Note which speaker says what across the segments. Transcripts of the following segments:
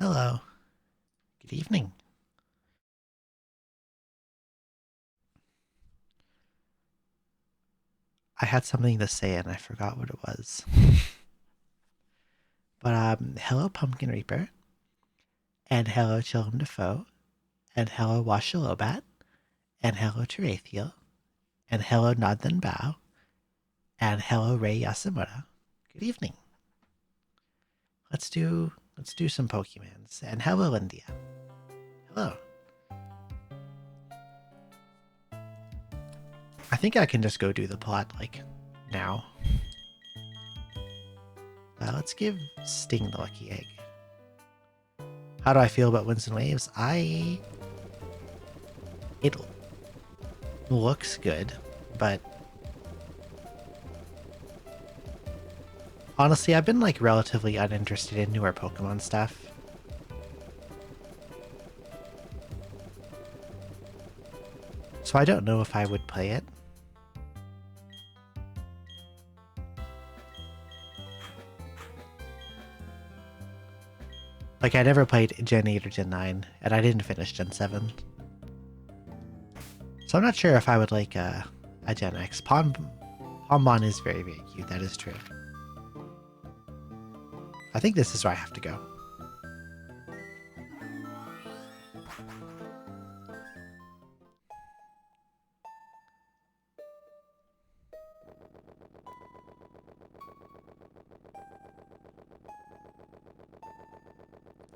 Speaker 1: Hello. Good evening. I had something to say and I forgot what it was. But hello Pumpkin Reaper, and hello Chillum Defoe, and hello Washalobat, and hello Terathiel, and hello Nodden Bao, and hello Ray Yasamura. Good evening. Let's do some Pokemons. And hello India. Hello. I think I can just go do the plot like now. Let's give Sting the lucky egg. How do I feel about Winds and Waves? It looks good, but honestly, I've been like relatively uninterested in newer Pokemon stuff. So I don't know if I would play it. Like, I never played Gen 8 or Gen 9, and I didn't finish Gen 7. So I'm not sure if I would like a Gen X. Pombon is very, very cute, that is true. I think this is where I have to go.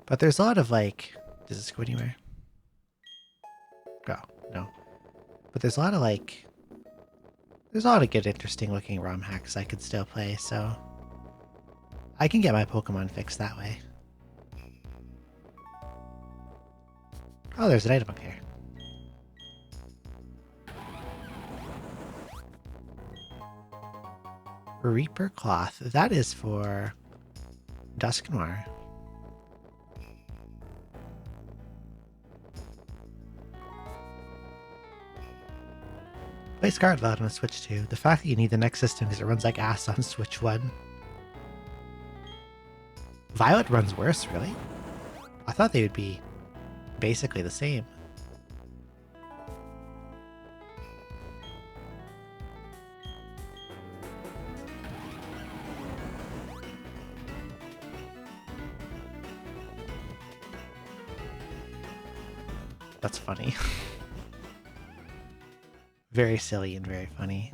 Speaker 1: But there's a lot of like... Does this go anywhere? Oh, no. But there's a lot of like... There's a lot of good, interesting looking ROM hacks I could still play, so... I can get my Pokemon fixed that way. Oh, there's an item up here. Reaper Cloth. That is for Dusknoir. Play Scarlet Violet on Switch 2. The fact that you need the next system because it runs like ass on Switch 1. Violet runs worse, really? I thought they would be basically the same. That's funny. Very silly and very funny.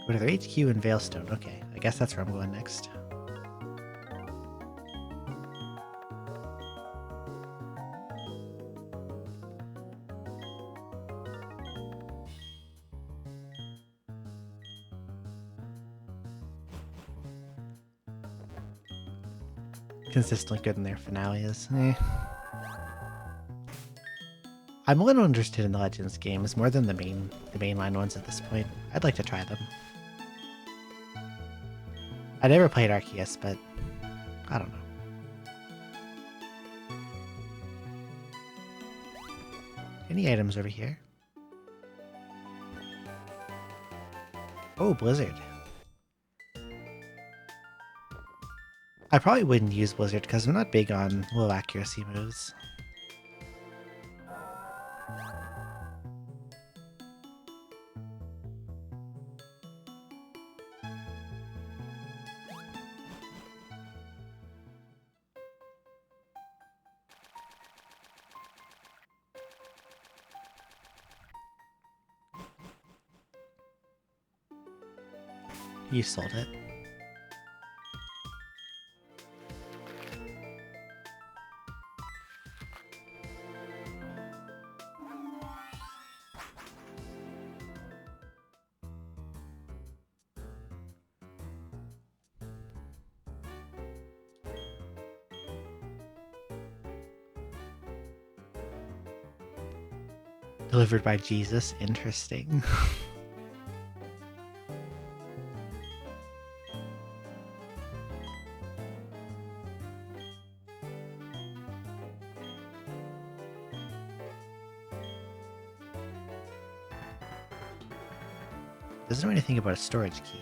Speaker 1: Go to their HQ in Veilstone. Okay, I guess that's where I'm going next. Consistently good in their finales. I'm a little interested in the Legends games more than the mainline ones at this point. I'd like to try them. I never played Arceus, but I don't know. Any items over here? Oh, Blizzard. I probably wouldn't use Blizzard because I'm not big on low accuracy moves. You sold it. Delivered by Jesus. Interesting. Doesn't know anything about a storage key.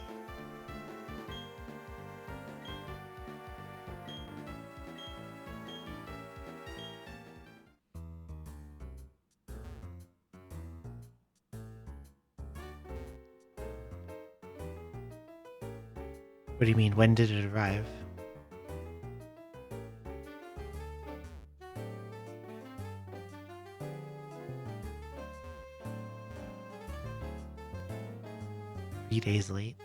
Speaker 1: What do you mean, when did it arrive? Days late.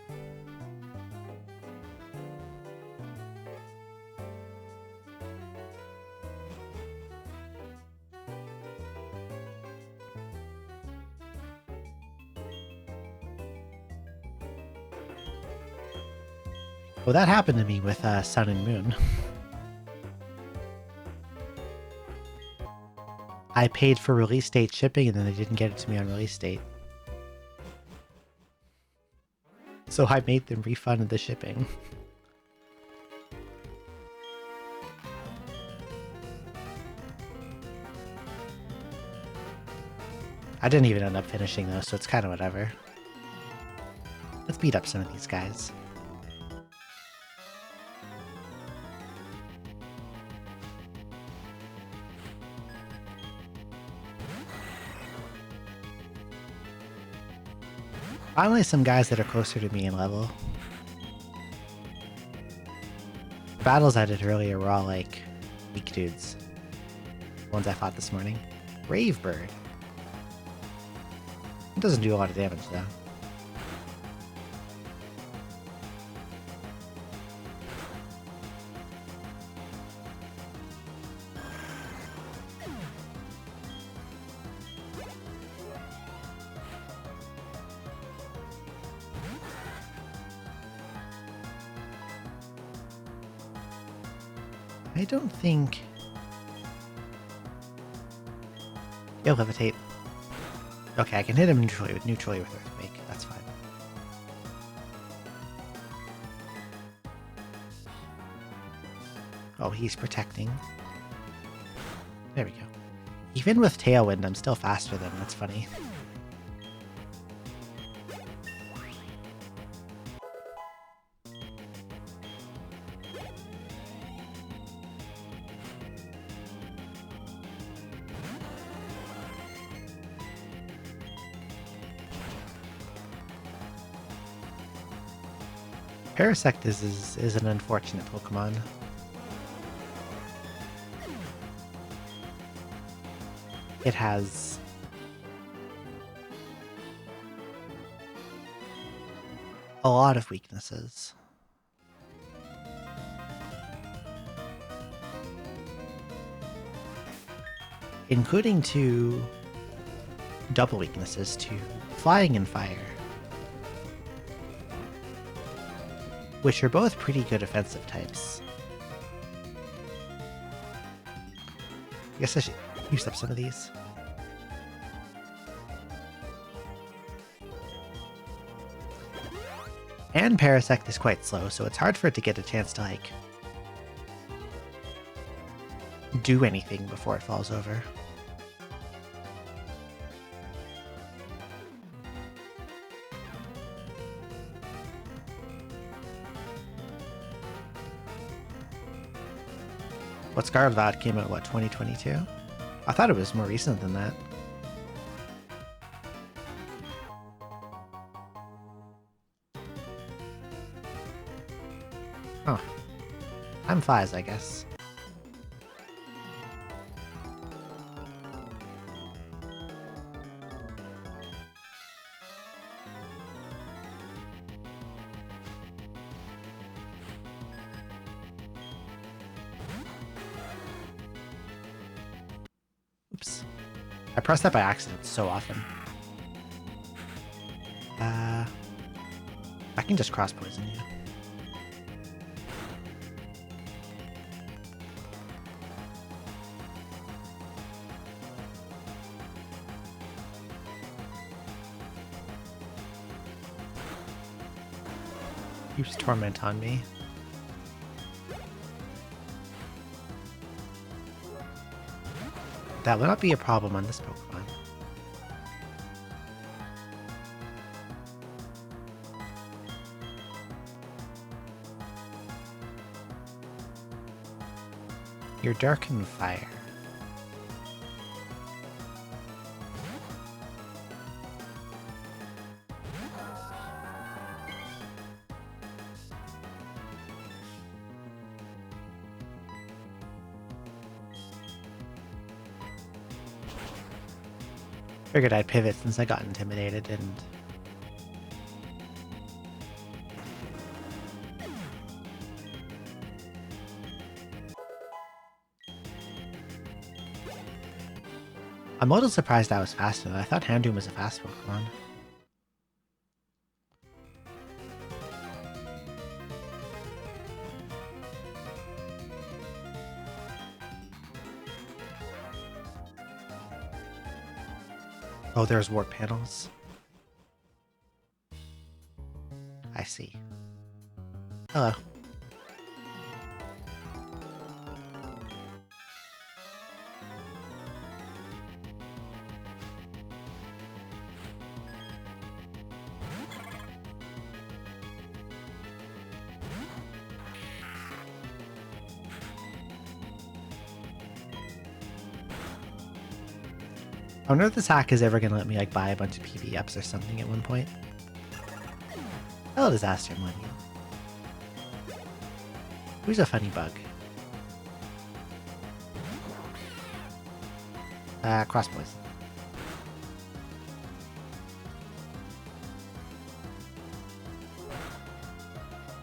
Speaker 1: Well, that happened to me with Sun and Moon. I paid for release date shipping and then they didn't get it to me on release date. So I made them refund the shipping. I didn't even end up finishing those, so it's kind of whatever. Let's beat up some of these guys. Finally, some guys that are closer to me in level. The battles I did earlier were all like weak dudes. The ones I fought this morning. Brave Bird. It doesn't do a lot of damage though. I don't think... He'll levitate. Okay, I can hit him neutrally with Earthquake. That's fine. Oh, he's protecting. There we go. Even with Tailwind, I'm still faster than him. That's funny. Parasect is an unfortunate Pokemon. It has a lot of weaknesses. Including two double weaknesses to Flying and Fire. Which are both pretty good offensive types. I guess I should use up some of these. And Parasect is quite slow, so it's hard for it to get a chance to, like, do anything before it falls over. What Scarlet came out, what, 2022? I thought it was more recent than that. Oh. Time flies, I guess. Oops. I pressed that by accident so often. I can just cross poison you. Use Torment on me. That will not be a problem on this Pokemon. Your darkened fire. Figured I'd pivot since I got intimidated and... I'm a little surprised I was faster though. I thought Houndoom was a fast Pokemon. Oh, there's warp panels. I see. Hello. I wonder if this hack is ever gonna let me like buy a bunch of PB ups or something at one point. Hello, Disaster Millennium. Who's a funny bug? Cross poison.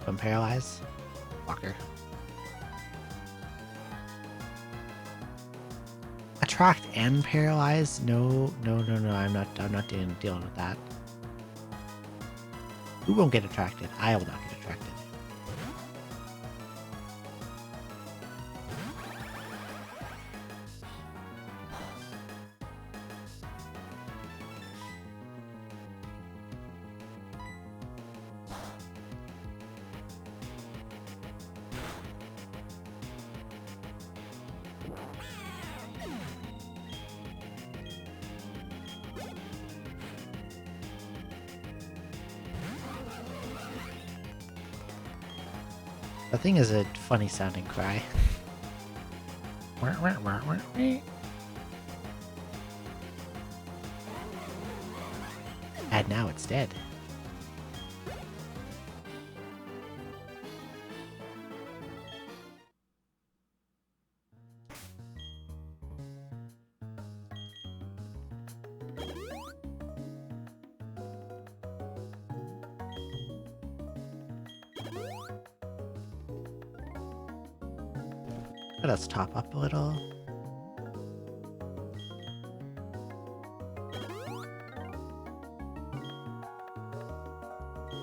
Speaker 1: Don't paralyze. Walker. Attract and paralyze? No. I'm not dealing with that. Who won't get attracted? I will not get attracted. That thing is a funny sounding cry. And now it's dead. Let us top up a little.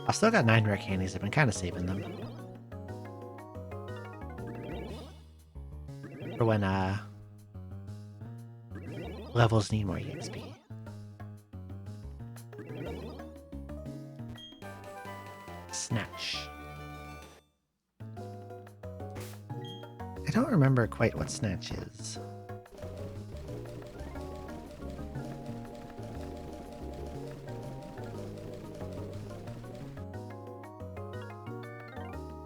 Speaker 1: I've still got 9 rare candies. I've been kind of saving them. For when, levels need more EXP. Snatch. I don't remember quite what Snatch is.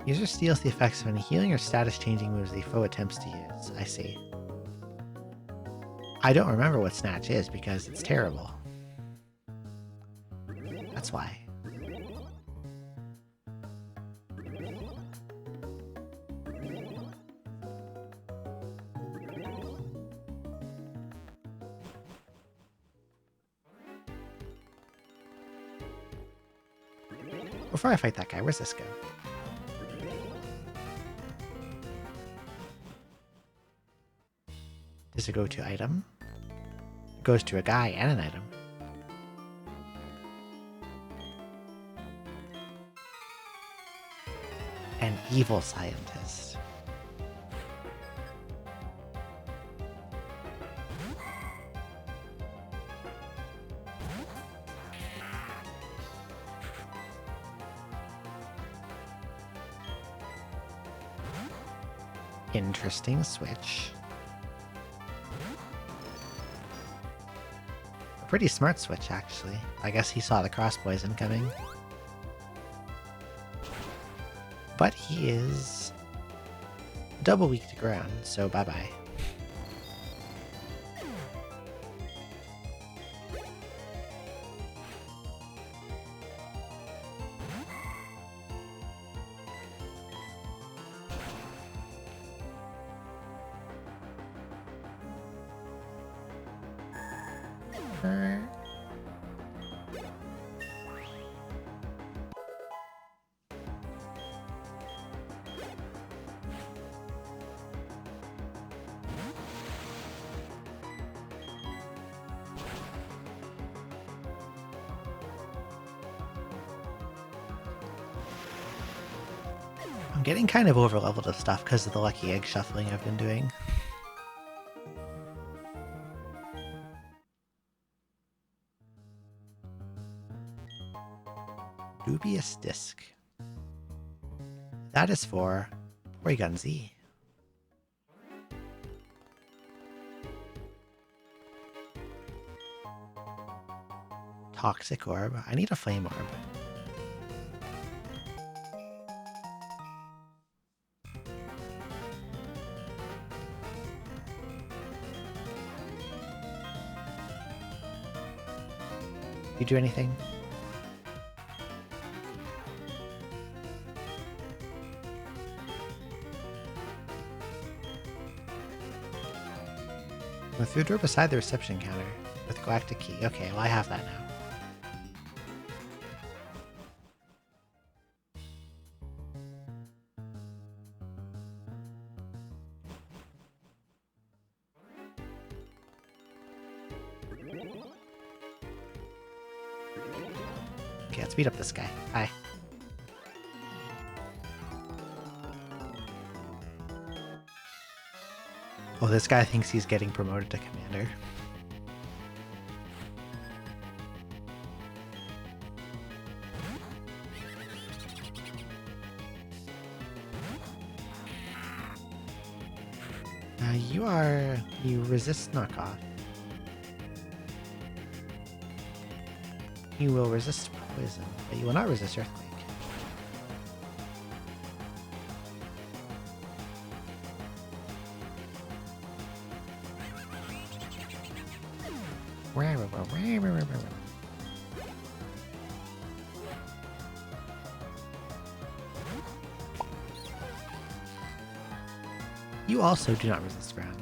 Speaker 1: User steals the effects of any healing or status changing moves the foe attempts to use. I see. I don't remember what Snatch is because it's terrible. That's why. Before I fight that guy, where's this go? Does it go to item? It goes to a guy and an item. An evil scientist. Interesting switch. A pretty smart switch, actually. I guess he saw the cross poison coming. But he is double weak to ground, so bye-bye. I'm getting kind of over-leveled of stuff because of the lucky egg shuffling I've been doing. Dubious Disc. That is for Porygon Z. Toxic Orb. I need a Flame Orb. You do anything? With food door beside the reception counter with Galactic Key. Okay, well I have that now. Okay, let's beat up this guy. Hi. Oh, this guy thinks he's getting promoted to commander. You resist knockoff. You will resist poison, but you will not resist earthquake. You also do not resist ground.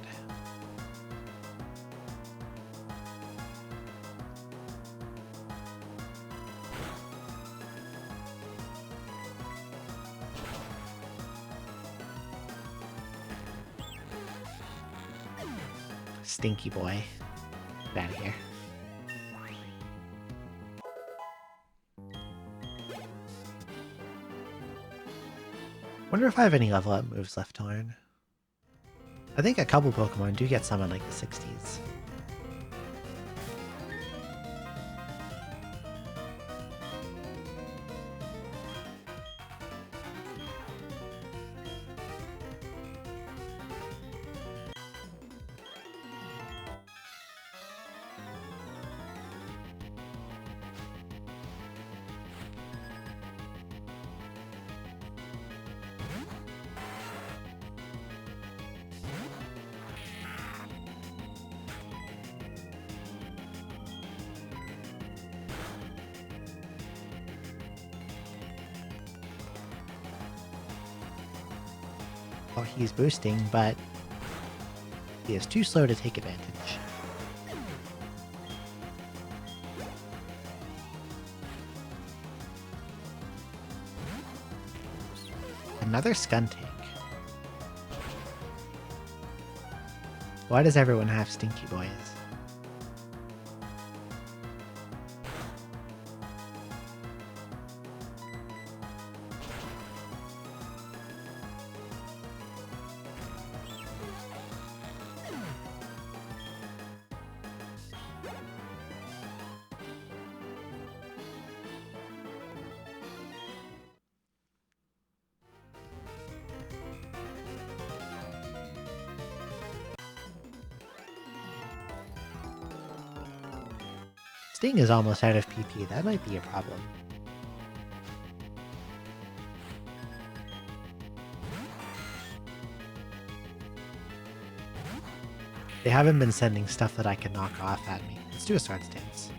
Speaker 1: Stinky boy. Get out of here. Wonder if I have any level up moves left to learn. I think a couple Pokemon do get summoned like the 60s. Well, he's boosting, but he is too slow to take advantage. Another Skuntank. Why does everyone have Stinky Boys? Sting is almost out of PP. That might be a problem. They haven't been sending stuff that I can knock off at me. Let's do a Swords Dance.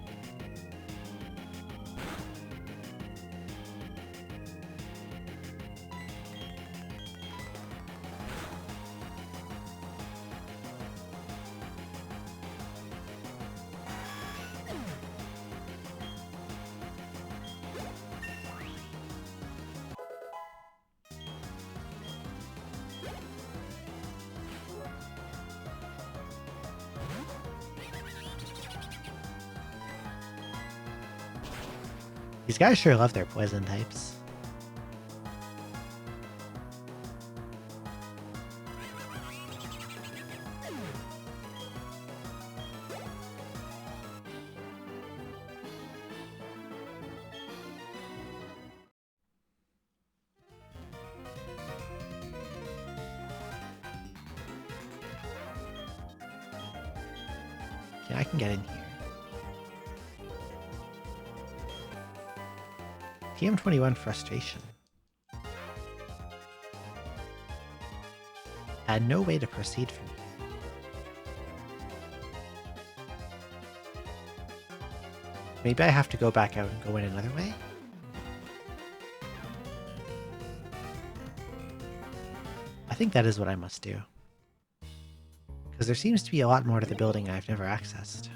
Speaker 1: These guys sure love their poison types. Yeah, I can get in here. TM21 Frustration. Had no way to proceed from here. Maybe I have to go back out and go in another way? I think that is what I must do. Because there seems to be a lot more to the building I've never accessed.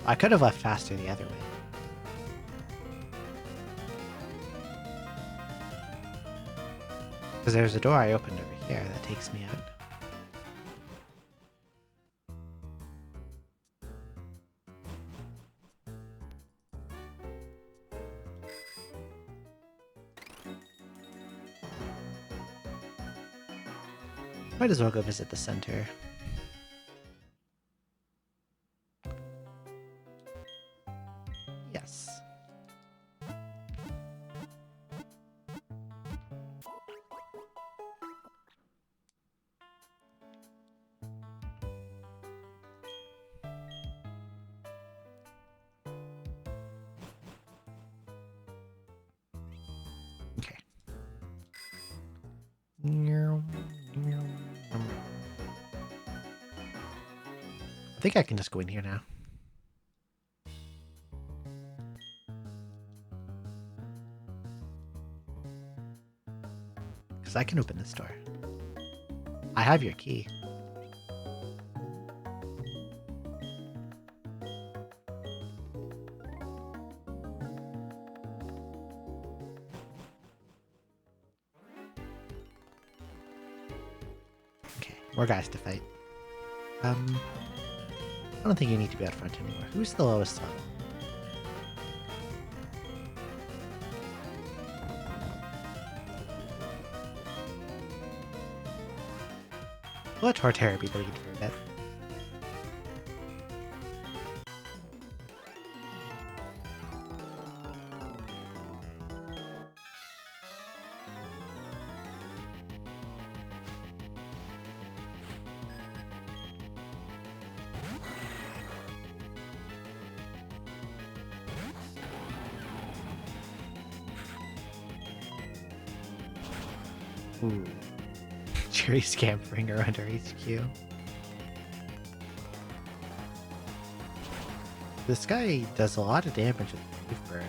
Speaker 1: I could have left faster the other way. Because there's a door I opened over here that takes me out. Might as well go visit the center. Yes. Okay. I think I can just go in here now. Because I can open this door. I have your key. Okay, more guys to fight. I don't think you need to be out front anymore. Who's the lowest level? Let Torterra be the lead for a bit. Ooh. Cherry scampering around our HQ. This guy does a lot of damage with Brave Bird.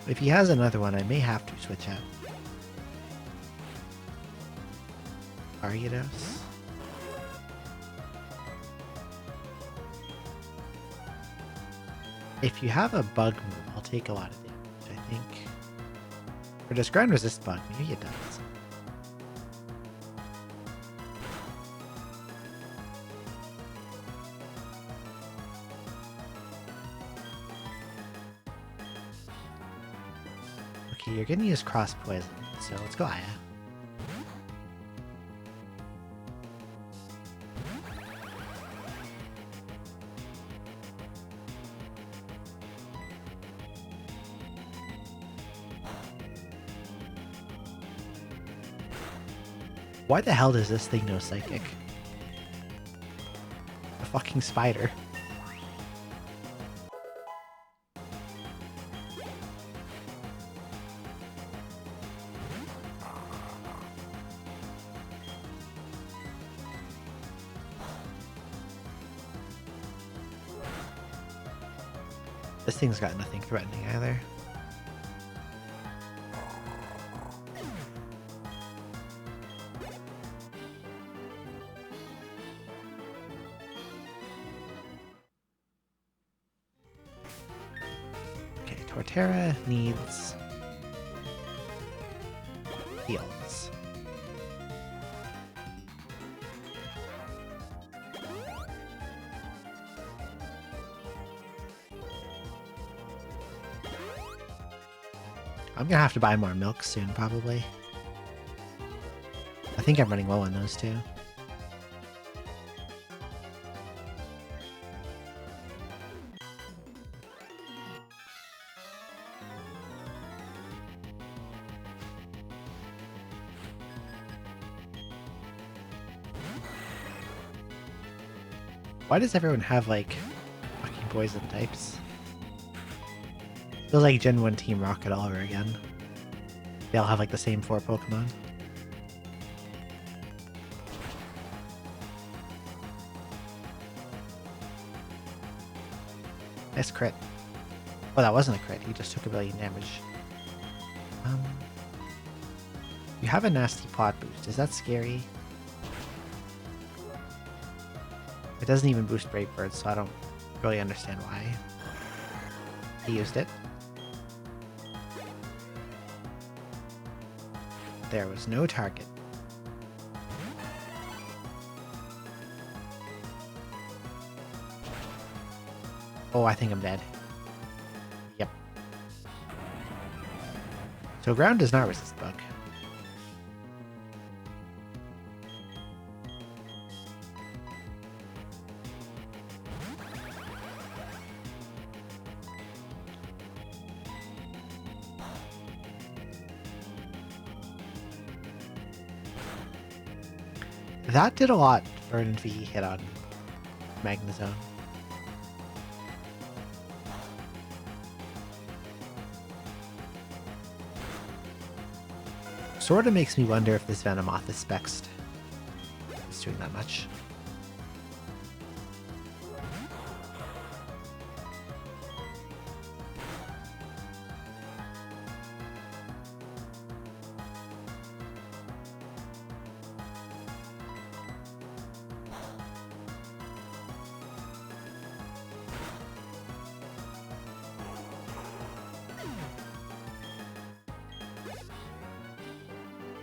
Speaker 1: If he has another one, I may have to switch out. Ariados. If you have a bug move, I'll take a lot of damage, I think. Or does ground resist bug? Maybe it does. Okay, you're gonna use cross poison, so let's go Aya. Why the hell does this thing know Psychic? A fucking spider. This thing's got nothing threatening either. Okay, Torterra needs heals. I'm gonna have to buy more milk soon, probably. I think I'm running low on those too. Why does everyone have, like, fucking poison types? Feels like Gen 1 Team Rocket all over again. They all have, like, the same 4 Pokemon. Nice crit. Oh, that wasn't a crit. He just took 1 billion damage. You have a nasty pod boost. Is that scary? It doesn't even boost Brave Bird, so I don't really understand why he used it. There was no target. Oh, I think I'm dead. Yep. So ground does not resist bug. That did a lot for an V hit on Magnezone. Sorta makes me wonder if this Venomoth is spexed. It's doing that much.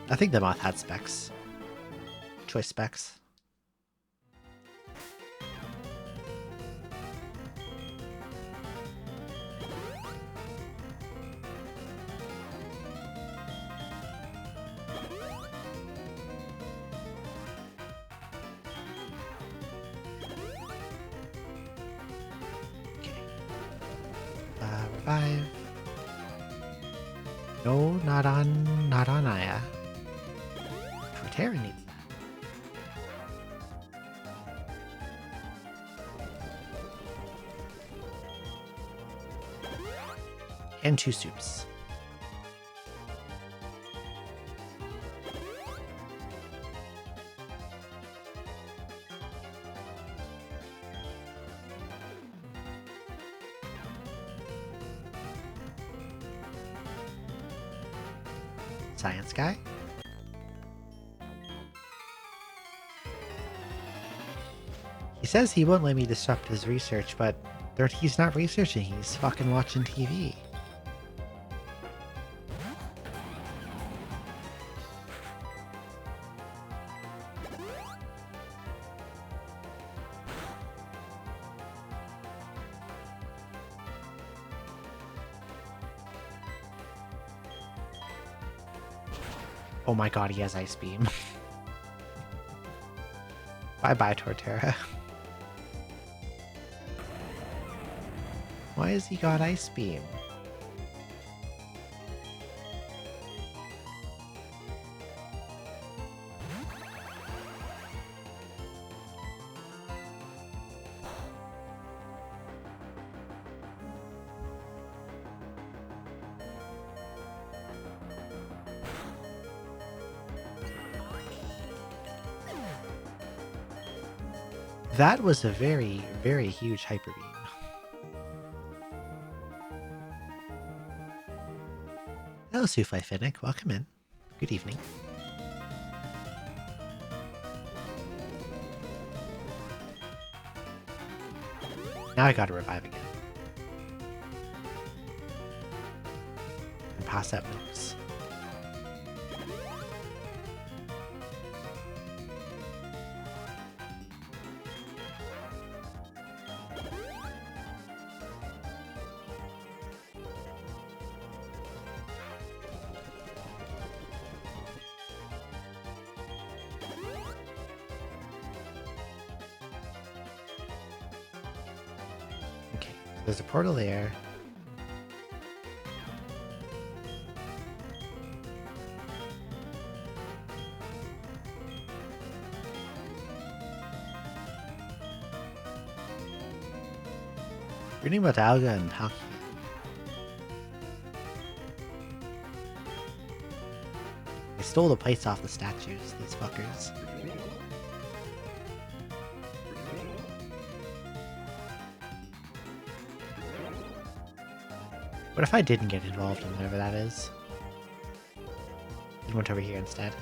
Speaker 1: I think the moth had specs. Choice specs. Okay. Revive. No, not on Aya. Torterra needs that. And 2 soups. Science guy. He says he won't let me disrupt his research, but he's not researching, he's fucking watching TV. Oh my god, he has Ice Beam. Bye-bye, Torterra. Why has he got Ice Beam? That was a very, very huge Hyper Beam. Hello, Souffle Finnick. Welcome in. Good evening. Now I gotta revive again. And pass out moves. Okay, there's a portal there. Reading about Alga and Palkia. They stole the plates off the statues, these fuckers. What if I didn't get involved in whatever that is? And went over here instead.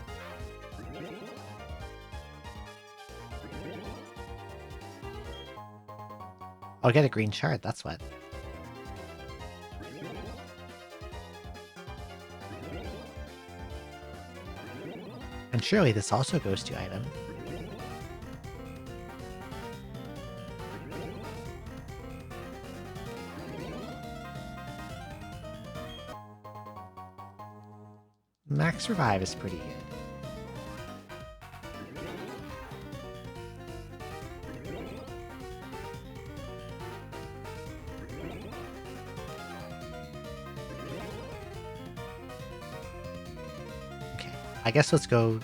Speaker 1: I'll get a green shard, that's what. And surely this also goes to item. Max Revive is pretty good. Okay, I guess let's go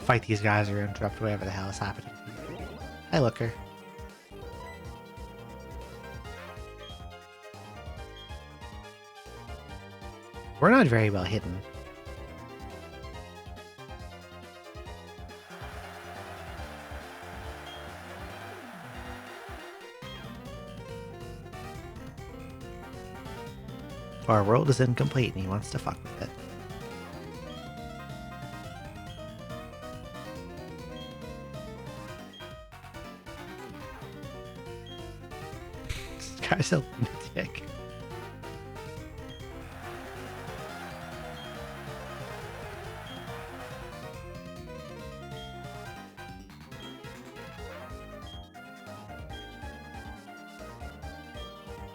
Speaker 1: fight these guys or interrupt whatever the hell is happening. Hi, Looker. We're not very well hidden. Our world is incomplete and he wants to fuck with it. This guy's a lunatic.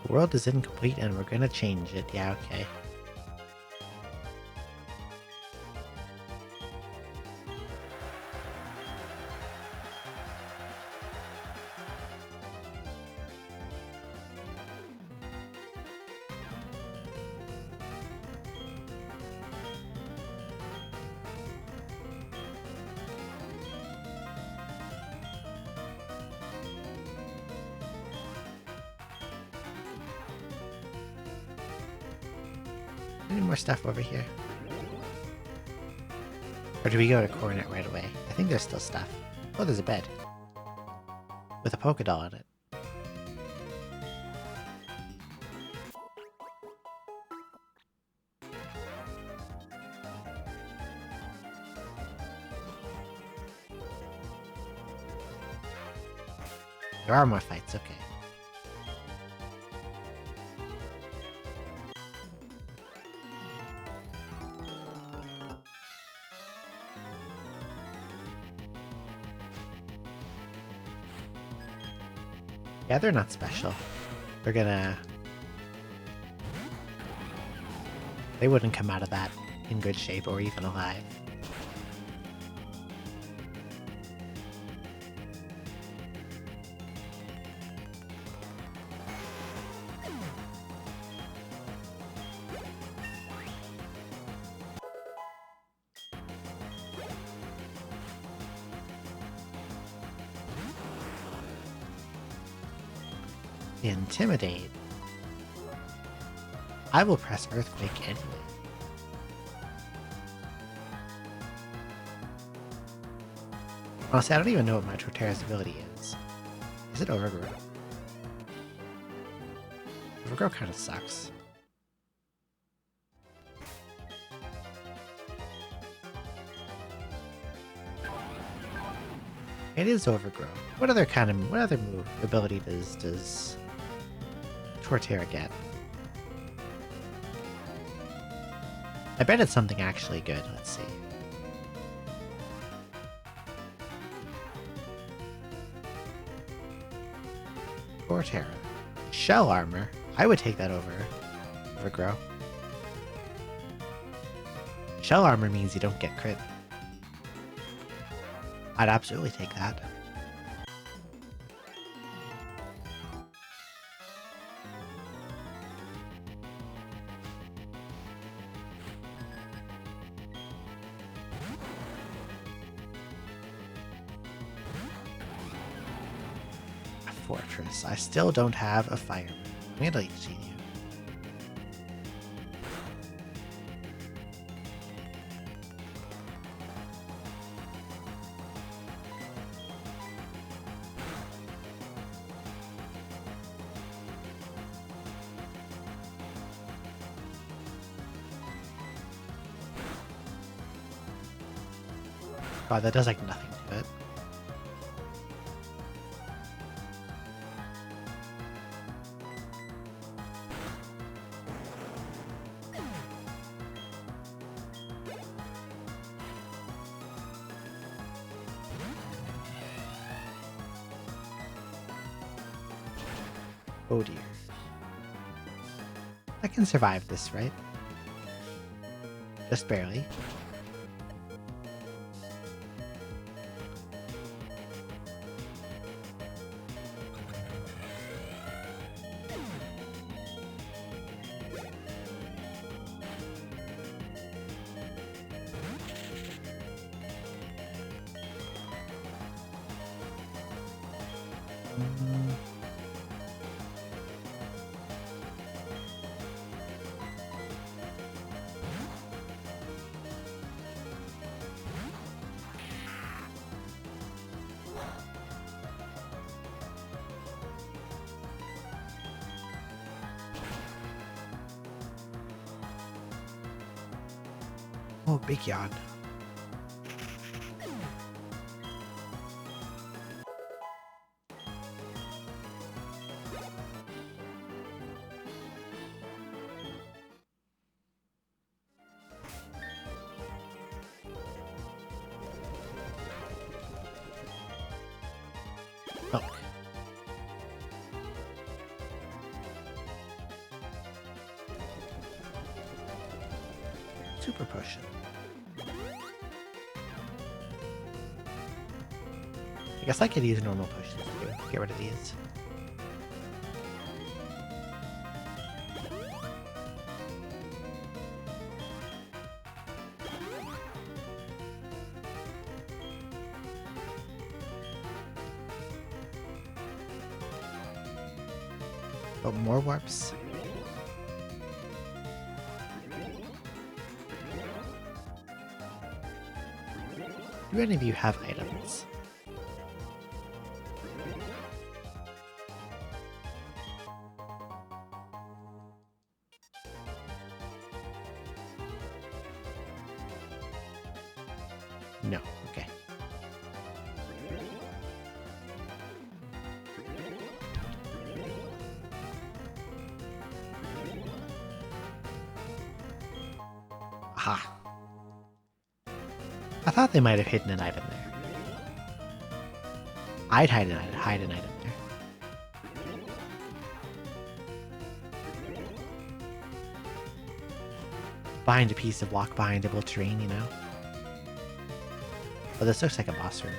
Speaker 1: The world is incomplete and we're gonna change it. Yeah, okay. Any more stuff over here? Or do we go to Coronet right away? I think there's still stuff. Oh, there's a bed. With a polka doll on it. There are more fights, okay. Yeah, they're not special. They're gonna... They wouldn't come out of that in good shape or even alive. Intimidate. I will press Earthquake anyway. Honestly, I don't even know what my Torterra's ability is. Is it Overgrow? Overgrow kind of sucks. It is Overgrow. What other move ability does Torterra get? I bet it's something actually good. Let's see. Torterra. Shell armor. I would take that over Overgrow. Shell armor means you don't get crit. I'd absolutely take that. A fortress. I still don't have a fireman. I'm gonna see you. God, that does like nothing to it. Oh dear. I can survive this, right? Just barely. Oh, big yawn. Milk. Super potion. I guess I could use normal potions to get rid of these. Oh, more warps. Do any of you have items? No. Okay. Aha. I thought they might have hidden an item there. I'd hide an item there. Behind a piece of walk bindable terrain, you know? Oh, this looks like a boss room.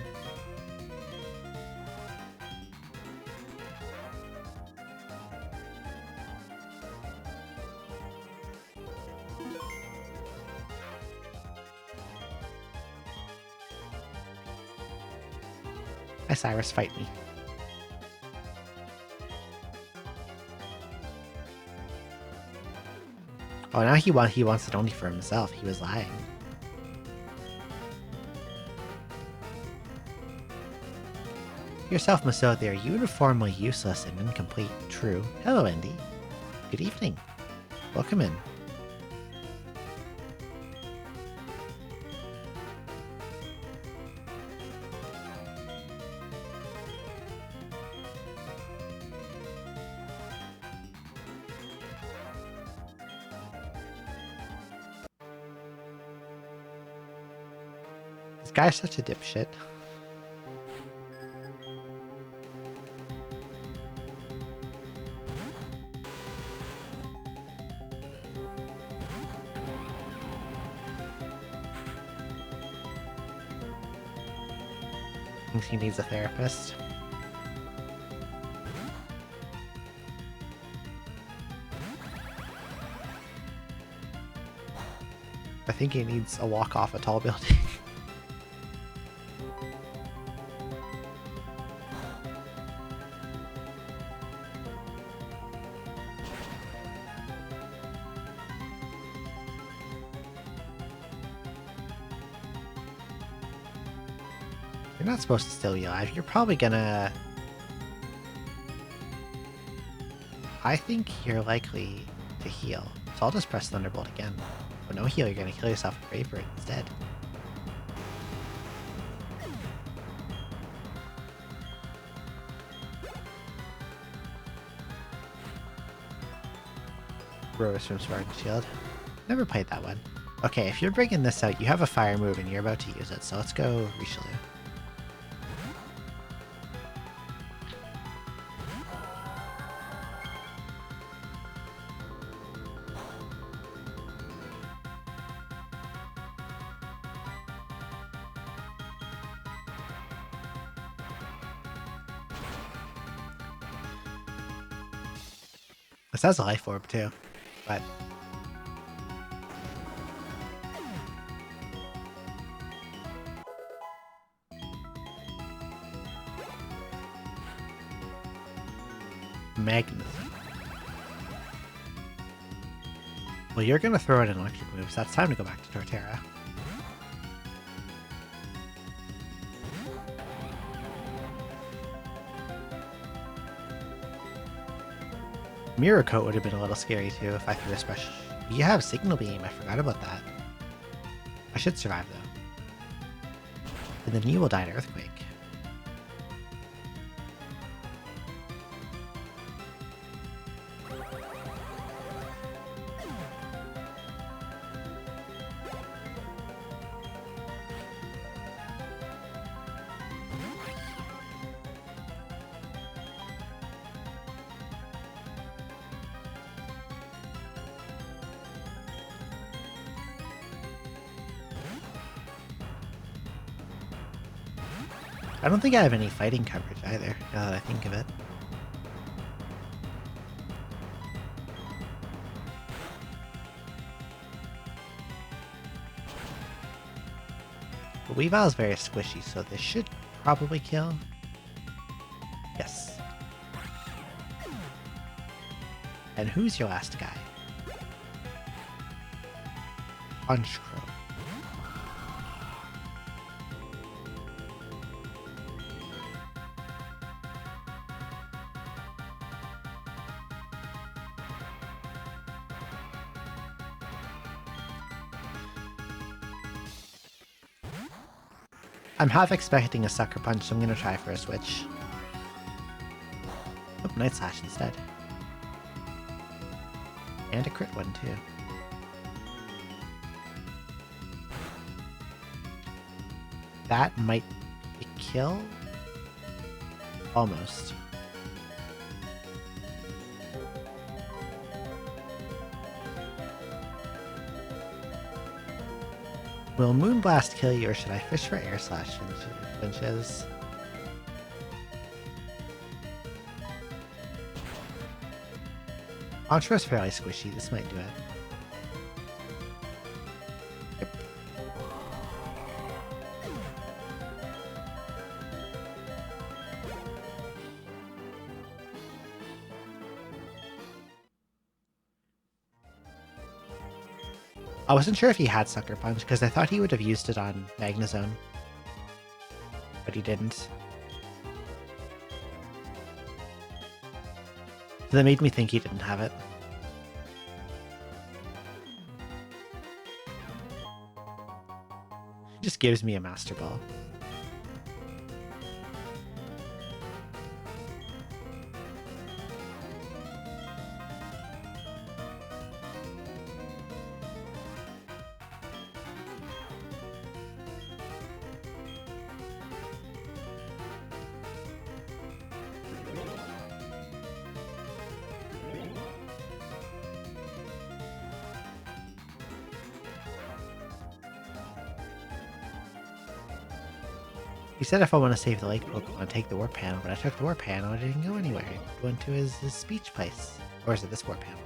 Speaker 1: Hi, Cyrus, fight me. Oh, now he wants it only for himself. He was lying. Yourself, Maso, they are uniformly useless and incomplete. True. Hello, Andy. Good evening. Welcome in. This guy's such a dipshit. Thinks he needs a therapist. I think he needs a walk off a tall building. You're not supposed to still be alive. You're probably gonna... I think you're likely to heal. So I'll just press Thunderbolt again. But no heal, you're gonna kill yourself and pray for it instead. Rose from Sword and Shield. Never played that one. Okay, if you're bringing this out, you have a fire move and you're about to use it, so let's go Richelieu. This has a life orb too, but Magnus. Well, you're gonna throw in an electric move, so that's time to go back to Torterra. Mirror Coat would have been a little scary too if I threw a special. You have Signal Beam, I forgot about that. I should survive though. And then you will die to Earthquake. I don't think I have any fighting coverage either, now that I think of it. But Weavile is very squishy, so this should probably kill. Yes. And who's your last guy? Punchcrow. I'm half expecting a Sucker Punch, so I'm gonna try for a switch. Oh, Night Slash instead. And a crit one too. That might be a kill? Almost. Will Moonblast kill you, or should I fish for Air Slash flinches? Entra's fairly squishy, this might do it. Yep. I wasn't sure if he had Sucker Punch, because I thought he would have used it on Magnezone. But he didn't. So that made me think he didn't have it. He just gives me a Master Ball. He said if I want to save the lake Pokemon, take the warp panel, but I took the warp panel and it didn't go anywhere. It went to his speech place. Or is it this warp panel?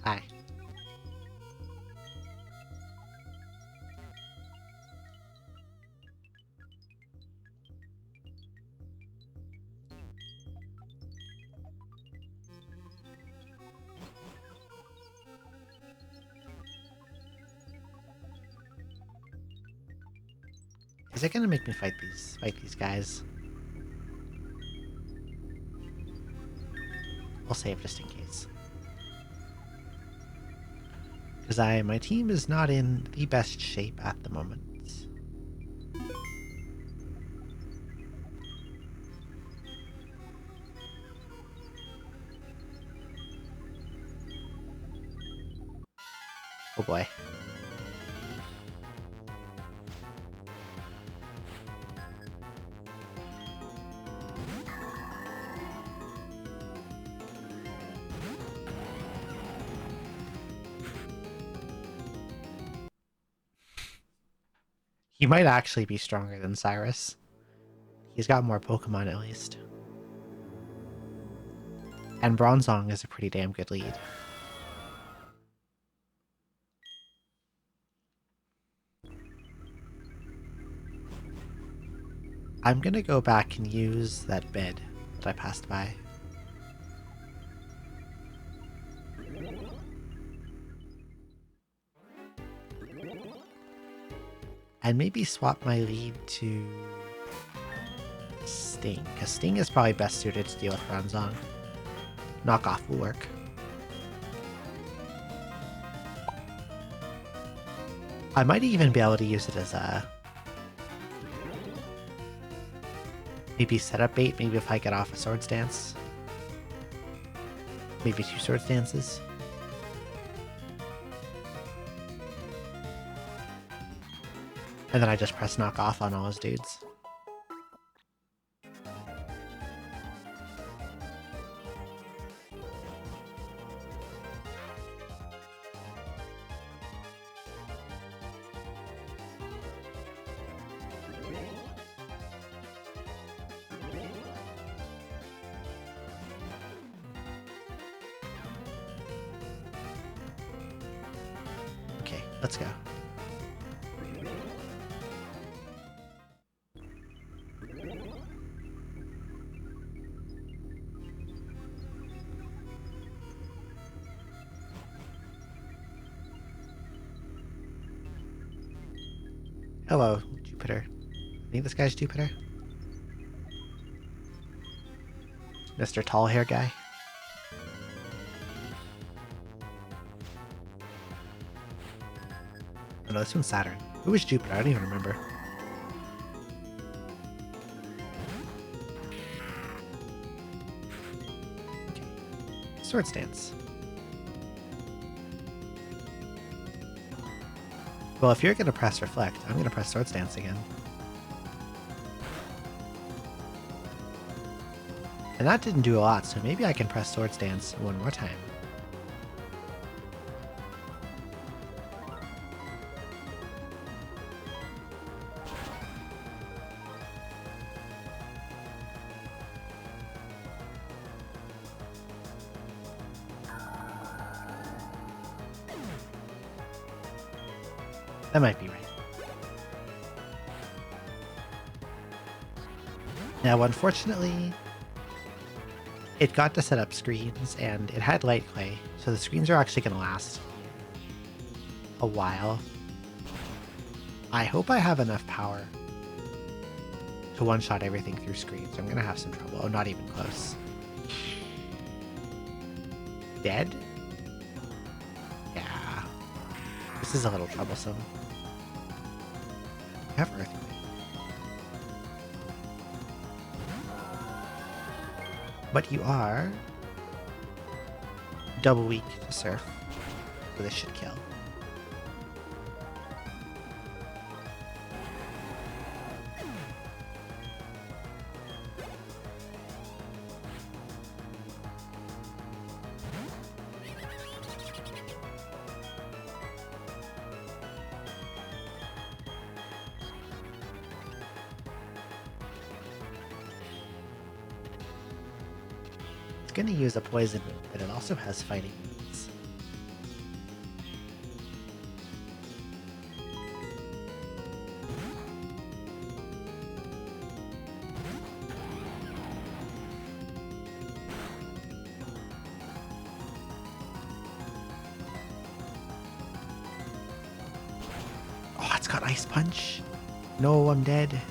Speaker 1: Hi. Is it gonna make me fight these guys? I'll save just in case. Because my team is not in the best shape at the moment. Oh boy. He might actually be stronger than Cyrus. He's got more Pokemon at least. And Bronzong is a pretty damn good lead. I'm gonna go back and use that bed that I passed by. And maybe swap my lead to Sting, because Sting is probably best suited to deal with Bronzong. Knockoff will work. I might even be able to use it as a maybe setup bait, maybe if I get off a Swords Dance. Maybe 2 Swords Dances. And then I just press knock off on all his dudes. Okay, let's go. Hello, Jupiter. I think this guy's Jupiter. Mr. Tall Hair guy. Oh no, this one's Saturn. Who was Jupiter? I don't even remember. Okay. Swords Dance. Well, if you're gonna press Reflect, I'm gonna press Swords Dance again. And that didn't do a lot, so maybe I can press Swords Dance one more time. That might be right. Now, unfortunately, it got to set up screens, and it had Light Clay, so the screens are actually going to last. a while. I hope I have enough power to one-shot everything through screen, so I'm gonna have some trouble. Oh, not even close. Dead? Yeah. This is a little troublesome. I have Earthquake. But you are double weak to Surf, so this should kill. It's going to use a poison move, but it also has fighting moves. Oh, it's got Ice Punch. No, I'm dead.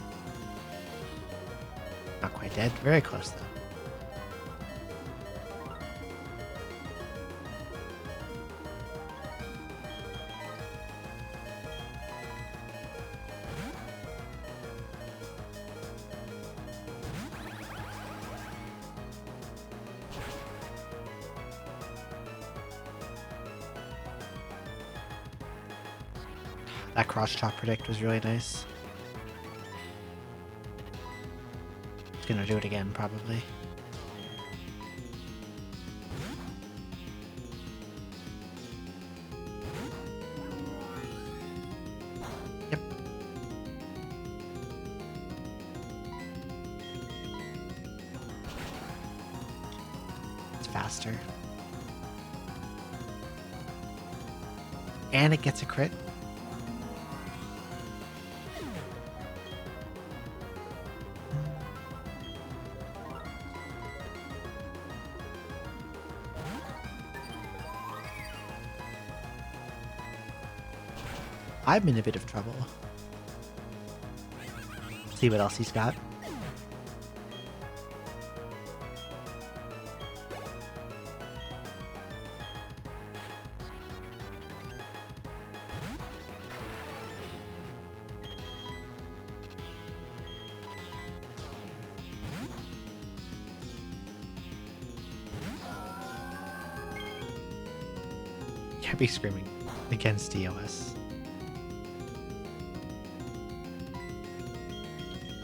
Speaker 1: Not quite dead. Very close, though. That cross-chop predict was really nice. It's gonna do it again, probably. Yep. It's faster. And it gets a crit. I'm in a bit of trouble. See what else he's got. Can't be screaming against DOS.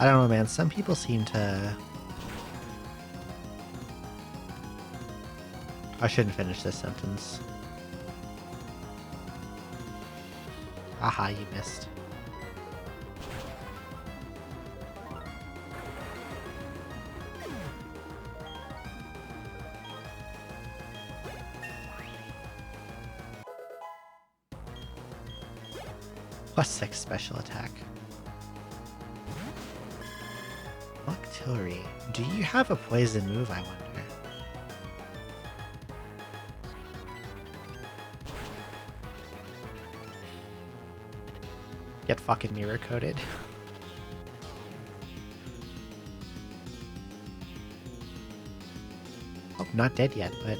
Speaker 1: I don't know, man. Some people seem to... I shouldn't finish this sentence. Aha, you missed. +6 special attack. Octillery. Do you have a poison move, I wonder? Get fucking mirror coated. Oh, not dead yet, but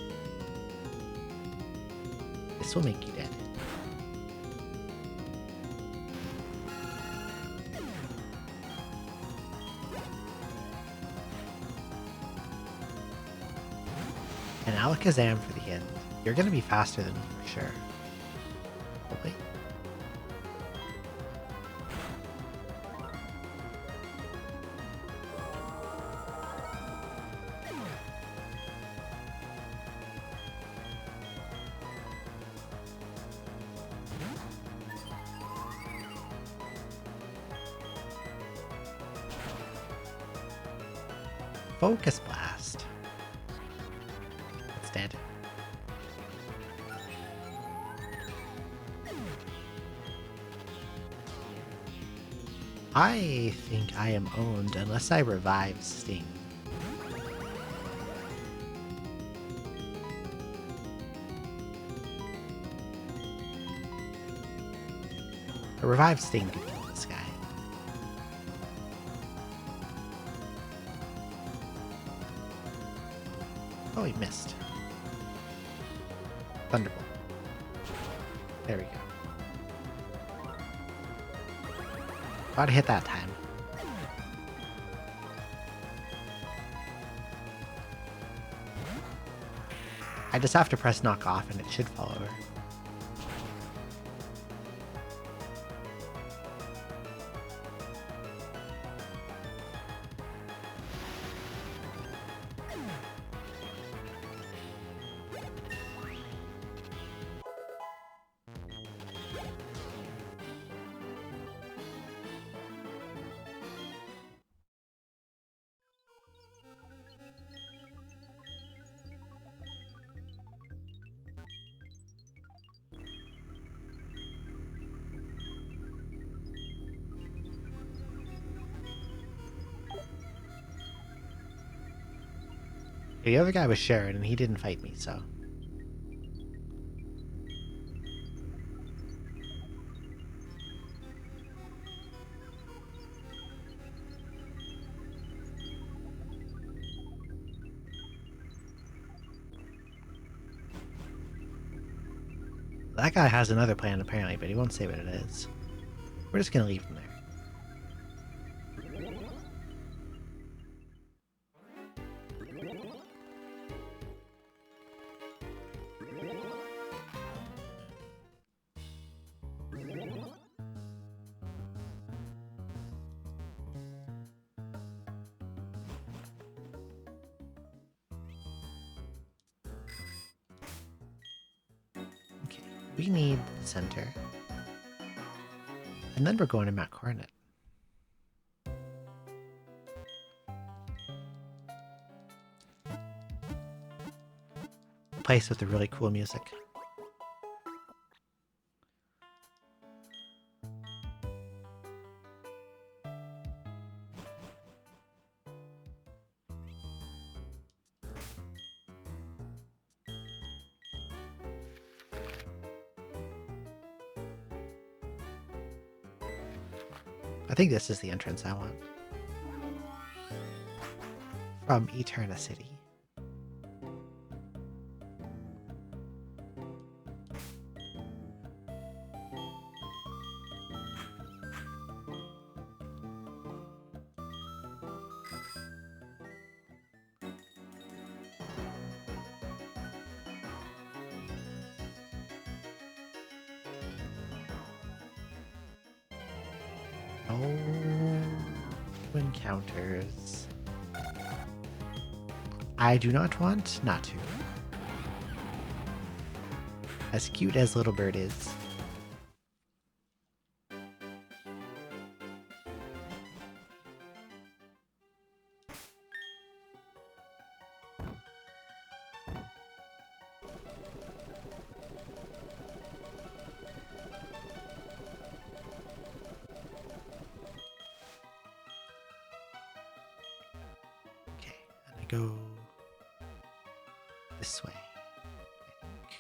Speaker 1: this will make you dead. And Alakazam for the end. You're gonna be faster than me for sure. Oh, wait. Focus Blast. It's dead. I think I am owned unless I revive Sting. A revived Sting could kill this guy. Oh, he missed. Thunderbolt. There we go. Gotta hit that time. I just have to press knock off and it should fall over. The other guy was Sharon, and he didn't fight me, so... That guy has another plan, apparently, but he won't say what it is. We're just gonna leave him there. We need the center. And then we're going to Mount Coronet. Place with the really cool music. I think this is the entrance I want. From Eterna City. No encounters. I do not want not to. As cute as Little Bird is. Go this way, I think.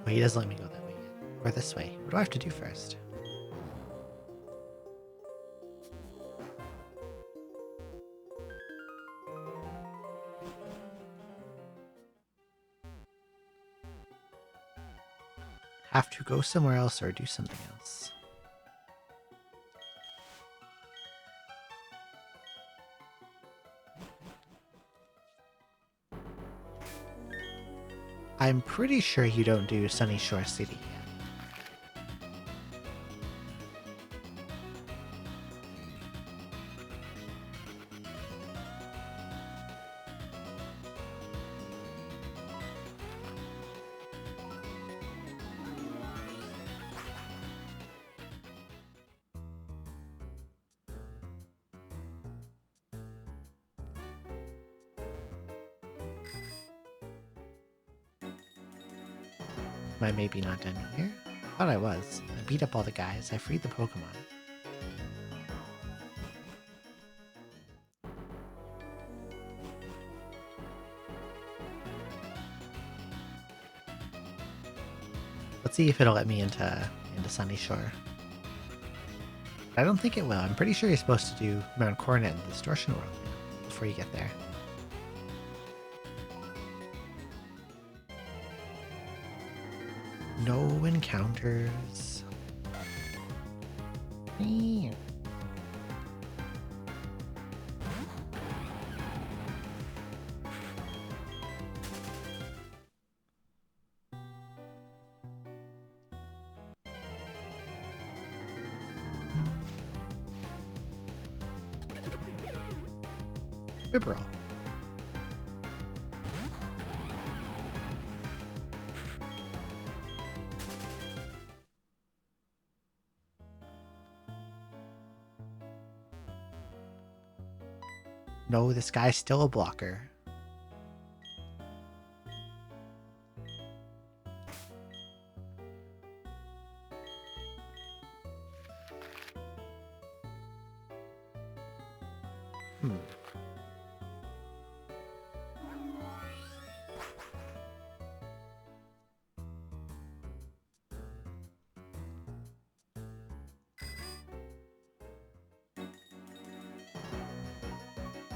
Speaker 1: Oh, he doesn't let me go that way yet. Or this way. What do I have to do first? Have to go somewhere else or do something else. I'm pretty sure you don't do Sunny Shore City yet. Am I maybe not done here? Thought I was. I beat up all the guys. I freed the Pokemon. Let's see if it'll let me into Sunny Shore. I don't think it will. I'm pretty sure you're supposed to do Mount Coronet and Distortion World before you get there. No encounters. Ribberall. No, this guy's still a blocker.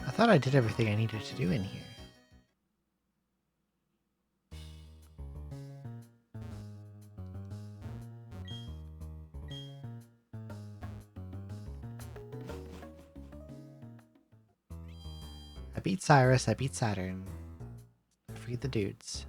Speaker 1: I thought I did everything I needed to do in here. I beat Cyrus, I beat Saturn. I freed the dudes.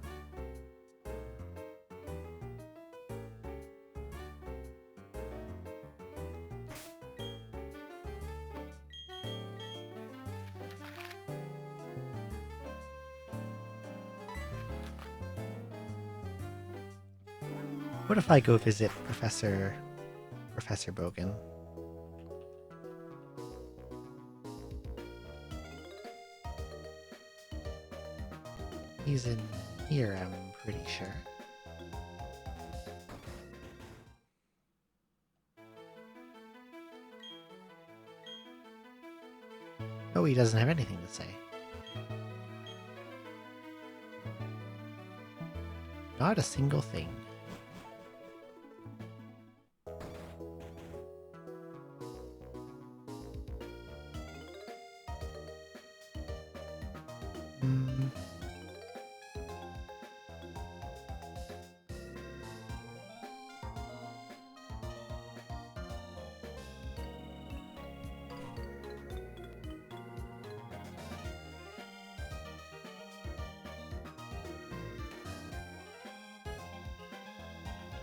Speaker 1: What if I go visit Professor Bogan? He's in here, I'm pretty sure. Oh, he doesn't have anything to say. Not a single thing.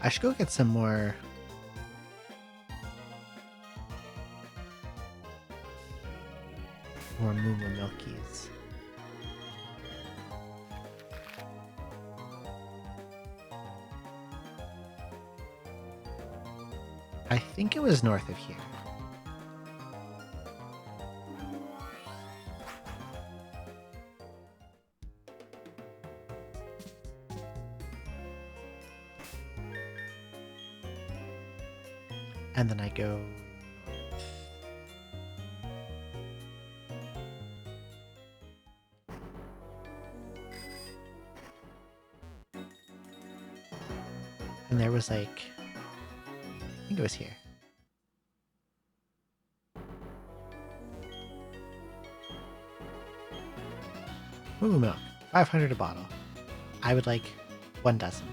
Speaker 1: I should go get some more Mooma Milkies. I think it was north of here. And then I go north. And there was like, I think it was here. Moo milk, 500 a bottle. I would like 1 dozen.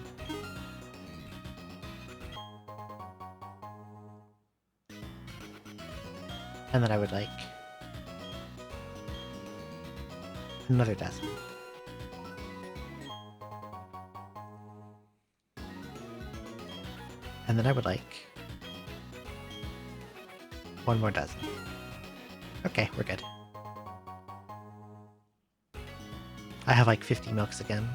Speaker 1: And then I would like another dozen. And then I would like 1 more dozen. Okay, we're good. I have like 50 milks again.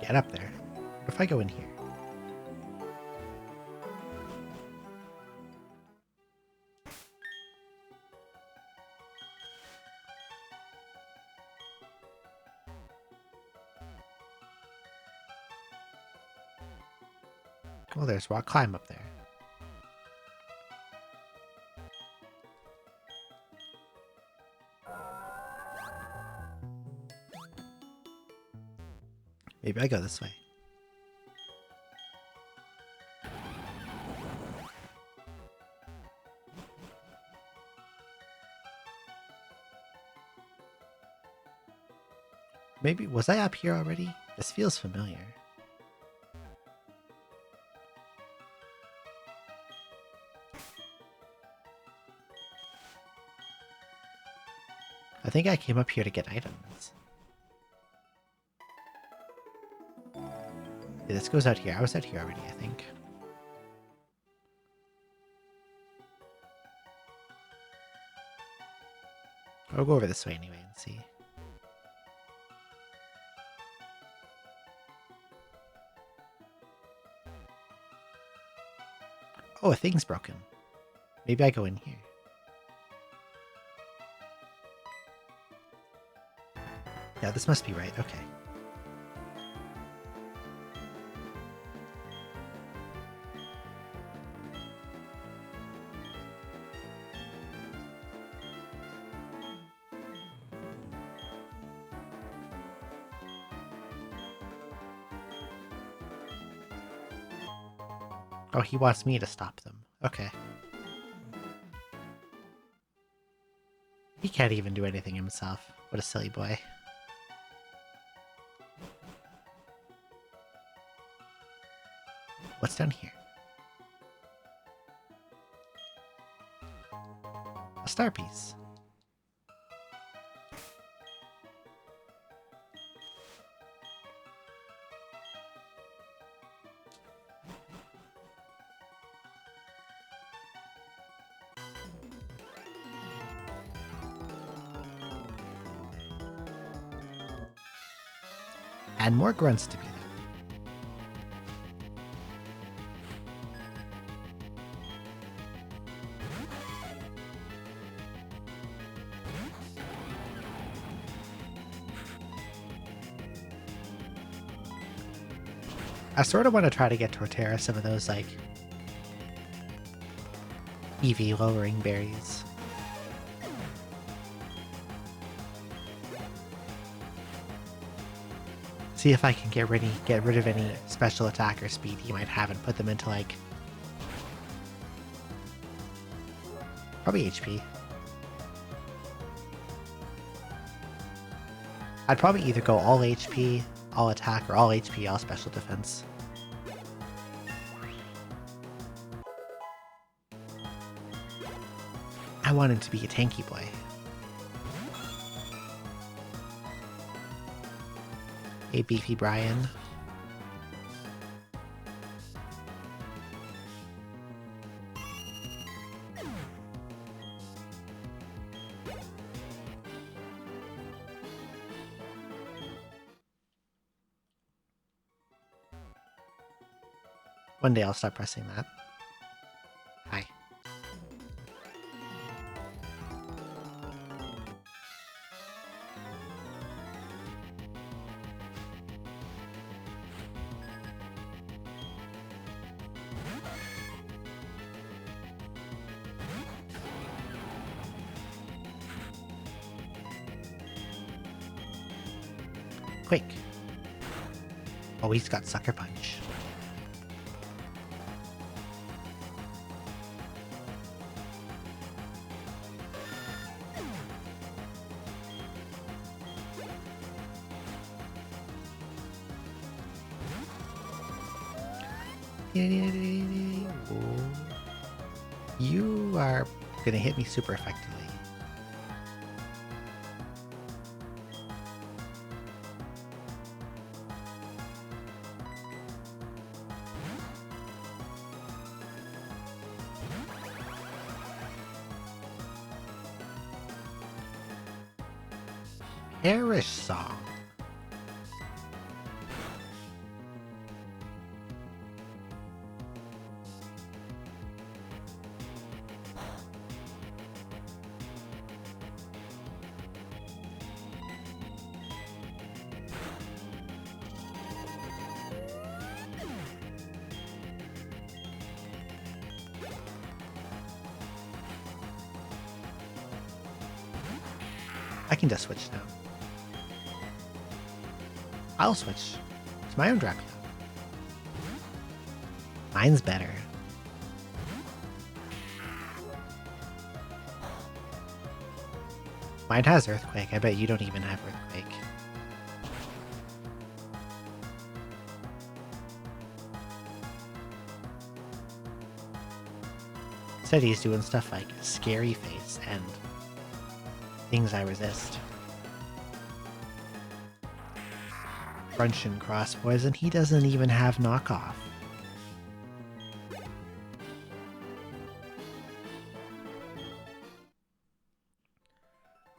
Speaker 1: Get up there. What if I go in here? Oh, there's rock climb up there. Maybe I go this way. Maybe, was I up here already? This feels familiar. I think I came up here to get items. Yeah, this goes out here. I was out here already, I think. I'll go over this way anyway and see. Oh, a thing's broken. Maybe I go in here. Yeah, this must be right. Okay. Oh, he wants me to stop them. Okay. He can't even do anything himself. What a silly boy. What's down here? A star piece. And more grunts to be there. I sort of want to try to get Torterra some of those, like, EV lowering berries. See if I can get rid of any special attack or speed he might have and put them into, like, probably HP. I'd probably either go all HP, all attack, or all HP, all special defense. I want him to be a tanky boy. Hey, Beefy Brian. One day I'll stop pressing that. Hi. Quick. Oh, he's got Sucker Punch. You are gonna hit me super effectively. Perish Song. I can just switch now. I'll switch to my own Dracula. Mine's better. Mine has Earthquake. I bet you don't even have Earthquake. Instead he's doing stuff like Scary Face and Things I Resist. Crunch and Cross Poison. He doesn't even have knockoff.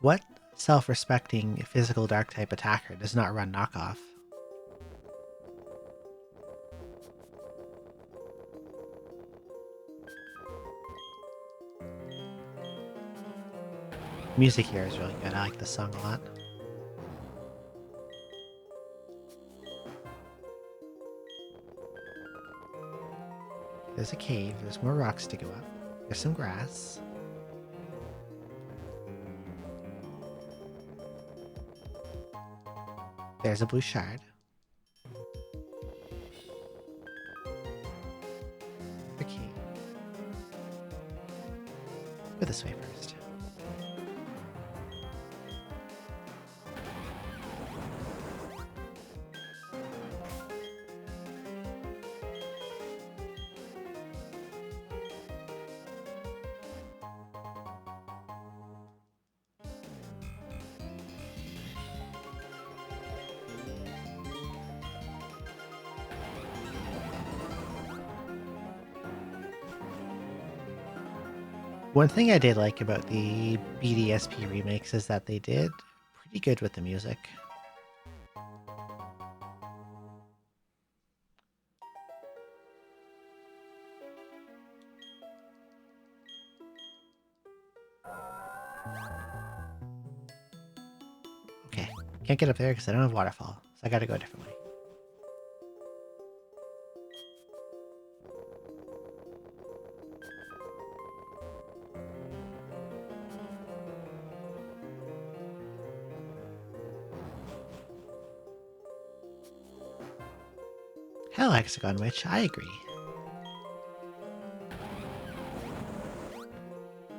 Speaker 1: What self-respecting physical dark type attacker does not run knockoff? Music here is really good. I like this song a lot. There's a cave. There's more rocks to go up. There's some grass. There's a blue shard. Okay. Go this way first. One thing I did like about the BDSP remakes is that they did pretty good with the music. Okay, can't get up there because I don't have waterfall, so I gotta go a different way. Hell, Hexagon Witch, I agree.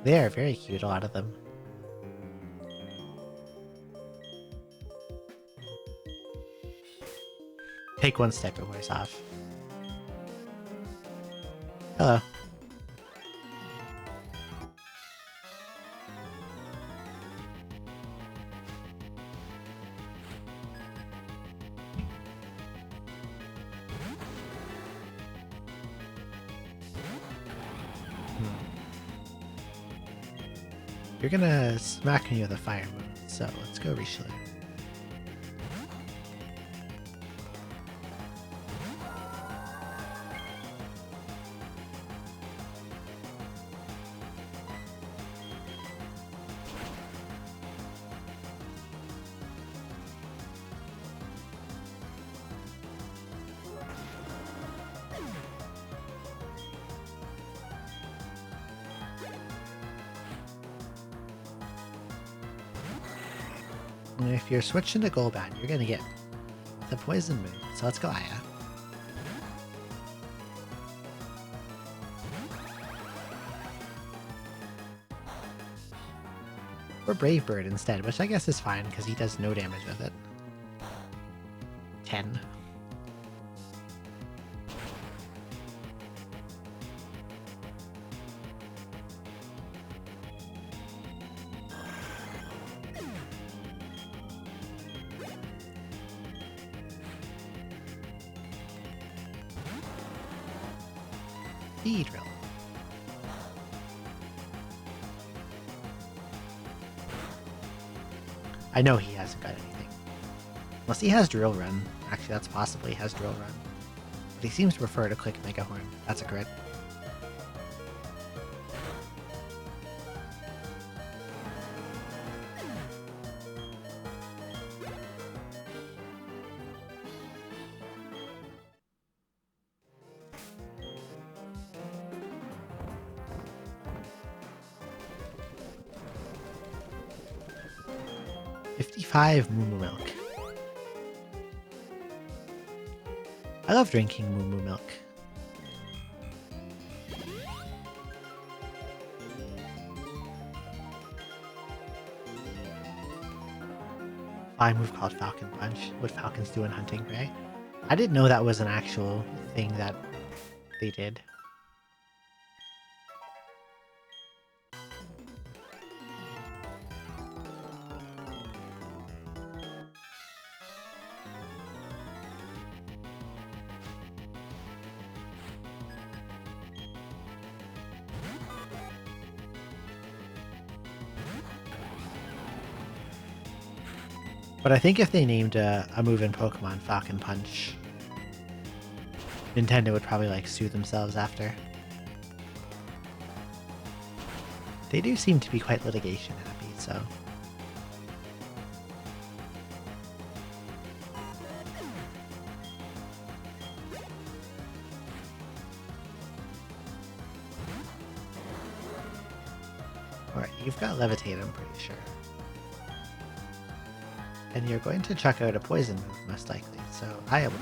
Speaker 1: They are very cute, a lot of them. Take one step, it wears off. Hello. You're gonna smack me with a fire move, so let's go Richelieu. And if you're switching to Golbat, you're gonna get the poison move. So let's go Aya. Or Brave Bird instead, which I guess is fine because he does no damage with it. 10. Drill. I know he hasn't got anything. Unless he has Drill Run. Actually, that's possible he has Drill Run. But he seems to prefer to click Mega Horn. That's a crit. 55 moo milk. I love drinking moo milk. Flying move called Falcon Punch. What falcons do in hunting prey. I didn't know that was an actual thing that they did. But I think if they named a move in Pokemon Falcon Punch, Nintendo would probably like sue themselves after. They do seem to be quite litigation happy, so. Alright, you've got Levitate, I'm pretty sure. And you're going to chuck out a poison move, most likely, so I will.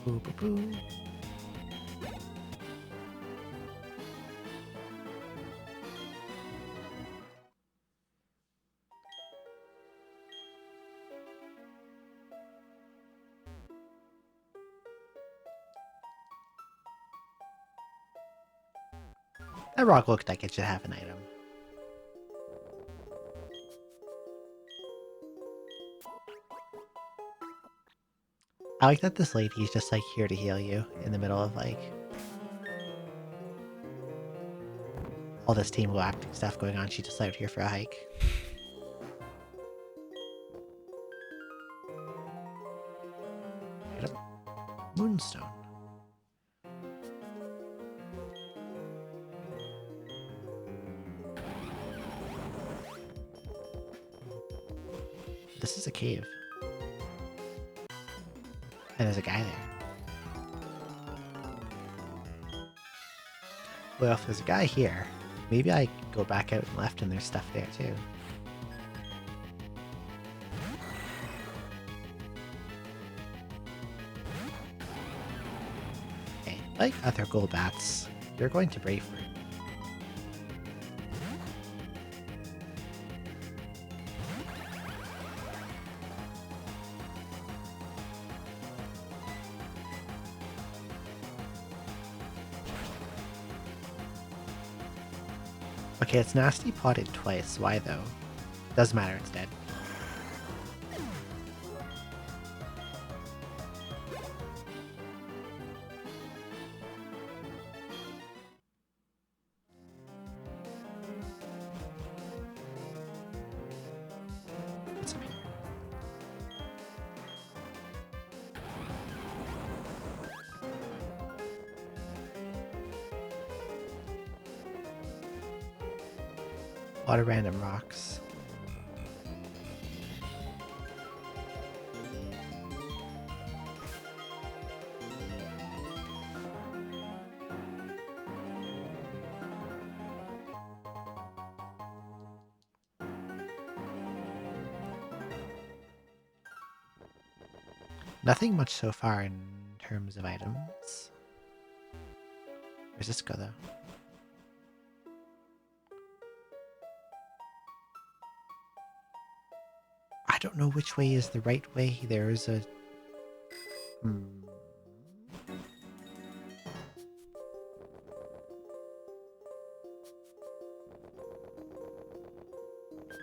Speaker 1: Boo boo boo. That rock looked like it should have an item. I like that this lady is just like here to heal you in the middle of like all this Team Galactic stuff going on. She's just out here for a hike. Item. Moonstone. This is a cave. And there's a guy there. Well, if there's a guy here, maybe I go back out and left and there's stuff there too. Okay, like other Golbats, you're going to Brave Fruit. Okay, it's nasty potted twice. Why though? Doesn't matter, it's dead. What's up here? A lot of random rocks. Nothing much so far in terms of items. Where's this go though? I don't know which way is the right way. There is a...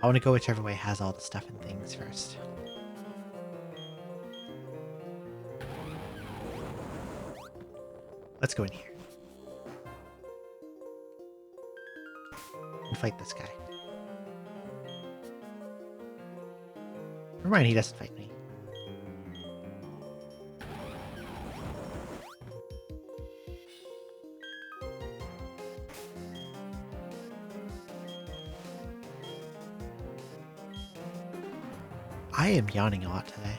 Speaker 1: I want to go whichever way has all the stuff and things first. Let's go in here. And fight this guy. Never mind, he doesn't fight me. I am yawning a lot today.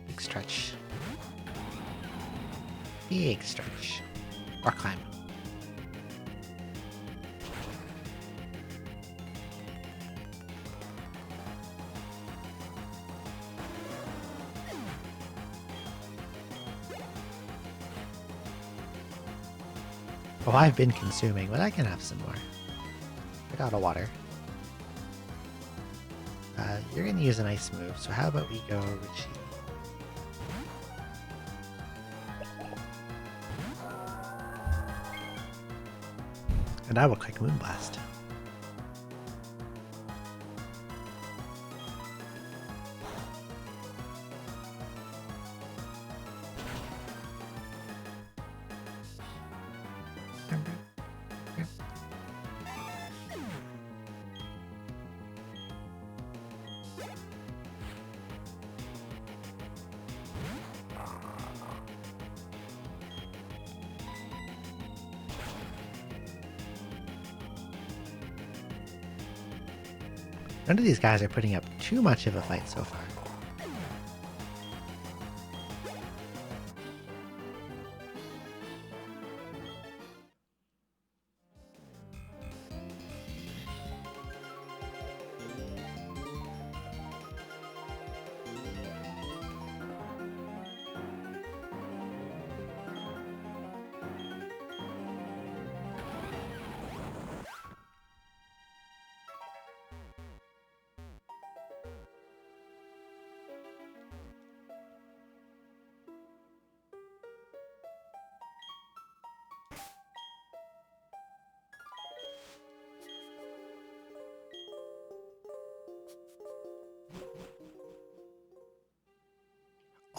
Speaker 1: Big stretch. Big stretch. Or climb. Oh, I've been consuming, but I can have some more. I got a water. You're gonna use an ice move, so how about we go Richie? And I will click Moonblast. None of these guys are putting up too much of a fight so far.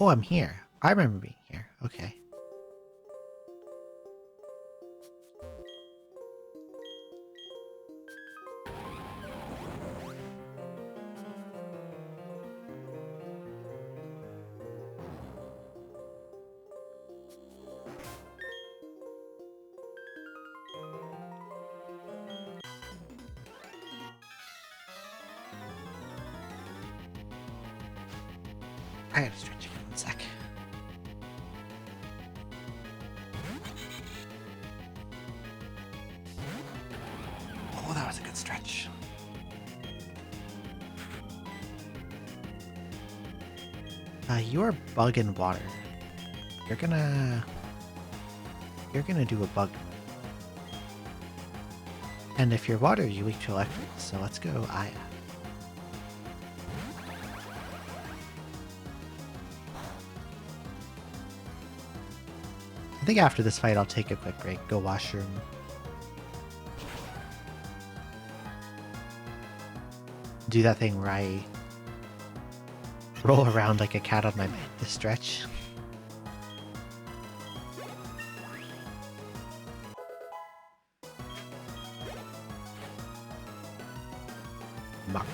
Speaker 1: Oh, I'm here. I remember being here. Okay. I gotta stretch again, 1 sec. Oh, that was a good stretch. You're bug and water. You're gonna do a bug. And if you're water, you're weak to electric, so let's go Aya. I think after this fight I'll take a quick break, go washroom. Do that thing where I roll around like a cat on my bed to stretch. Muck.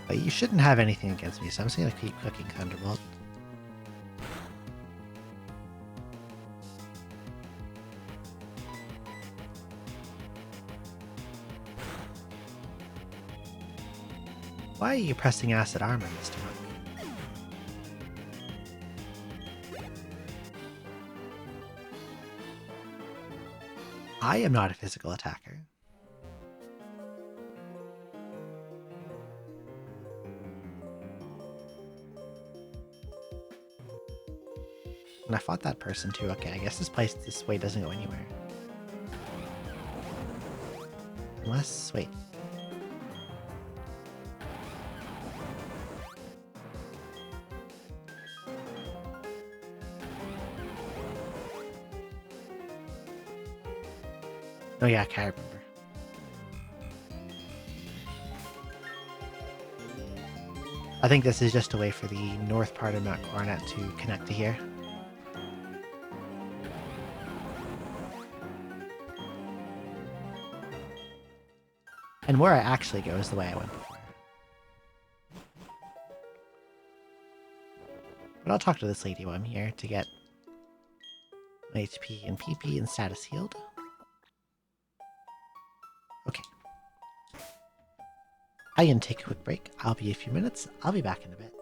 Speaker 1: But you shouldn't have anything against me, so I'm just gonna keep cooking Thunderbolt. Why are you pressing acid armor, Mr. Monk? I am not a physical attacker. And I fought that person too. Okay, I guess this way doesn't go anywhere. Unless, wait. Oh yeah, okay, I remember. I think this is just a way for the north part of Mount Coronet to connect to here. And where I actually go is the way I went before. But I'll talk to this lady while I'm here to get my HP and PP and status healed. Okay. I can take a quick break. I'll be a few minutes. I'll be back in a bit.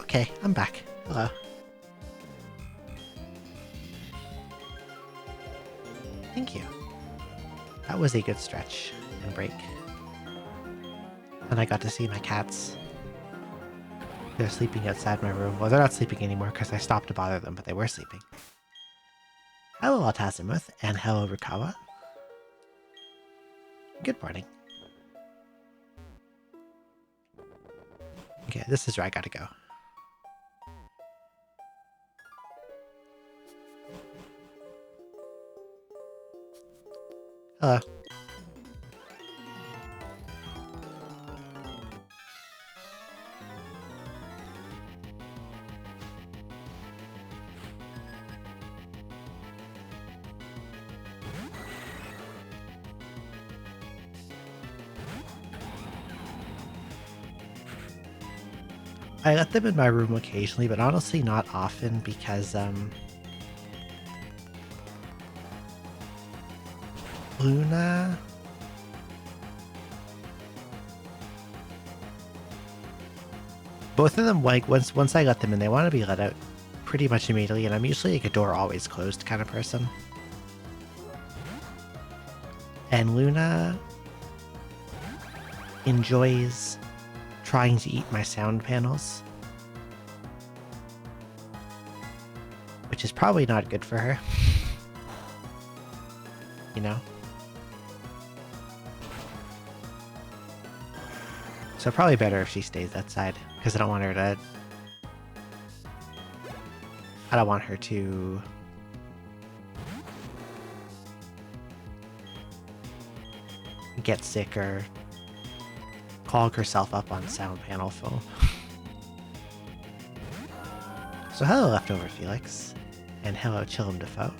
Speaker 1: Okay, I'm back. Hello. Thank you. That was a good stretch and break. And I got to see my cats. They're sleeping outside my room. Well, they're not sleeping anymore because I stopped to bother them, but they were sleeping. Hello, Altazimuth, and hello, Rukawa. Good morning. Okay, this is where I gotta go. Hello. I let them in my room occasionally, but honestly not often because, Luna... Both of them, like, once I let them in, they want to be let out pretty much immediately, and I'm usually like a door always closed kind of person. And Luna enjoys trying to eat my sound panels, which is probably not good for her. You know? So probably better if she stays outside, because I don't want her to... I don't want her to... get sick or clog herself up on sound panel foam. So hello, Leftover Felix, and hello, Chillum Defoe.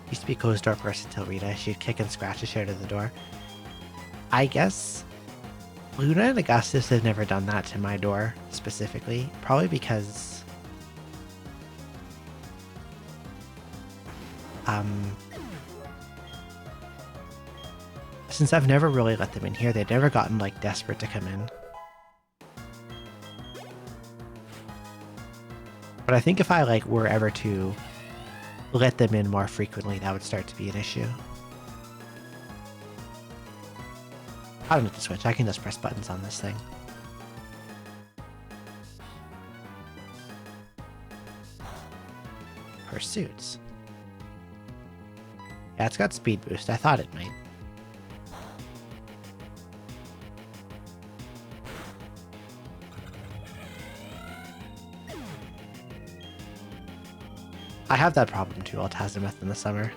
Speaker 1: Used to be a closed door person till Rita. She'd kick and scratch to show to the door. I guess Luna and Augustus have never done that to my door specifically, probably because since I've never really let them in here, they've never gotten like desperate to come in. But I think if I like were ever to let them in more frequently, that would start to be an issue. I don't need to switch, I can just press buttons on this thing. Pursuits. Yeah, it's got speed boost, I thought it might. I have that problem too, Altazimuth, in the summer.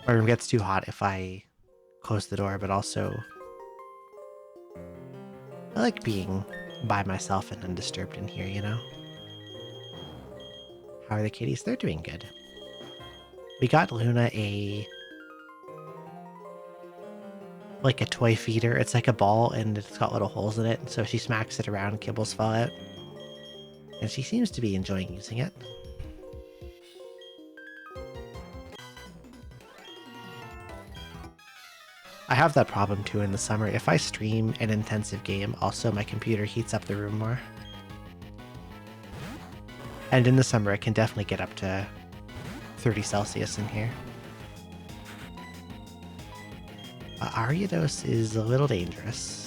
Speaker 1: My room gets too hot if I close the door, but also I like being by myself and undisturbed in here, you know? How are the kitties? They're doing good. We got Luna like a toy feeder. It's like a ball and it's got little holes in it, so if she smacks it around, kibbles fall out. And she seems to be enjoying using it. I have that problem too in the summer. If I stream an intensive game, also my computer heats up the room more. And in the summer, it can definitely get up to 30 Celsius in here. Ariados is a little dangerous.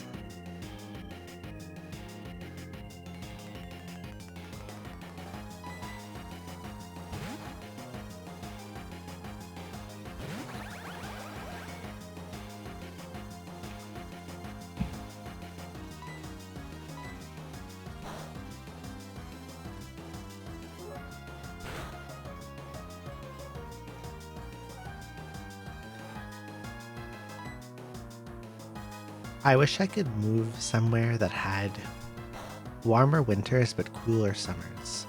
Speaker 1: I wish I could move somewhere that had warmer winters but cooler summers.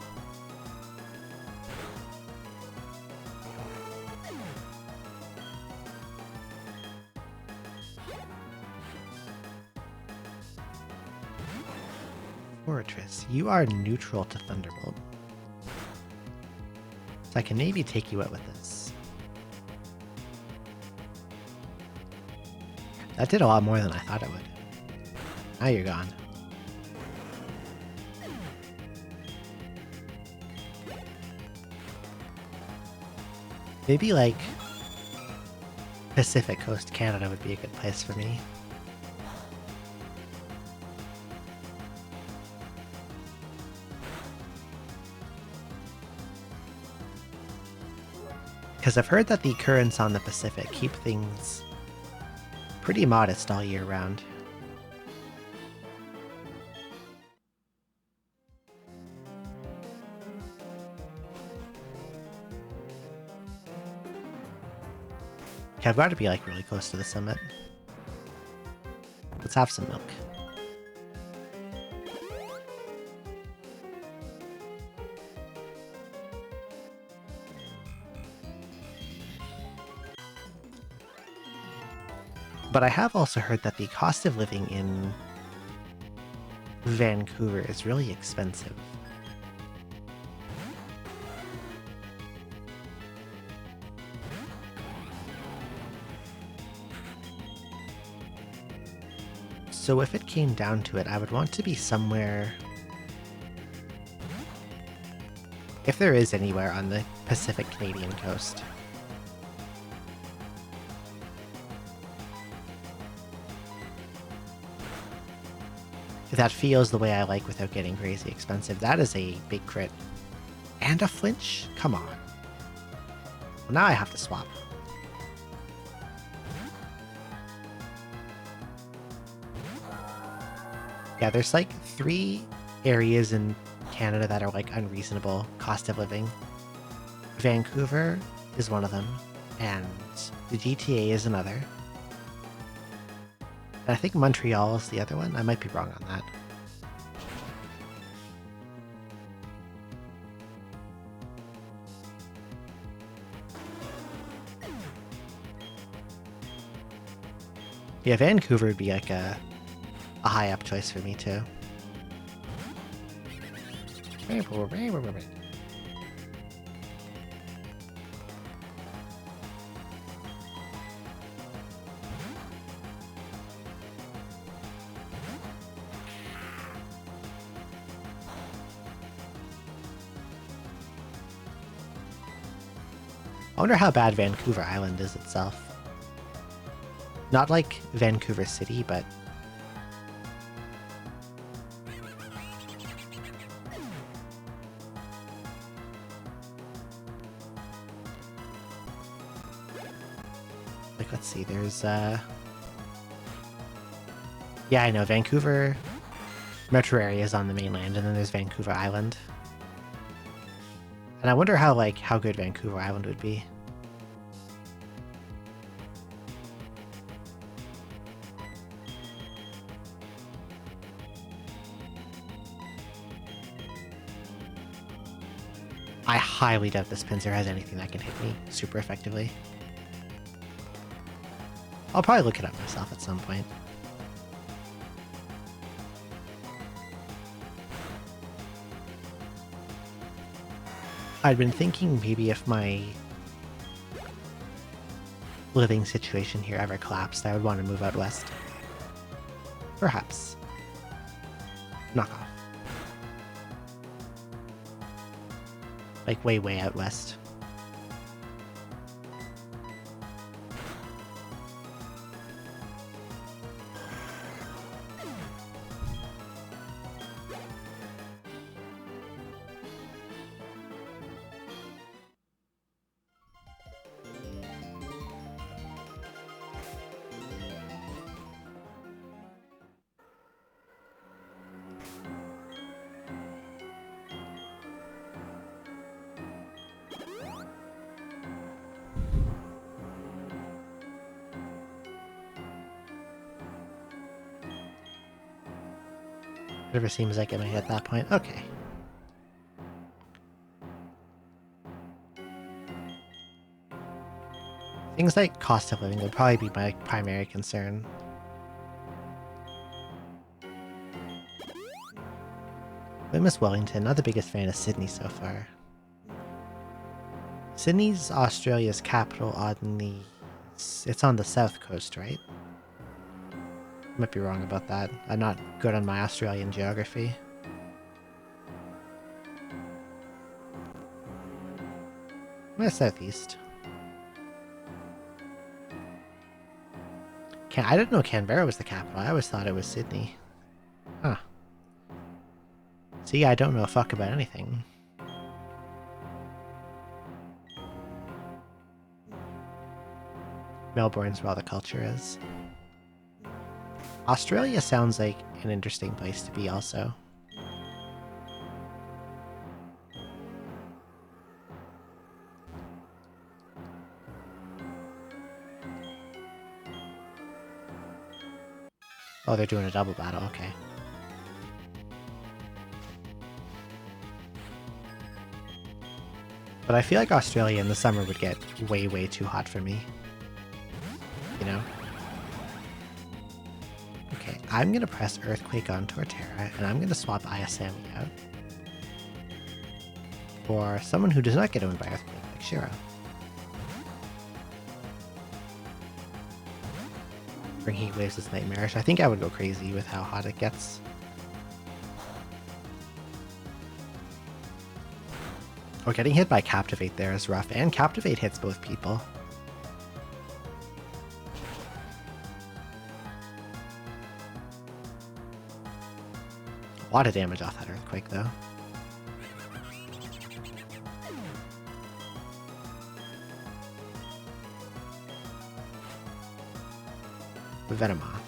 Speaker 1: Fortress, you are neutral to Thunderbolt. So I can maybe take you out with this. That did a lot more than I thought it would. Now you're gone. Maybe like Pacific Coast Canada would be a good place for me. Because I've heard that the currents on the Pacific keep things pretty modest all year round. Okay, I've got to be like really close to the summit. Let's have some milk. But I have also heard that the cost of living in Vancouver is really expensive. So if it came down to it, I would want to be somewhere... If there is anywhere on the Pacific Canadian coast. That feels the way I like without getting crazy expensive. That is a big crit. And a flinch? Come on. Well, now I have to swap. Yeah, there's like 3 areas in Canada that are like unreasonable cost of living. Vancouver is one of them, and the GTA is another. And I think Montreal is the other one. I might be wrong on that. Yeah, Vancouver would be like a high up choice for me too. I wonder how bad Vancouver Island is itself. Not like Vancouver City, but... Like, let's see, there's, Yeah, I know, Vancouver metro area is on the mainland, and then there's Vancouver Island. And I wonder how, like, how good Vancouver Island would be. I highly doubt this pincer has anything that can hit me super effectively. I'll probably look it up myself at some point. I'd been thinking maybe if my living situation here ever collapsed, I would want to move out west. Perhaps. Knock off. Like way, way out west. Whatever seems like it may at that point. Okay. Things like cost of living would probably be my primary concern. I miss Wellington, not the biggest fan of Sydney so far. Sydney's Australia's capital on the... It's on the south coast, right? Might be wrong about that. I'm not good on my Australian geography. I'm southeast. I didn't know Canberra was the capital. I always thought it was Sydney. Huh. See, I don't know a fuck about anything. Melbourne's where all the culture is. Australia sounds like an interesting place to be also. Oh, they're doing a double battle, okay. But I feel like Australia in the summer would get way, way too hot for me. You know? Okay, I'm gonna press Earthquake on Torterra, and I'm gonna swap Ayasami out for someone who does not get owned by Earthquake, like Shiro. Bring Heat Waves is nightmarish. I think I would go crazy with how hot it gets. Oh, getting hit by Captivate there is rough, and Captivate hits both people. A lot of damage off that Earthquake, though. Venomoth.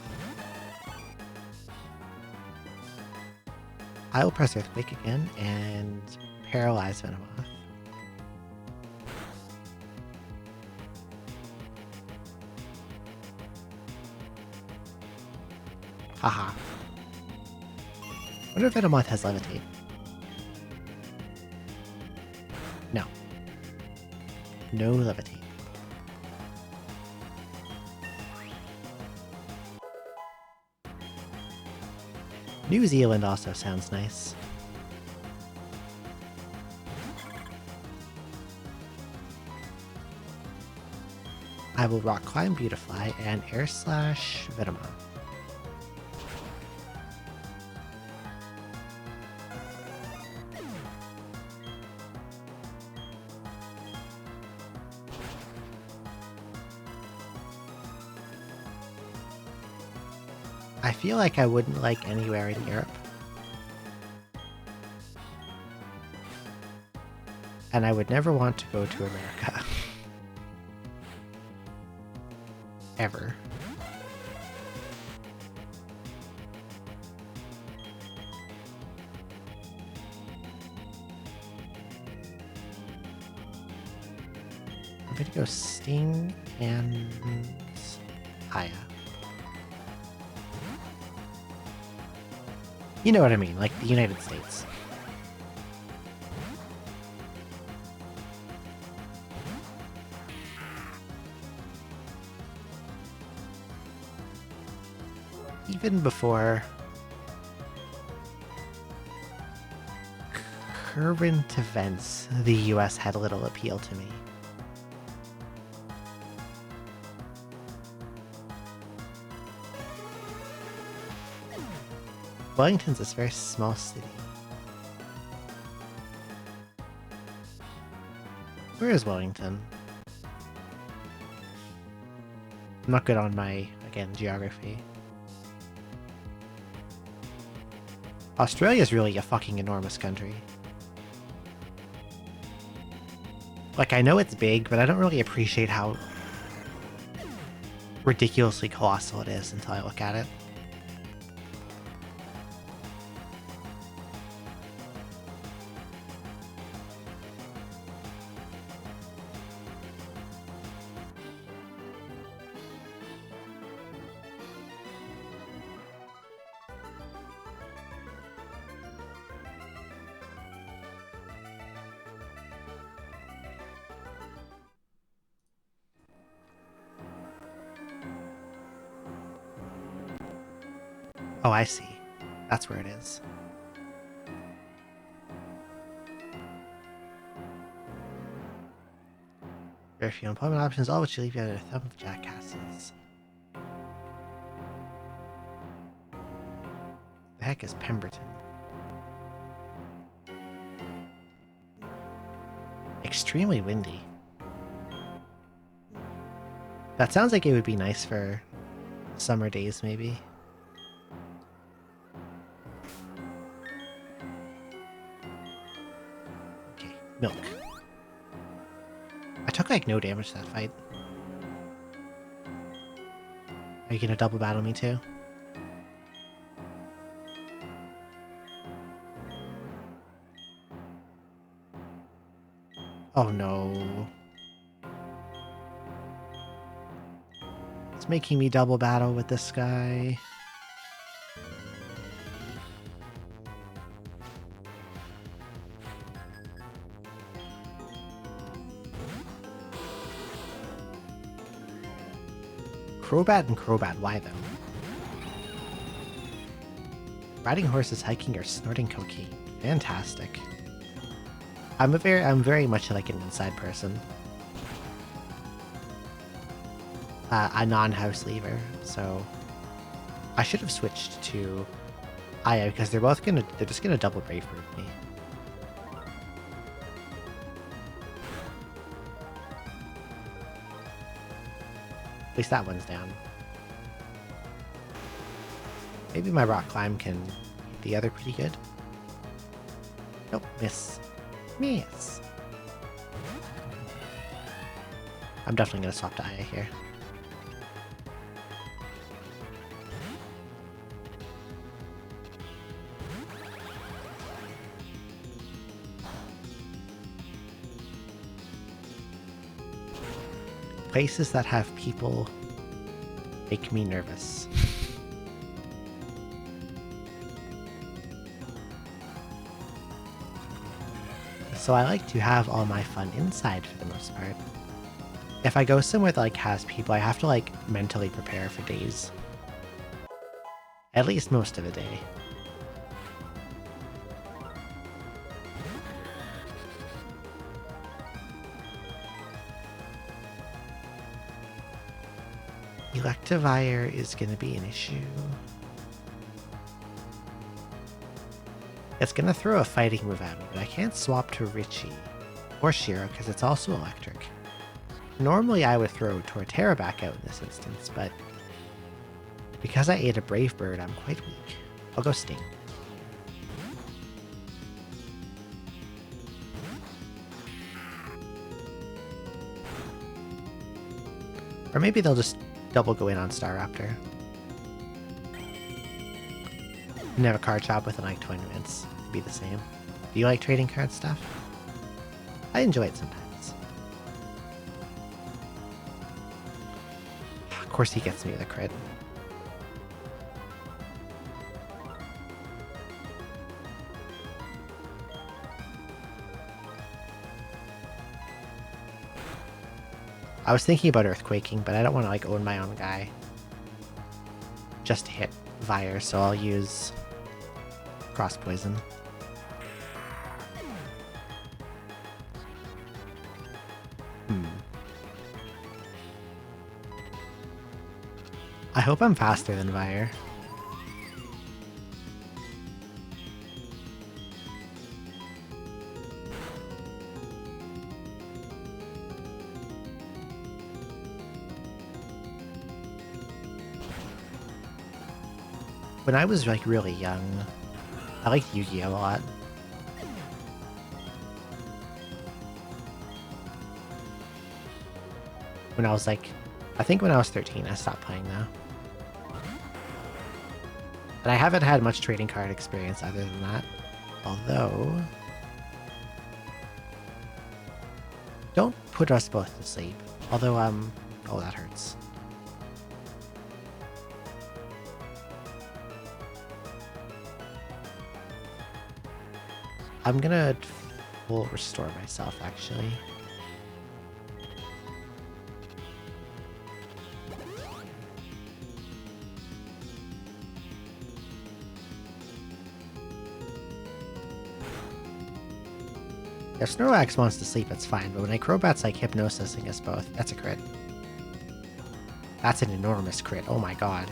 Speaker 1: I will press Earthquake again and paralyze Venomoth. Haha. Wonder if Venomoth has Levitate. No. No Levitate. New Zealand also sounds nice. I will Rock Climb Beautifly and Air Slash Venomoth. I feel like I wouldn't like anywhere in Europe. And I would never want to go to America. Ever. I'm gonna go Sting and Aya. You know what I mean, like the United States. Even before current events, the US had little appeal to me. Wellington's this very small city. Where is Wellington? I'm not good on my, again, geography. Australia's really a fucking enormous country. Like, I know it's big, but I don't really appreciate how ridiculously colossal it is until I look at it. Oh, I see. That's where it is. Very few employment options, all which leave you at a thumb of jackasses. The heck is Pemberton? Extremely windy. That sounds like it would be nice for summer days, maybe. Okay, milk. I took like no damage that fight. Are you gonna double battle me too? Oh no. It's making me double battle with this guy. Crobat and Crobat, why though? Riding horses, hiking, or snorting cocaine. Fantastic. I'm very much like an inside person. A non-house leaver, so I should have switched to Aya because they're just gonna double brave bird me. At least that one's down. Maybe my rock climb can hit the other pretty good. Nope, miss. Miss. I'm definitely gonna swap to Aya here. Places that have people make me nervous. So I like to have all my fun inside for the most part. If I go somewhere that like has people, I have to like mentally prepare for days. At least most of the day. Electivire is going to be an issue. It's going to throw a fighting move at me, but I can't swap to Richie or Shiro because it's also electric. Normally I would throw Torterra back out in this instance, but because I ate a Brave Bird, I'm quite weak. I'll go Sting. Or maybe they'll just double go in on Staraptor. And have a card shop within like 20 minutes. It'd be the same. Do you like trading card stuff? I enjoy it sometimes. Of course he gets me with a crit. I was thinking about Earthquaking, but I don't want to like own my own guy. Just to hit Vire, so I'll use Cross Poison. I hope I'm faster than Vire. When I was like really young, I liked Yu-Gi-Oh! A lot. When I was like, I think when I was 13, I stopped playing though. And I haven't had much trading card experience other than that. Although... Don't put us both to sleep. Although, oh, that hurts. I'm gonna full restore myself, actually. If Snorlax wants to sleep, it's fine, but when a Crobat's like hypnosising us both, that's a crit. That's an enormous crit, oh my god.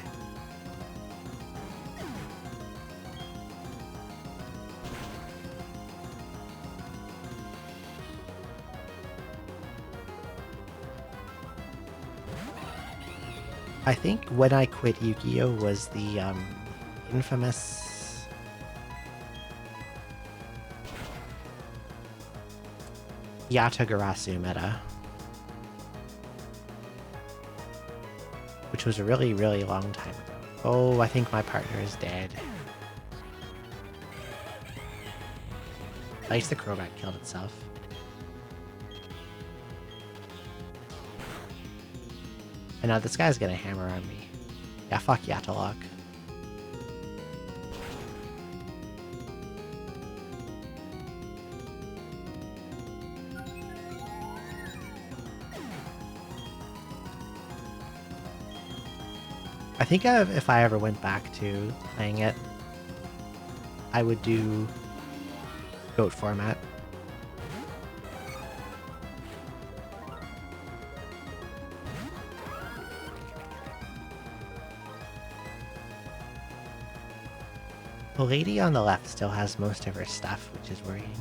Speaker 1: I think when I quit Yu-Gi-Oh was the infamous Yatagarasu meta, which was a really, really long time ago. Oh, I think my partner is dead. At least the Crobat killed itself. And now this guy's gonna hammer on me. Yeah, fuck Yatalok. I think if I ever went back to playing it, I would do GOAT format. The lady on the left still has most of her stuff, which is worrying.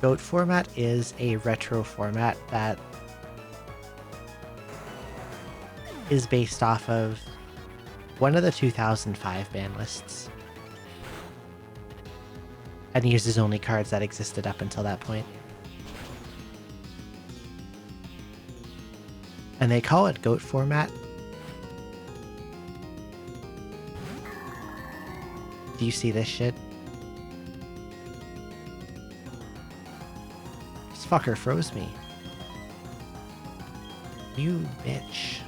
Speaker 1: GOAT format is a retro format that is based off of one of the 2005 ban lists and uses only cards that existed up until that point. And they call it GOAT format. Do you see this shit? This fucker froze me. You bitch.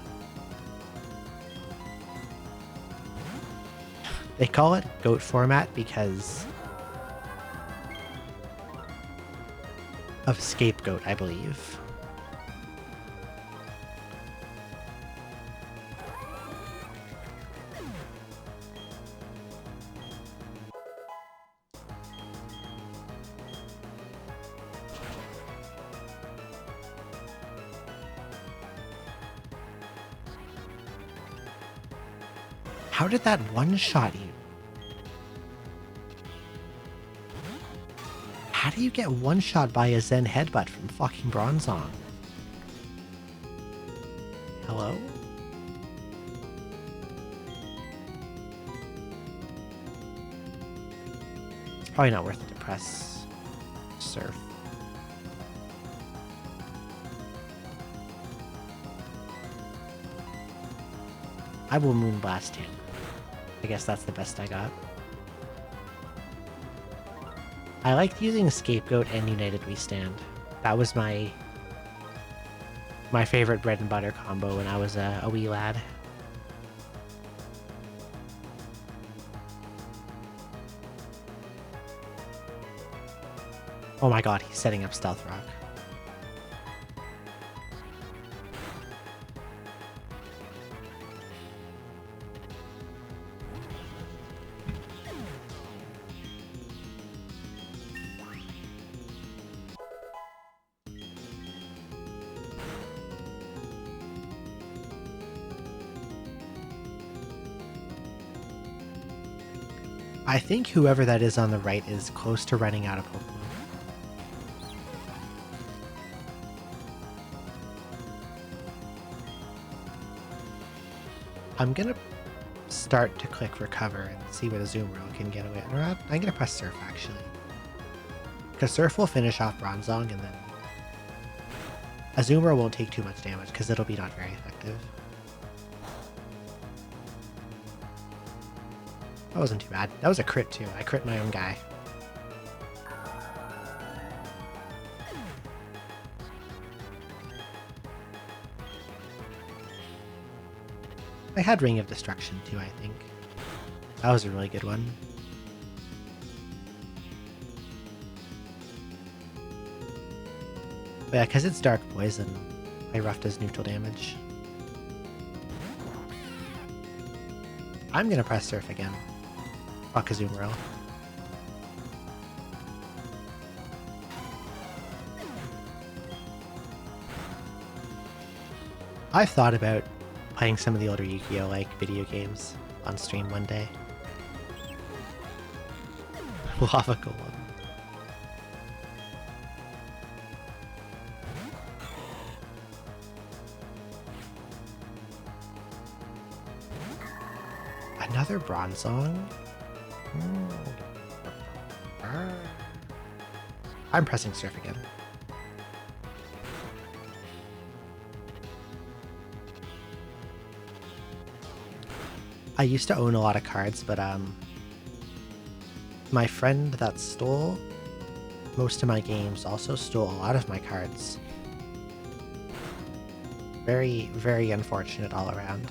Speaker 1: They call it GOAT format because of Scapegoat, I believe. How did that one-shot you? How do you get one-shot by a Zen headbutt from fucking Bronzong? Hello? It's probably not worth it to press Surf. I will Moonblast him. I guess that's the best I got. I liked using Scapegoat and United We Stand. That was my favorite bread and butter combo when I was a wee lad. Oh my god, he's setting up Stealth Rock. I think whoever that is on the right is close to running out of Pokemon. I'm gonna start to click Recover and see what a Azumarill can get away. Or I'm gonna press Surf actually. Because Surf will finish off Bronzong and then Azumarill won't take too much damage because it'll be not very effective. That wasn't too bad. That was a crit too. I crit my own guy. I had Ring of Destruction too, I think. That was a really good one. But yeah, because it's Dark Poison, I roughed as neutral damage. I'm gonna press Surf again. Fuck Azumarill. I've thought about playing some of the older Yu-Gi-Oh! Like video games on stream one day. Lava Golem. Another Bronzong? I'm pressing surf again. I used to own a lot of cards, but my friend that stole most of my games also stole a lot of my cards. Very, very unfortunate all around.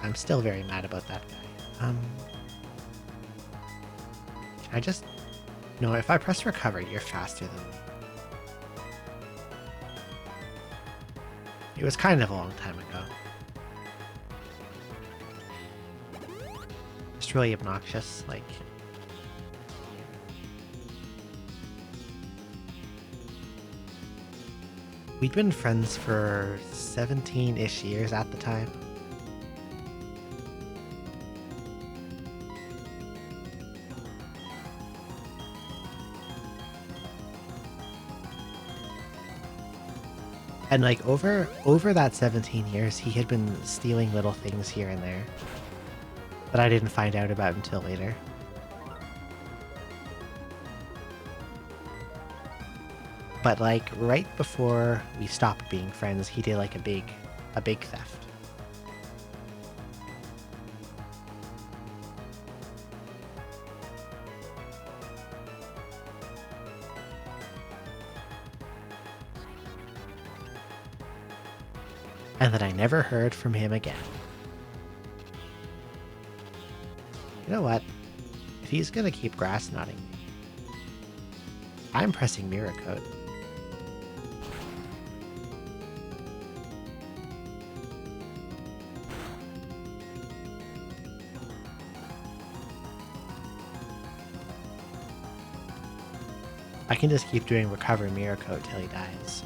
Speaker 1: I'm still very mad about that guy. Can I just... No, if I press recover, you're faster than me. It was kind of a long time ago. It's really obnoxious, like... We'd been friends for 17-ish years at the time. And like over that 17 years, he had been stealing little things here and there that I didn't find out about until later. But like right before we stopped being friends, he did like a big theft. And then I never heard from him again. You know what? If he's gonna keep grass knotting me, I'm pressing Mirror Coat. I can just keep doing Recover Mirror Coat till he dies.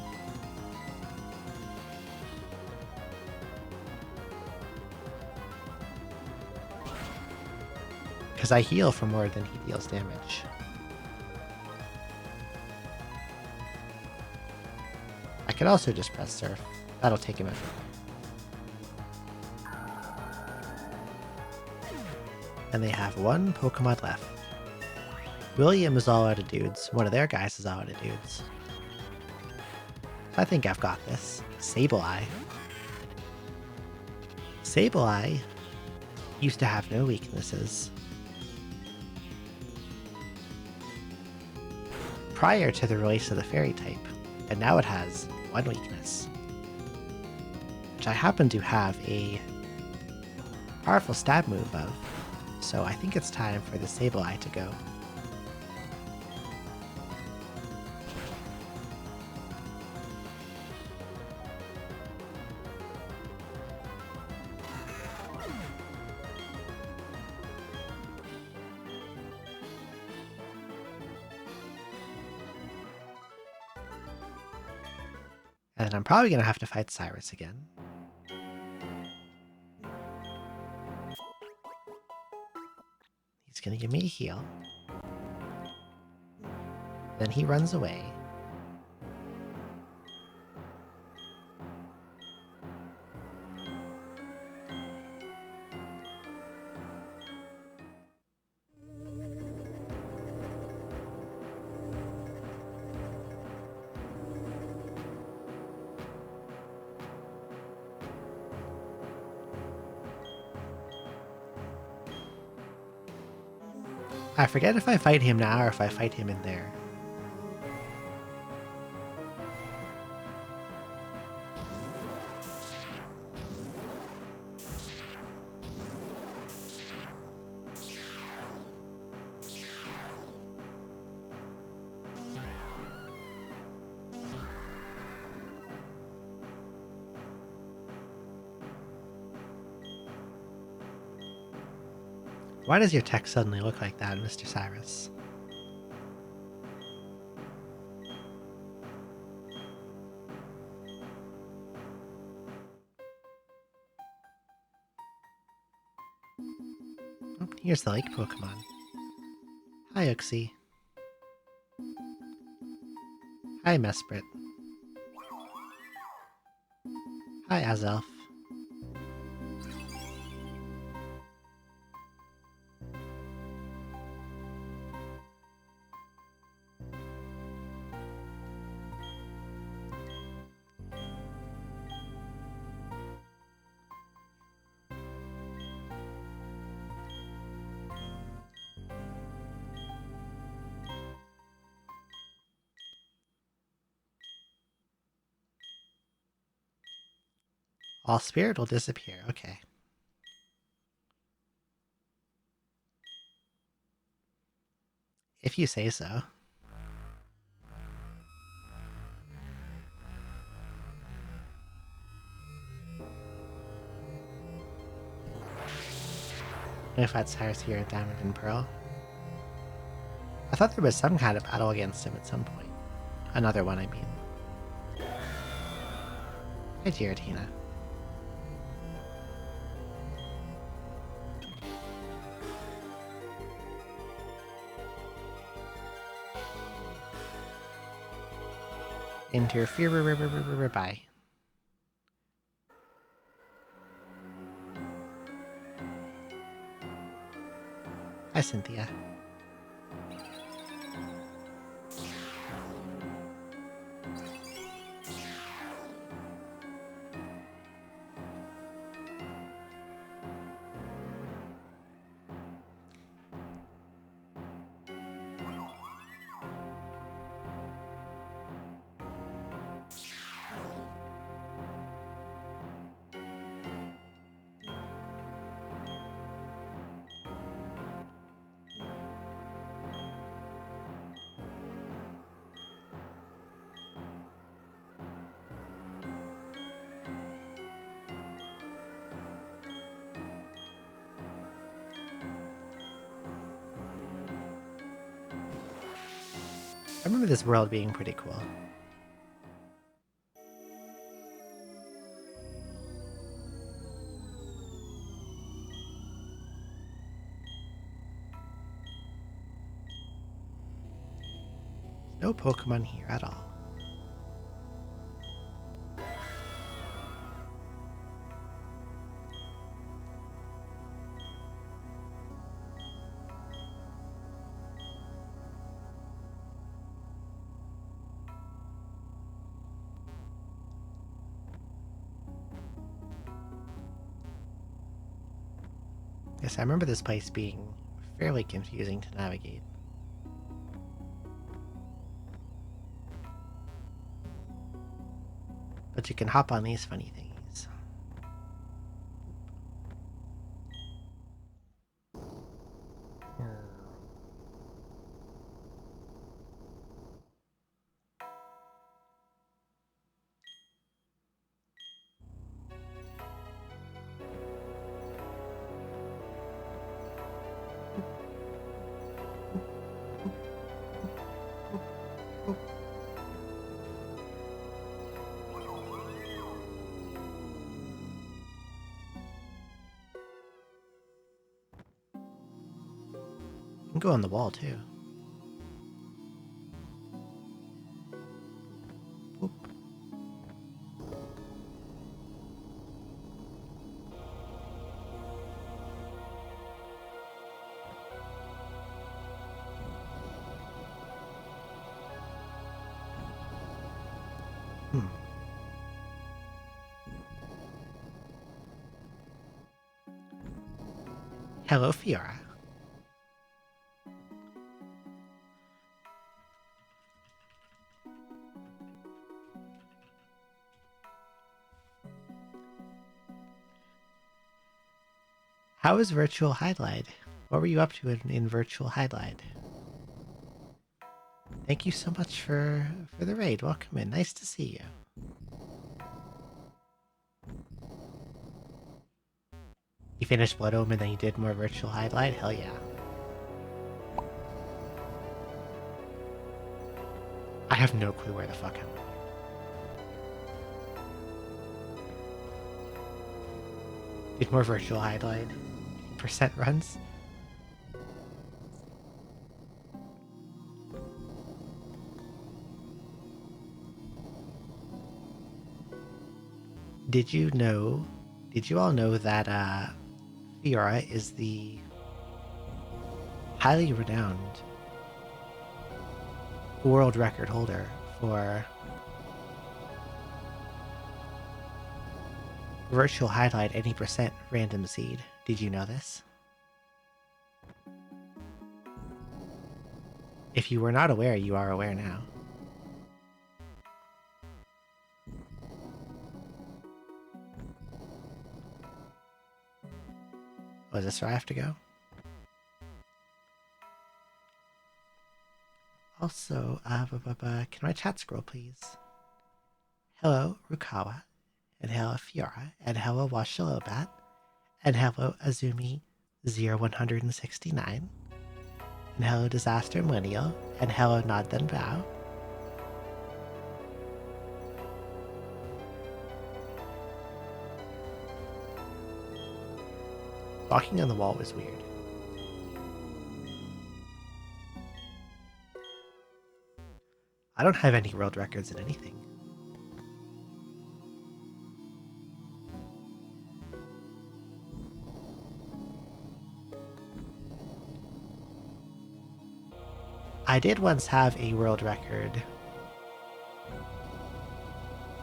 Speaker 1: Because I heal for more than he deals damage. I could also just press Surf. That'll take him out. And they have one Pokemon left. William is all out of dudes. One of their guys is all out of dudes. I think I've got this. Sableye. Sableye used to have no weaknesses. Prior to the release of the Fairy type, and now it has one weakness. Which I happen to have a powerful stab move of, so I think it's time for the Sableye to go. And I'm probably going to have to fight Cyrus again. He's going to give me a heal. Then he runs away. I forget if I fight him now or if I fight him in there. Why does your text suddenly look like that, Mr. Cyrus? Here's the lake Pokemon. Hi, Uxie. Hi, Mesprit. Hi, Azelf. All spirit will disappear. Okay. If you say so. If that's Cyrus here at Diamond and Pearl. I thought there was some kind of battle against him at some point. Another one, I mean. Hi, Giratina. Interfere. Bye. Hi, Cynthia. I remember this world being pretty cool. No Pokemon here at all. Yes, I remember this place being fairly confusing to navigate. But you can hop on these funny thingies. You can go on the wall too. Oop. Hello, Fiora. How is Virtual Highlight? What were you up to in Virtual Highlight? Thank you so much for the raid. Welcome in. Nice to see you. You finished Blood Omen and then you did more Virtual Highlight? Hell yeah. I have no clue where the fuck I'm going. Did more Virtual Highlight. Percent runs? Did you know? Did you all know that Fiora is the highly renowned world record holder for virtual highlight any percent random seed? Did you know this? If you were not aware, you are aware now. Oh, is this where I have to go? Also, can my chat scroll, please? Hello, Rukawa, and hello, Fiora, and hello, Washilobat, and hello, Azumi0169, and hello, Disaster Millennial, and hello, Nod Then Bow. Walking on the wall was weird. I don't have any world records in anything. I did once have a world record.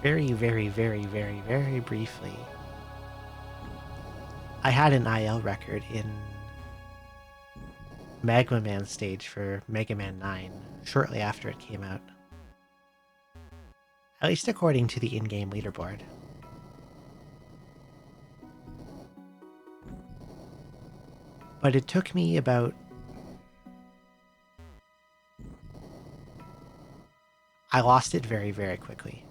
Speaker 1: Very, very, very, very, very briefly. I had an IL record in Magma Man stage for Mega Man 9 shortly after it came out. At least according to the in-game leaderboard. But it took me about... I lost it very, very quickly.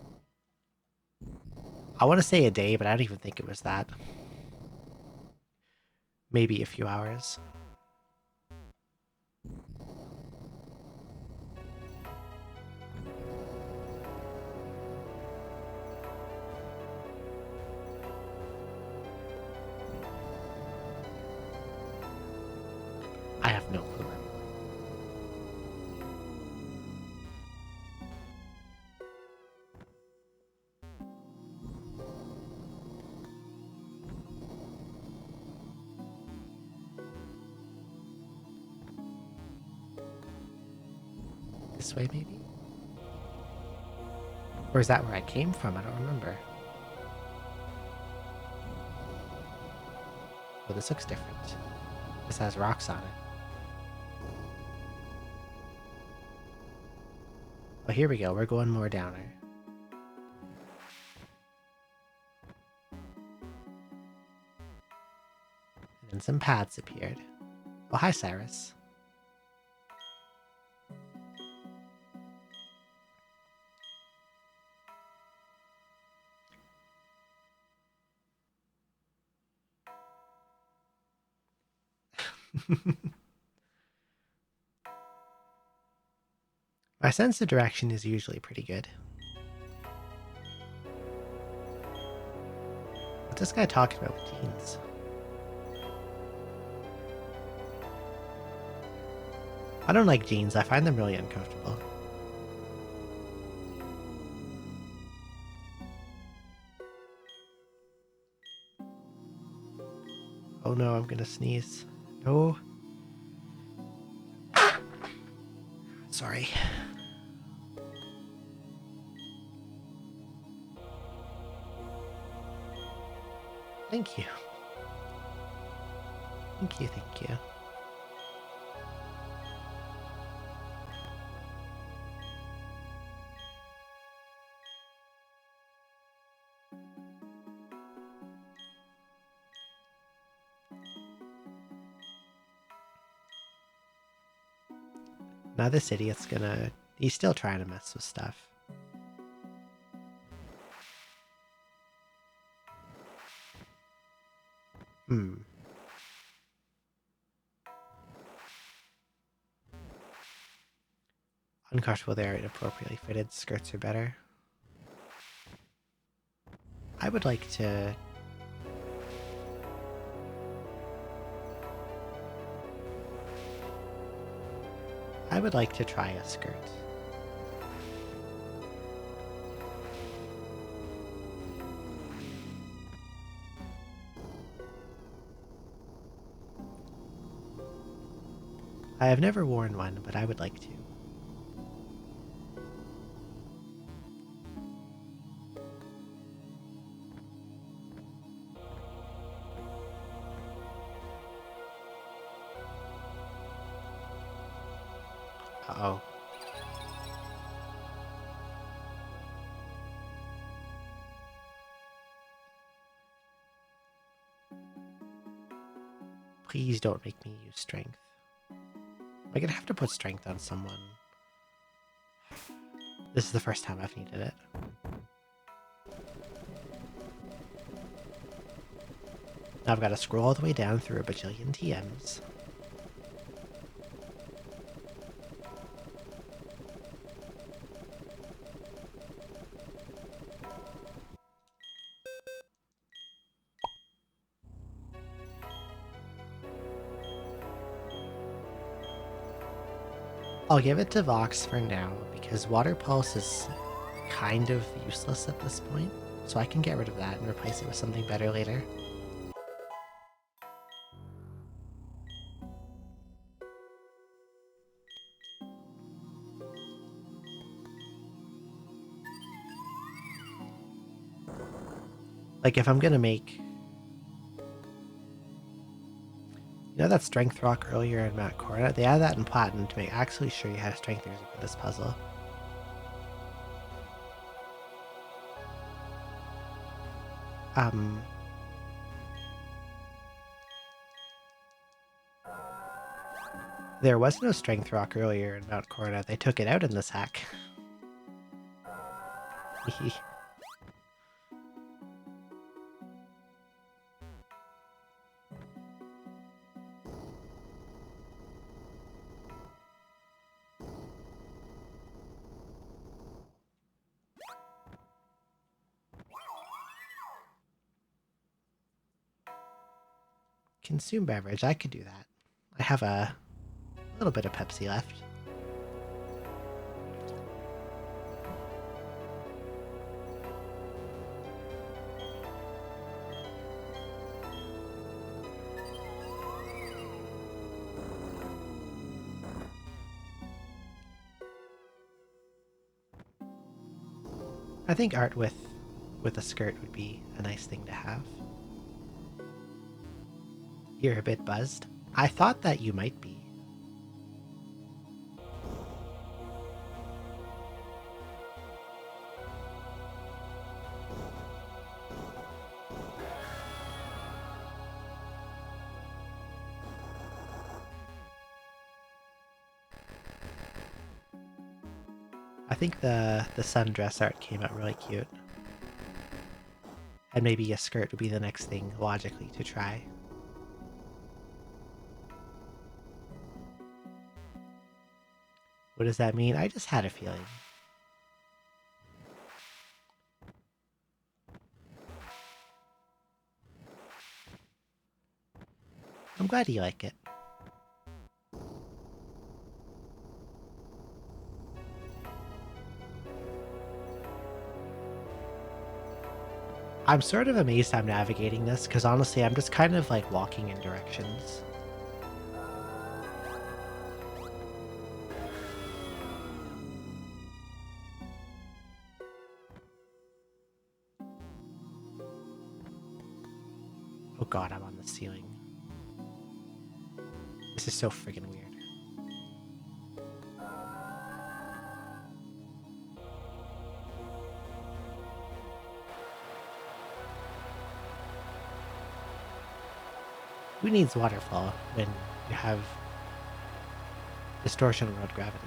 Speaker 1: I want to say a day, but I don't even think it was that. Maybe a few hours. I have no clue. This way, maybe? Or is that where I came from? I don't remember. Oh, this looks different. This has rocks on it. Oh, here we go. We're going more downer. And then some paths appeared. Oh, hi, Cyrus. My sense of direction is usually pretty good. What's this guy talking about with jeans? I don't like jeans. I find them really uncomfortable. Oh no, I'm gonna sneeze. No. Sorry. Thank you. Thank you, thank you. Now this idiot's gonna... He's still trying to mess with stuff. Uncomfortable there, inappropriately fitted. Skirts are better. I would like to... I would like to try a skirt. I have never worn one, but I would like to. Uh-oh. Please don't make me use strength. Am I gonna have to put strength on someone? This is the first time I've needed it. Now I've got to scroll all the way down through a bajillion TMs. I'll give it to Vox for now, because Water Pulse is kind of useless at this point, so I can get rid of that and replace it with something better later. Like, if I'm gonna make... You know that Strength Rock earlier in Mount Corona? They added that in Platinum to make actually sure you had a Strength music for this puzzle. There was no Strength Rock earlier in Mount Corona. They took it out in this hack. Consume beverage, I could do that. I have a little bit of Pepsi left. I think art with a skirt would be a nice thing to have. You're a bit buzzed. I thought that you might be. I think the sundress art came out really cute. And maybe a skirt would be the next thing, logically, to try. What does that mean? I just had a feeling. I'm glad you like it. I'm sort of amazed I'm navigating this, because honestly, I'm just kind of like walking in directions. Oh god, I'm on the ceiling. This is so friggin' weird. Who needs waterfall when you have distortion world gravity?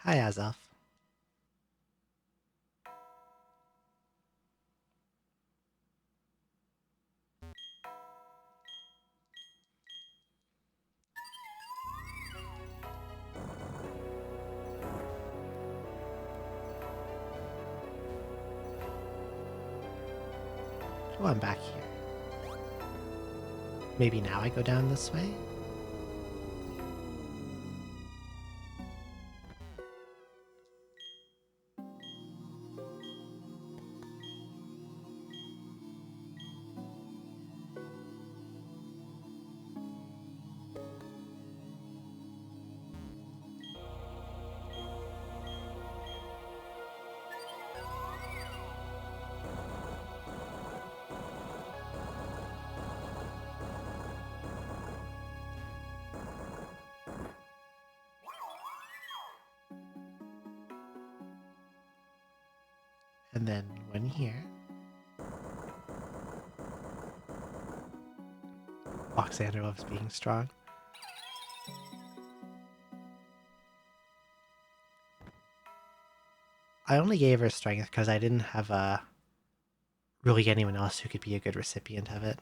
Speaker 1: Hi, Azelf. Oh, I'm back here. Maybe now I go down this way? And then one here. Oxander loves being strong. I only gave her strength because I didn't have really anyone else who could be a good recipient of it.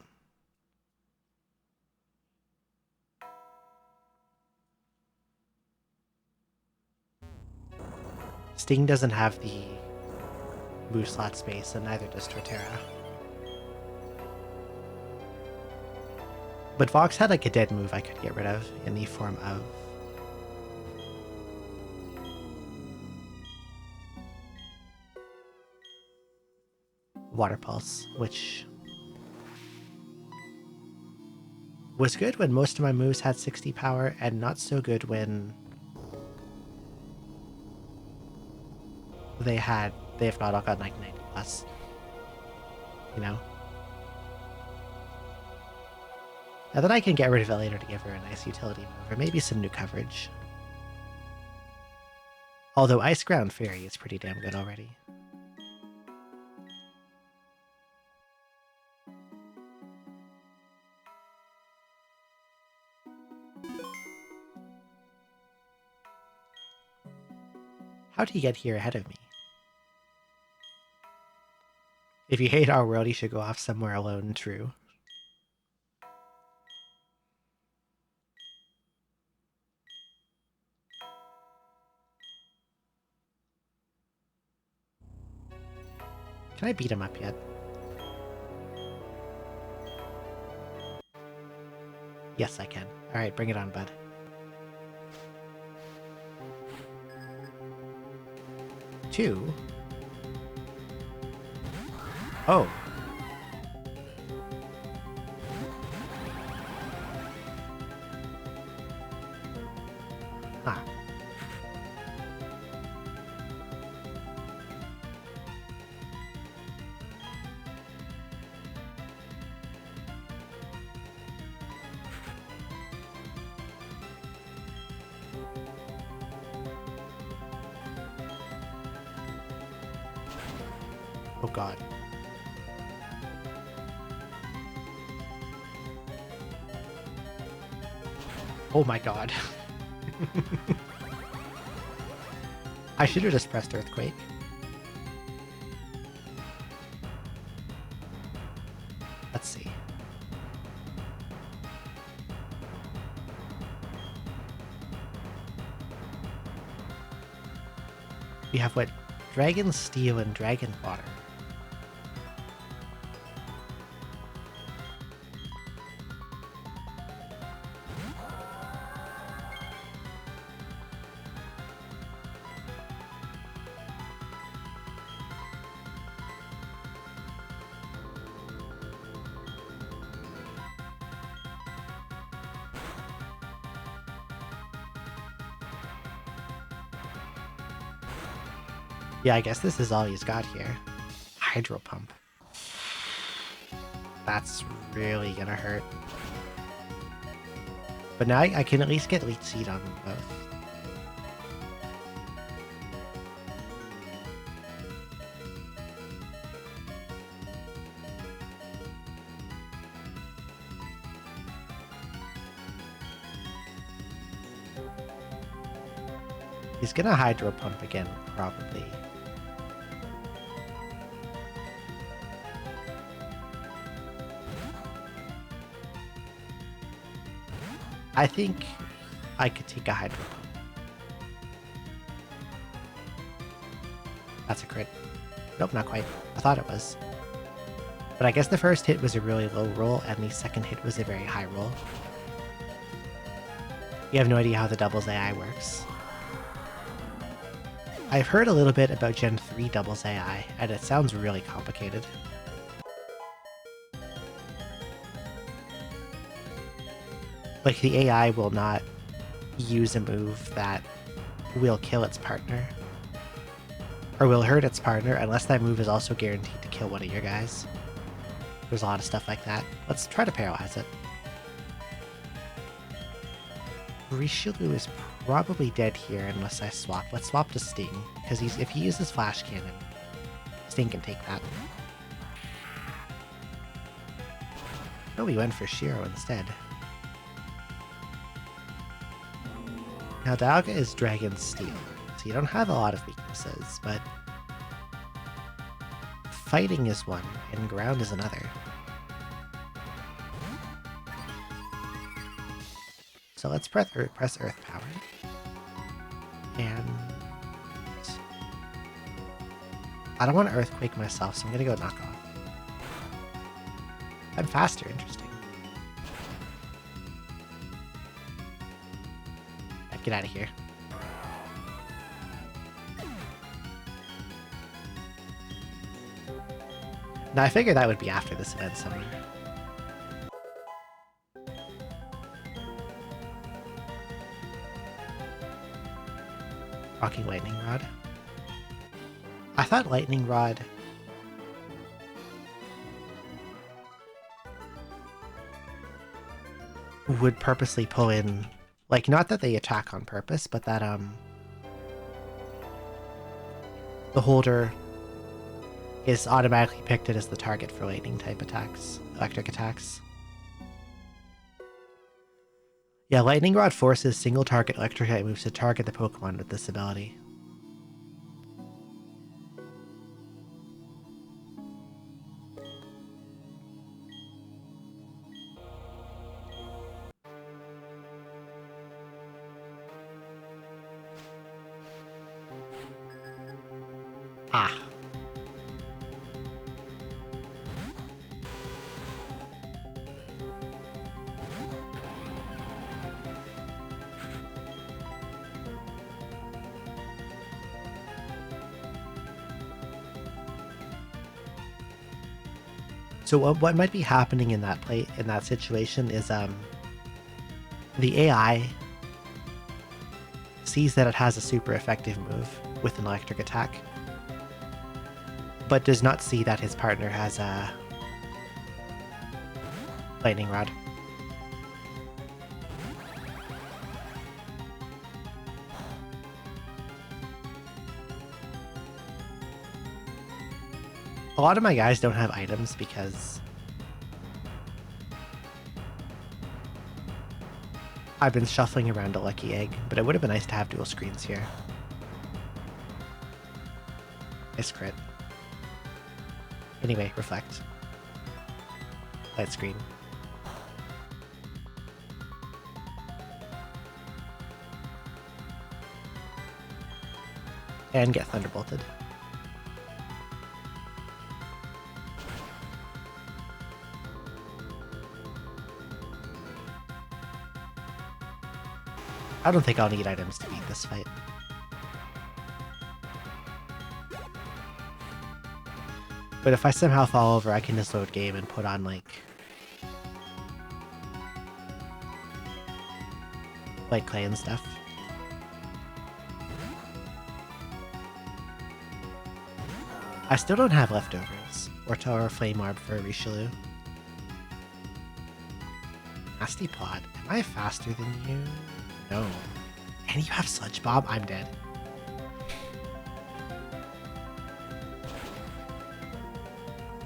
Speaker 1: Sting doesn't have the move slot space, and neither does Torterra. But Vox had like a dead move I could get rid of in the form of Water Pulse, which was good when most of my moves had 60 power, and not so good when they've not all got like 90 plus. You know? And then I can get rid of it later to give her a nice utility move, or maybe some new coverage. Although Ice Ground Fairy is pretty damn good already. How do you get here ahead of me? If you hate our world, you should go off somewhere alone, true. Can I beat him up yet? Yes, I can. Alright, bring it on, bud. Two. Oh. Huh. Oh god. Oh my god. I should have just pressed Earthquake. Let's see. We have what? Dragon Steel and Dragon Water. Yeah, I guess this is all he's got here. Hydro Pump. That's really gonna hurt. But now I can at least get Leech Seed on them both. He's gonna Hydro Pump again, probably. I think I could take a Hydro Pump. That's a crit. Nope, not quite. I thought it was. But I guess the first hit was a really low roll, and the second hit was a very high roll. You have no idea how the doubles AI works. I've heard a little bit about Gen 3 doubles AI, and it sounds really complicated. Like, the AI will not use a move that will kill its partner, or will hurt its partner, unless that move is also guaranteed to kill one of your guys. There's a lot of stuff like that. Let's try to paralyze it. Richelieu is probably dead here unless I swap. Let's swap to Sting, because if he uses Flash Cannon, Sting can take that. Oh, we went for Shiro instead. Now Dialga is Dragon Steel, so you don't have a lot of weaknesses, but fighting is one, and ground is another. So let's press Earth Power. And I don't want to Earthquake myself, so I'm going to go Knock Off. I'm faster, interesting. Right, get out of here. Now I figured that would be after this event somewhere. Rocking Lightning Rod. I thought Lightning Rod would purposely pull in, like, not that they attack on purpose, but that the holder is automatically picked as the target for lightning type attacks, electric attacks. Yeah, Lightning Rod forces single target electric type moves to target the Pokemon with this ability. Ah. So what might be happening in that situation is the AI sees that it has a super effective move with an electric attack, but does not see that his partner has a lightning rod. A lot of my guys don't have items because I've been shuffling around a lucky egg, but it would have been nice to have dual screens here. Nice crit. Anyway, reflect. Light screen. And get thunderbolted. I don't think I'll need items to beat this fight. But if I somehow fall over, I can just load game and put on, like clay and stuff. I still don't have leftovers, or Flame Orb for Richelieu. Nasty Pod, am I faster than you? No. And you have Sludge Bomb? I'm dead.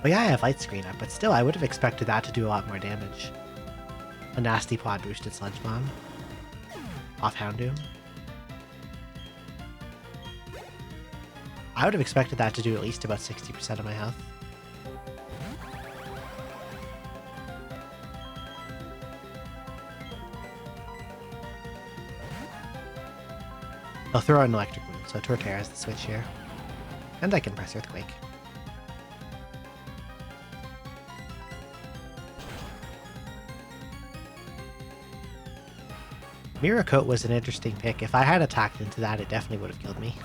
Speaker 1: Oh yeah, I have Light Screen up, but still, I would have expected that to do a lot more damage. A Nasty Pod boosted Sludge Bomb. Off Houndoom. I would have expected that to do at least about 60% of my health. I'll throw out an electric move, so Torterra is the switch here. And I can press Earthquake. Mirror Coat was an interesting pick. If I had attacked into that, it definitely would have killed me.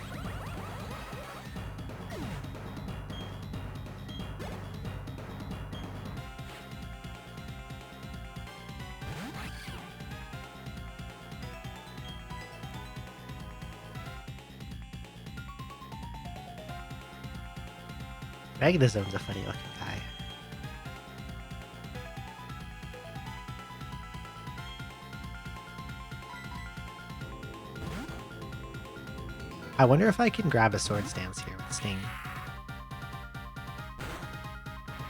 Speaker 1: Magnezone's a funny looking guy. I wonder if I can grab a sword stance here with Sting.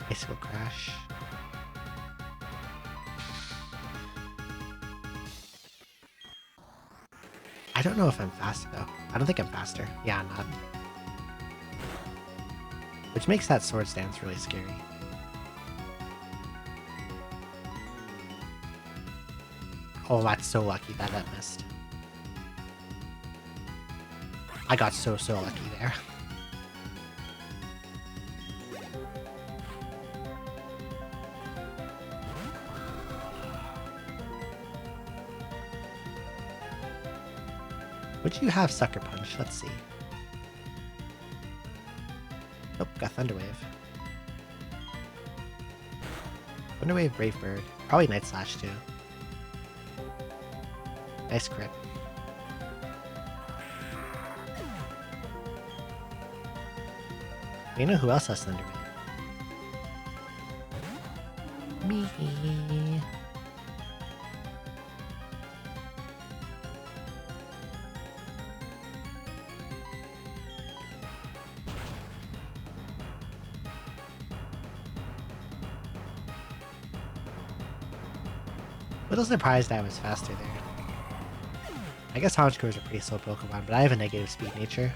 Speaker 1: Icicle Crash. I don't know if I'm faster though. I don't think I'm faster. Yeah, I'm not. Which makes that sword stance really scary. Oh, that's so lucky that that missed. I got so lucky there. Would you have Sucker Punch? Let's see. Nope, got Thunder Wave. Thunder Wave, Brave Bird. Probably Night Slash too. Nice crit. You know who else has Thunder Wave? Me. Little surprised I was faster there. I guess Honchko is a pretty slow Pokemon, but I have a negative speed nature.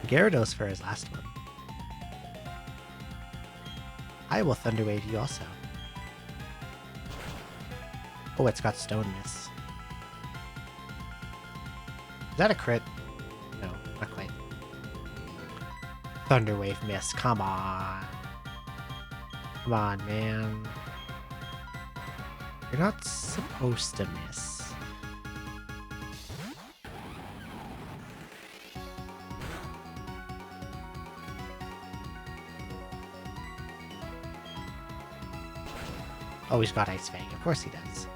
Speaker 1: Gyarados for his last one. I will Thunder Wave you also. Oh, it's got Stone Miss. Is that a crit? No, not quite. Thunder Wave miss, come on. Come on, man. You're not supposed to miss. Oh, he's got Ice Fang. Of course he does.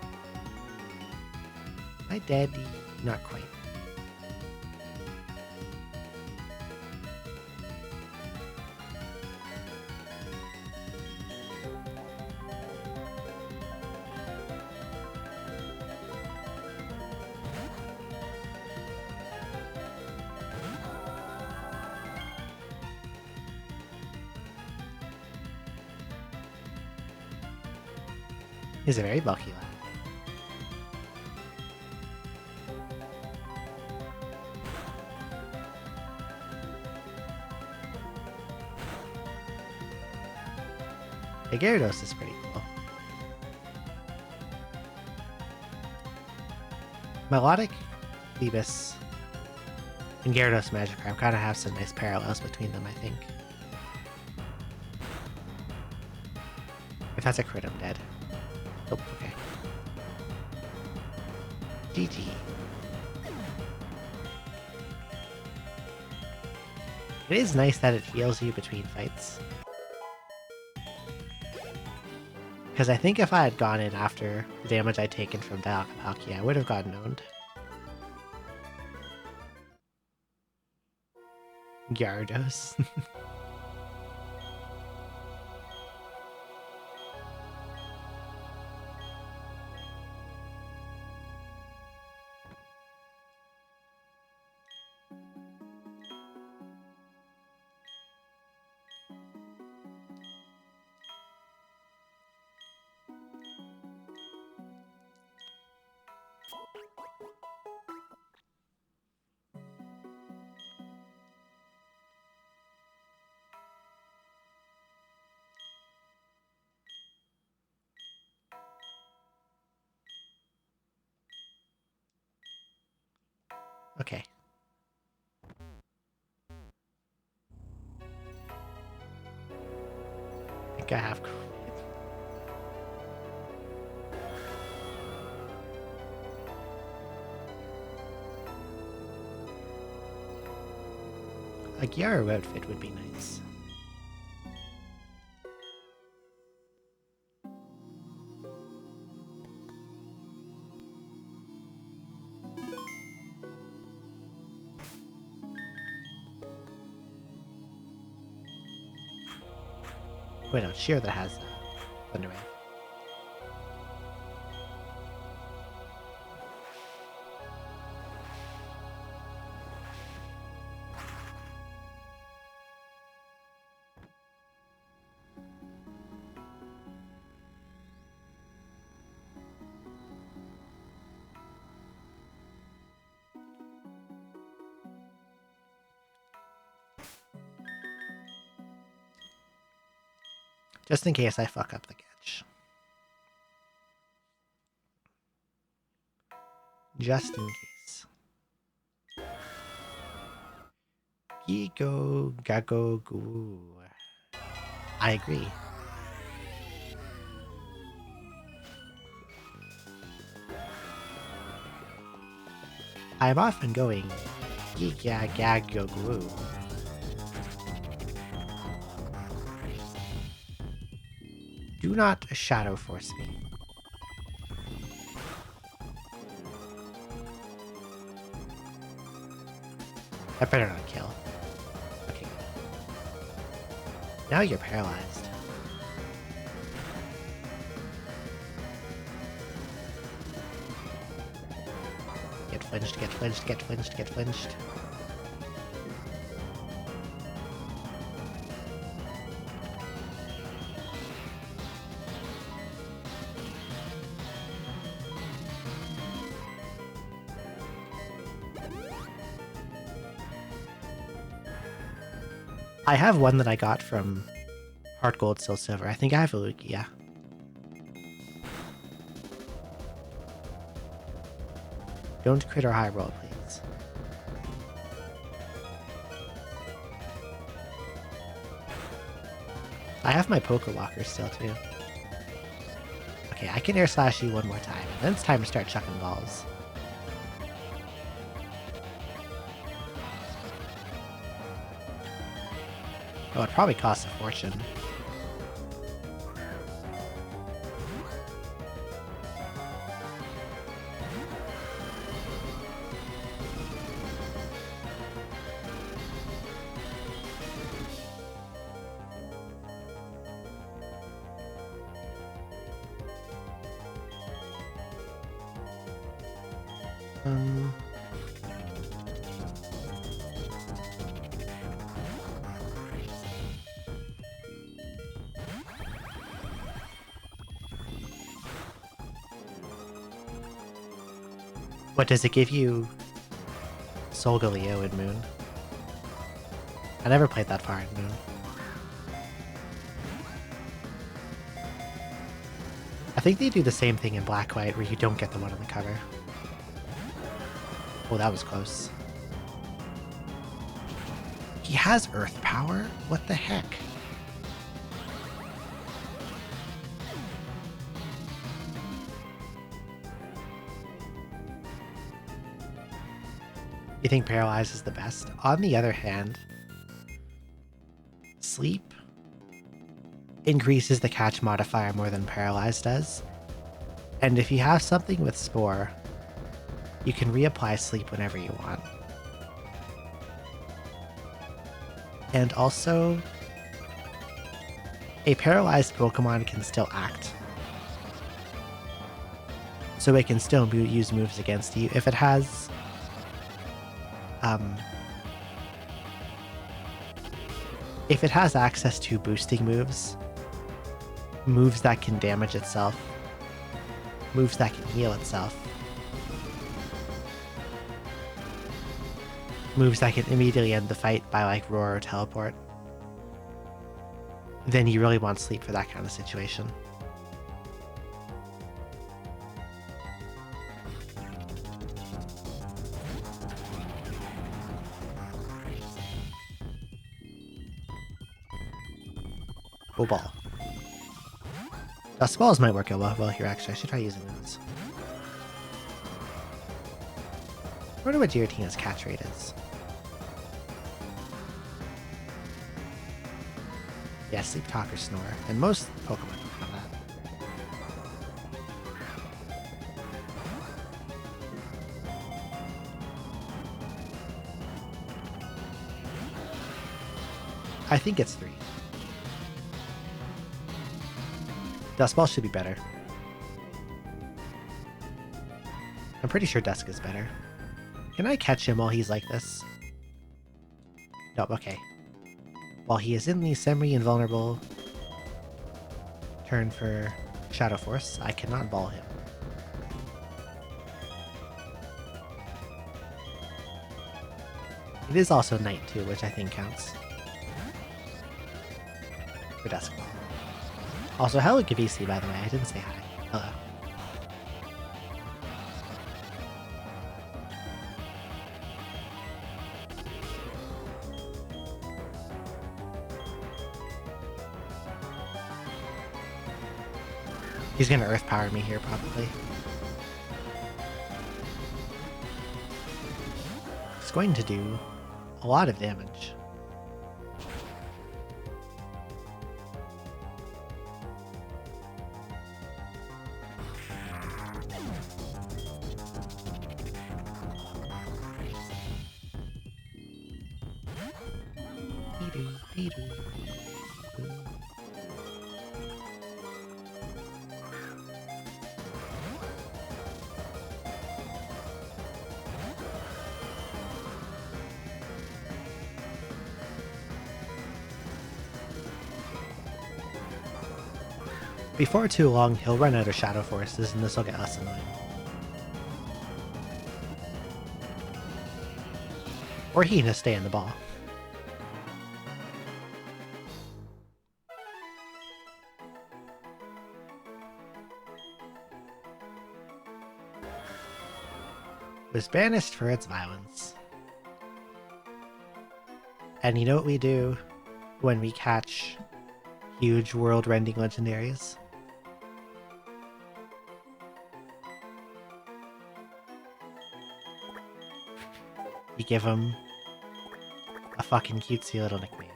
Speaker 1: My daddy. Not quite. He's a very bulky lad. The Gyarados is pretty cool. Melodic, Phoebus, and Gyarados Magikarp kind of have some nice parallels between them, I think. If that's a crit, I'm dead. Oh, okay. GG. It is nice that it heals you between fights. Because I think if I had gone in after the damage I'd taken from Palkia, I would have gotten owned. Gyarados. Okay. I think I have... A Gyaro outfit would be nice. Wait, no, Sheer that has Thunder Wave. Just in case I fuck up the catch. Just in case. Gigo Gago Goo. I agree. I'm often going Giga Gago Goo. Do not shadow force me. That better not kill. Okay. Now you're paralyzed. Get flinched, get flinched, get flinched, get flinched. I have one that I got from Heart Gold, Soul Silver. I think I have a Lugia. Don't crit or high roll, please. I have my Poker Walker still, too. Okay, I can Air Slash you one more time, and then it's time to start chucking balls. Oh, it probably costs a fortune. What does it give you? Solgaleo in Moon. I never played that far in Moon. I think they do the same thing in Black White where you don't get the one on the cover. Oh, that was close. He has Earth Power? What the heck? You think Paralyze is the best? On the other hand, Sleep increases the catch modifier more than Paralyze does. And if you have something with Spore, you can reapply Sleep whenever you want. And also, a paralyzed Pokemon can still act. So it can still use moves against you. If it has access to boosting moves, moves that can damage itself, moves that can heal itself, moves that can immediately end the fight by like Roar or Teleport, then you really want Sleep for that kind of situation. Oh, ball. Dust balls might work out well here, actually. I should try using those. I wonder what Giratina's catch rate is. Yeah, sleep, talk, or snore. And most Pokemon don't have that. I think it's 3. Dust Ball should be better. I'm pretty sure Dusk is better. Can I catch him while he's like this? No, okay. While he is in the semi-invulnerable turn for Shadow Force, I cannot ball him. It is also night too, which I think counts. For Dusk Ball. Also, hello Gabisi, by the way. I didn't say hi. Hello. He's gonna Earth Power me here, probably. It's going to do a lot of damage. Before too long, he'll run out of Shadow Forces, and this will get less annoying. Or he can just stay in the ball. It was banished for its violence. And you know what we do when we catch huge world-rending legendaries? You give him a fucking cutesy little nickname.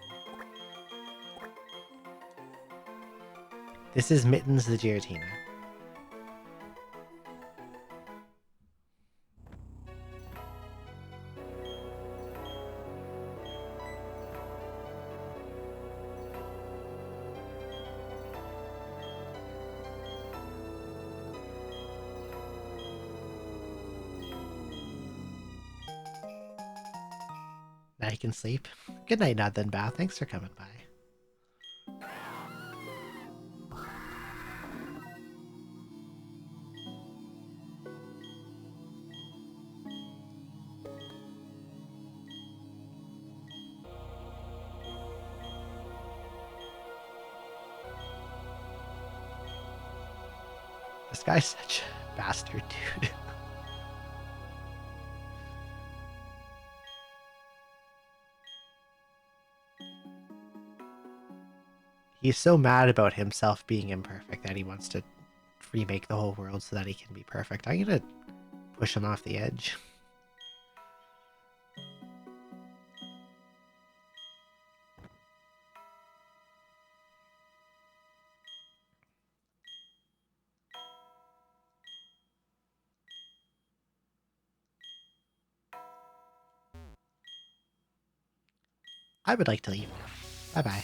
Speaker 1: This is Mittens the Giratina. Now he can sleep. Good night, Nod then Bao. Thanks for coming by. This guy's such a bastard, dude. He's so mad about himself being imperfect that he wants to remake the whole world so that he can be perfect. I'm gonna push him off the edge. I would like to leave now. Bye-bye.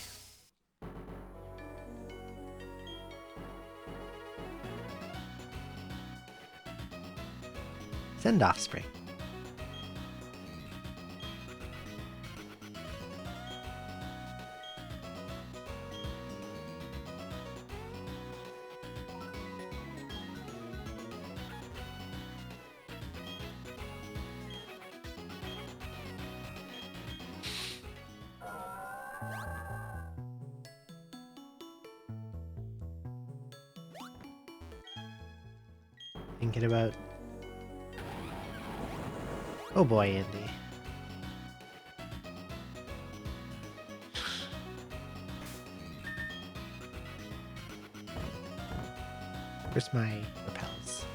Speaker 1: Send Offspring. Thinking about... Oh boy, Andy. Where's my repels?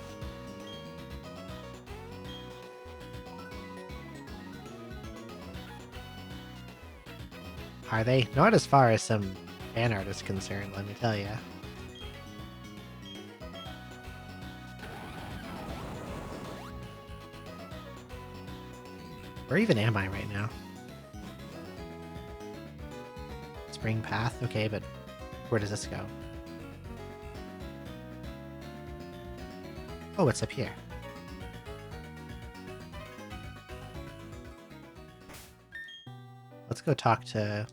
Speaker 1: Are they? Not as far as some fan art is concerned, let me tell you. Where even am I right now? Spring Path? Okay, but where does this go? Oh, it's up here. Let's go talk to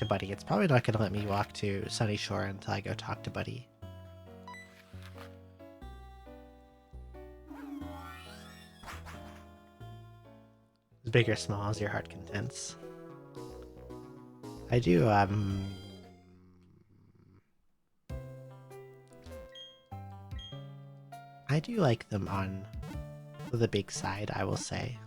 Speaker 1: Buddy. It's probably not gonna let me walk to Sunny Shore until I go talk to Buddy. Big or small as your heart contents. I do like them on the big side, I will say.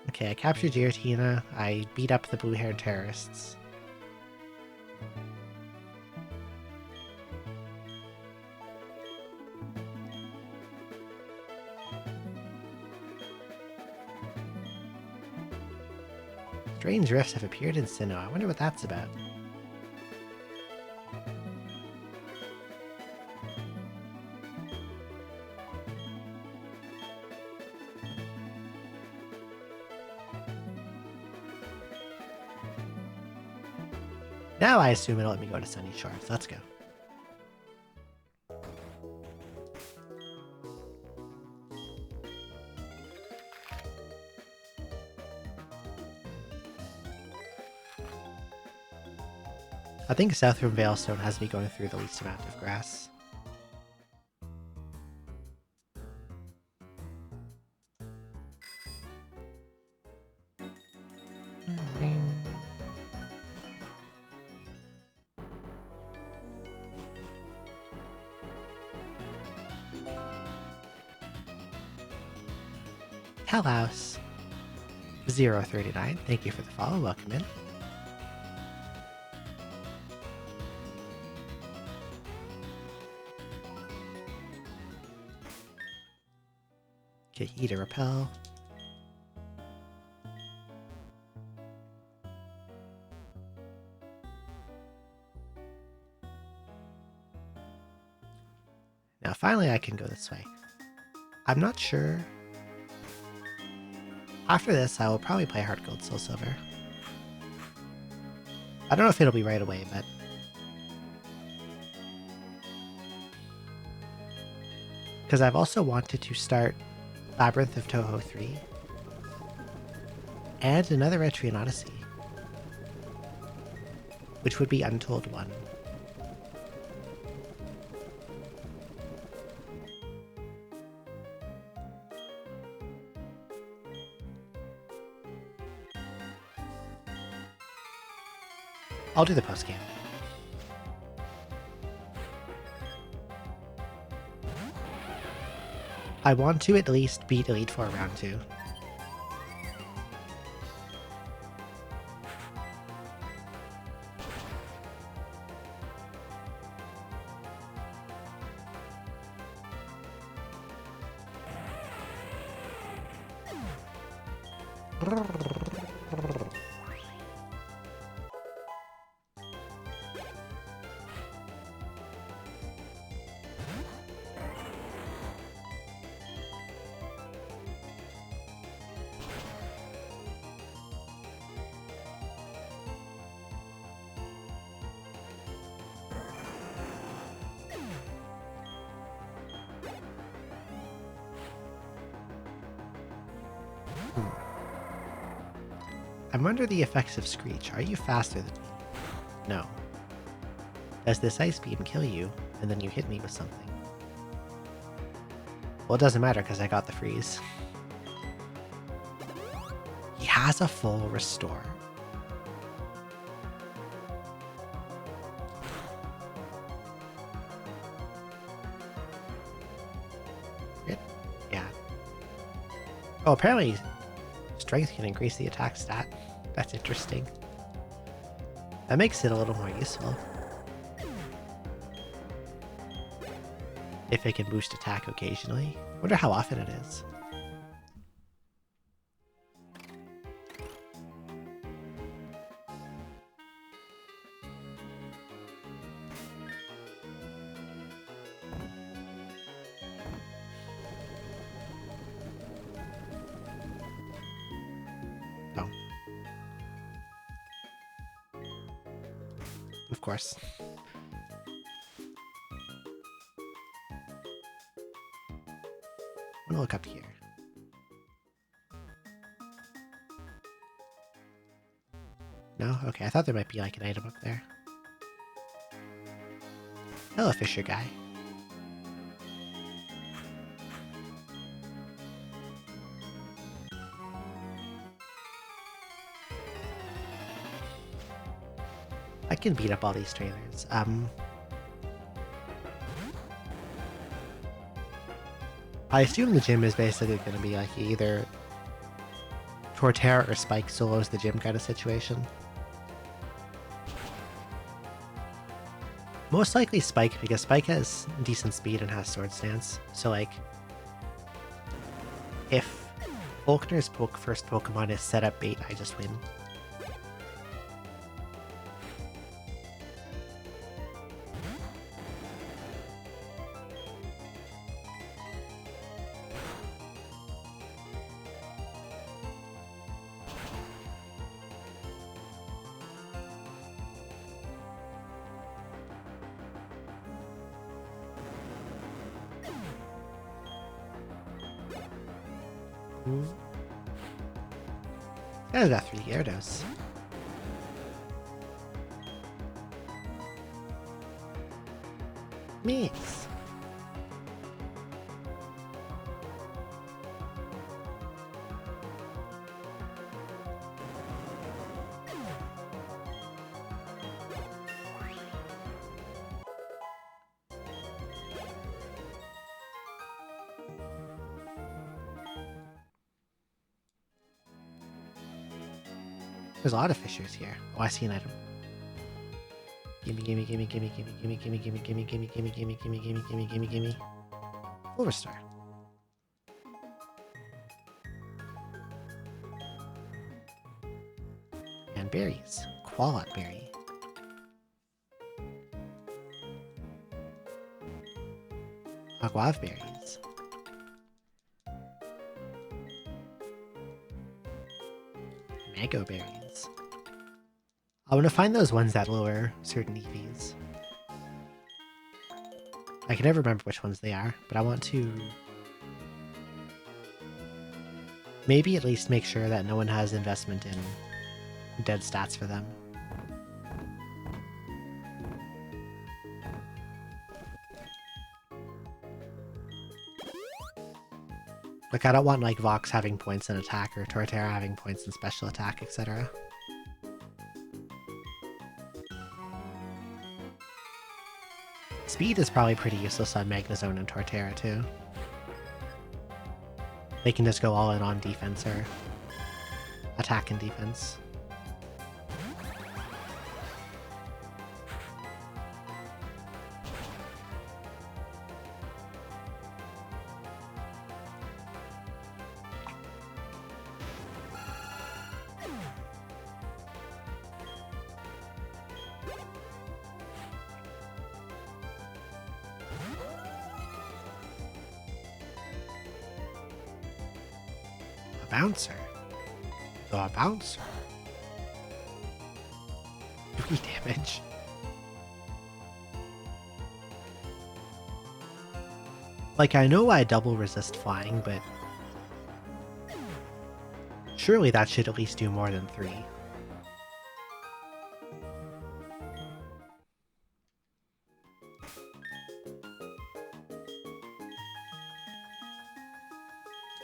Speaker 1: Okay, I captured Giratina. I beat up the blue-haired terrorists. Strange rifts have appeared in Sinnoh. I wonder what that's about. Now I assume it'll let me go to Sunny Shore, so let's go. I think South from Veilstone has me going through the least amount of grass. Hellhouse 039, thank you for the follow, welcome in. Okay, eat a repel. Now finally I can go this way. I'm not sure. After this, I will probably play Heart Gold Soul Silver. I don't know if it'll be right away, but... because I've also wanted to start Labyrinth of Toho 3 and another entry in Odyssey, which would be Untold 1. I'll do the post-game. I want to at least beat Elite Four round 2. I'm under the effects of Screech. Are you faster than me? No. Does this ice beam kill you, and then you hit me with something? Well, it doesn't matter because I got the freeze. He has a full restore. Yeah. Oh, apparently strength can increase the attack stat. That's interesting. That makes it a little more useful. If it can boost attack occasionally. Wonder how often it is. Oh. Of course. I'm gonna look up here. No? Okay, I thought there might be like an item up there. Hello, Fisher guy. I can beat up all these trainers. I assume the gym is basically going to be like either Torterra or Spike solos the gym kind of situation. Most likely Spike, because Spike has decent speed and has sword stance. So like, if Faulkner's first Pokemon is set up bait, I just win. I got 3 Gyarados. Miss. There's a lot of fishers here. Oh, I see an item. Gimme, gimme, gimme, gimme, gimme, gimme, gimme, gimme, gimme, gimme, gimme, gimme, gimme, gimme, gimme, gimme, gimme. Overstar. And berries. Qualot berry. Guava berries. Mango berries. I want to find those ones that lower certain EVs. I can never remember which ones they are, but I want to maybe at least make sure that no one has investment in dead stats for them. Like, I don't want, like, Vox having points in attack or Torterra having points in special attack, etc. Speed is probably pretty useless on Magnezone and Torterra, too. They can just go all in on defense or attack and defense. Bouncer. The bouncer. 3 damage. Like, I know I double resist flying, but surely that should at least do more than 3.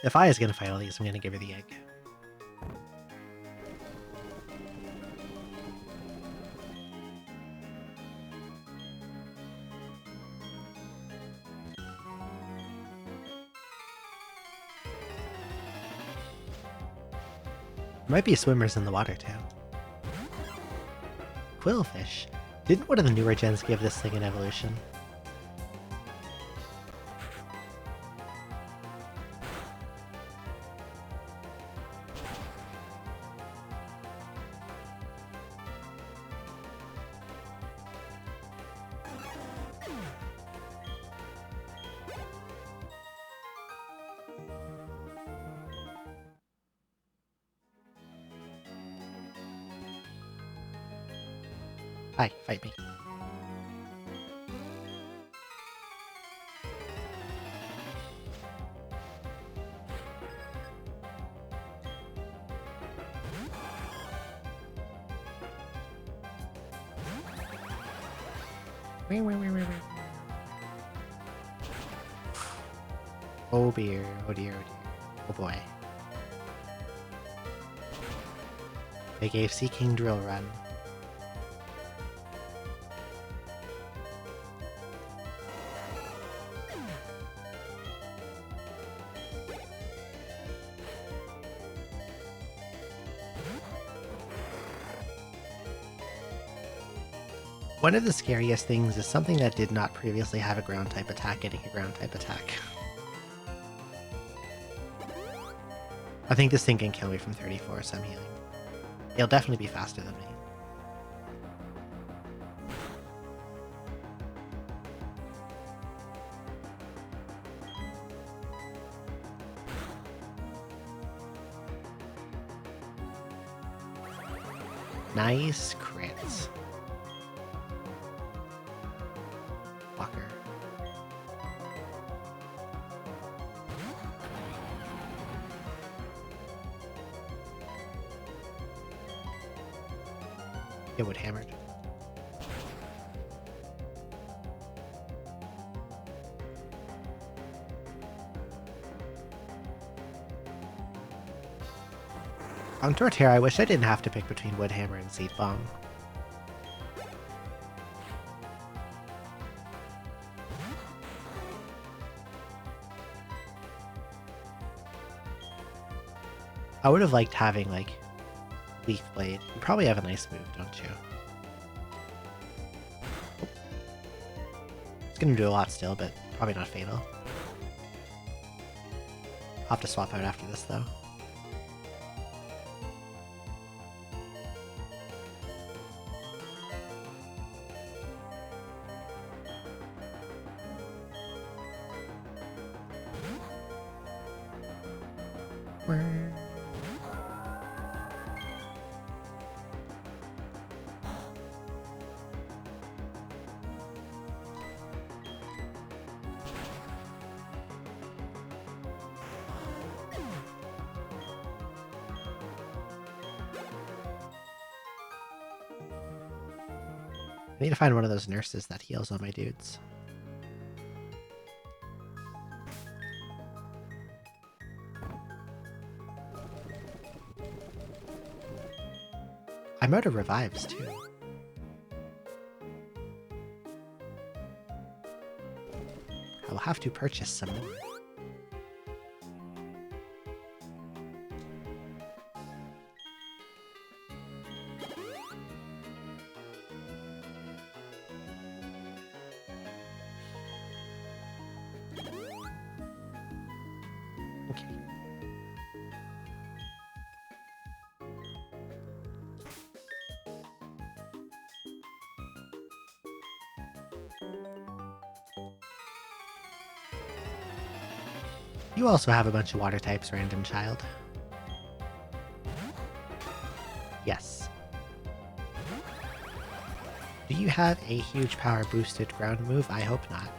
Speaker 1: If I is gonna fight all these, I'm gonna give her the egg. Might be swimmers in the water too. Quillfish. Didn't one of the newer gens give this thing an evolution? Hi, fight me. Oh dear, oh dear, oh dear. Oh boy. They gave Sea King Drill Run. One of the scariest things is something that did not previously have a ground type attack getting a ground type attack. I think this thing can kill me from 34, so I'm healing. It'll definitely be faster than me. Nice crits. Walker. Get wood hammered. On Torterra, I wish I didn't have to pick between Woodhammer and Seed Bomb. I would have liked having, like, Leaf Blade. You probably have a nice move, don't you? It's gonna do a lot still, but probably not fatal. I'll have to swap out after this, though. I need to find one of those nurses that heals all my dudes. I'm out of revives, too. I will have to purchase some more. Okay. You also have a bunch of water types, random child. Yes. Do you have a huge power boosted ground move? I hope not.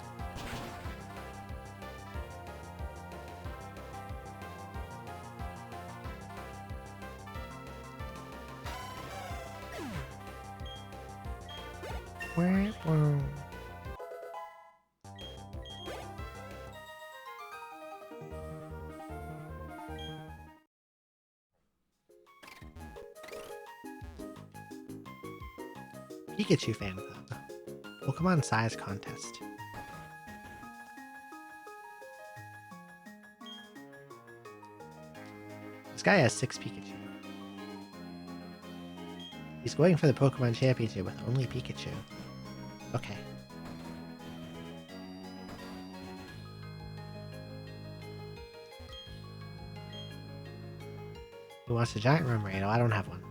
Speaker 1: Pikachu fan club. Pokemon size contest. This guy has 6 Pikachu. He's going for the Pokemon Championship with only Pikachu. Okay. Who wants a giant Remoraid? Oh, I don't have one.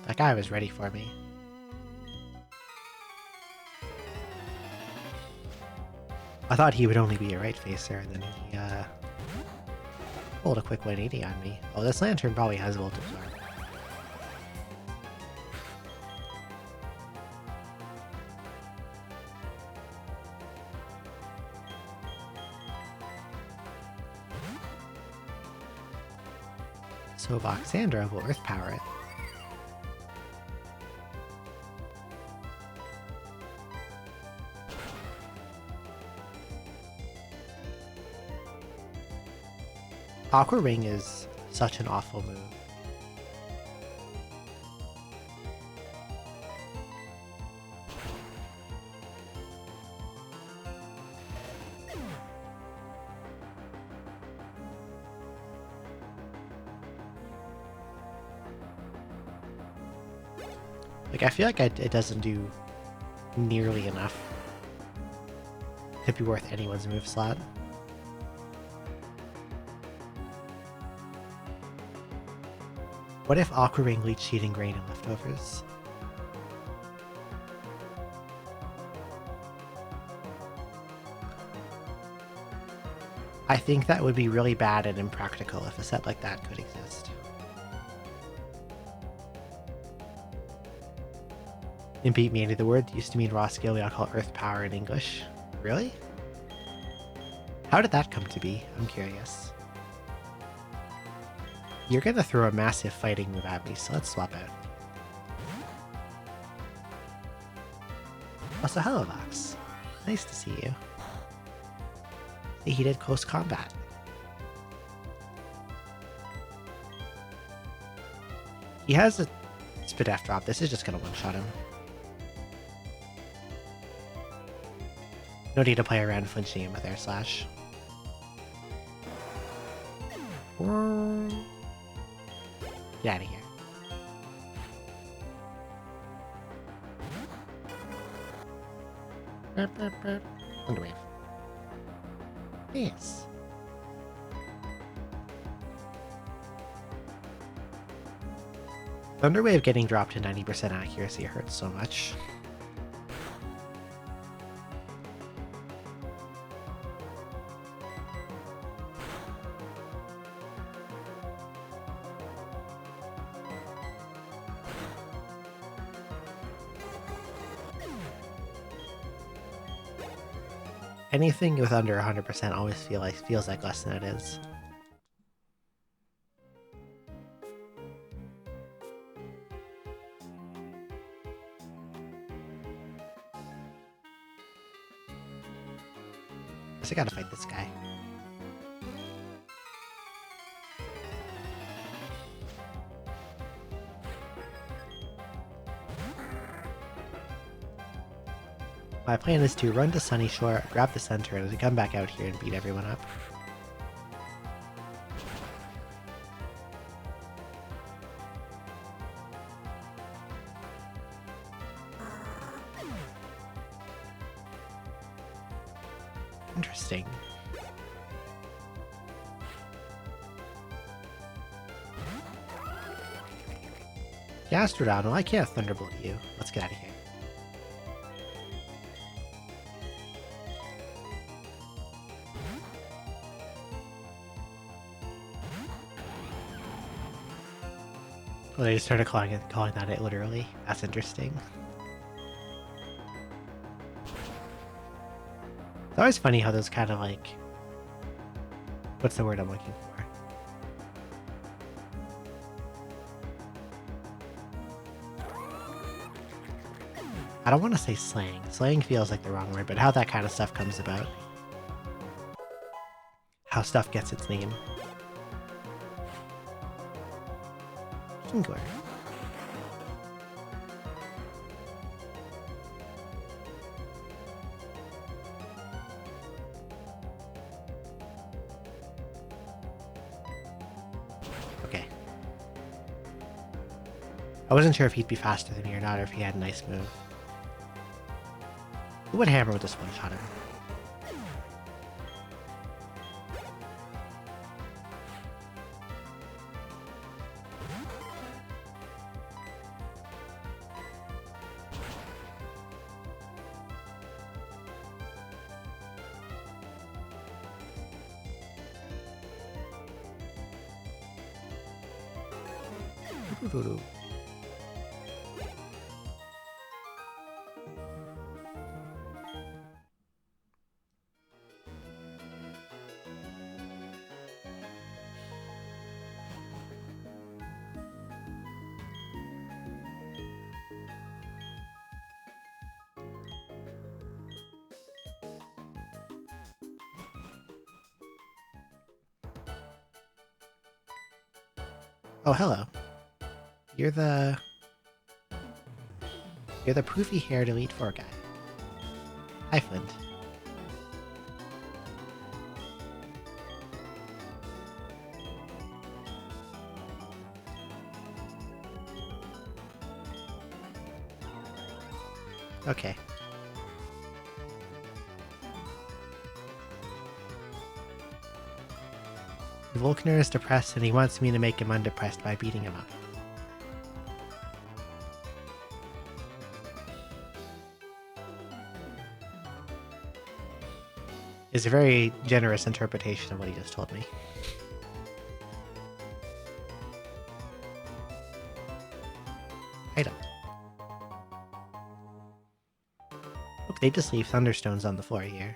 Speaker 1: That guy was ready for me. I thought he would only be a right facer, and then he pulled a quick 180 on me. Oh, this Lantern probably has Volt Absorb. So Voxandra will Earth Power it. Aqua Ring is such an awful move. Like, I feel like it doesn't do nearly enough to be worth anyone's move slot. What if Aqua Ring leached Heating Grain and Leftovers? I think that would be really bad and impractical if a set like that could exist. In Beat Me, the word used to mean raw skill we all call Earth Power in English. Really? How did that come to be? I'm curious. You're gonna throw a massive fighting move at me, so let's swap out. Oh, so hello, Vox. Nice to see you. See, he did close combat. He has a Spadef drop. This is just gonna one-shot him. No need to play around flinching him with Air Slash. Get out of here. Thunderwave. Yes. Thunderwave getting dropped to 90% accuracy hurts so much. Anything with under 100% always feels like less than it is. Guess I gotta fight this guy. My plan is to run to Sunny Shore, grab the center, and come back out here and beat everyone up. Interesting. Gastrodon, I can't Thunderbolt you. Let's get out of here. Well, they just started calling that it literally. That's interesting. It's always funny how those kind of like... What's the word I'm looking for? I don't want to say slang. Slang feels like the wrong word, but how that kind of stuff comes about. How stuff gets its name. Kingler. I wasn't sure if he'd be faster than me or not, or if he had a nice move. Who would hammer with this one-shot him? Oh, hello. You're the poofy-haired Elite Four guy. Hi, Flint. Okay. Volkner is depressed and he wants me to make him undepressed by beating him up. It's a very generous interpretation of what he just told me. Item. Look, they just leave thunderstones on the floor here.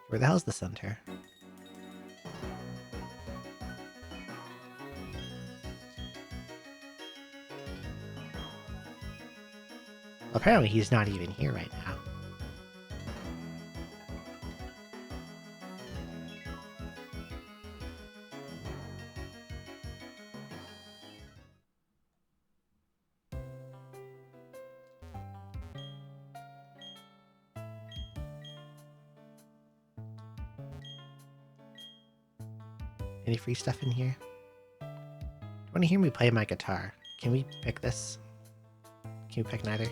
Speaker 1: Where the hell's the center? Apparently he's not even here right now. Any free stuff in here? Do you want to hear me play my guitar? Can we pick this? Can we pick neither?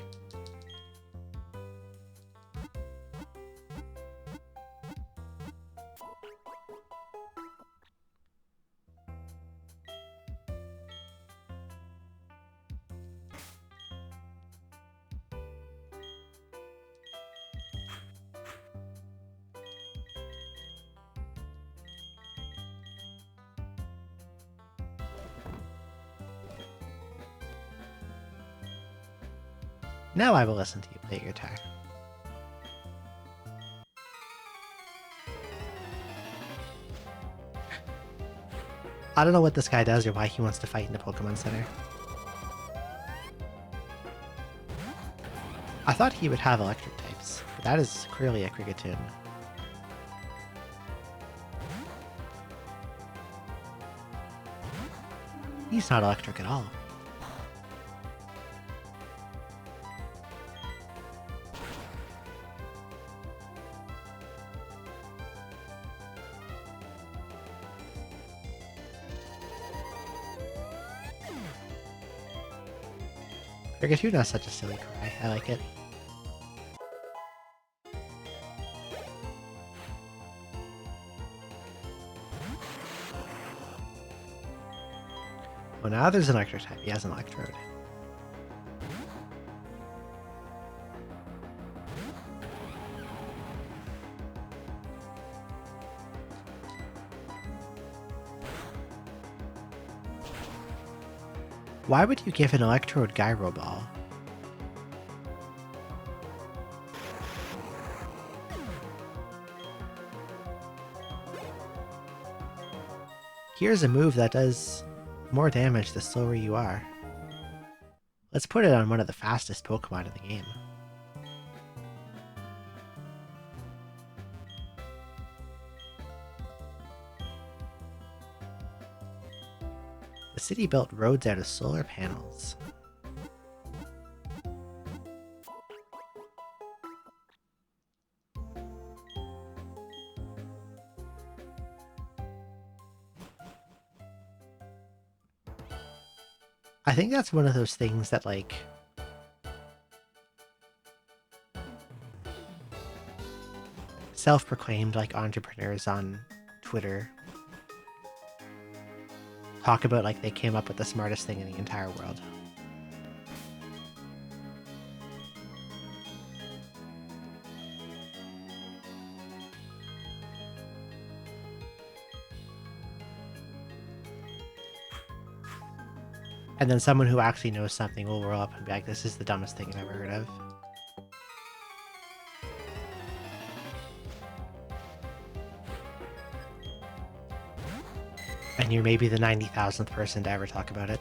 Speaker 1: Now I will listen to you play your guitar. I don't know what this guy does or why he wants to fight in the Pokemon Center. I thought he would have electric types, but that is clearly a Krigatune. He's not electric at all. Krigatune has such a silly cry. I like it. Oh, now there's an electric type. He has an Electrode. Why would you give an Electrode Gyro Ball? Here's a move that does more damage the slower you are. Let's put it on one of the fastest Pokemon in the game. The city built roads out of solar panels. I think that's one of those things that, like, self-proclaimed, like, entrepreneurs on Twitter talk about like they came up with the smartest thing in the entire world. And then someone who actually knows something will roll up and be like, this is the dumbest thing I've ever heard of. And you're maybe the 90,000th person to ever talk about it.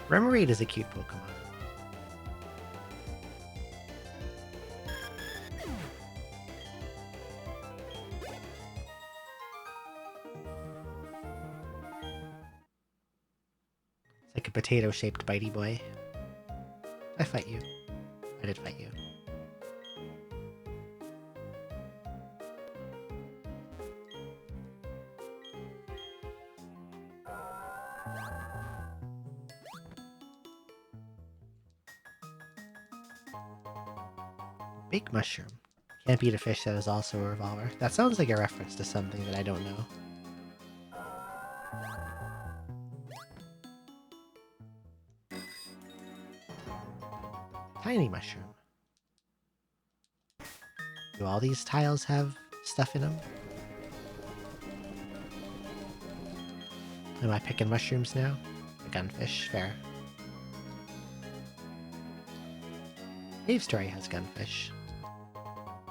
Speaker 1: Remoraid is a cute Pokemon. It's like a potato-shaped bitey boy. I fight you. I did fight you. Big mushroom. Can't beat a fish that is also a revolver. That sounds like a reference to something that I don't know. Tiny mushroom. Do all these tiles have stuff in them? Am I picking mushrooms now? A gunfish, fair. Cave Story has gunfish.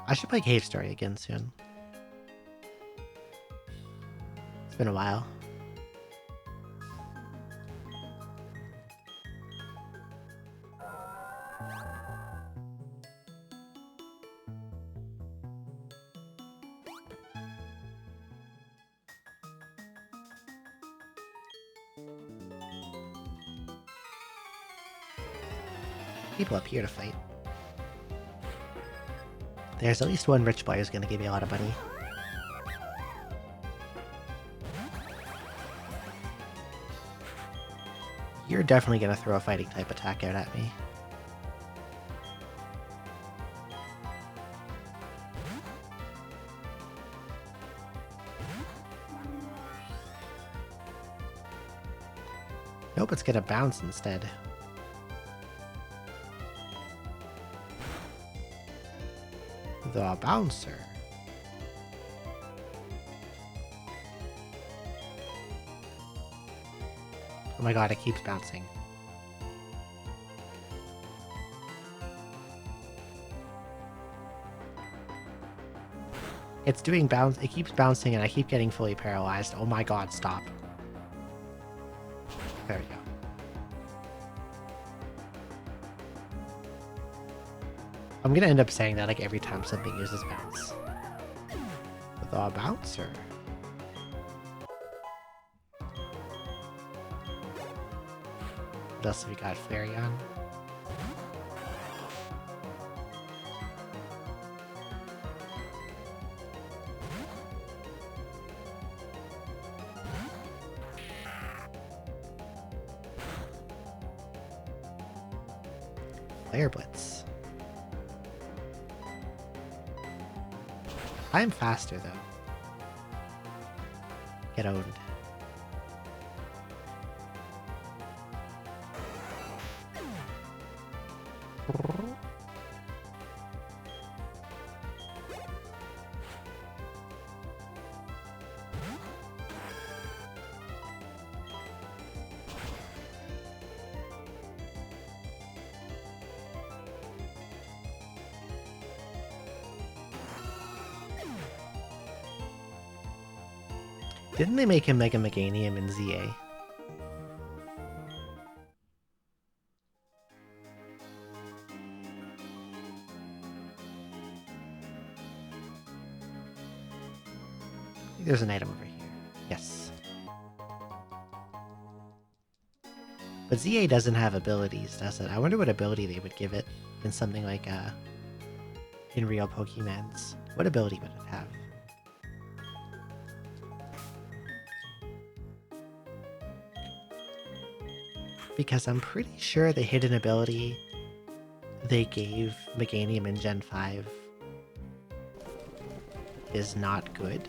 Speaker 1: I should play Cave Story again soon. It's been a while. People up here to fight. There's at least one rich boy who's gonna give me a lot of money. You're definitely gonna throw a fighting type attack out at me. Nope, it's gonna bounce instead. The bouncer. Oh my god, it keeps bouncing. It's doing bounce. It keeps bouncing and I keep getting fully paralyzed. Oh my god, stop. There we go. I'm gonna end up saying that like every time something uses bounce. The bouncer. What else have we got? Flareon. Flare Blitz. I'm faster though. Get owned. Didn't they make him Mega Meganium in ZA? There's an item over here. Yes. But ZA doesn't have abilities, does it? I wonder what ability they would give it in something like in real Pokemons. What ability would it have? Because I'm pretty sure the hidden ability they gave Meganium in Gen 5 is not good.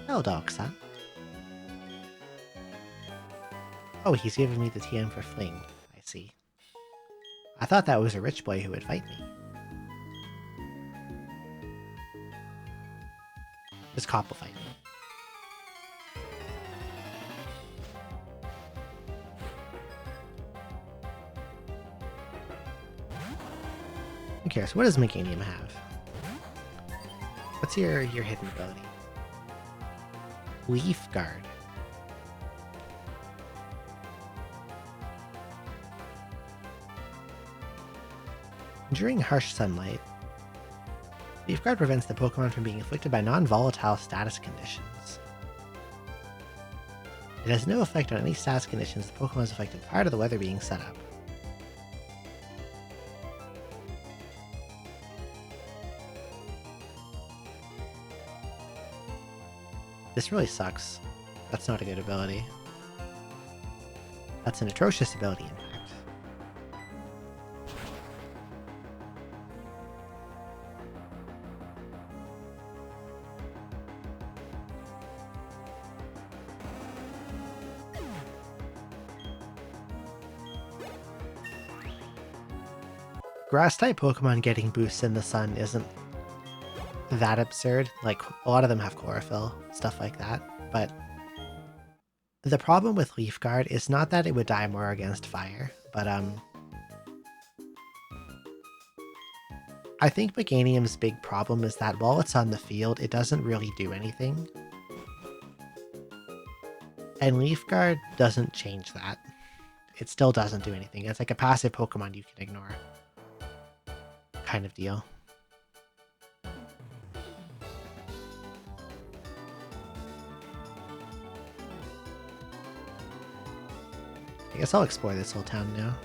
Speaker 1: Hello, Dogsa. Oh, he's giving me the TM for Fling. I see. I thought that was a rich boy who would fight me. This cop will fight me. Who cares? What does Meganium have? What's your hidden ability? Leaf Guard. During harsh sunlight, Leaf Guard prevents the Pokemon from being afflicted by non-volatile status conditions. It has no effect on any status conditions the Pokemon is affected prior to the weather being set up. This really sucks. That's not a good ability. That's an atrocious ability, in fact. Grass-type Pokemon getting boosts in the sun isn't that absurd. Like, a lot of them have chlorophyll, stuff like that, but the problem with Leaf Guard is not that it would die more against fire, but I think Meganium's big problem is that while it's on the field, it doesn't really do anything. And Leaf Guard doesn't change that. It still doesn't do anything. It's like a passive Pokemon you can ignore. Kind of deal. I guess I'll explore this whole town now.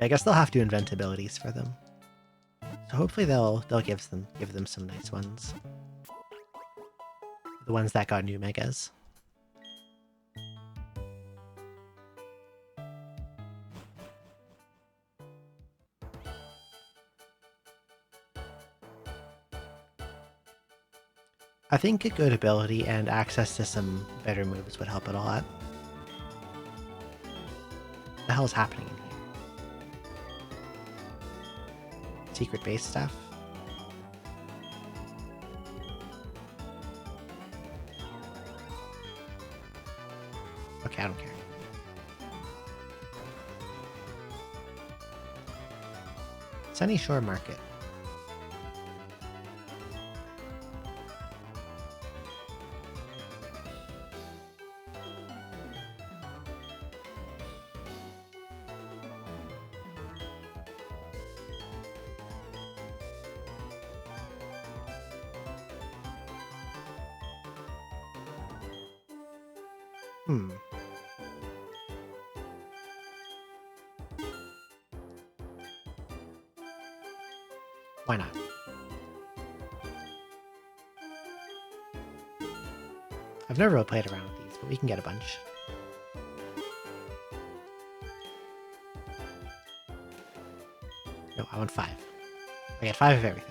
Speaker 1: I guess they'll have to invent abilities for them. So hopefully they'll give them some nice ones. The ones that got new megas. I think a good ability and access to some better moves would help it a lot. What the hell is happening in here? Secret base stuff? Okay, I don't care. Sunny Shore Market. Why not? I've never really played around with these, but we can get a bunch. No, I want 5. I get 5 of everything.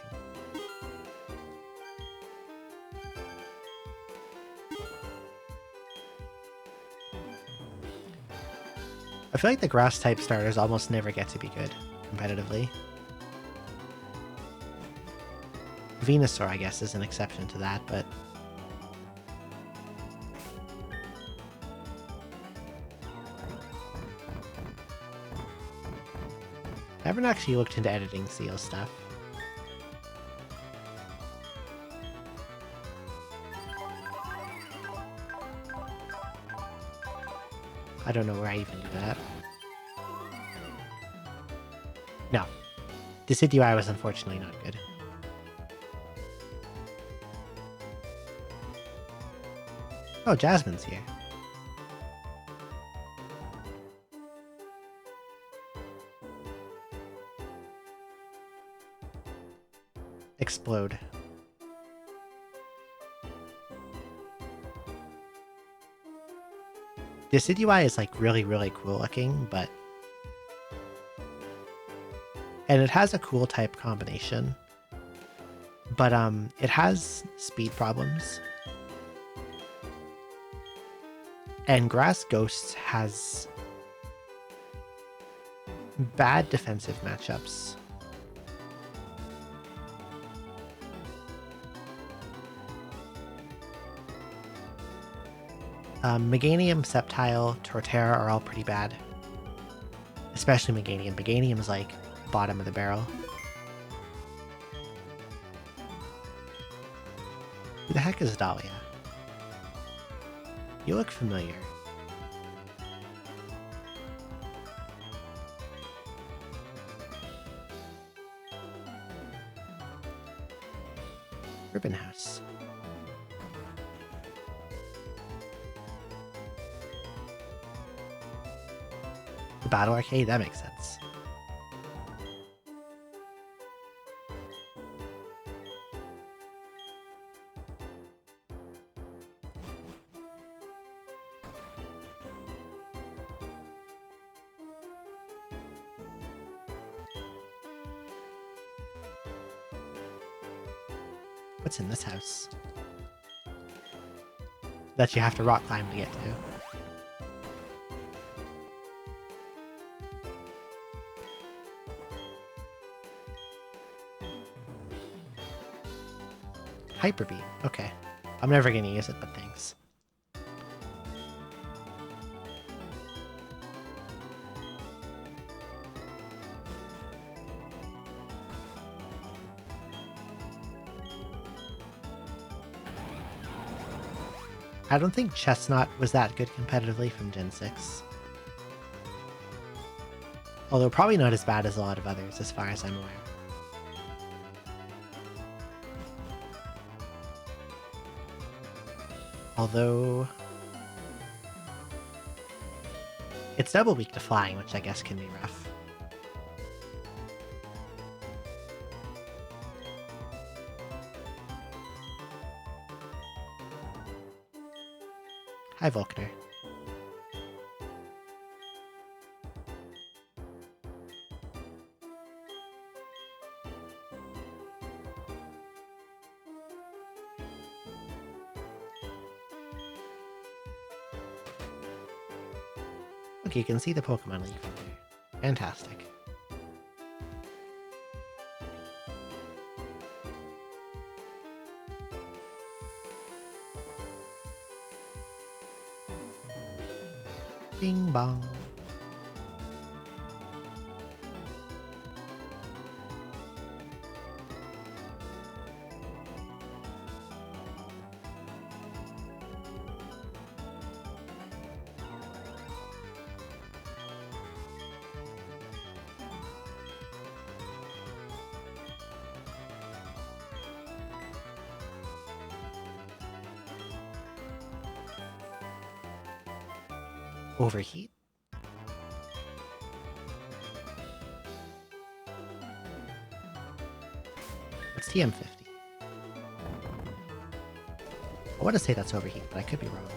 Speaker 1: I feel like the grass-type starters almost never get to be good, competitively. Venusaur, I guess, is an exception to that, but... I haven't actually looked into editing Seal stuff. I don't know where I even do that. No. Decidueye was unfortunately not good. Oh, Jasmine's here. Explode. Decidueye is like really, really cool looking, but... And it has a cool type combination. But it has speed problems. And Grass Ghost has bad defensive matchups. Meganium, Sceptile, Torterra are all pretty bad. Especially Meganium. Meganium is like bottom of the barrel. Who the heck is Dahlia? You look familiar. Ribbon House. The Battle Arcade? That makes sense. What's in this house? That you have to rock climb to get to. Hyper Beam. Okay. I'm never gonna use it, but thanks. I don't think Chestnut was that good competitively from Gen 6. Although probably not as bad as a lot of others, as far as I'm aware. Although... it's double weak to flying, which I guess can be rough. Hi, Volkner. Okay, you can see the Pokemon League from there. Fantastic. Bing bong. Overheat? What's TM50? I want to say that's overheat, but I could be wrong.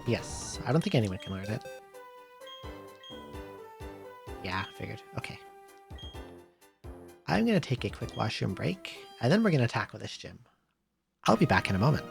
Speaker 1: Yes, I don't think anyone can learn it. Yeah, figured. Okay. I'm going to take a quick washroom break, and then we're going to tackle this gym. I'll be back in a moment.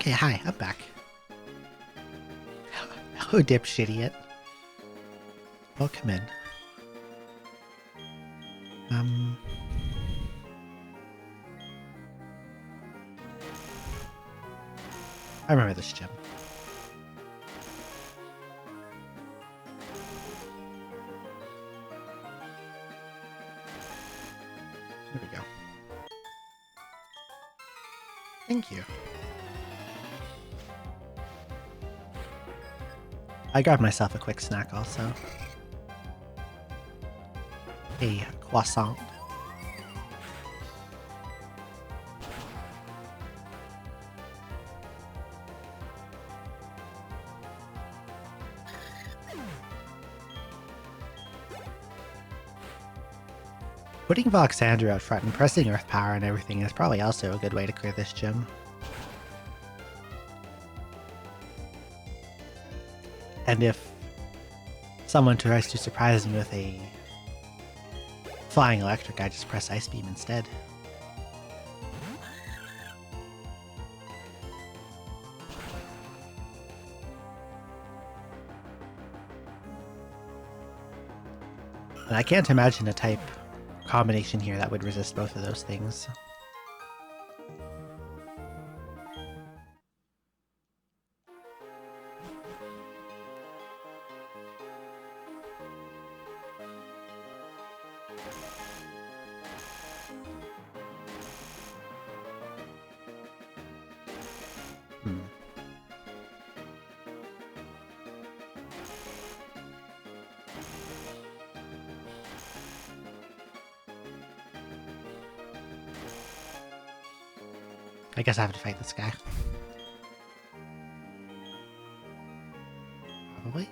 Speaker 1: Okay, hi, I'm back. Hello, dipshit idiot. Welcome in. I remember this gym. Here we go. Thank you. I grabbed myself a quick snack also. A croissant. Putting Voxandra out front and pressing Earth Power and everything is probably also a good way to clear this gym. And if someone tries to surprise me with a flying electric, I just press Ice Beam instead. And I can't imagine a type combination here that would resist both of those things. I guess I have to fight this guy. Probably.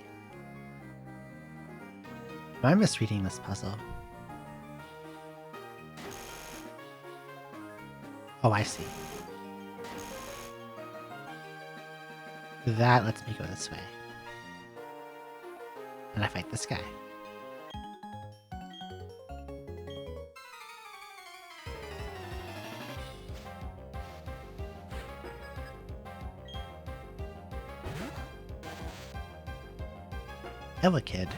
Speaker 1: Am I misreading this puzzle? Oh, I see. That lets me go this way. And I fight this guy. Hello, kid.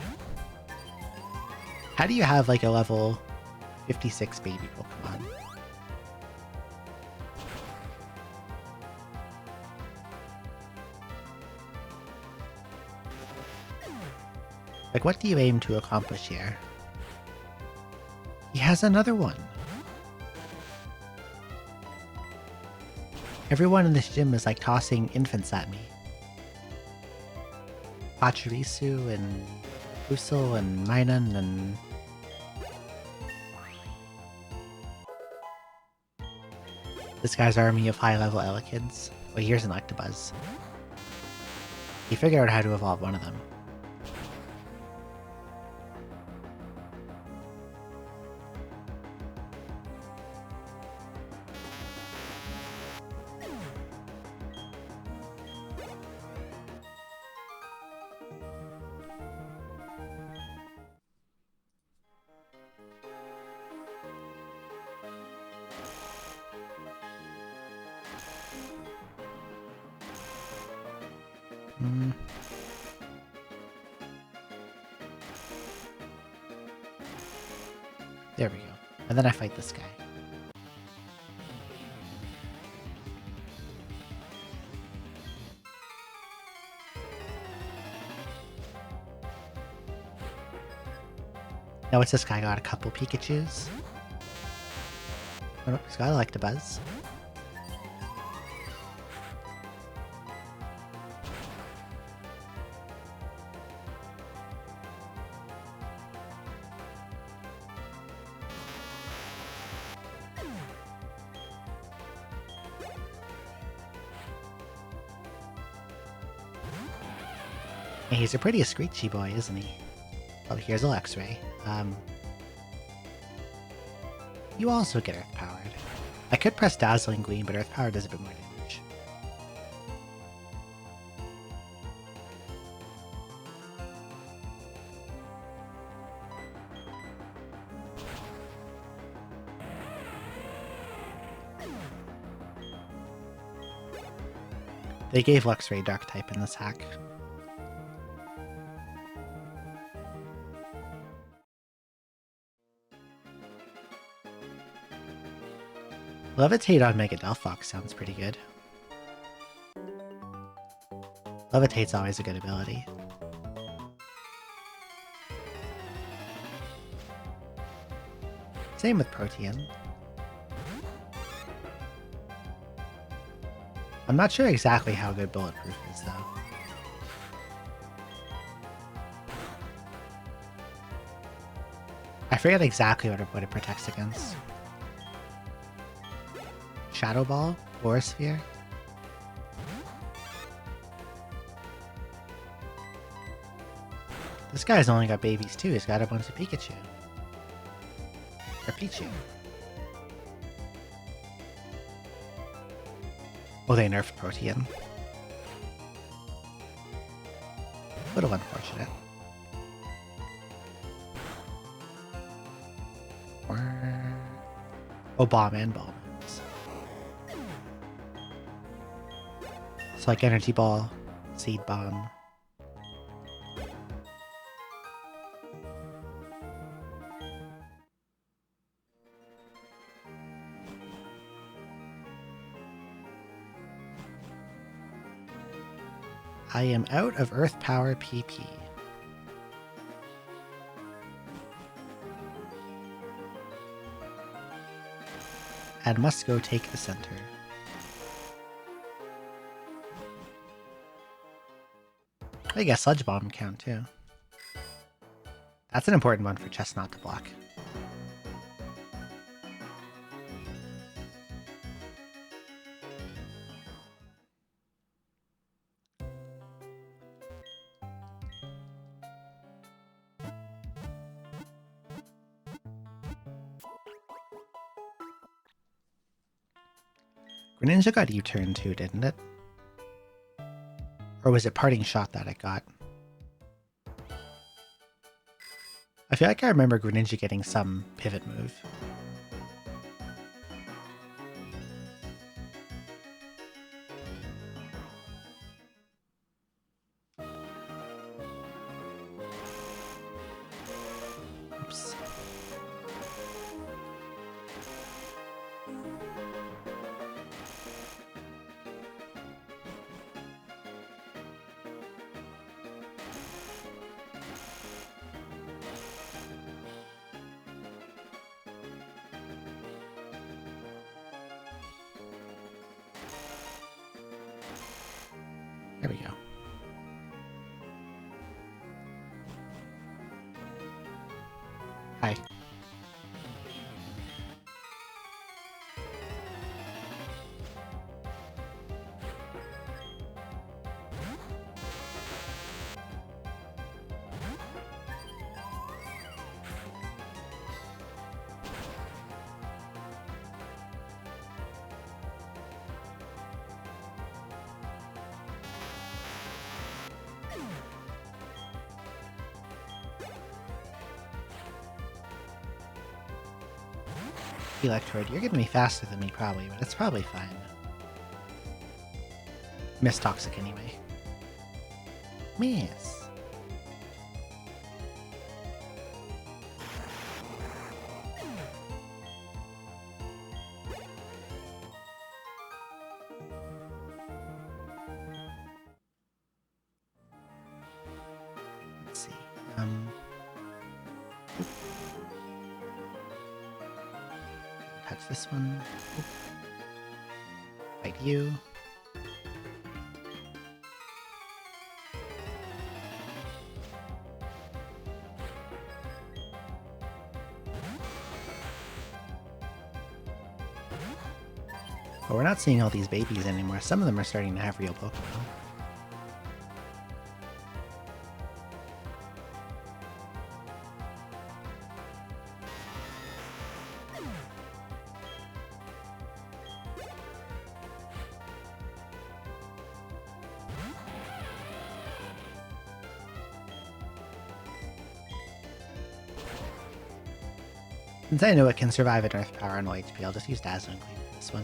Speaker 1: How do you have like a level 56 baby Pokemon? Like, what do you aim to accomplish here? He has another one. Everyone in this gym is like tossing infants at me. Pachirisu and Usul and Minun and... This guy's army of high-level Elekins. Well, here's an Electabuzz. He figured out how to evolve one of them. There we go. And then I fight this guy. Now what's this guy got? A couple Pikachus? Oh, nope, he's got Electabuzz. And he's a pretty screechy boy, isn't he? Oh, here's a Luxray. You also get Earth Powered. I could press Dazzling Gleam, but Earth Power does a bit more damage. They gave Luxray Dark type in this hack. Levitate on Mega Delphox sounds pretty good. Levitate's always a good ability. Same with Protean. I'm not sure exactly how good Bulletproof is, though. I forget exactly what it protects against. Shadow Ball? Aura Sphere? This guy's only got babies too, he's got a bunch of Pikachu. Or Pichu. Oh, they nerfed Protean. Little unfortunate. Oh, Bomb and Bomb. So like Energy Ball, Seed Bomb. I am out of Earth Power PP. And must go take the center. I guess Sludge Bomb count too. That's an important one for Chestnut to block. Greninja got U-turn too, didn't it? Or was it Parting Shot that it got? I feel like I remember Greninja getting some pivot move. Oops. There we go. Hi. Electrode, you're gonna be faster than me probably, but it's probably fine. Miss Toxic anyway. Miss. Let's see. Touch this one. Oop. Fight you. But we're not seeing all these babies anymore. Some of them are starting to have real Pokemon. Since I know it can survive at Earth Power and low HP, I'll just use Dazzling Gleam for this one.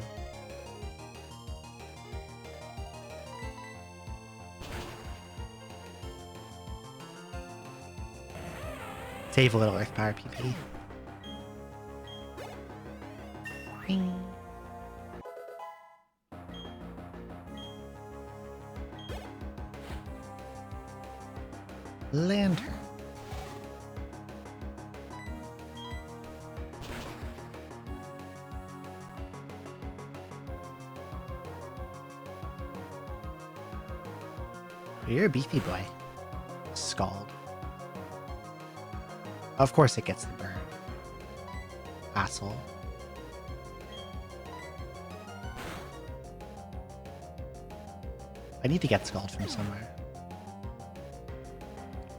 Speaker 1: Save a little Earth Power PP. Bing. Lantern. You're a beefy boy. Scald. Of course it gets the burn. Asshole. I need to get Scald from somewhere.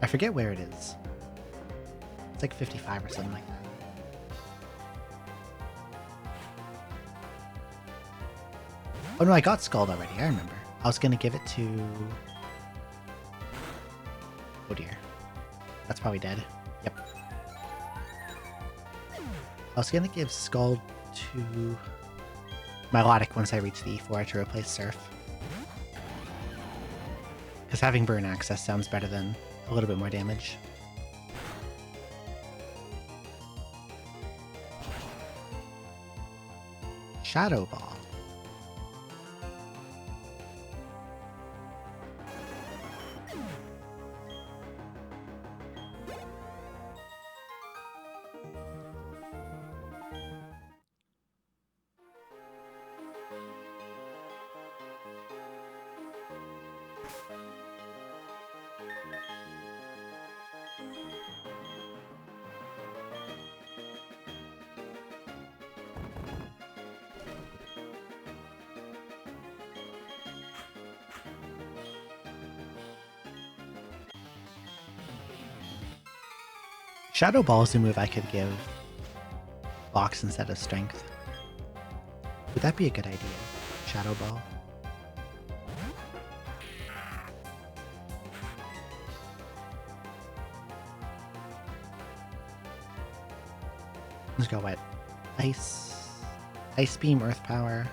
Speaker 1: I forget where it is. It's like 55 or something like that. Oh no, I got Scald already, I remember. I was gonna give it to... Oh dear. That's probably dead. Yep. I was gonna give Scald to Milotic once I reach the E4 to replace Surf. Because having burn access sounds better than a little bit more damage. Shadow Ball. Shadow Ball is a move I could give Box instead of Strength. Would that be a good idea? Shadow Ball? Let's go what? Ice Beam, Earth Power.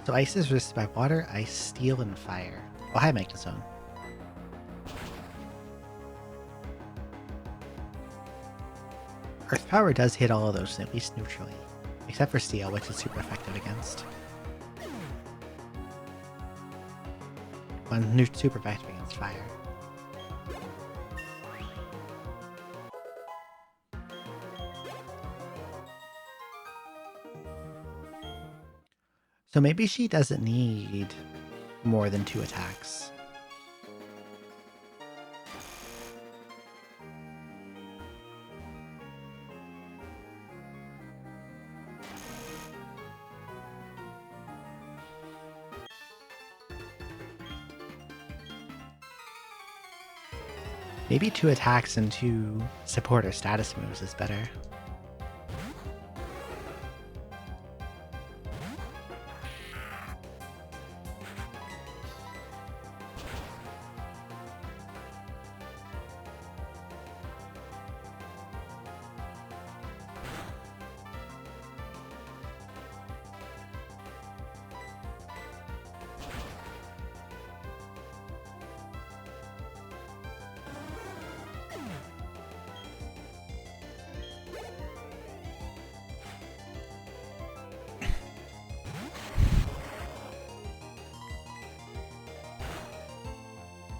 Speaker 1: So Ice is resisted by Water, Ice, Steel, and Fire. Oh, hi, Magnezone. Earth Power does hit all of those, at least neutrally. Except for Steel, which is super effective against. Super effective against Fire. So maybe she doesn't need more than 2 attacks. Maybe 2 attacks and 2 support or status moves is better.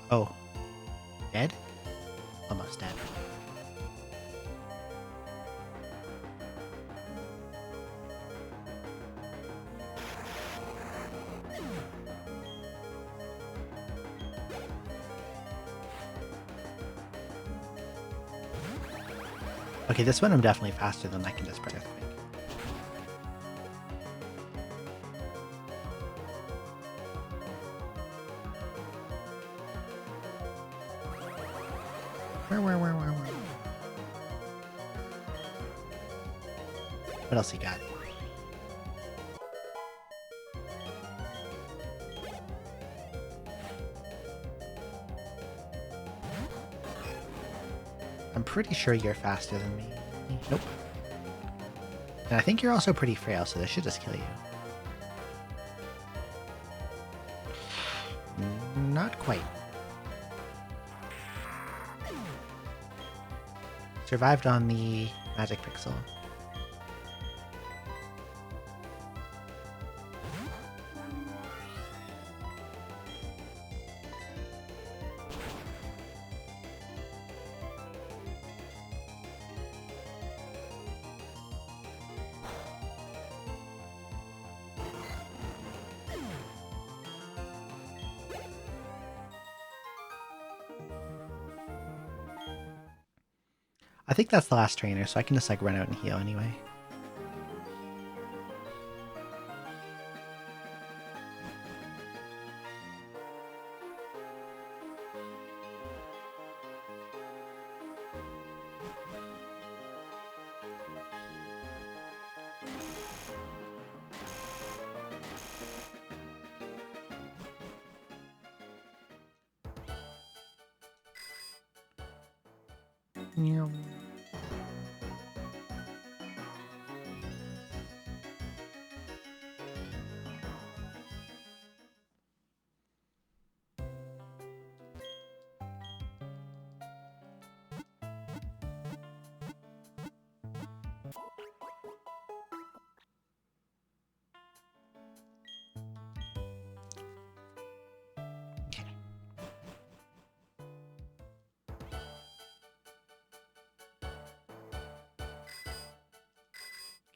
Speaker 1: Oh. Dead? Almost dead. Okay, this one I'm definitely faster than I can just Earthquake. Where? What else you got? I'm pretty sure you're faster than me. Nope. And I think you're also pretty frail, so this should just kill you. Not quite. Survived on the magic pixel. I think that's the last trainer, so I can just like run out and heal anyway.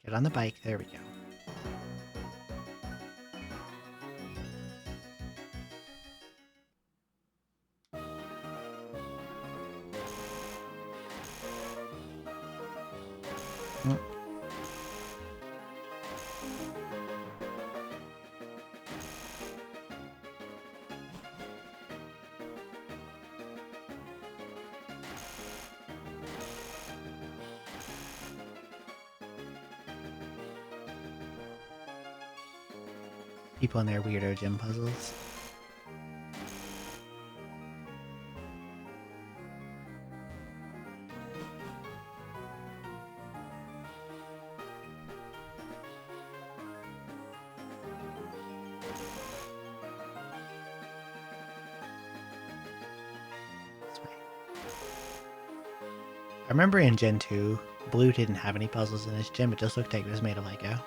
Speaker 1: Get on the bike. There we go. People in their weirdo gym puzzles. I remember in Gen 2, Blue didn't have any puzzles in his gym, it just looked like it was made of Lego.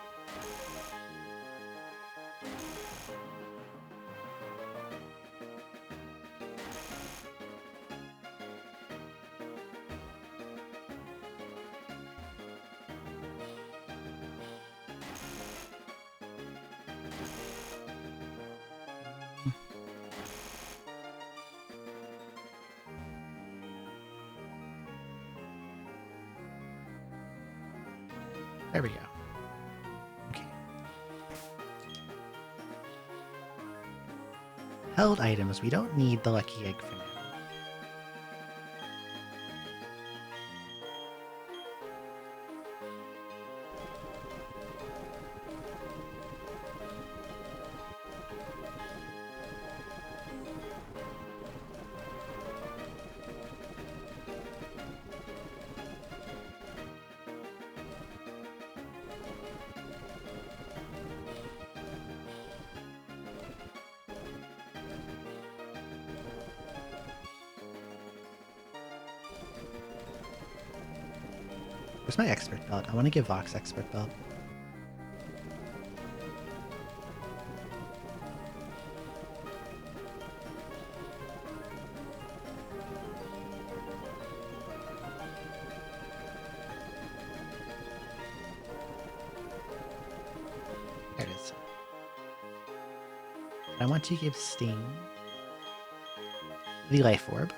Speaker 1: There we go. Okay. Held items. We don't need the lucky egg for now. Where's my expert belt? I want to give Vox expert belt. There it is. I want to give Sting the life orb.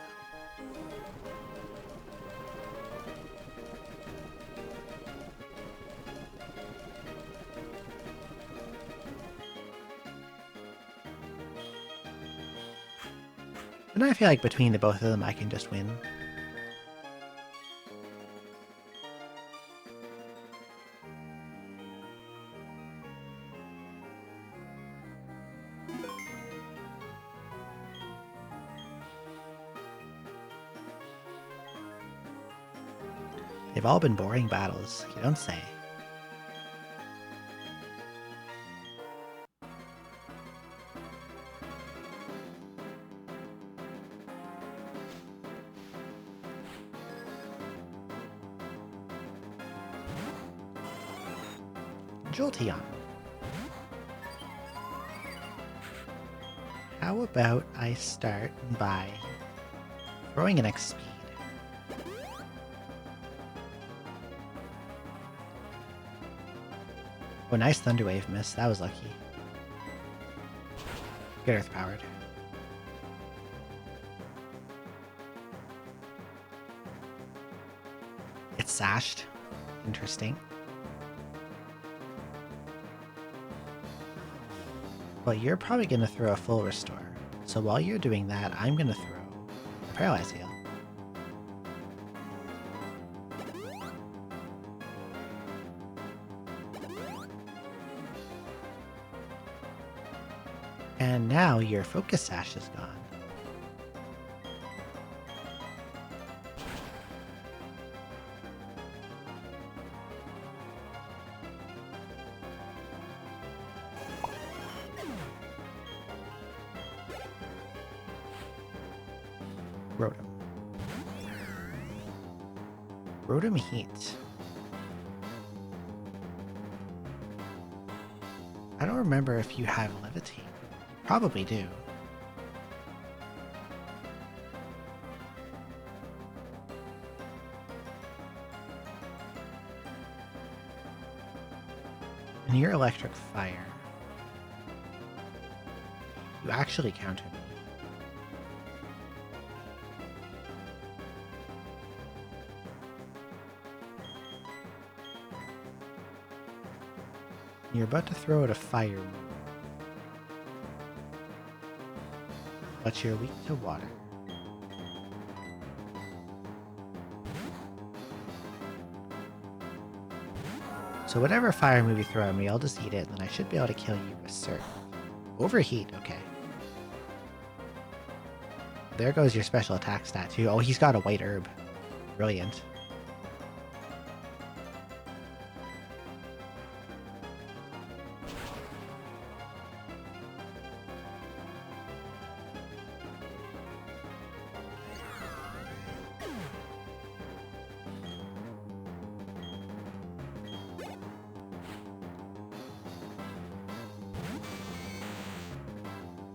Speaker 1: And I feel like between the both of them, I can just win. They've all been boring battles, you don't say. Jolteon. How about I start by throwing an X speed? Oh, nice Thunder Wave miss. That was lucky. Good Earth Powered. It's sashed. Interesting. Well, you're probably going to throw a full restore. So while you're doing that, I'm going to throw a Paralyze Heal. And now your Focus Sash is gone. Rotom. Rotom Heat. I don't remember if you have Levitate. Probably do. And you're Electric Fire. You actually counter me. You're about to throw out a fire move. But you're weak to water. So whatever fire move you throw at me, I'll just eat it, and then I should be able to kill you with Surf. Overheat, okay. There goes your special attack stat too. Oh, he's got a white herb. Brilliant.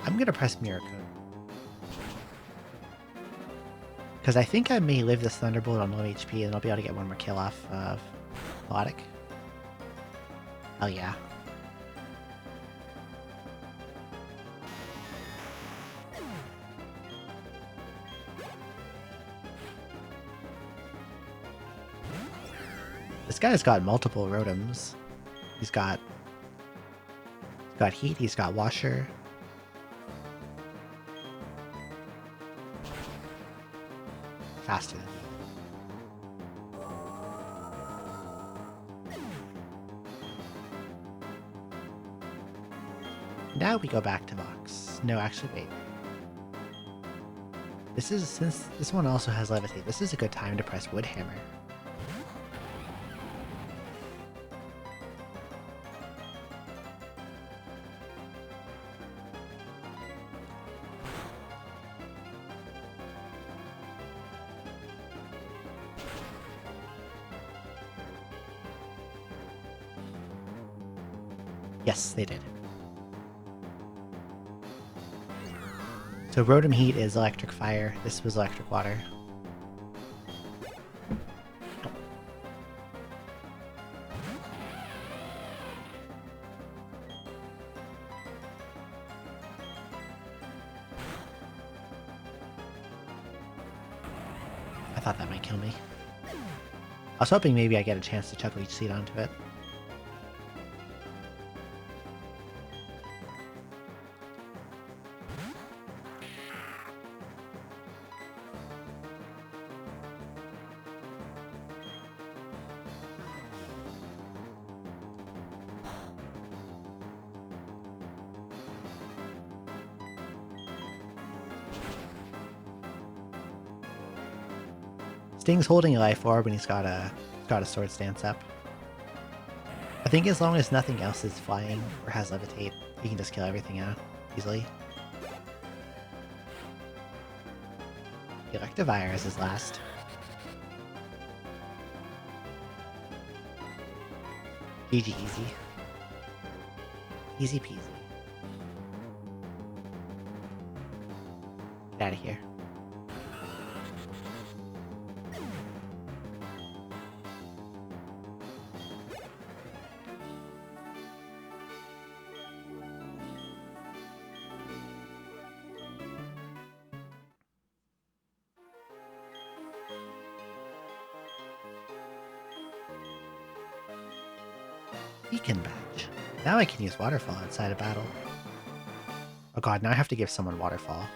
Speaker 1: I'm gonna press Mirror Coat. Because I think I may live this Thunderbolt on low HP and I'll be able to get one more kill off of Melodic. Hell yeah. This guy's got multiple Rotoms. He's got Heat, he's got Washer. Faster than me. Now we go back to Vox. No, actually, wait. Since this one also has Levitate, this is a good time to press Woodhammer. Yes, they did. So Rotom Heat is Electric Fire. This was Electric Water. I thought that might kill me. I was hoping maybe I get a chance to chuck Leech Seed onto it. Sting's holding a Life Orb and he's got a got a Swords Dance up. I think as long as nothing else is flying or has Levitate, you can just kill everything out easily. Electivire is his last. GG easy. Easy peasy. Get out of here. Beacon Badge. Now I can use Waterfall outside of battle. Oh god, now I have to give someone Waterfall.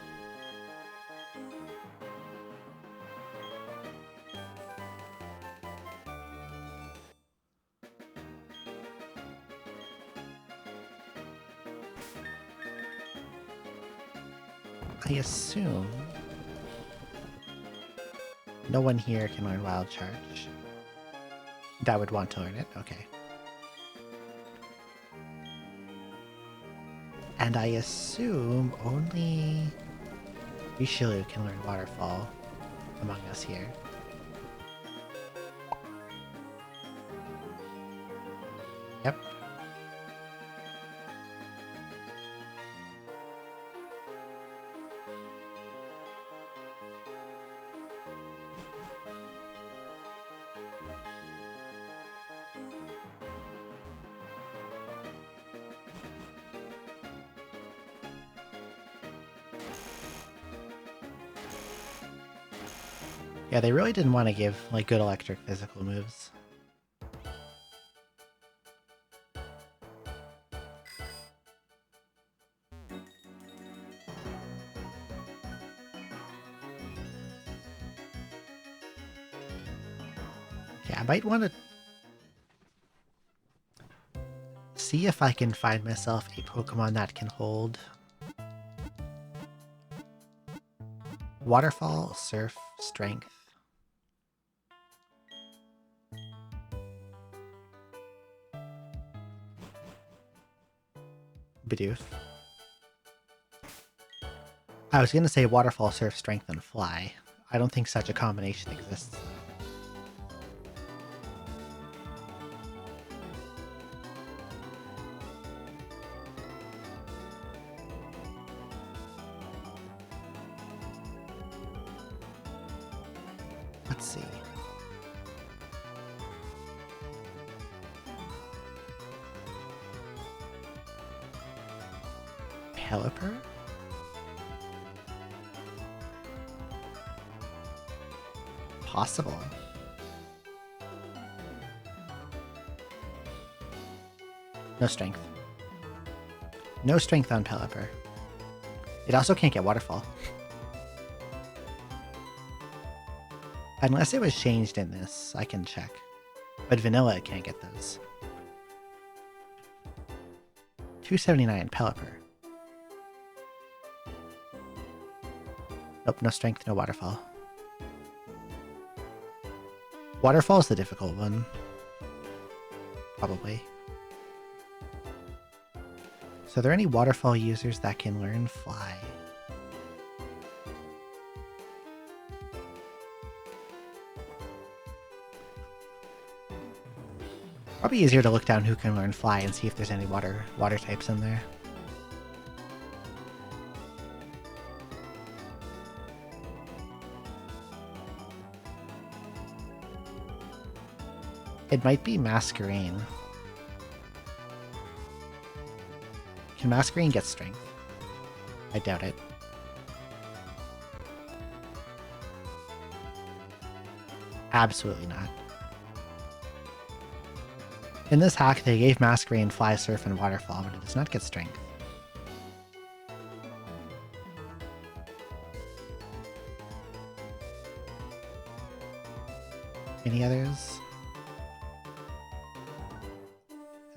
Speaker 1: I assume no one here can learn Wild Charge. That would want to learn it? Okay. And I assume only Rishilu can learn Waterfall among us here. Yep. Yeah, they really didn't want to give, like, good electric physical moves. Yeah, I might want to see if I can find myself a Pokemon that can hold Waterfall, Surf, Strength. Bidoof. I was going to say Waterfall, Surf, Strength, and Fly. I don't think such a combination exists. Let's see. Pelipper? Possible. No strength. No strength on Pelipper. It also can't get Waterfall. Unless it was changed in this, I can check. But Vanilla can't get those. 279 Pelipper. Nope, no strength, no Waterfall. Waterfall's the difficult one. Probably. So are there any Waterfall users that can learn Fly? Probably easier to look down who can learn Fly and see if there's any water types in there. It might be Masquerain. Can Masquerain get strength? I doubt it. Absolutely not. In this hack, they gave Masquerain Fly, Surf, and Waterfall, but it does not get strength. Any others?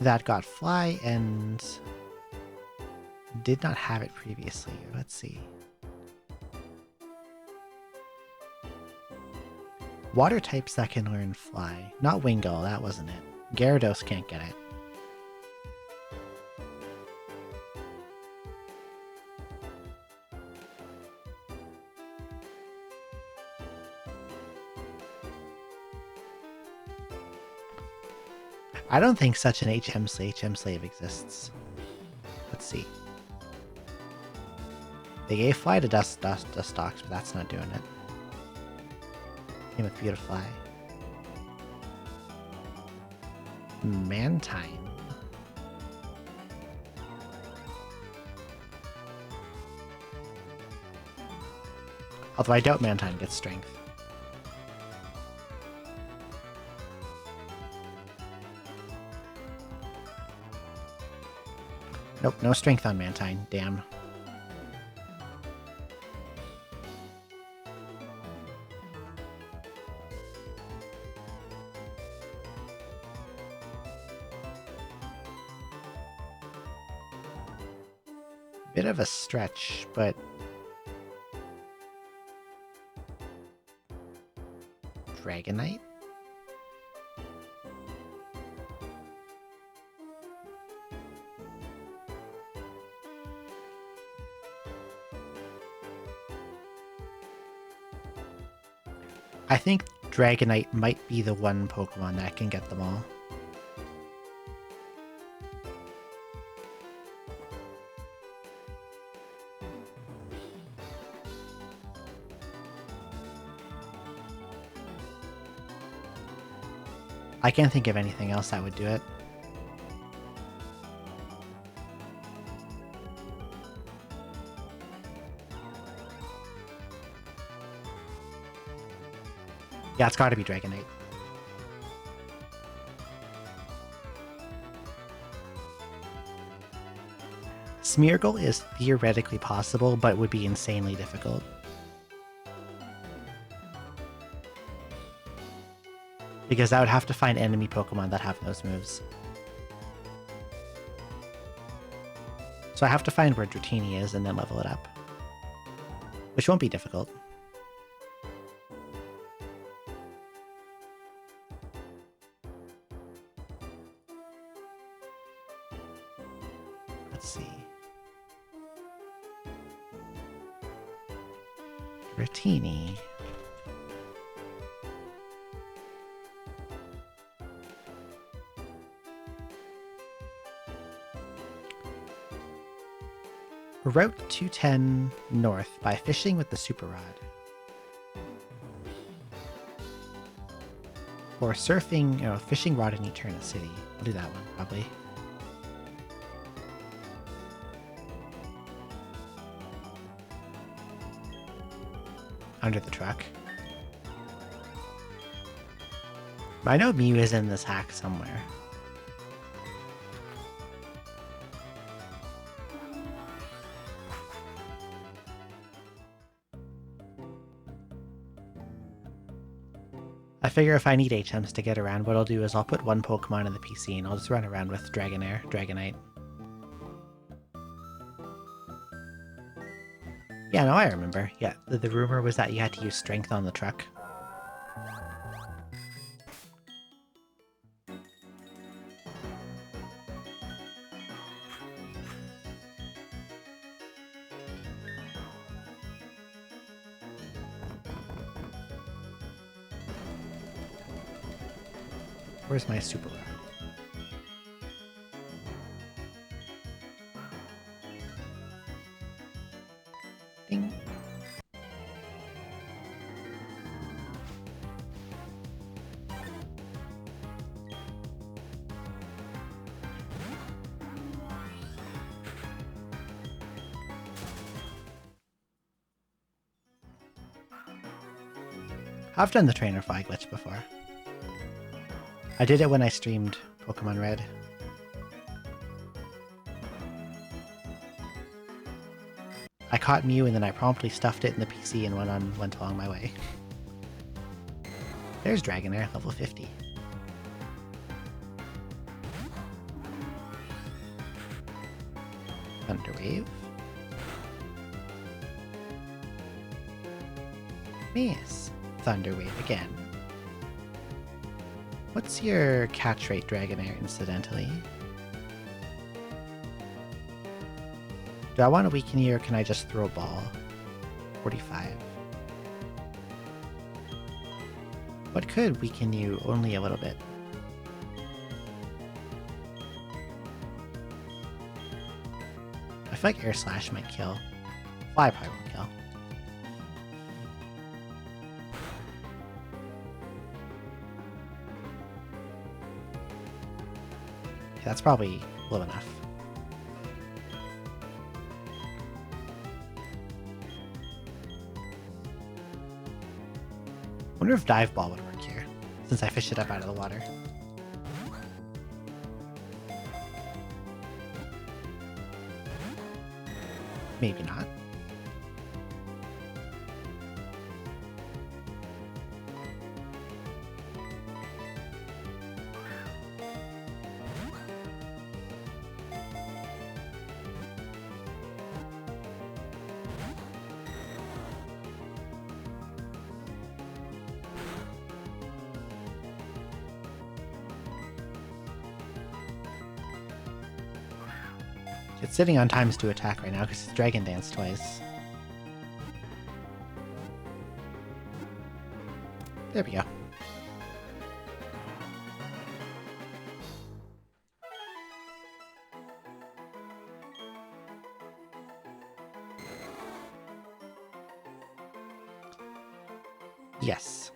Speaker 1: That got Fly and did not have it previously. Let's see. Water types that can learn fly. Not Wingull, that wasn't it. Gyarados can't get it. I don't think such an HM slave exists. Let's see. They gave fly to Dustox, but that's not doing it. Same with Beautifly. Mantine. Although I doubt Mantine gets strength. Nope, no strength on Mantine. Damn. Bit of a stretch, but Dragonite? I think Dragonite might be the one Pokemon that can get them all. I can't think of anything else that would do it. Yeah, it's gotta be Dragonite. Smeargle is theoretically possible, but would be insanely difficult. Because I would have to find enemy Pokemon that have those moves. So I have to find where Dratini is and then level it up. Which won't be difficult. Let's see. Dratini. Route 210 north by fishing with the Super Rod. Or surfing, fishing rod in Eterna City. I'll do that one, probably. Under the truck. I know Mew is in this hack somewhere. I figure if I need HMs to get around, what I'll do is I'll put one Pokemon in the PC and I'll just run around with Dragonair, Dragonite. Yeah, no, I remember. Yeah, the rumor was that you had to use strength on the truck. Where's my Super Rod? Ding. I've done the trainer fly glitch before. I did it when I streamed Pokemon Red. I caught Mew and then I promptly stuffed it in the PC and went along my way. There's Dragonair, level 50. Thunder Wave. Miss. Thunder Wave again. What's your catch rate, Dragonair, incidentally? Do I want to weaken you, or can I just throw a ball? 45. What could weaken you only a little bit? I feel like Air Slash might kill. Fly probably won't kill. Yeah, that's probably low enough. I wonder if Dive Ball would work here, since I fished it up out of the water. Maybe not. It's sitting on times to attack right now because it's Dragon Dance twice. There we go. Yes.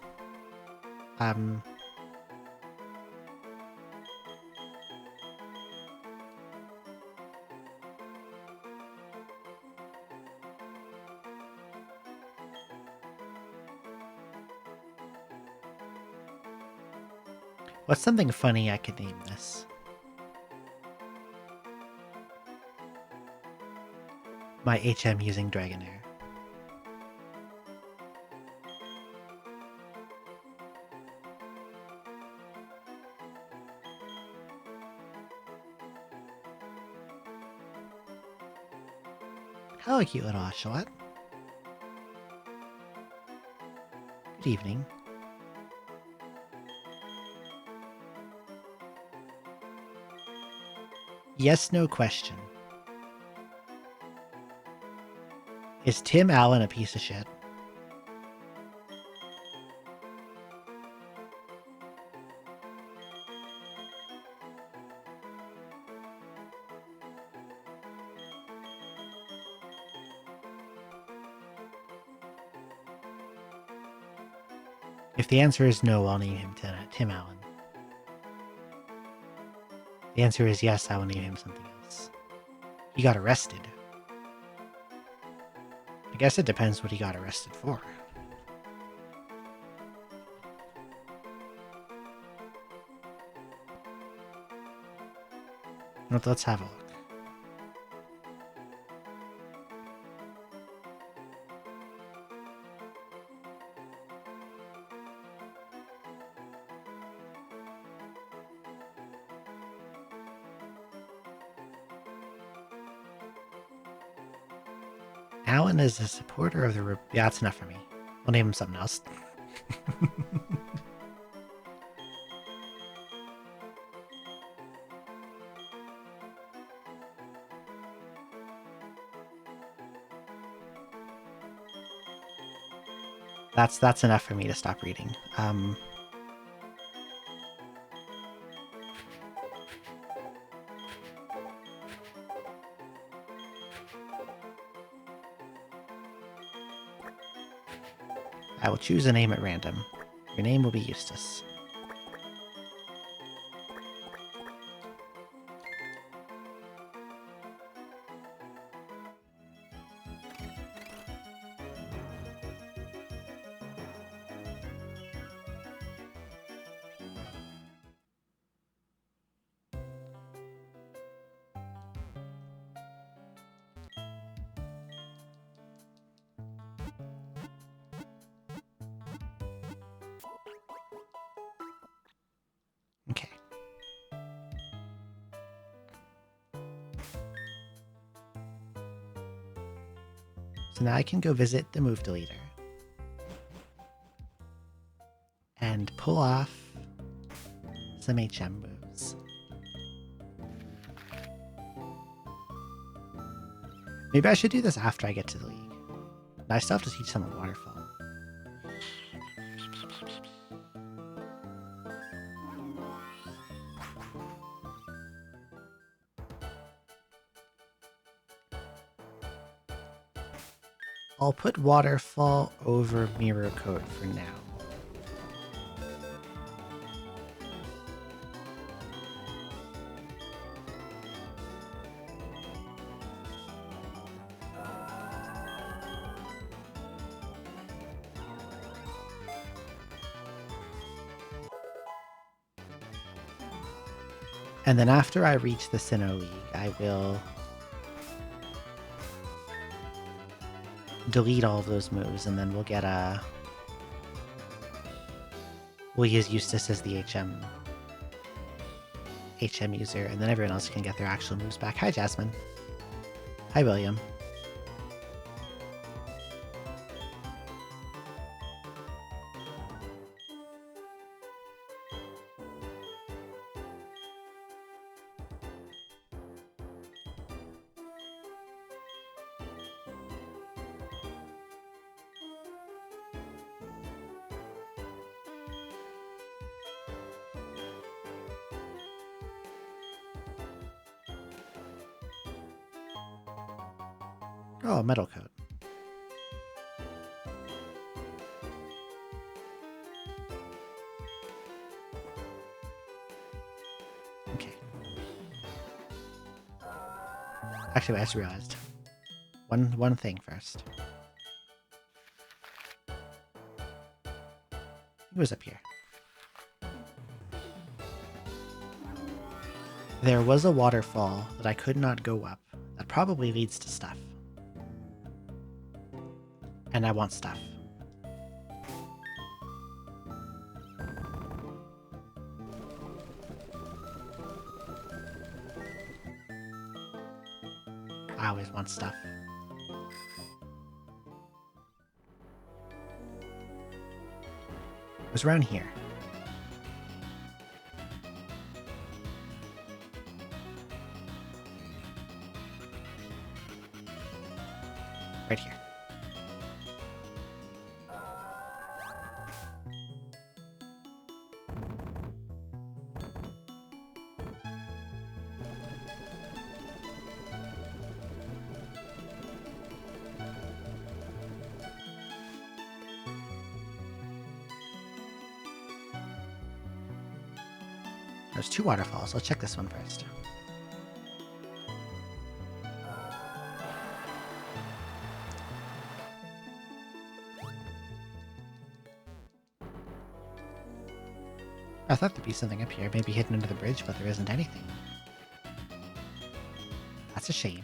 Speaker 1: What's something funny I could name this? My HM using Dragonair. Hello, cute little ocelot. Good evening. Yes, no question. Is Tim Allen a piece of shit? If the answer is no, I'll name him Tim Allen. The answer is yes, I will name him something else. He got arrested. I guess it depends what he got arrested for. Let's have a look. Alan is a supporter of the... Yeah, that's enough for me. I'll name him something else. That's enough for me to stop reading. I will choose a name at random. Your name will be Eustace. Okay. So now I can go visit the move deleter. And pull off some HM moves. Maybe I should do this after I get to the league. I still have to teach them a waterfall. I'll put waterfall over mirror coat for now. And then after I reach the Sinnoh League, I will delete all of those moves, and then we'll get a... We'll use Eustace as the HM user, and then everyone else can get their actual moves back. Hi, Jasmine. Hi, William. Oh, metal coat. Okay. Actually, I just realized one thing first. It was up here. There was a waterfall that I could not go up. That probably leads to stuff. And I want stuff. I always want stuff. It was around here. Right here. There's two waterfalls. Let's check this one first. I thought there'd be something up here, maybe hidden under the bridge, but there isn't anything. That's a shame.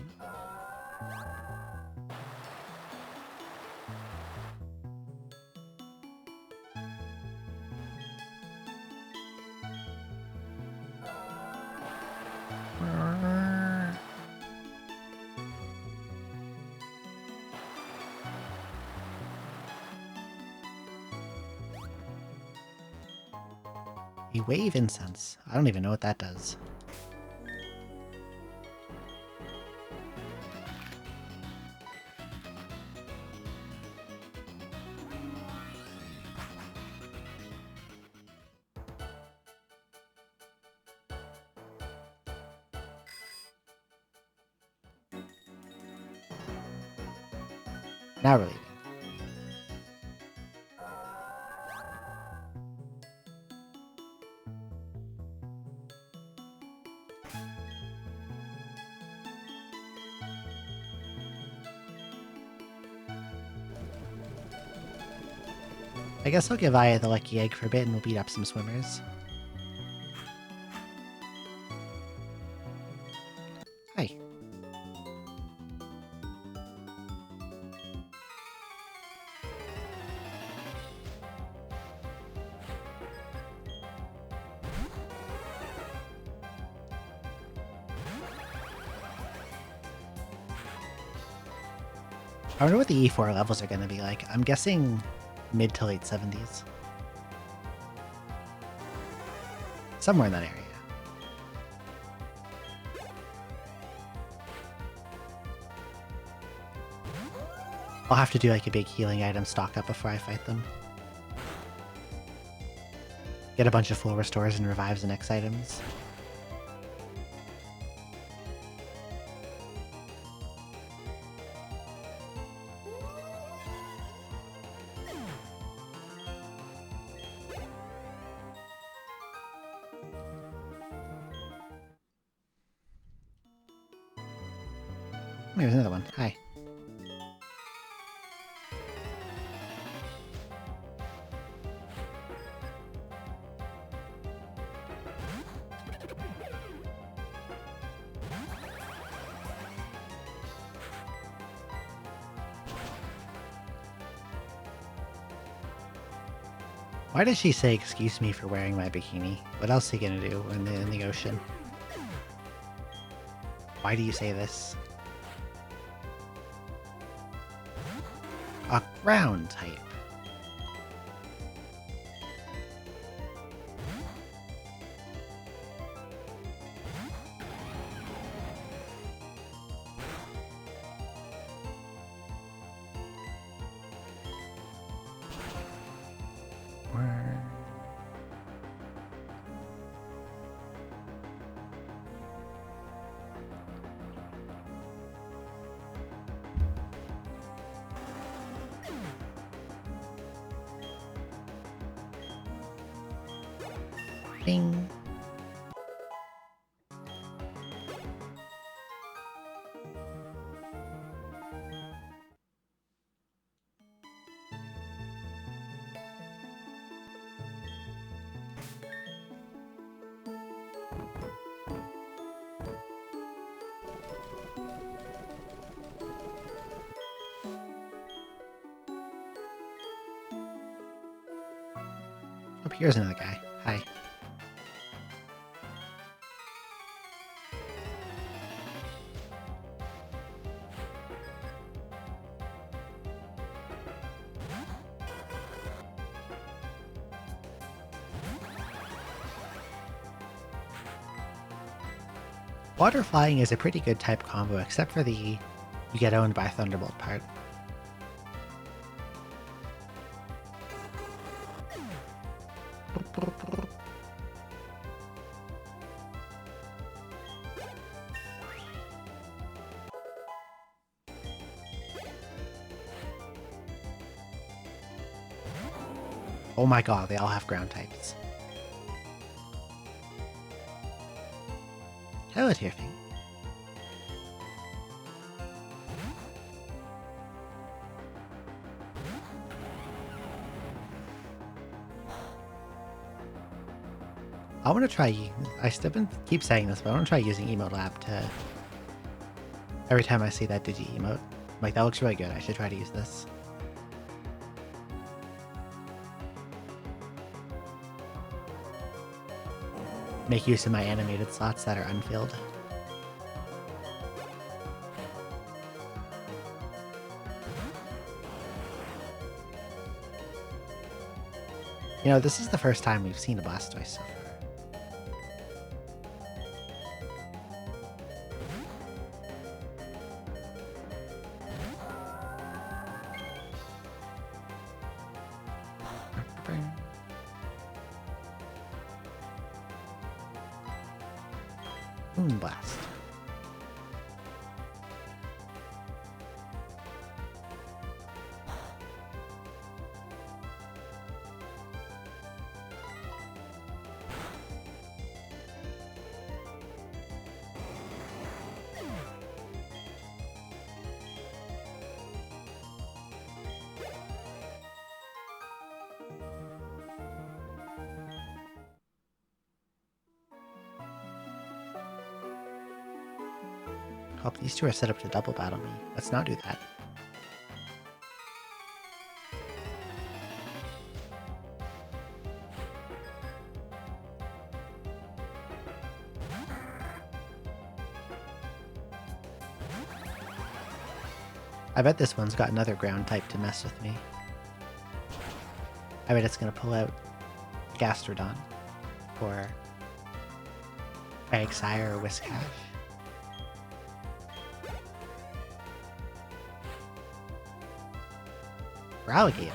Speaker 1: A wave incense. I don't even know what that does. Now we're leaving. I guess I'll give Aya the lucky egg for a bit and we'll beat up some swimmers. Hi. I wonder what the E4 levels are going to be like. I'm guessing mid to late 70s. Somewhere in that area. I'll have to do like a big healing item stock up before I fight them. Get a bunch of full restores and revives and X items. There's another one. Hi. Why does she say excuse me for wearing my bikini? What else are you gonna do in the ocean? Why do you say this? A ground type. Bing. Oh, here's another guy. Hi. Water flying is a pretty good type combo, except for the you get owned by Thunderbolt part. Oh my god, they all have ground types. Hello, Tearfing. I want to try. I still keep saying this, but I want to try using Emote Lab to. Every time I see that Digi emote, I'm like, that looks really good. I should try to use this. Make use of my animated slots that are unfilled. You know, this is the first time we've seen a Blastoise so far. Moonblast. Oh, these two are set up to double battle me. Let's not do that. I bet this one's got another ground type to mess with me. I bet it's gonna pull out Gastrodon or Sire or Whiskash. For Alligator.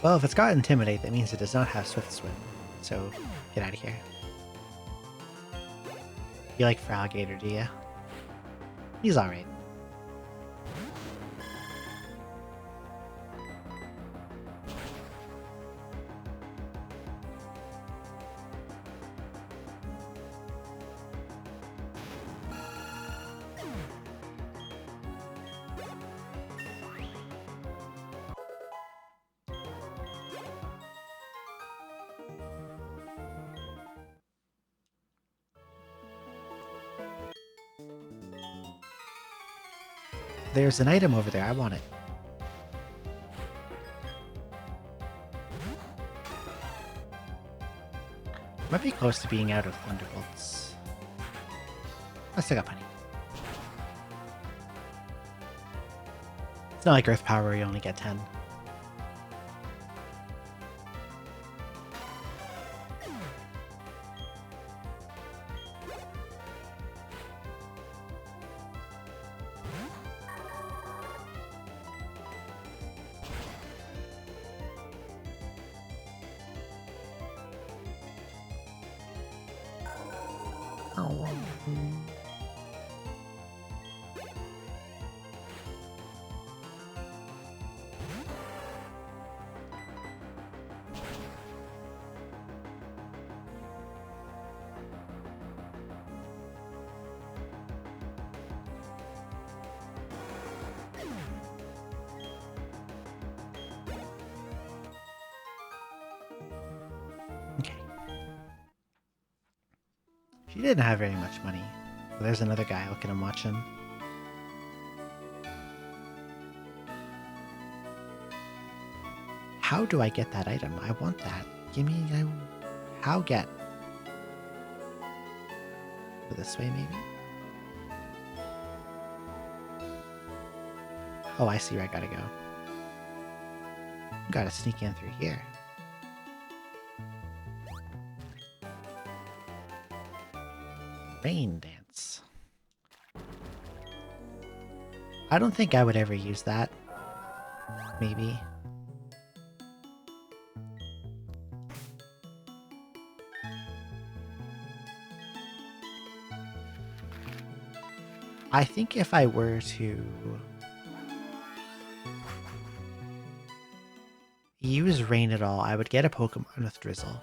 Speaker 1: Well, if it's got Intimidate, that means it does not have Swift Swim. So, get out of here. You like Alligator, do you? He's alright. There's an item over there. I want it. Might be close to being out of Thunderbolts. I still got plenty. It's not like Earth Power where you only get 10. She didn't have very much money. Well, there's another guy. Look at him watching. How do I get that item? I want that. Give me... How get? Go this way, maybe? Oh, I see where I gotta go. Gotta sneak in through here. Rain Dance. I don't think I would ever use that. Maybe. I think if I were to use Rain at all, I would get a Pokemon with Drizzle.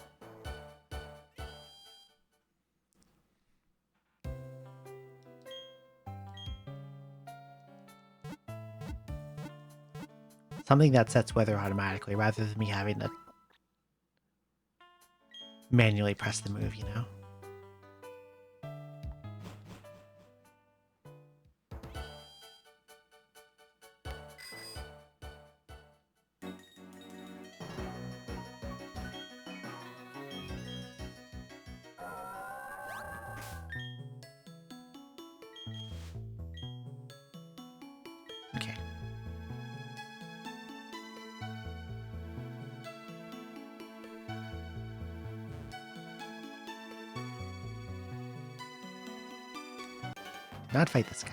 Speaker 1: Something that sets weather automatically, rather than me having to manually press the move, you know? Okay. Not fight this guy.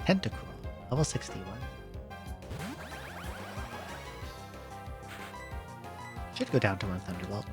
Speaker 1: Tentacruel, level 61. Should go down to 1 Thunderbolt.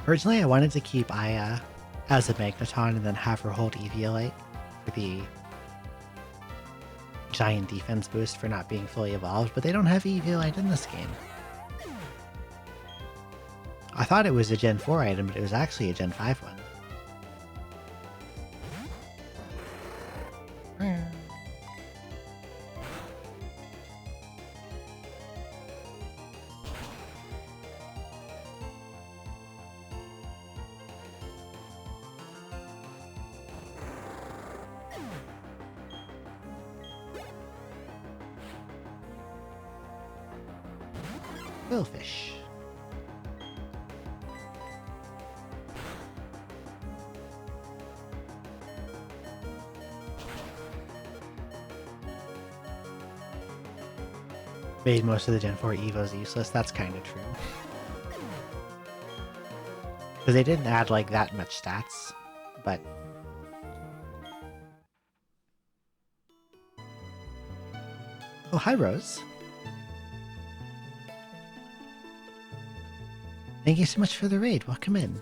Speaker 1: Originally, I wanted to keep Aya as a Magneton and then have her hold Eviolite for the giant defense boost for not being fully evolved, but they don't have Eviolite in this game. I thought it was a Gen 4 item, but it was actually a Gen 5 one. Quillfish. Made most of the Gen 4 Evos useless. That's kind of true. Because they didn't add like that much stats, but... Oh, hi Rose. Thank you so much for the raid. Welcome in.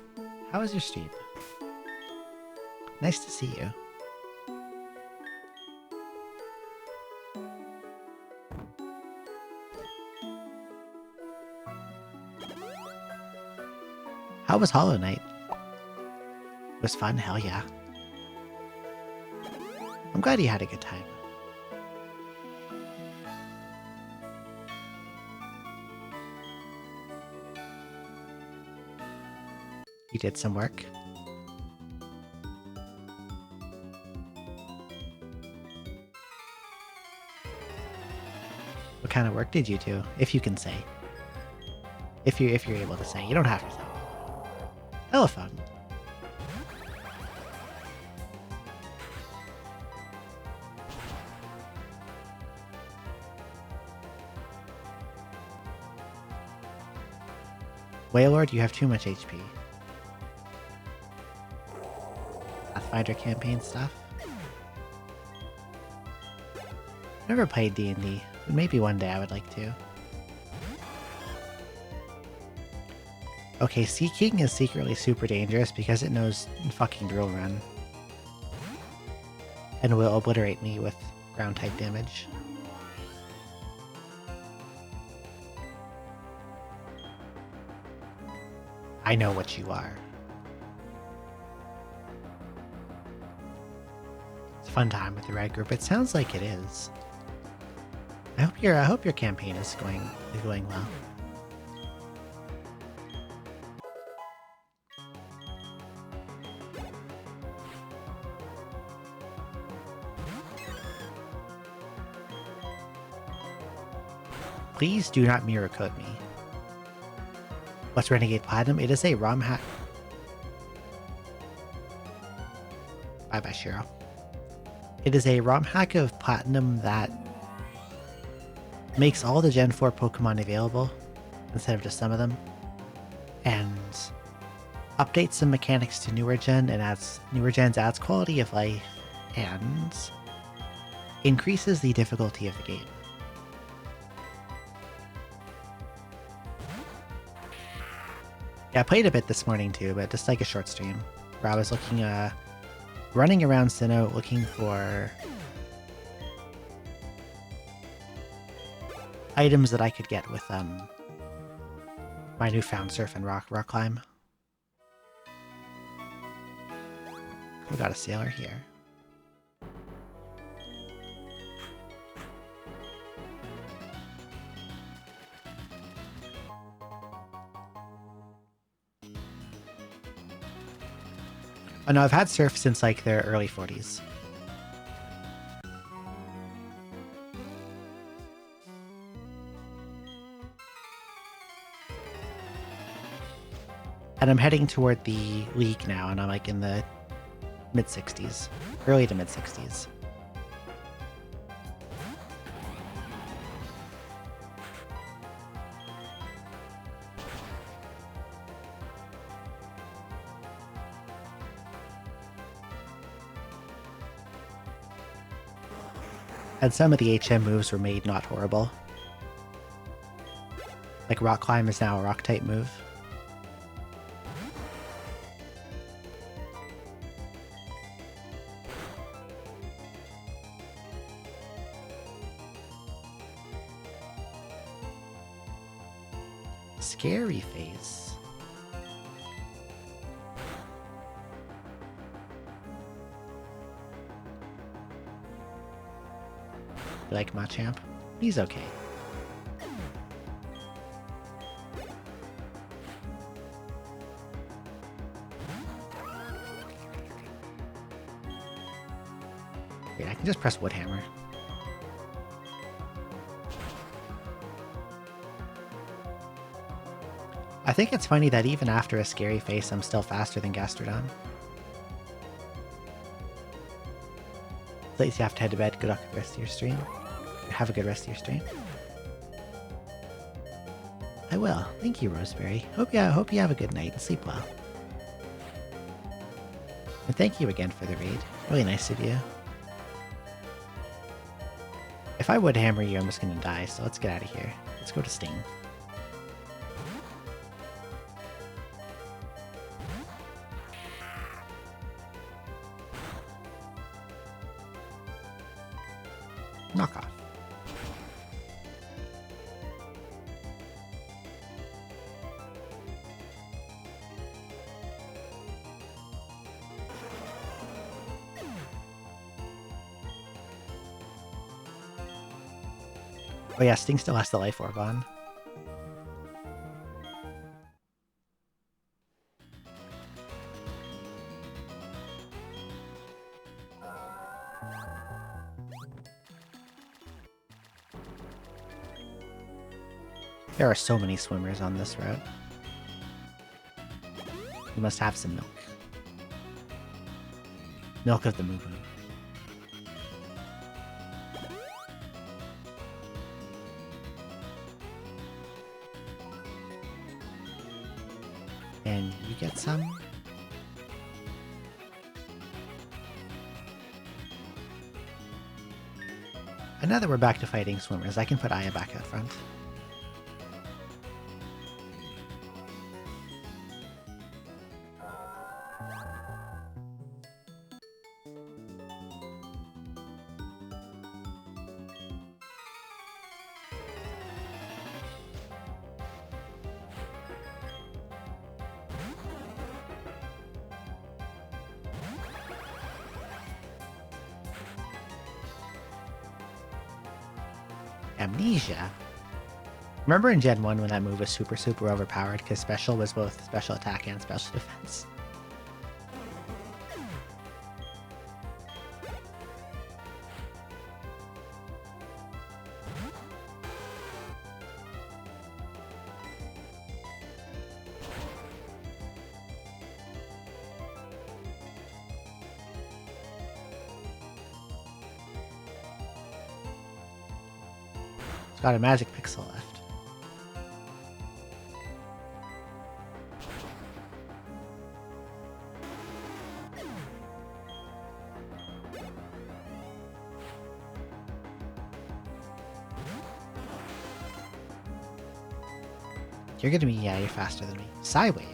Speaker 1: How was your stream? Nice to see you. How was Hollow Knight? It was fun, hell yeah. I'm glad you had a good time. You did some work. What kind of work did you do? If you can say. If you're able to say. You don't have to say. Telephone. Wailord, you have too much HP. Pathfinder campaign stuff. Never played D&D, but maybe one day I would like to. Okay, Sea King is secretly super dangerous because it knows fucking Drill Run. And will obliterate me with ground type damage. I know what you are. It's a fun time with the red group. It sounds like it is. I hope your campaign is going well. Please do not mirror code me. What's Renegade Platinum? It is a ROM hack. Bye bye, Shiro. It is a ROM hack of Platinum that makes all the Gen 4 Pokemon available instead of just some of them, and updates some mechanics to newer gen and adds quality of life and increases the difficulty of the game. Yeah, I played a bit this morning too, but just like a short stream where I was looking, running around Sinnoh looking for items that I could get with my newfound Surf and Rock Climb. We got a sailor here. Oh no, I've had Surf since like their early 40s. And I'm heading toward the League now, and I'm like in the mid-60s. Early to mid-60s. And some of the HM moves were made not horrible. Like Rock Climb is now a Rock type move. Scary face. You like Machamp? He's okay. Wait, I can just press Wood Hammer. I think it's funny that even after a scary face, I'm still faster than Gastrodon. Ladies, you have to head to bed. Good luck with the rest of your stream. Have a good rest of your stream. I will. Thank you, Roseberry. Hope you have a good night and sleep well. And thank you again for the raid. Really nice of you. If I would hammer you, I'm just gonna die, so let's get out of here. Let's go to Sting. Knock off. Oh yeah, Sting still has the Life Orb on. There are so many swimmers on this route. You must have some milk. Milk of the Moo Moo. And you get some? And now that we're back to fighting swimmers, I can put Aya back out front. Amnesia? Remember in Gen 1 when that move was super overpowered because special was both special attack and special defense? Got a magic pixel left. You're gonna be, yeah, you're faster than me. Psywave.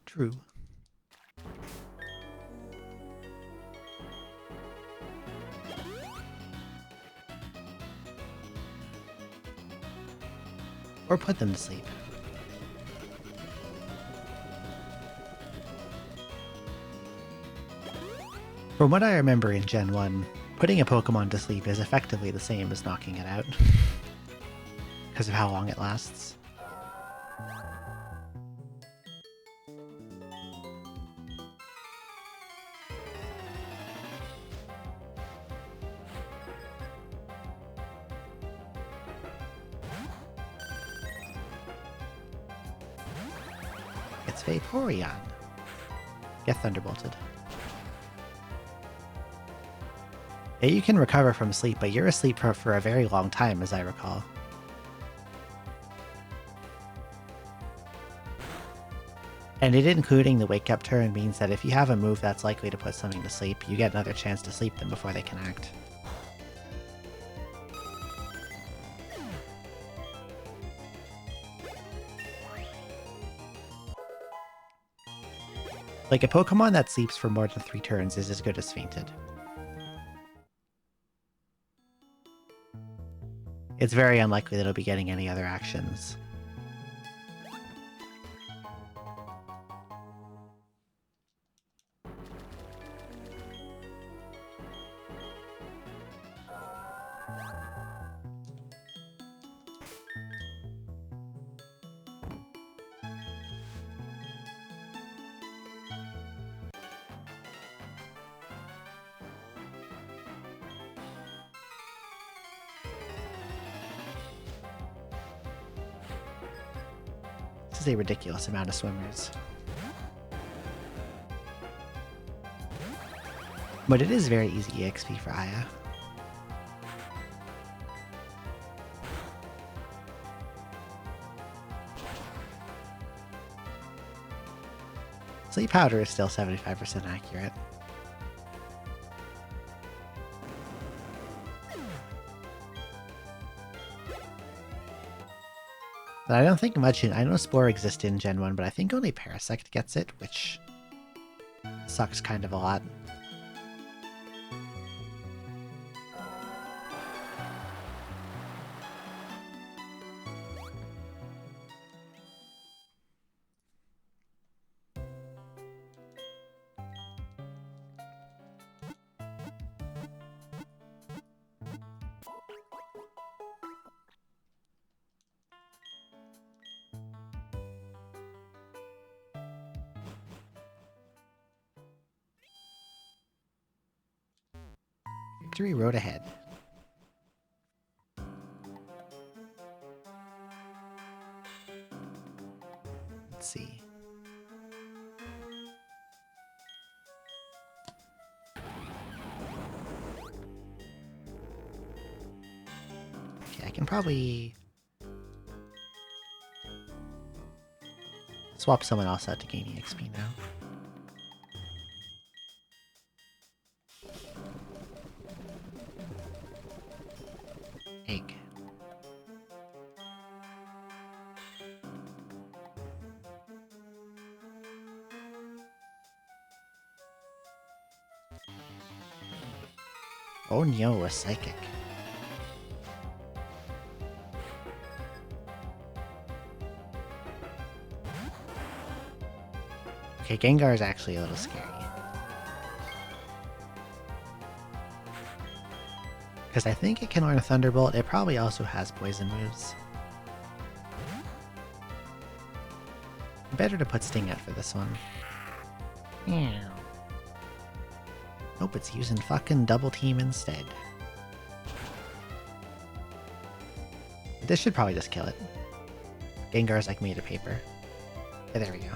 Speaker 1: True. Or put them to sleep. From what I remember in Gen 1, putting a Pokemon to sleep is effectively the same as knocking it out. Because of how long it lasts. It's Vaporeon. Get Thunderbolted. Yeah, you can recover from sleep, but you're asleep for a very long time, as I recall. And it including the wake up turn means that if you have a move that's likely to put something to sleep, you get another chance to sleep them before they can act. Like, a Pokemon that sleeps for more than 3 turns is as good as Fainted. It's very unlikely that it'll be getting any other actions. This is a ridiculous amount of swimmers. But it is very easy EXP for Aya. Sleep Powder is still 75% accurate. But I don't think much I know Spore exists in Gen 1, but I think only Parasect gets it, which sucks kind of a lot. Victory road ahead. Let's see. Okay, I can probably swap someone else out to gain EXP now. Egg. Oh no, a psychic. Okay, Gengar is actually a little scary. Because I think it can learn a Thunderbolt. It probably also has poison moves. Better to put Sting out for this one. Yeah. Nope, it's using fucking Double Team instead. This should probably just kill it. Gengar's like made of paper. Yeah, there we go.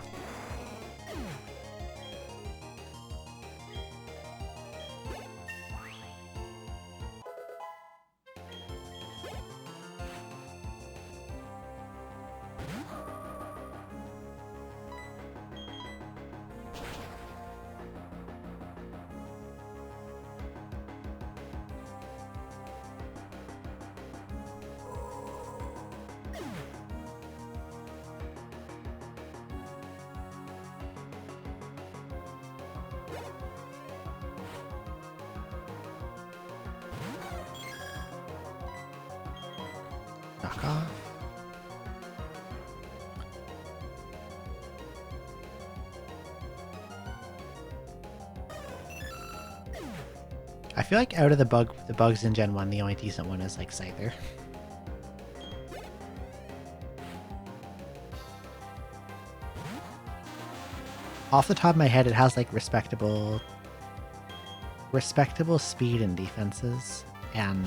Speaker 1: Knock off. I feel like out of the bugs in Gen 1, the only decent one is like Scyther. Off the top of my head, it has like respectable speed and defenses, and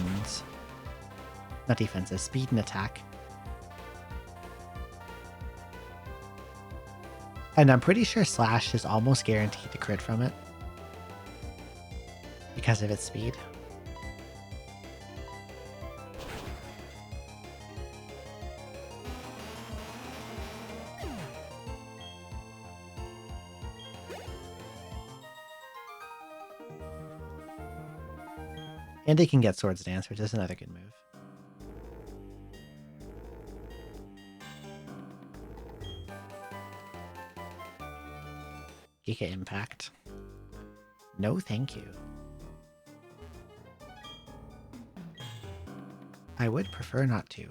Speaker 1: not defenses, speed and attack. And I'm pretty sure Slash is almost guaranteed to crit from it because of its speed. And he can get Swords Dance, which is another good move. Giga Impact. No, thank you. I would prefer not to.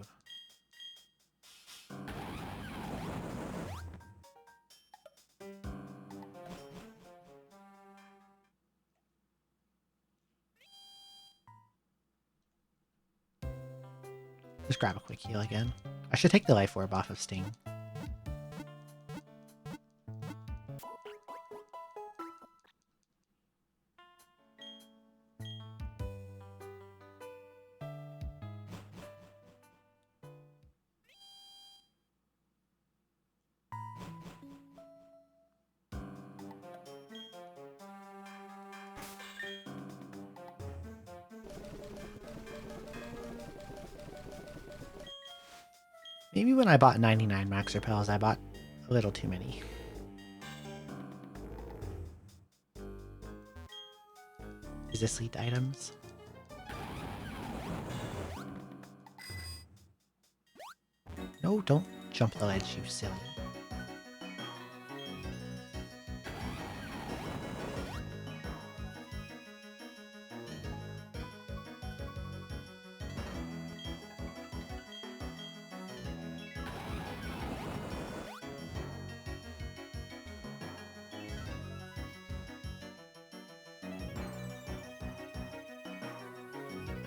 Speaker 1: Just grab a quick heal again. I should take the Life Orb off of Sting. Maybe when I bought 99 Max Repels, I bought a little too many. Is this elite items? No, don't jump the ledge, you silly.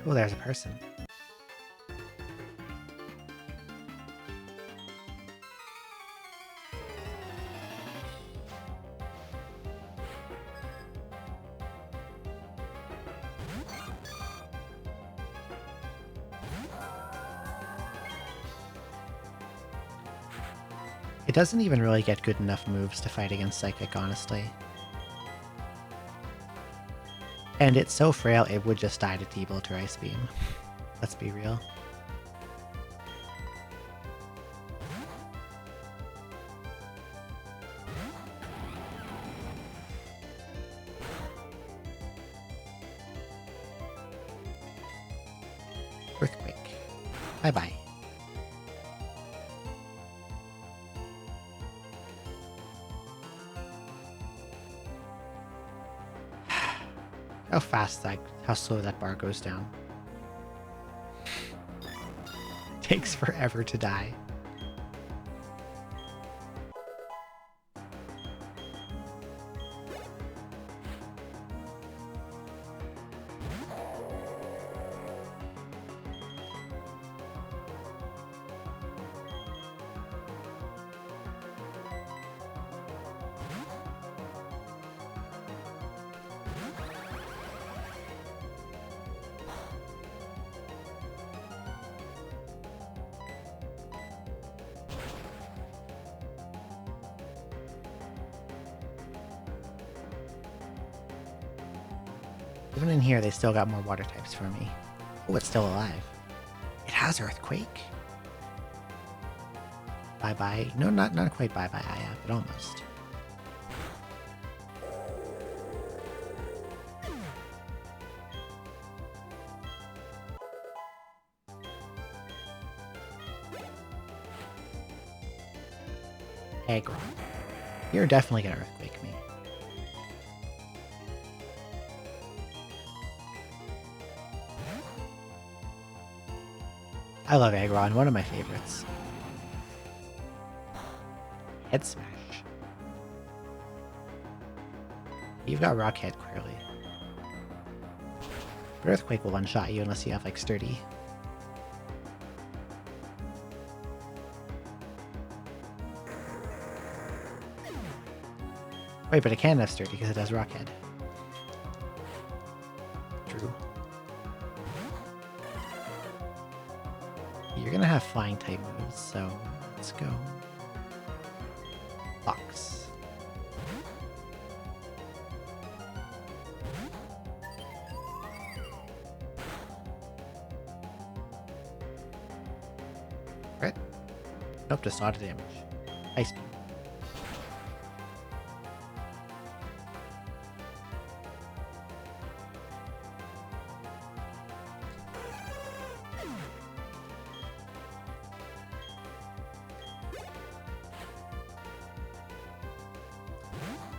Speaker 1: Oh, there's a person. It doesn't even really get good enough moves to fight against Psychic, honestly. And it's so frail, it would just die to T-Bolt or Ice Beam. Let's be real. Earthquake. Bye-bye. How fast how slow that bar goes down. Takes forever to die. Even in here, they still got more water types for me. Oh, it's still alive. It has Earthquake. Bye-bye. No, not quite bye-bye, Aya, but almost. Aggro. You're definitely gonna Earthquake me. I love Aggron, one of my favorites. Head Smash. You've got Rockhead, clearly. But Earthquake will one-shot you unless you have, like, Sturdy. Wait, but it can have Sturdy because it has Rockhead. True. You're gonna have flying type moves, so let's go. Fox. Right? Nope, just auto damage. Ice Beam.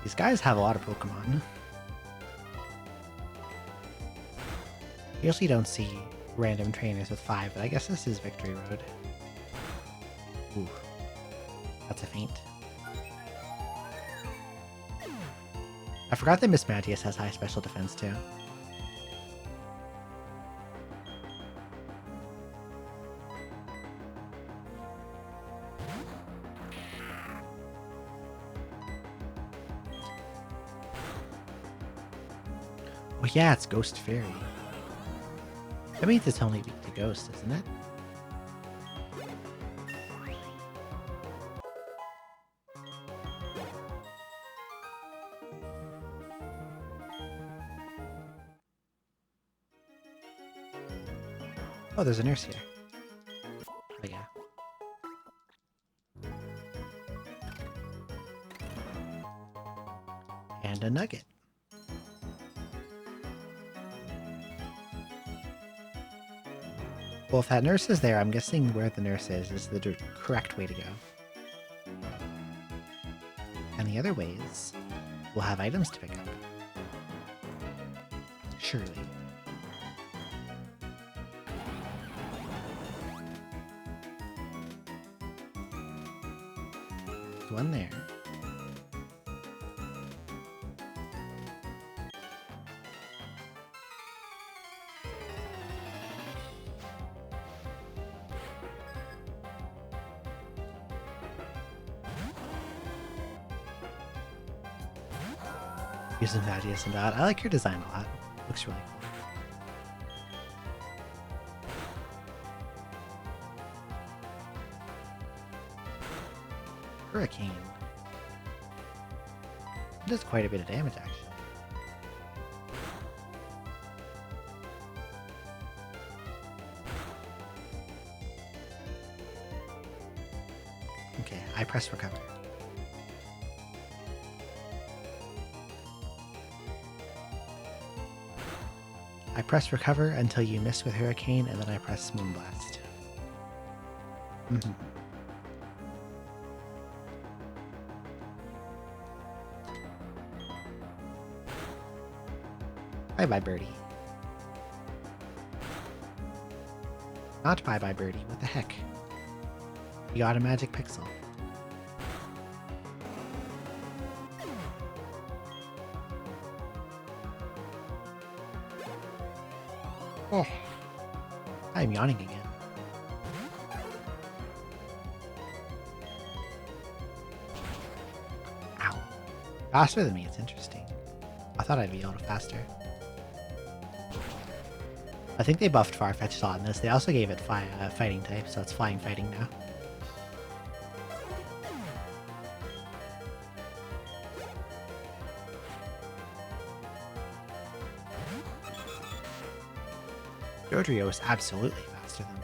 Speaker 1: These guys have a lot of Pokemon. You usually don't see random trainers with 5, but I guess this is Victory Road. Ooh. That's a feint. I forgot that Miss Magius has high special defense too. Oh yeah, it's Ghost Fairy. That means it's only weak to Ghost, isn't it? Oh, there's a nurse here. Oh yeah. And a nugget. Well, if that nurse is there, I'm guessing where the nurse is the correct way to go. And the other ways will have items to pick up. Surely. There's one there. Using Magius and that. I like your design a lot. Looks really cool. Hurricane. It does quite a bit of damage, actually. Okay, I press recover. I press recover until you miss with Hurricane, and then I press Moonblast. Bye-bye, Birdie. Not bye-bye, Birdie. What the heck? You got a magic pixel. Oh. I'm yawning again. Ow. Faster than me, it's interesting. I thought I'd be able to faster. I think they buffed Farfetch'd on this. They also gave it fighting type, so it's flying fighting now. Dodrio is absolutely faster than me.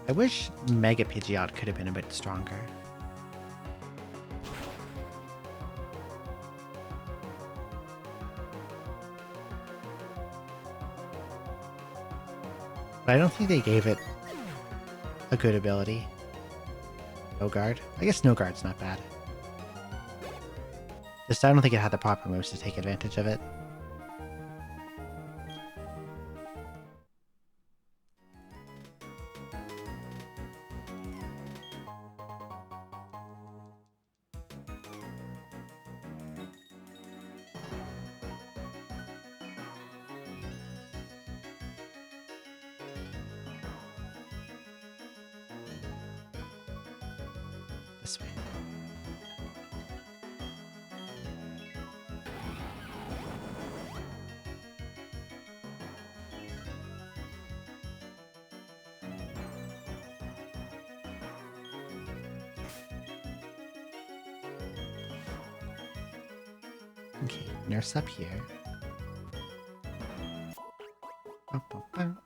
Speaker 1: I wish Mega Pidgeot could have been a bit stronger. But I don't think they gave it a good ability. No guard? I guess no guard's not bad. Just I don't think it had the proper moves to take advantage of it. This way. Okay, nurse up here. Bum, bum, bum.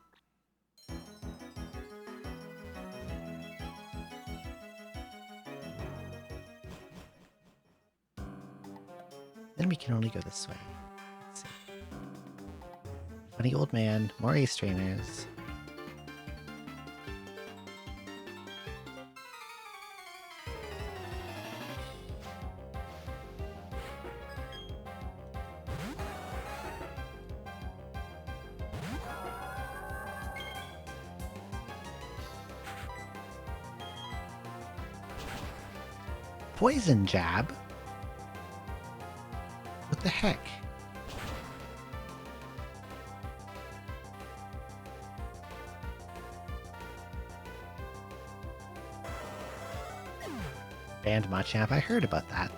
Speaker 1: Then we can only go this way. Let's see. Funny old man, more ace trainers. Poison jab? What the heck? Banned Machamp, I heard about that.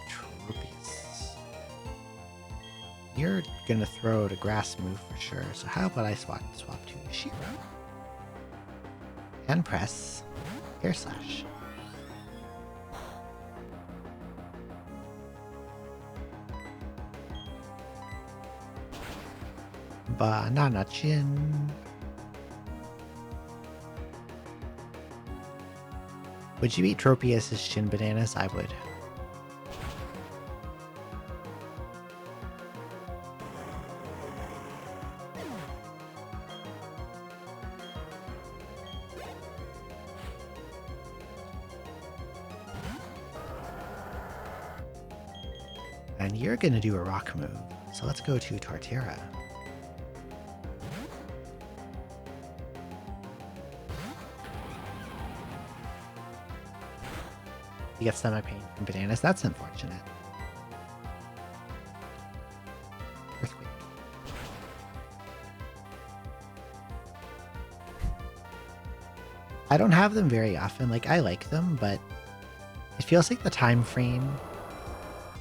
Speaker 1: Tropius. You're gonna throw the grass move for sure, so how about I swap to Shiro? And press Air Slash. Banana Chin. Would you eat Tropius' chin bananas? I would. And you're gonna do a rock move, so let's go to Torterra. You get stomach pain from bananas. That's unfortunate. Earthquake. I don't have them very often. Like, I like them, but it feels like the time frame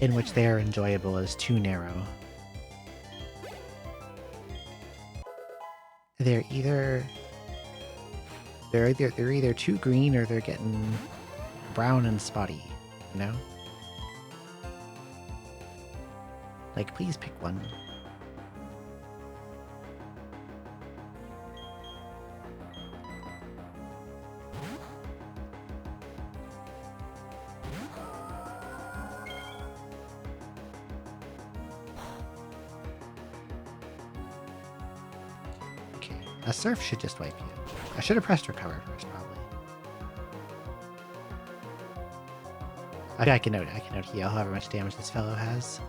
Speaker 1: in which they are enjoyable is too narrow. They're either too green or they're getting brown and spotty, you know? Like, please pick one. Okay, a surf should just wipe you. I should have pressed recover first, probably. Okay, I can note heal however much damage this fellow has.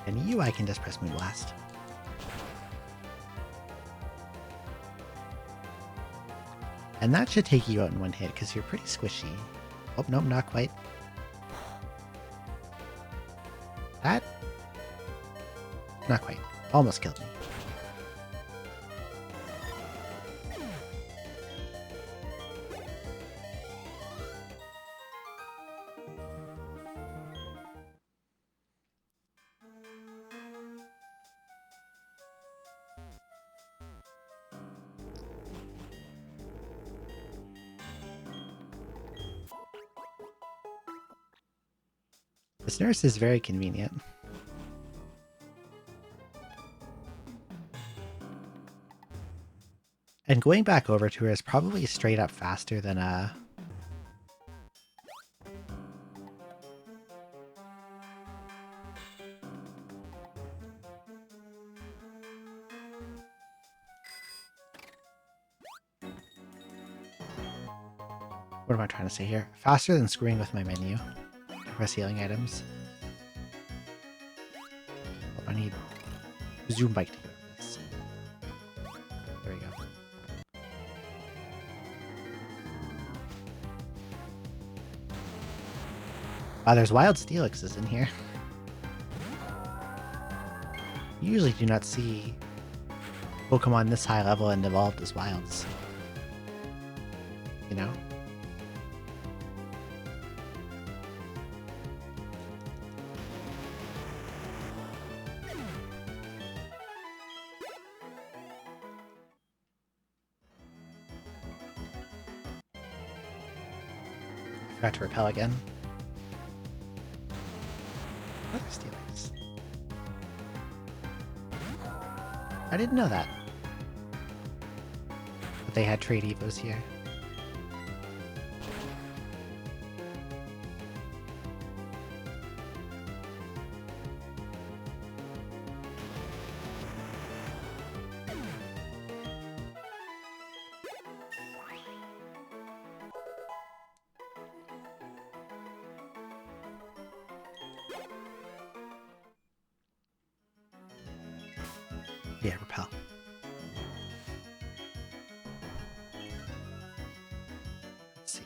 Speaker 1: And you, I can just press Moonblast. And that should take you out in one hit, because you're pretty squishy. Oh, nope, not quite. That? Not quite. Almost killed me. This nurse is very convenient. And going back over to her is probably straight up faster than what am I trying to say here? Faster than screwing with my menu. Press healing items. Oh, I need zoom bike to go with this. There we go. Wow, there's wild Steelixes in here. You usually do not see Pokemon this high level and evolved as wilds. You know? Forgot to repel again. Other Steelix. I didn't know that. But they had trade evos here. Yeah, repel. Let's see.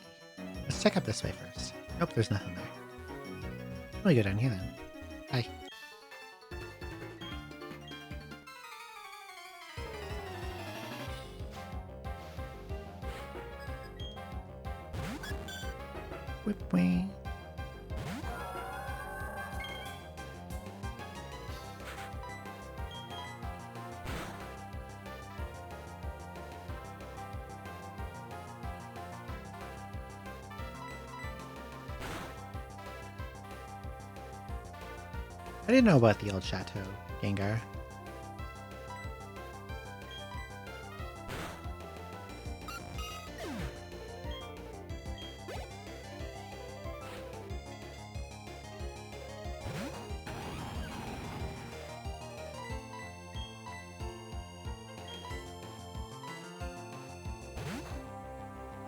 Speaker 1: Let's check up this way first. Nope, there's nothing there. Let me go down here then. Hi. Whip way. I didn't know about the old Chateau, Gengar.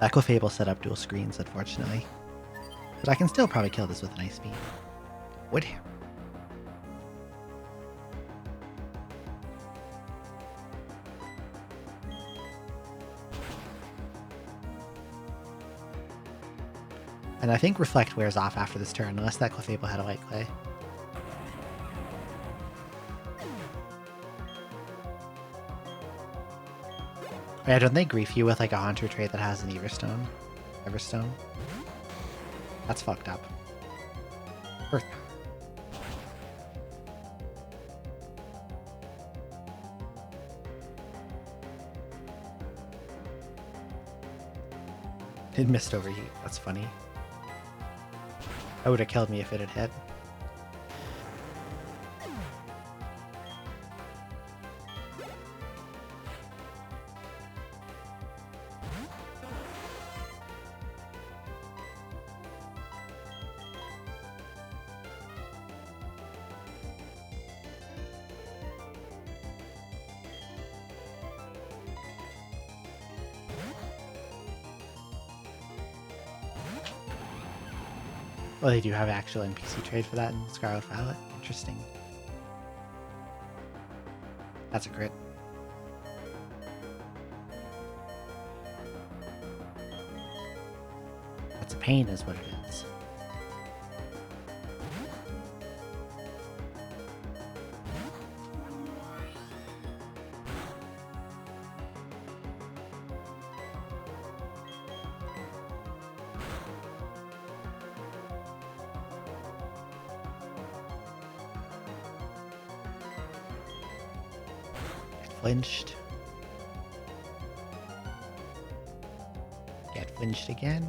Speaker 1: Aquafable set up dual screens, unfortunately. But I can still probably kill this with an Ice Beam. Would hammer. And I think Reflect wears off after this turn, unless that Clefable had a Light Clay. I don't think grief you with like a Haunter trait that has an Everstone. Everstone. That's fucked up. Earth Power. It missed overheat. That's funny. That would have killed me if it had hit. Well, they do have actual NPC trade for that in Scarlet Violet. Interesting. That's a crit. That's a pain is what it is. Flinched. Get flinched again.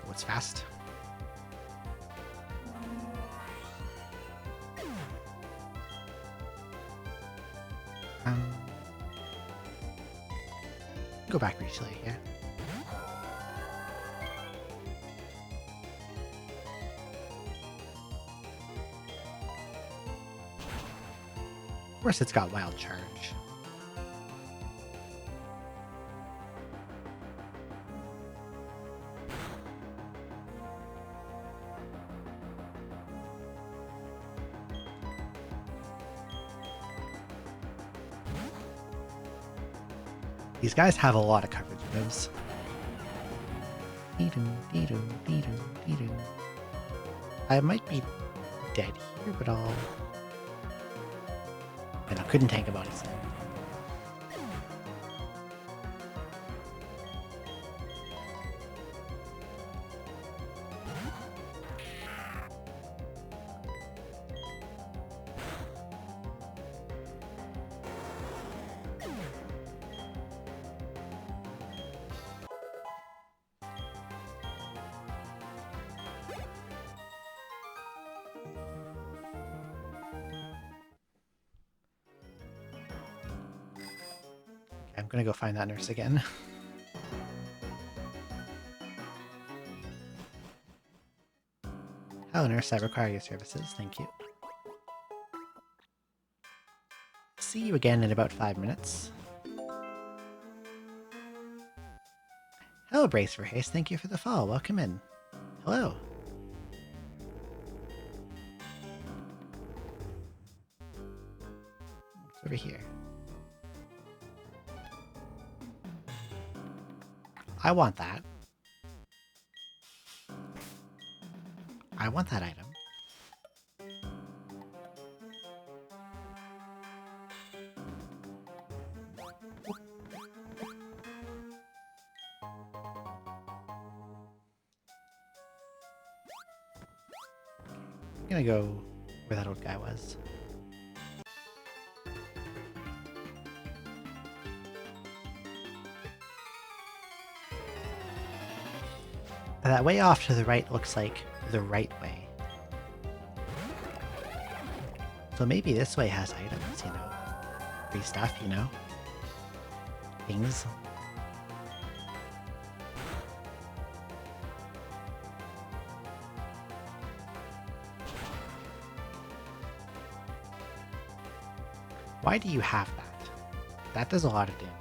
Speaker 1: What's fast? Go back recently here. Of course it's got Wild Charge. These guys have a lot of coverage moves. I might be dead here, but I'll... And I couldn't tank a body slam. I'm gonna go find that nurse again. Hello, nurse. I require your services. Thank you. See you again in about 5 minutes. Hello, Brace for Haste. Thank you for the follow. Welcome in. Hello. It's over here. I want that. I want that item. I'm gonna go where that old guy was. That way off to the right looks like the right way. So maybe this way has items, you know? Free stuff, you know? Things. Why do you have that? That does a lot of damage.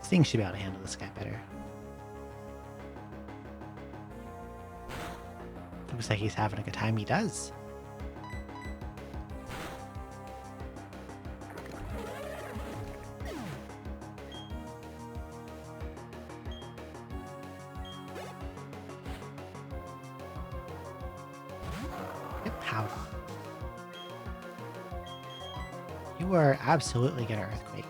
Speaker 1: Things should be able to handle this guy better. Looks like he's having a good time. He does. Yep, how? You are absolutely gonna earthquake.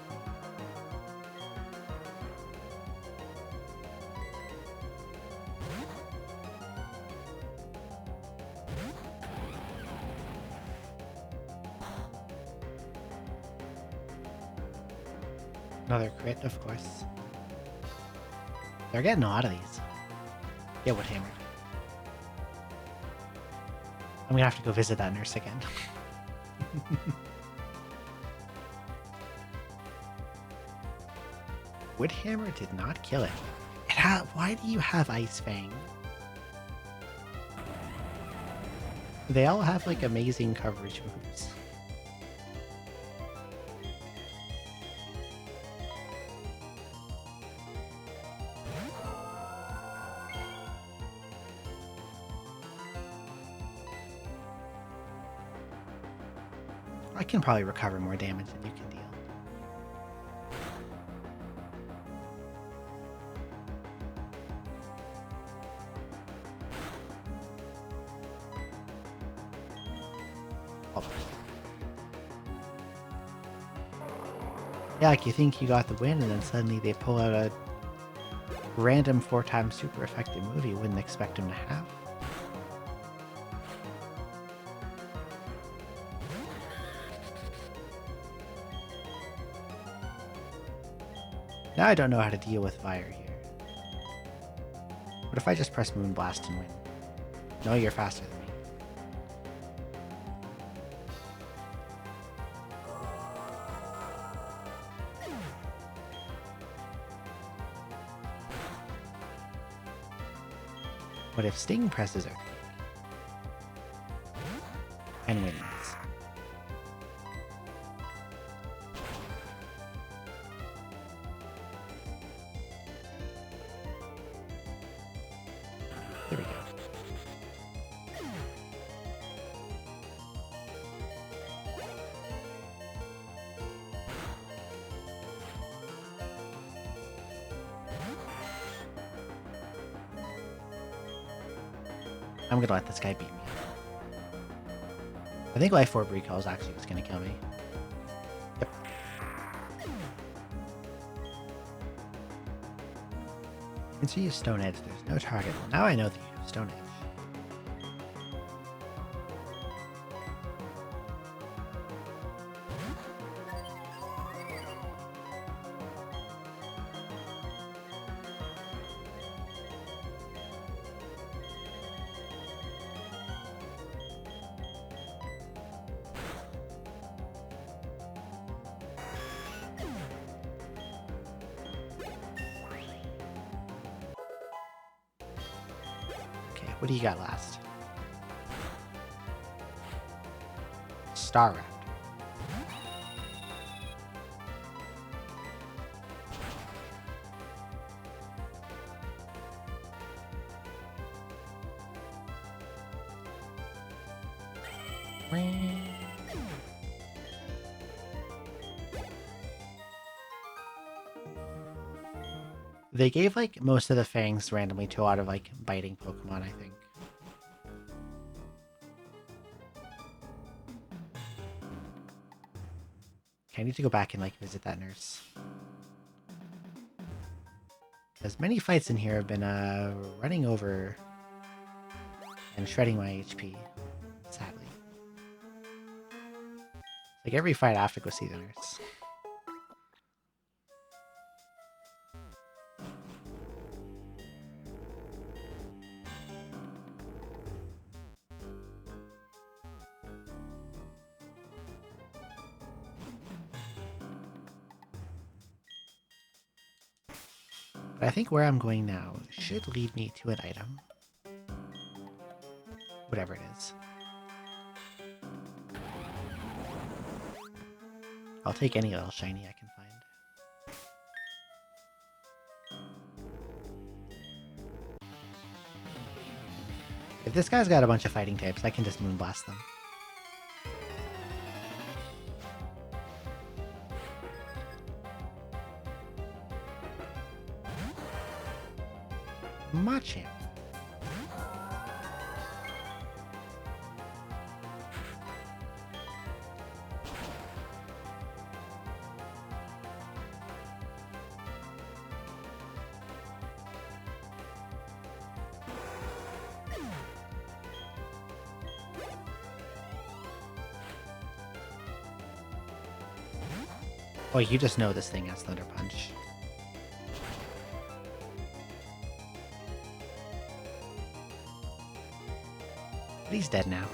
Speaker 1: Another crit, of course. They're getting a lot of these. Get what hammered. I'm gonna have to go visit that nurse again. Woodhammer did not kill it. Why do you have Ice Fang? They all have like amazing coverage moves. I can probably recover more damage than you can deal. Oh. Yeah, like you think you got the win and then suddenly they pull out a random 4x super effective move you wouldn't expect them to have. Now I don't know how to deal with fire here. What if I just press Moonblast and win? No, you're faster than me. What if Sting presses Earthquake? And wins. I'm gonna let this guy beat me. I think Life Orb Recall is actually what's gonna kill me. Yep. Since you use Stone Edge, there's no target. Well, now I know that you have Stone Edge. What do you got last? Star Raft. They gave like most of the fangs randomly to a lot of like biting Pokemon, I think. Okay, I need to go back and like visit that nurse. Because many fights in here have been running over and shredding my HP, sadly. Like every fight I have to go see the nurse. But I think where I'm going now should lead me to an item. Whatever it is. I'll take any little shiny I can find. If this guy's got a bunch of fighting types, I can just Moonblast them. Machamp. Oh, you just know this thing has Thunder Punch. But he's dead now.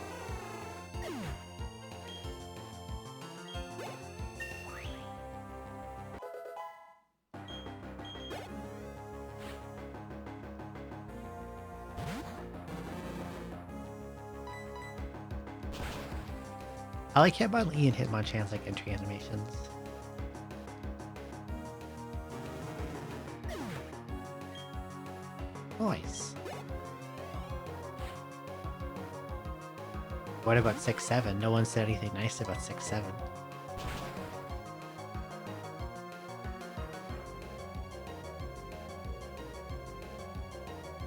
Speaker 1: I like Hitmonlee and Hitmonchan's like entry animations. Nice. What about 6-7? No one said anything nice about 6-7.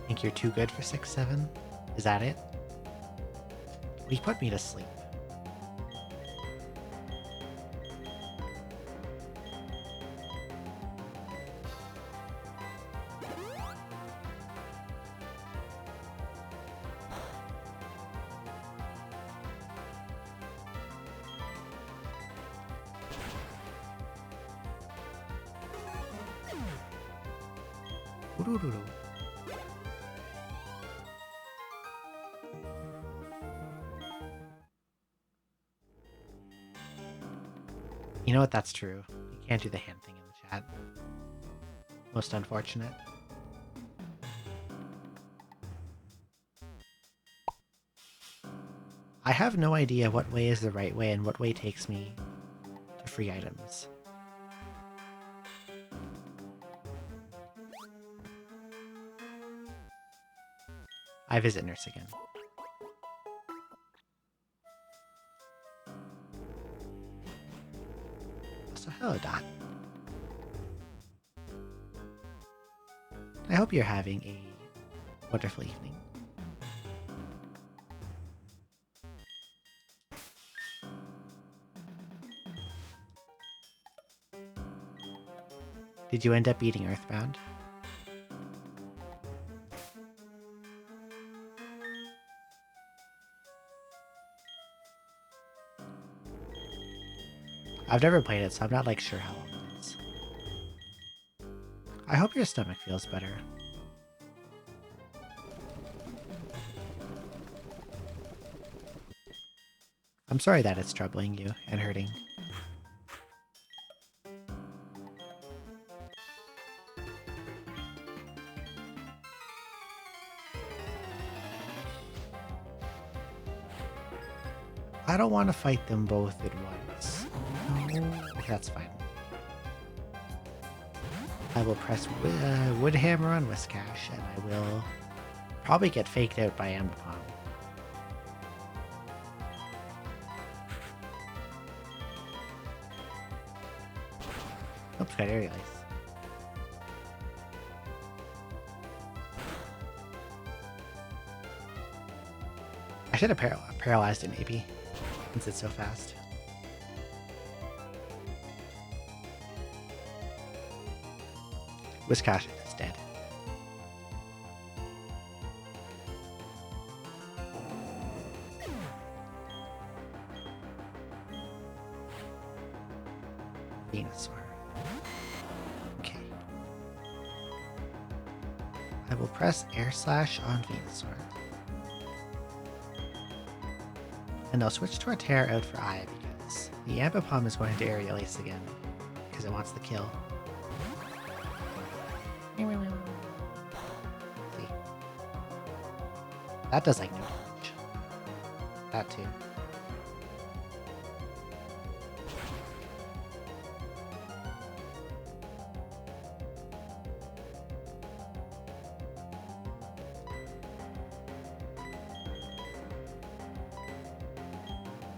Speaker 1: Think you're too good for 6-7? Is that it? Well, you put me to sleep. You know what? That's true. You can't do the hand thing in the chat. Most unfortunate. I have no idea what way is the right way and what way takes me to free items. I visit nurse again. So hello, Dot. I hope you're having a wonderful evening. Did you end up beating Earthbound? I've never played it, so I'm not like sure how long it is. I hope your stomach feels better. I'm sorry that it's troubling you and hurting. I don't want to fight them both at once. No, that's fine. I will press Woodhammer on Whiskash, and I will probably get faked out by Ambipom. Oops, got Aerial Ice. I should have paralyzed it maybe, since it's so fast. Whiskash is dead. Venusaur. Okay. I will press Air Slash on Venusaur. And I'll switch to a Tear out for Eye because the Ambipom is going to Aerial Ace again because it wants the kill. See? That does like no damage. That too.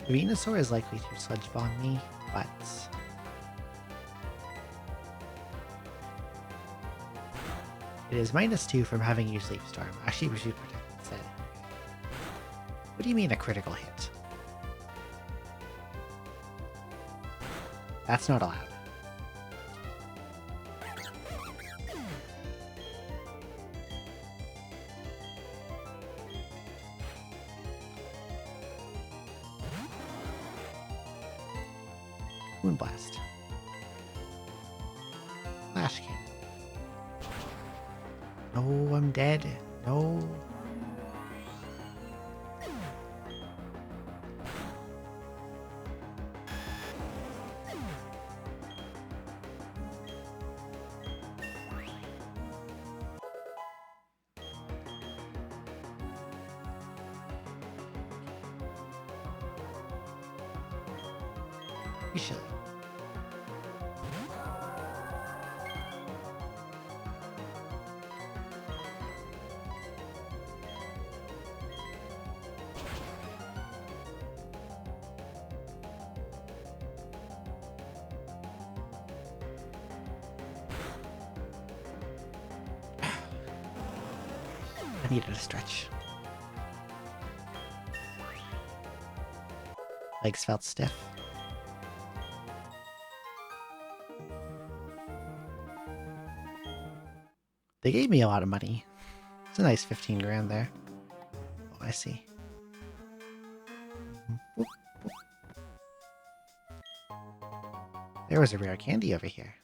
Speaker 1: Venusaur is likely to Sludge Bomb me, but it is -2 from having used Leaf Storm. Actually, we should protect instead. What do you mean a critical hit? That's not allowed. Moonblast. Flash Cannon. No, I'm dead. No. Usually. I needed a stretch. Legs felt stiff. They gave me a lot of money. It's a nice 15 grand there. Oh, I see. Boop, boop. There was a rare candy over here.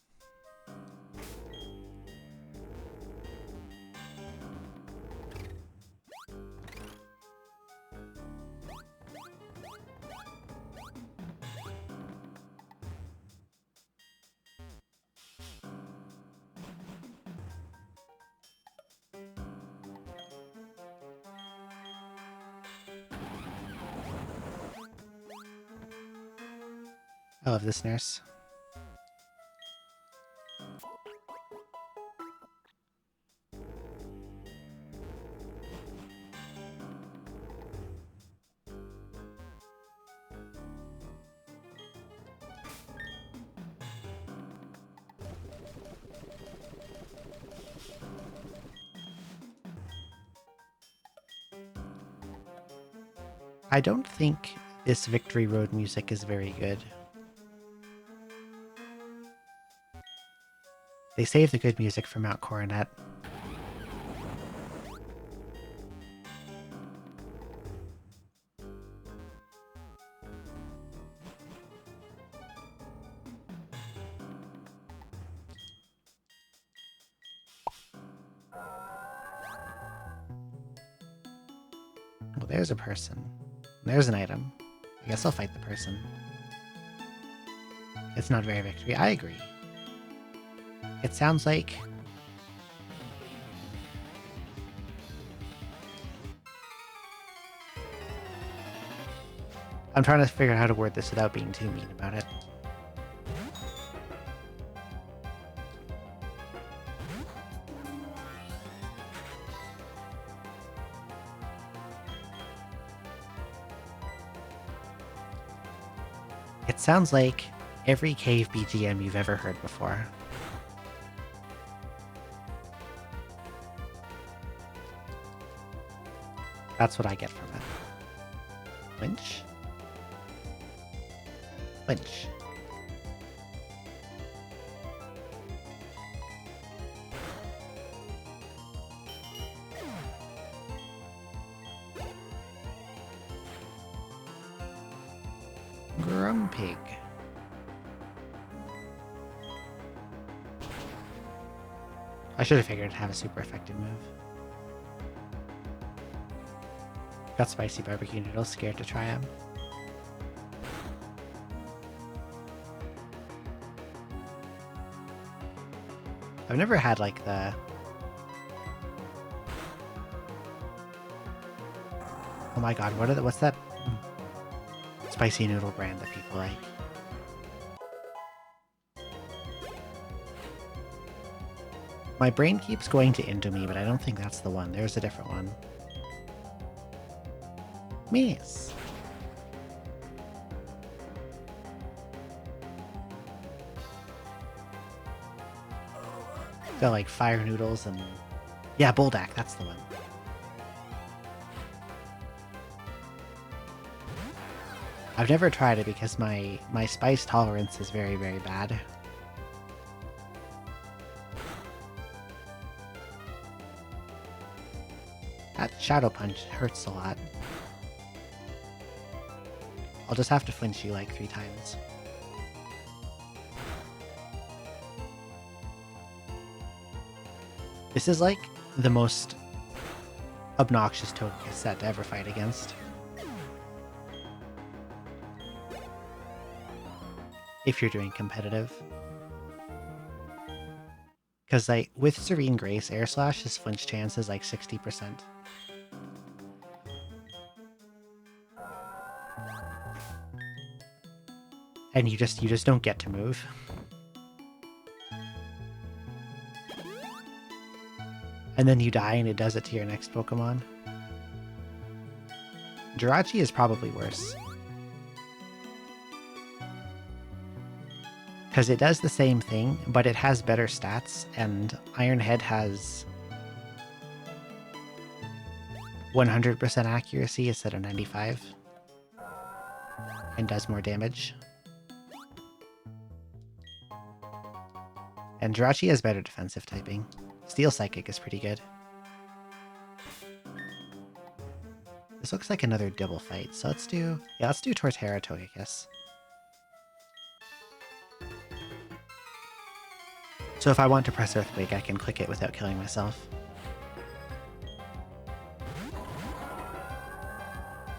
Speaker 1: I love this nurse. I don't think this Victory Road music is very good. They save the good music for Mount Coronet. Well, there's a person. There's an item. I guess I'll fight the person. It's not very victory. I agree. It sounds like... I'm trying to figure out how to word this without being too mean about it. It sounds like every cave BGM you've ever heard before. That's what I get from it. Winch? Winch. Grumpig. I should have figured it'd have a super effective move. Got spicy barbecue noodles, scared to try them. I've never had like the... Oh my god, what's that spicy noodle brand that people like? My brain keeps going to Indomie, but I don't think that's the one. There's a different one. Miss. Got like fire noodles and... Yeah, Buldak, that's the one. I've never tried it because my spice tolerance is very, very bad. That Shadow Punch hurts a lot. I'll just have to flinch you like 3 times. This is like the most obnoxious Togekiss set to ever fight against. If you're doing competitive. Because like with Serene Grace, Air Slash, his flinch chance is like 60%. And you just don't get to move. And then you die and it does it to your next Pokemon. Jirachi is probably worse. Because it does the same thing, but it has better stats, and Iron Head has 100% accuracy instead of 95. And does more damage. And Jirachi has better defensive typing. Steel Psychic is pretty good. This looks like another double fight, so let's do Torterra Togekiss. So if I want to press Earthquake, I can click it without killing myself.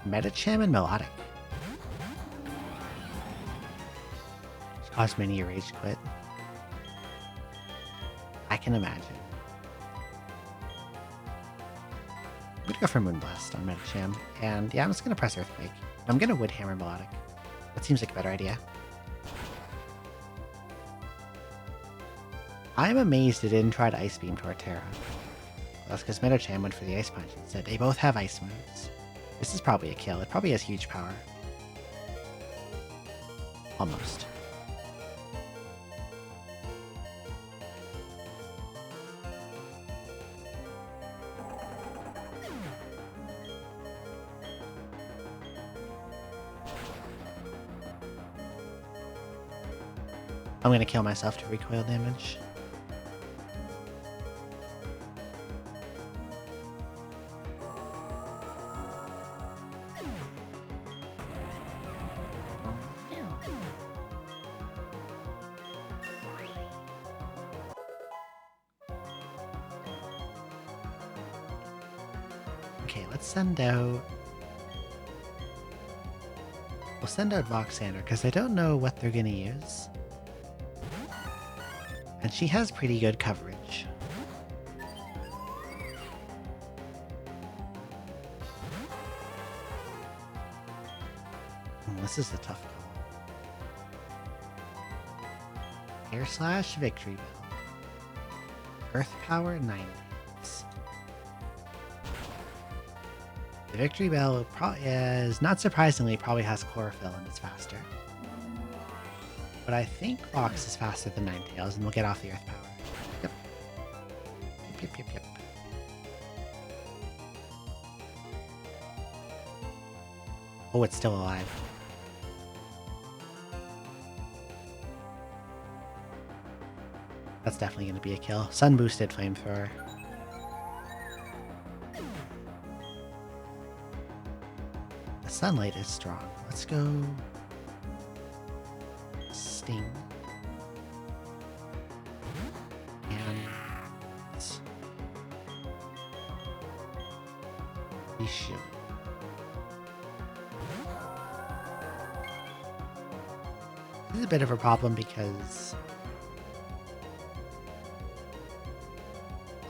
Speaker 1: Medicham and Melodic. Which caused many a rage quit. I can imagine. I'm gonna go for Moonblast on Medicham, and yeah, I'm just gonna press Earthquake. I'm gonna Wood Hammer Melodic. That seems like a better idea. I'm amazed it didn't try to Ice Beam Torterra. That's because Medicham went for the Ice Punch instead. They both have ice moves. This is probably a kill. It probably has huge power. Almost. I'm gonna kill myself to recoil damage. Okay, let's send out... We'll send out Voxander, because I don't know what they're gonna use. And she has pretty good coverage. This is a tough call. Air Slash, Victory Bell. Earth Power, 9 days. The Victory Bell is, not surprisingly, probably has Chlorophyll and is faster. But I think Vox is faster than Ninetales, and we'll get off the Earth Power. Yep. Yep. Oh, it's still alive. That's definitely going to be a kill. Sun boosted Flamethrower. The Sunlight is strong. Let's go... Sting. And... Issue. This is a bit of a problem because...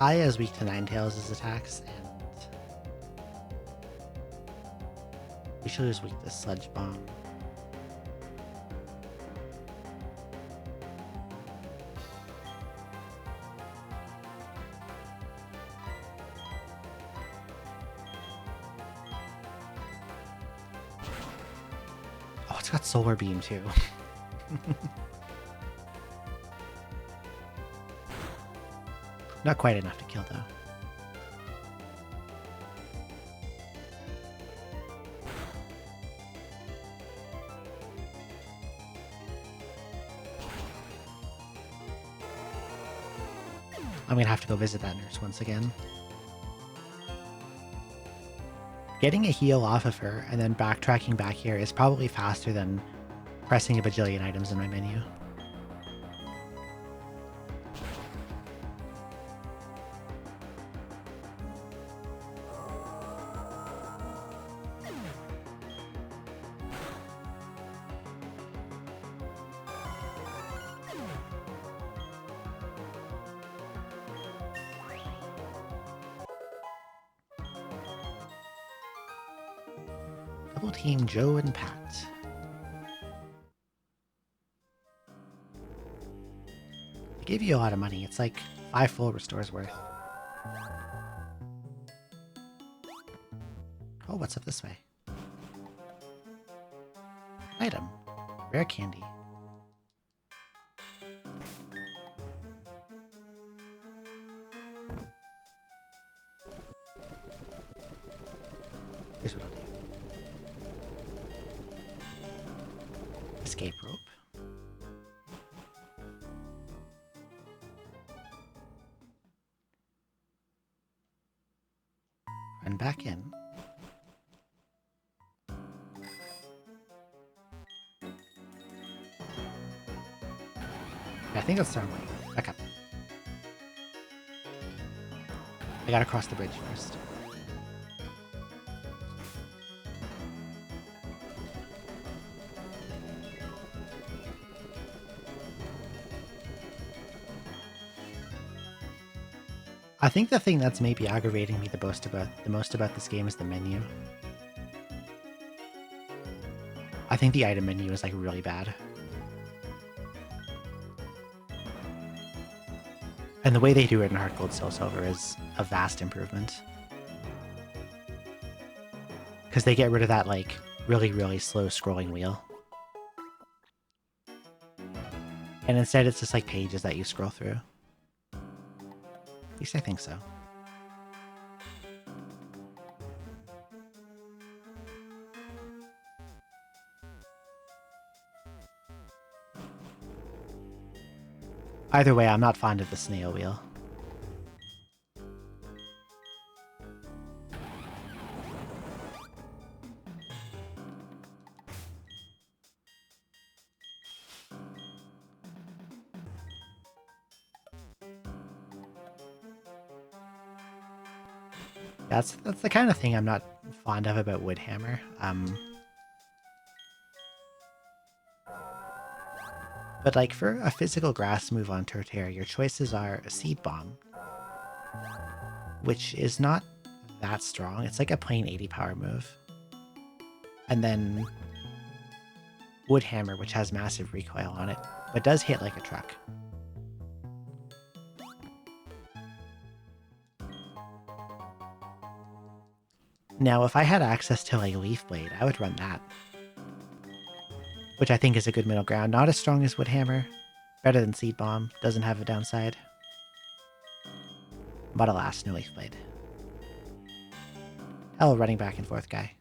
Speaker 1: Aya is weak to Ninetales' attacks, and Ishu is weak to Sludge Bomb. Oh, it's got Solar Beam too. Not quite enough to kill, though. I'm gonna have to go visit that nurse once again. Getting a heal off of her and then backtracking back here is probably faster than pressing a bajillion items in my menu. Double team Joe and Pat. I gave you a lot of money. It's like 5 full restores worth. Oh, what's up this way? Item. Rare candy. Here's what I'll do. Escape rope. Run back in. Yeah, I think that's Stormlight. Back up. I gotta cross the bridge first. I think the thing that's maybe aggravating me the most about this game is the menu. I think the item menu is like really bad. And the way they do it in Heart Gold Soul Silver is a vast improvement. Because they get rid of that like really, really slow scrolling wheel. And instead it's just like pages that you scroll through. At least I think so. Either way, I'm not fond of the snail wheel. That's the kind of thing I'm not fond of about Woodhammer. But like for a physical grass move on Torterra, your choices are a Seed Bomb, which is not that strong. It's like a plain 80 power move. And then Woodhammer, which has massive recoil on it, but does hit like a truck. Now, if I had access to like Leaf Blade, I would run that. Which I think is a good middle ground. Not as strong as Woodhammer. Better than Seed Bomb. Doesn't have a downside. But alas, no Leaf Blade. Hell, running back and forth guy.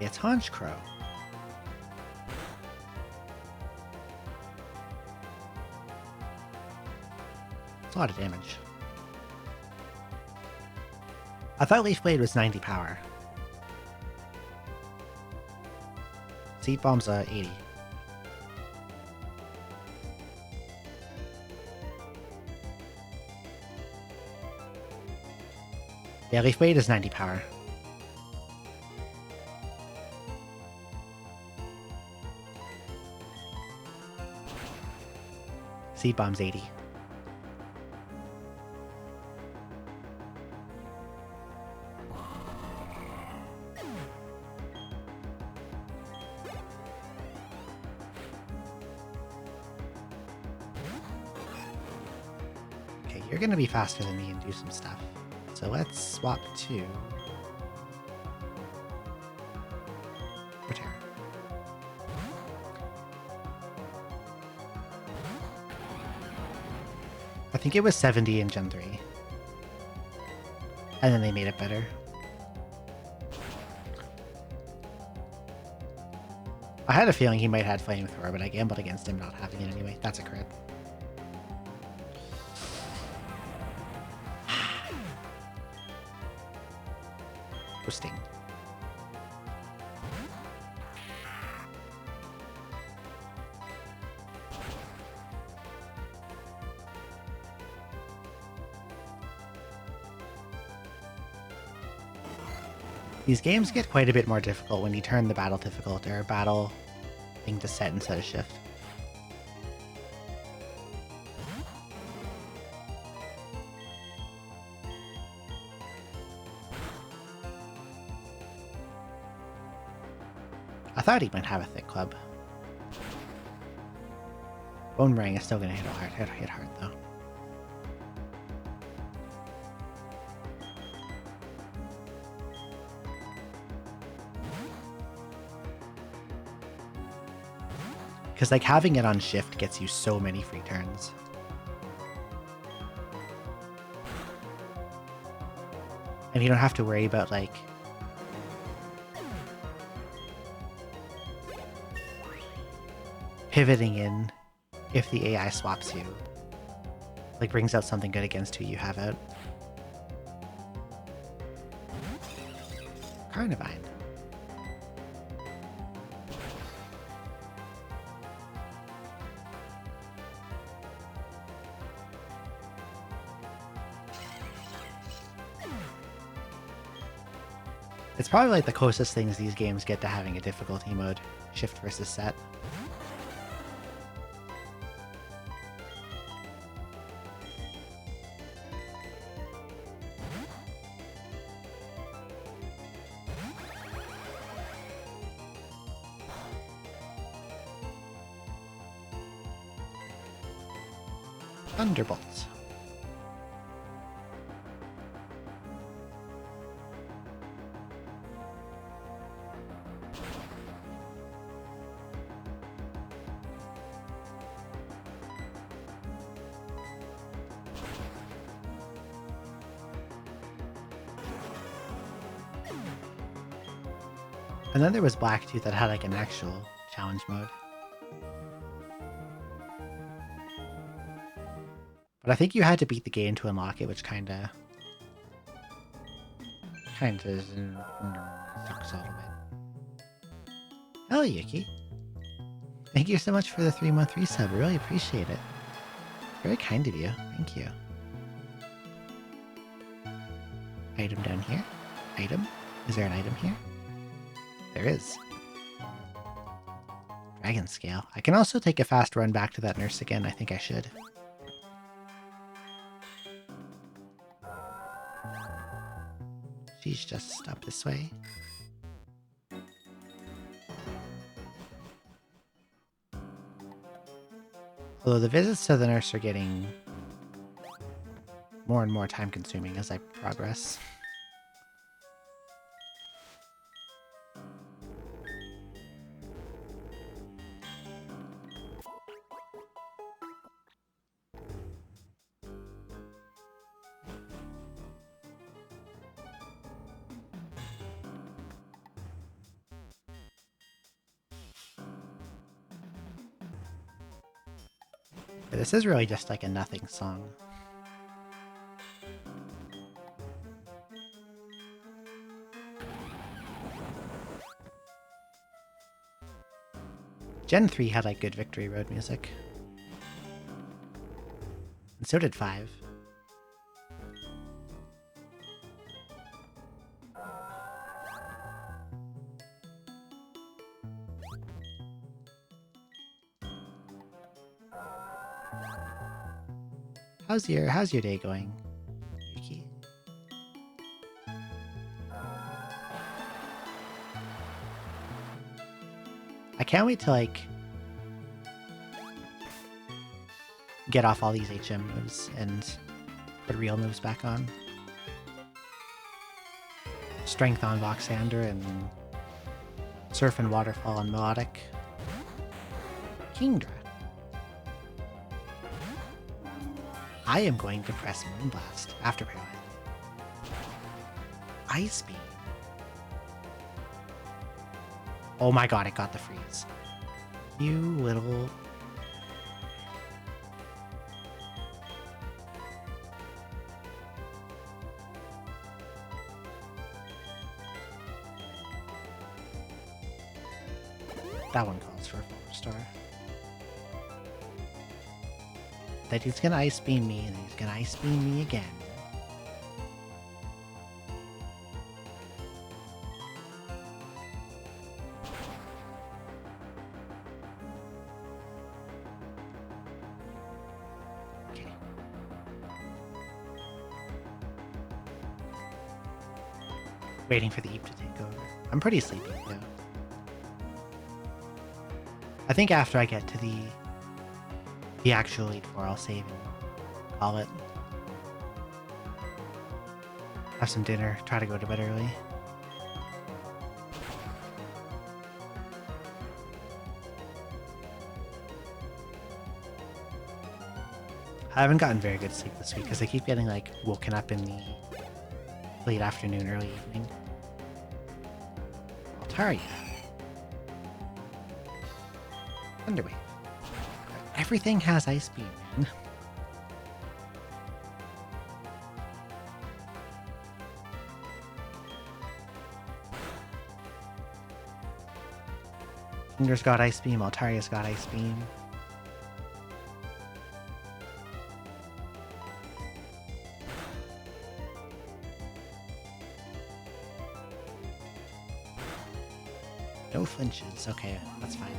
Speaker 1: It's Haunch Crow. It's a lot of damage. I thought Leaf Blade was 90 power. Seed Bomb's 80. Yeah, Leaf Blade is 90 power. Seed Bomb's 80. Okay, you're gonna be faster than me and do some stuff. So let's swap to Return. I think it was 70 in Gen 3. And then they made it better. I had a feeling he might have had Flamethrower, but I gambled against him not having it anyway. That's a crit. Sting. These games get quite a bit more difficult when you turn the battle difficult or battle thing to set instead of shift. I thought he might have a thick club. Bone Ring is still gonna hit hard though. Because like having it on shift gets you so many free turns. And you don't have to worry about like pivoting in if the AI swaps you. Like brings out something good against who you have out. Carnivine. It's probably like the closest things these games get to having a difficulty mode. Shift versus set. Thunderbolts. And then there was Blacktooth that had like an actual challenge mode. But I think you had to beat the game to unlock it, which kinda sucks a little bit. Hello, Yuki. Thank you so much for the 3-month resub. I really appreciate it. Very kind of you. Thank you. Item down here. Item? Is there an item here? There is. Dragon scale. I can also take a fast run back to that nurse again. I think I should. She's just up this way. Although the visits to the nurse are getting more and more time consuming as I progress. But this is really just like a nothing song. Gen 3 had like good Victory Road music. And so did 5. How's your day going, Yuki? I can't wait to like get off all these HM moves and put real moves back on. Strength on Voxander and Surf and Waterfall on Melodic. Kingdra. I am going to press Moonblast after Paralyze. Ice Beam. Oh my god, it got the freeze. You little... That one calls for a 4-star. That he's gonna Ice Beam me, and he's gonna Ice Beam me again. Okay. Waiting for the Eep to take over. I'm pretty sleepy, though. I think after I get to the actual Elite Four, I'll save and call it. Have some dinner, try to go to bed early. I haven't gotten very good sleep this week because I keep getting like woken up in the late afternoon, early evening. Altaria. Thunderwave. Everything has Ice Beam, man. Finger's got Ice Beam, Altaria's got Ice Beam. No flinches, okay, that's fine.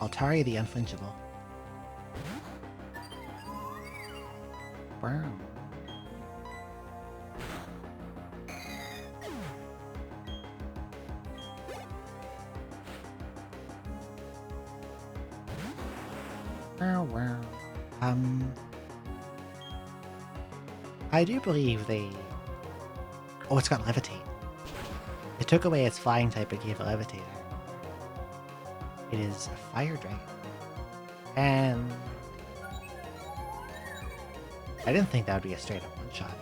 Speaker 1: Altaria the Unflinchable. Wow. Wow. I do believe they... Oh, it's got Levitate. It took away its flying type but gave it Levitator. It is a Fire Dragon. And... I didn't think that would be a straight up one-shot.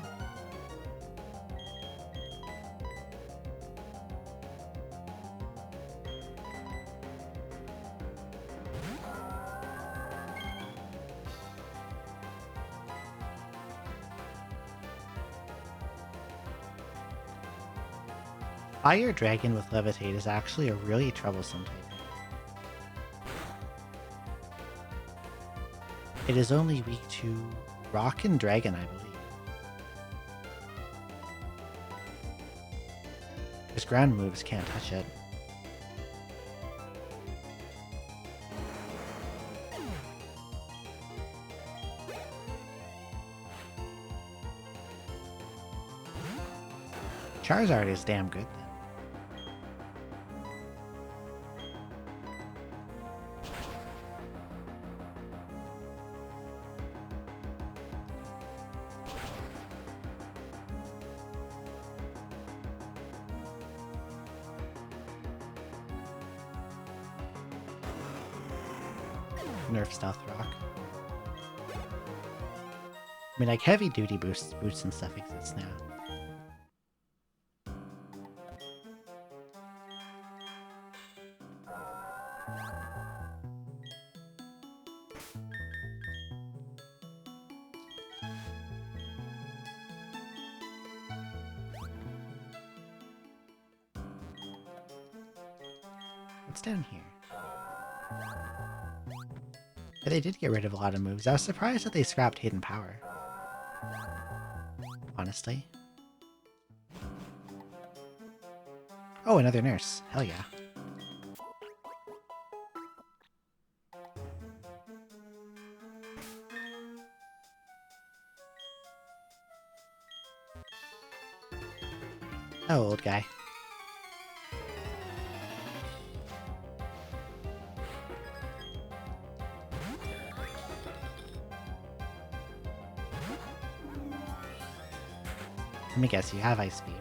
Speaker 1: Fire Dragon with Levitate is actually a really troublesome type. It is only weak to Rock and Dragon, I believe. His ground moves can't touch it. Charizard is damn good then. Nerf Stealth Rock. I mean, like, heavy duty boots and stuff exist now. What's down here? Yeah, they did get rid of a lot of moves. I was surprised that they scrapped Hidden Power. Honestly. Oh, another nurse. Hell yeah. Oh, old guy. Let me guess, you have Ice Beam.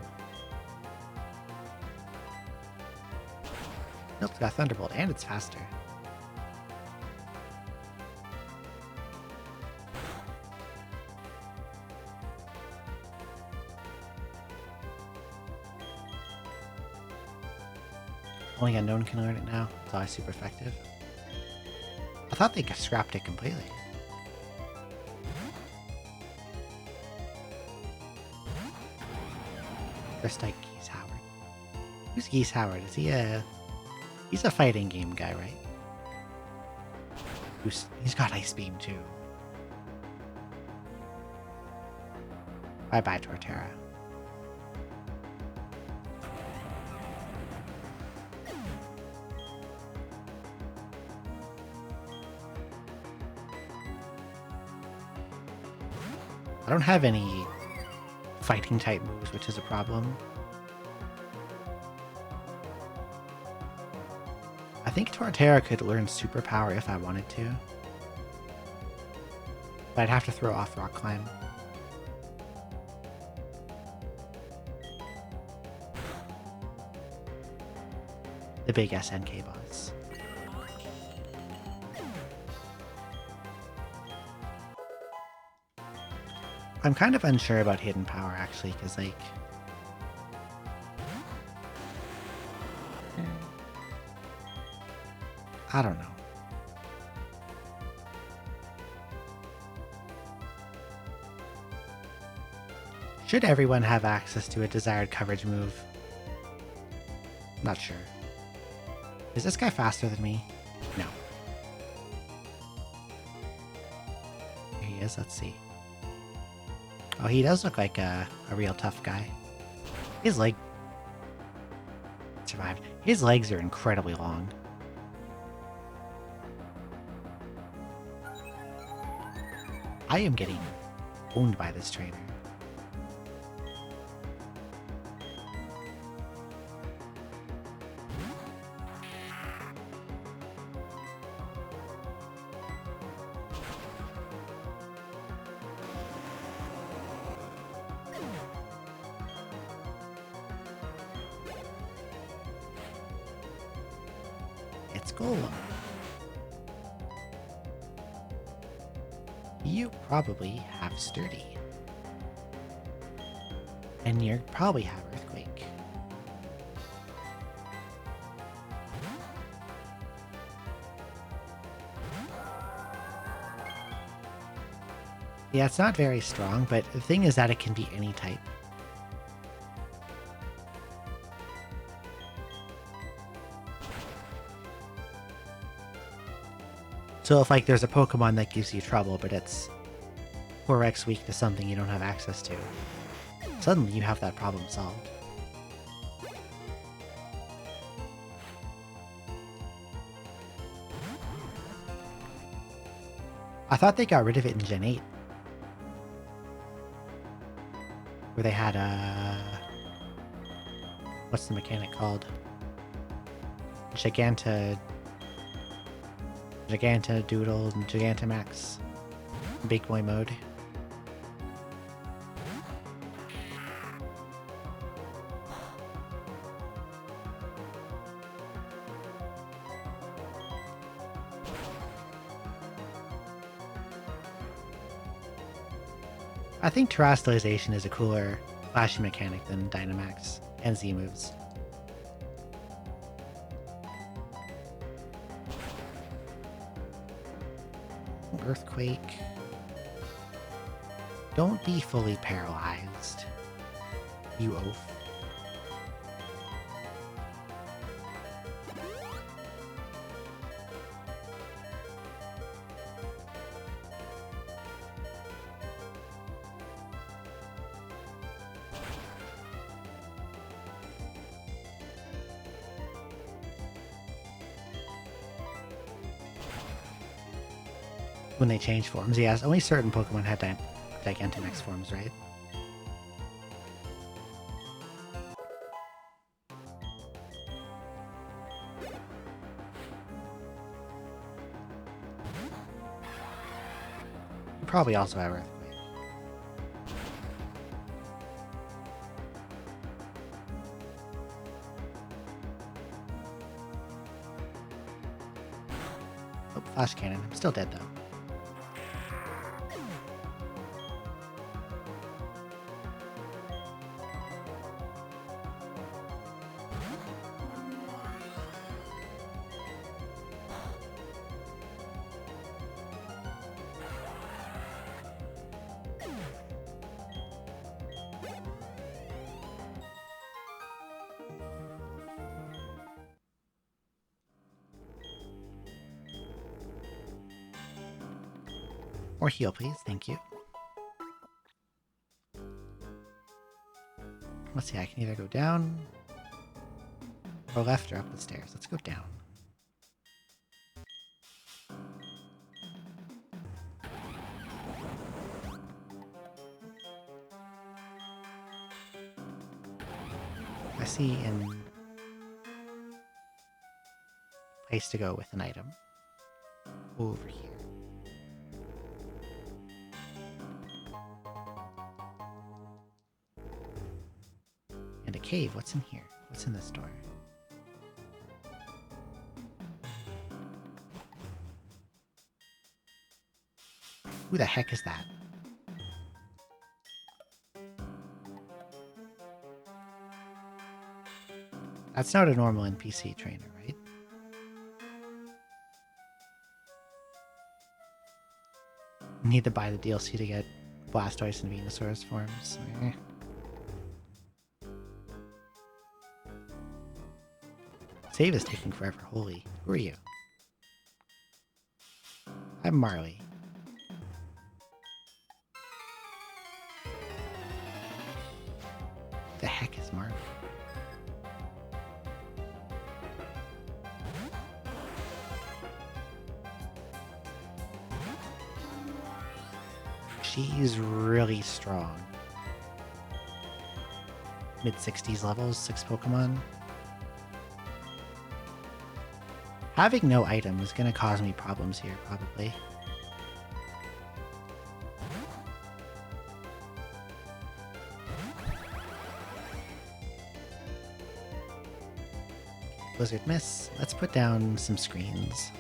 Speaker 1: Nope, it's got Thunderbolt, and it's faster. Only unknown can learn it now. It's always super effective. I thought they scrapped it completely. First like Geese Howard. Who's Geese Howard? Is he a... He's a fighting game guy, right? He's got Ice Beam too. Bye-bye, Torterra. I don't have any fighting type moves, which is a problem. I think Torterra could learn Superpower if I wanted to. But I'd have to throw off Rock Climb. The big SNK boss. I'm kind of unsure about Hidden Power, actually, because, like... I don't know. Should everyone have access to a desired coverage move? Not sure. Is this guy faster than me? No. Here he is, let's see. Oh, he does look like a real tough guy. His leg... survived. His legs are incredibly long. I am getting owned by this trainer. It's Golem. You probably have Sturdy. And you probably have Earthquake. Yeah, it's not very strong, but the thing is that it can be any type. So if like there's a Pokemon that gives you trouble, but it's 4x weak to something you don't have access to, suddenly you have that problem solved. I thought they got rid of it in Gen 8. Where they had what's the mechanic called? Gigantodoodle and Gigantamax. Big Boy mode. I think Terrestrialization is a cooler, flashy mechanic than Dynamax and Z moves. Earthquake. Don't be fully paralyzed, you oaf. When they change forms, yes, only certain Pokemon had Gigantamax forms, right? You probably also have Earthquake. Oh, Flash Cannon. I'm still dead though. Or heal, please. Thank you. Let's see, I can either go down or left or up the stairs. Let's go down. I see in place to go with an item. Over here. And a cave. What's in here? What's in this door? Who the heck is that? That's not a normal NPC trainer, right? Need to buy the DLC to get Blastoise and Venusaur's forms. Save is taking forever. Holy. Who are you? I'm Marley. The heck is Marley? She's really strong. Mid-60s levels, 6 Pokemon. Having no item is going to cause me problems here, probably. Blizzard Miss. Let's put down some screens.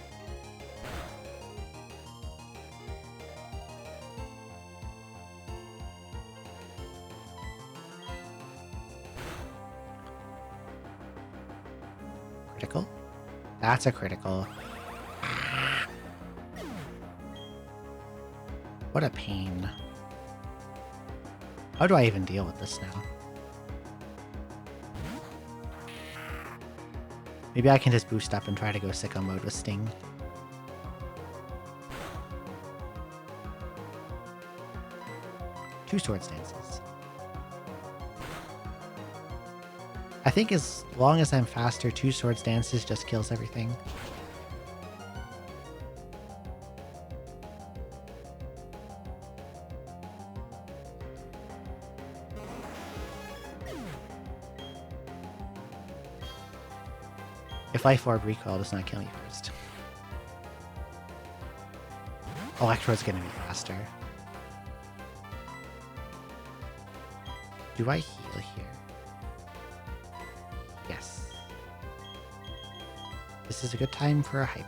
Speaker 1: Critical? That's a critical. What a pain. How do I even deal with this now? Maybe I can just boost up and try to go sicko mode with Sting. 2 Swords Dances. I think as long as I'm faster, 2 Swords Dances just kills everything. If Life Orb Recoil does not kill me first. Electrode's gonna be faster. Do I heal here? Yes. This is a good time for a hyper.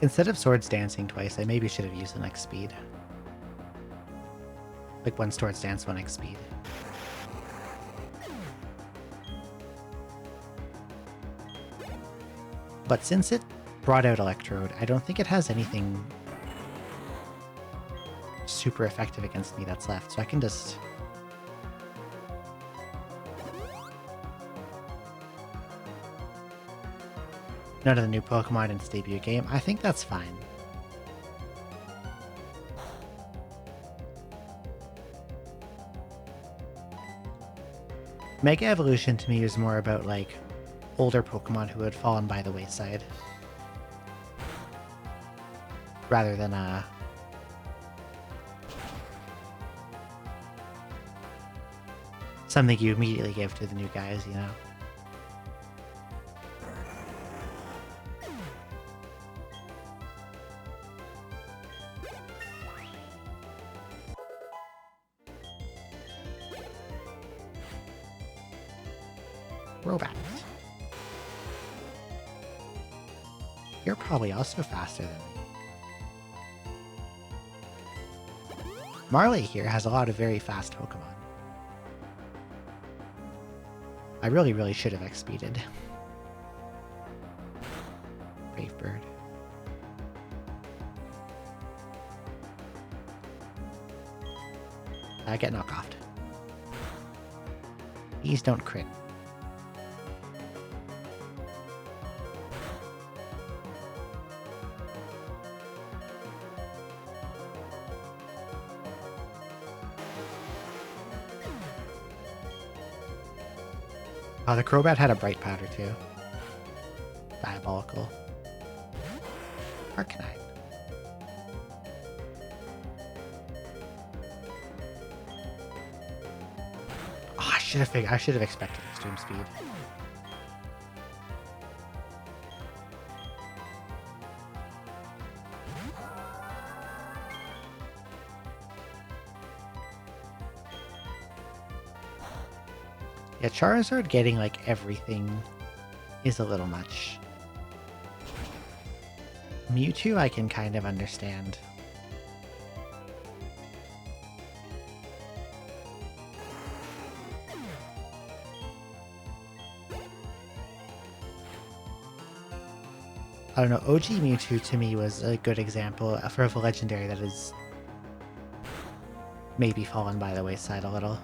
Speaker 1: Instead of Swords Dancing twice, I maybe should have used the next speed. Like 1 Swords Dance, 1 X speed. But since it brought out Electrode, I don't think it has anything super effective against me that's left, so I can just... None of the new Pokemon in its debut game. I think that's fine. Mega Evolution to me is more about, like, older Pokemon who had fallen by the wayside. Rather than, something you immediately give to the new guys, you know? Robot. You're probably also faster than me. Marley here has a lot of very fast Pokemon. I really should have X-speeded. Brave Bird. I get knockoffed. These don't crit. Oh, the Crobat had a Bright Powder too. Diabolical. Arcanine. Oh, I should have expected Extreme Speed. Yeah, Charizard getting, like, everything is a little much. Mewtwo I can kind of understand. I don't know, OG Mewtwo to me was a good example for a legendary that has maybe fallen by the wayside a little.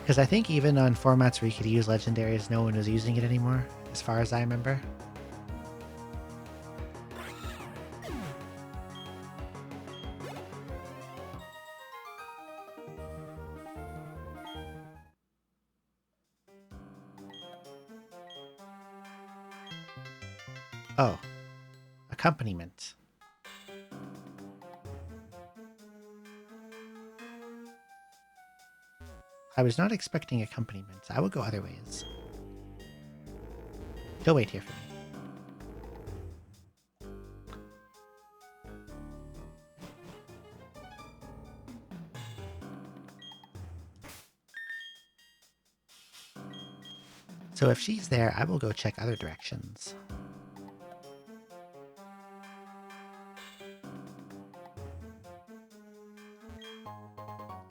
Speaker 1: Because I think even on formats where you could use legendaries, no one was using it anymore, as far as I remember. Oh. Accompaniment. I was not expecting accompaniment. I would go other ways. He'll wait here for me. So if she's there, I will go check other directions.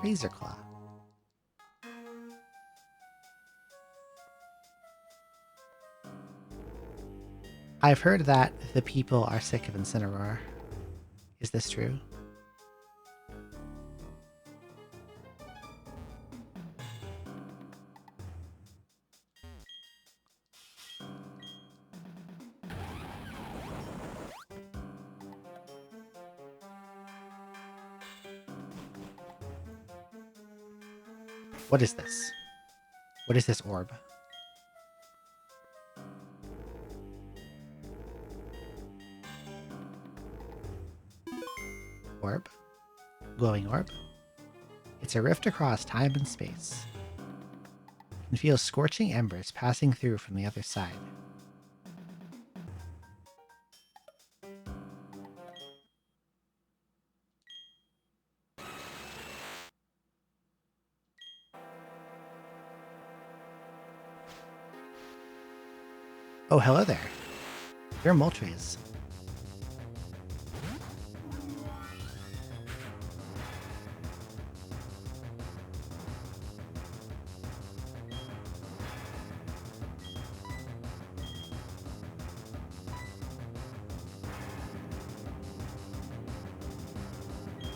Speaker 1: Razor Claw. I've heard that the people are sick of Incineroar. Is this true? What is this? What is this orb? Orb? Glowing orb? It's a rift across time and space. You can feel scorching embers passing through from the other side. Oh, hello there. You're Moltres.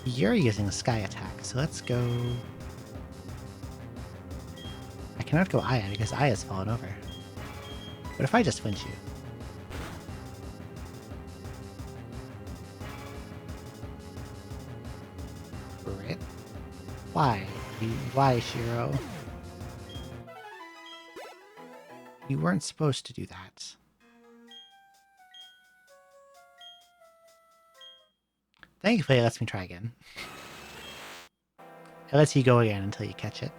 Speaker 1: You're using Sky Attack, so let's go... I cannot go Aya because Aya's fallen over. What if I just flinch you? Crit? Why? Why, Shiro? You weren't supposed to do that. Thankfully, it lets me try again. It lets you go again until you catch it.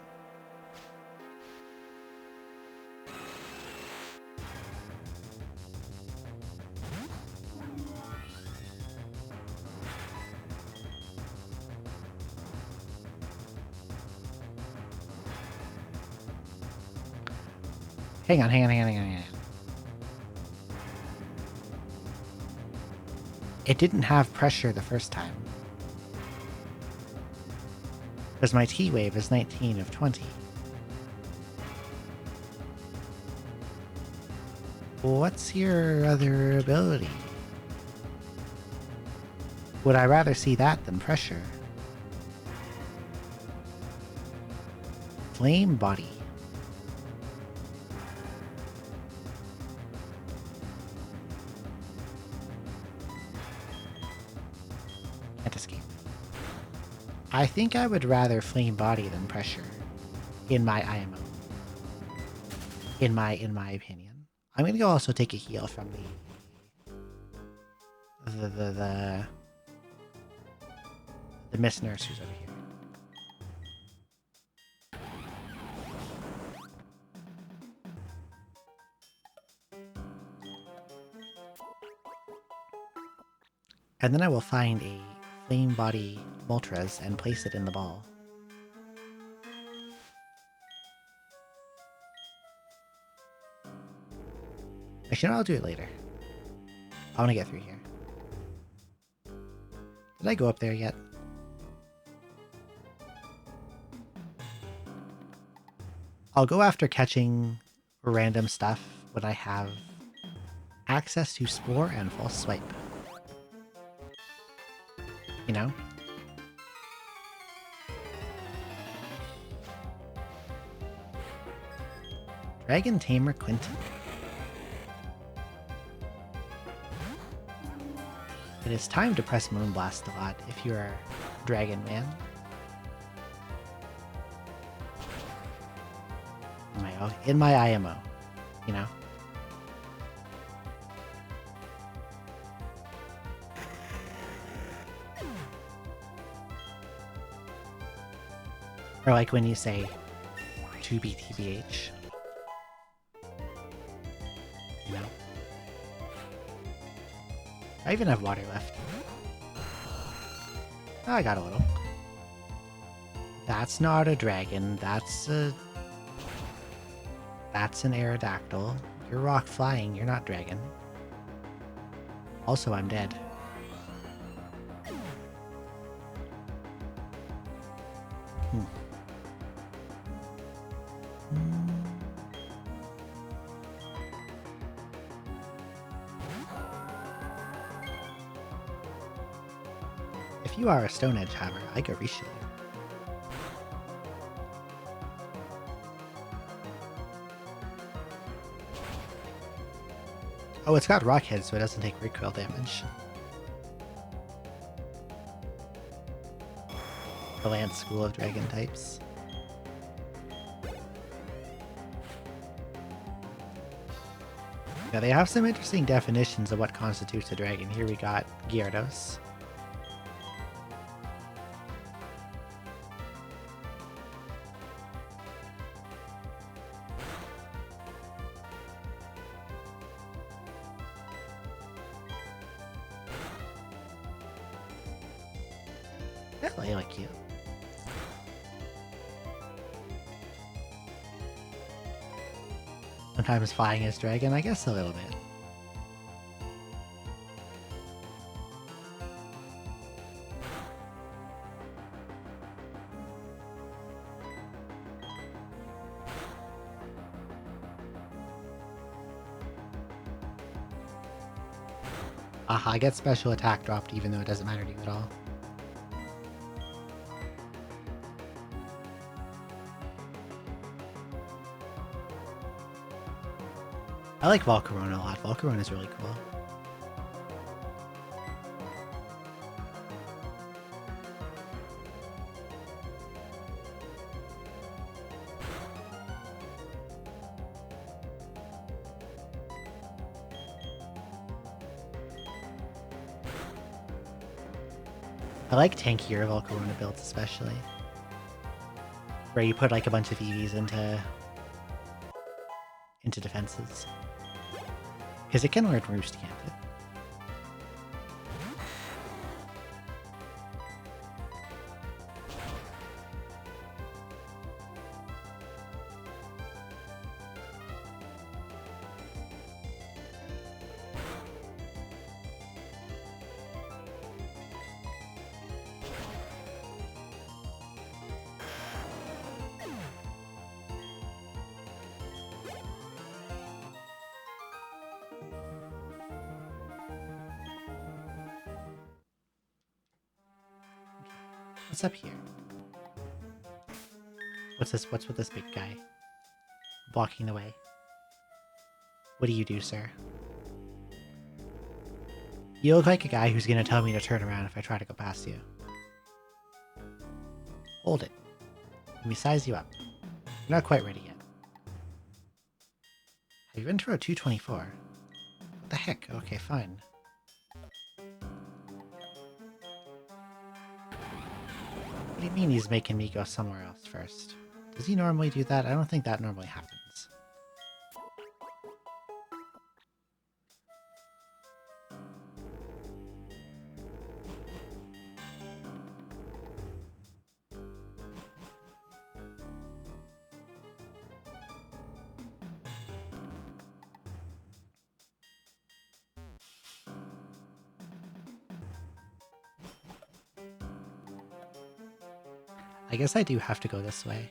Speaker 1: Hang on. It didn't have pressure the first time. Because my T-Wave is 19 of 20. What's your other ability? Would I rather see that than pressure? Flame Body. Can't escape. I think I would rather Flame Body than pressure. In my IMO. In my opinion. I'm gonna go also take a heal from the Miss Nurse who's over here. And then I will find a Flame Body Moltres and place it in the ball. Actually, no, I'll do it later. I want to get through here. Did I go up there yet? I'll go after catching random stuff when I have access to Spore and False Swipe. You know? Dragon Tamer Quinton. It is time to press Moonblast a lot if you're a Dragon Man. In my IMO, you know? Or like when you say 2B TBH. You know? I even have water left. Oh, I got a little. That's not a dragon, that's an Aerodactyl. You're rock flying, you're not dragon. Also, I'm dead. if you are a Stone Edge Hammer, I go Rishu. Oh, it's got Rock Head, so it doesn't take recoil damage. The Lance School of Dragon types. Now they have some interesting definitions of what constitutes a dragon. Here we got Gyarados. I like you. Sometimes flying as dragon, I guess a little bit. Aha, I get special attack dropped even though it doesn't matter to you at all. I like Volcarona a lot. Volcarona is really cool. I like tankier Volcarona builds especially. Where you put like a bunch of EVs into defenses. Because it can learn Roost, can't it? What's up here? What's this? What's with this big guy? Blocking the way. What do you do, sir? You look like a guy who's gonna tell me to turn around if I try to go past you. Hold it. Let me size you up. You're not quite ready yet. Have you been to row 224? What the heck? Okay, fine. What do you mean he's making me go somewhere else first? Does he normally do that? I don't think that normally happens. I guess I do have to go this way.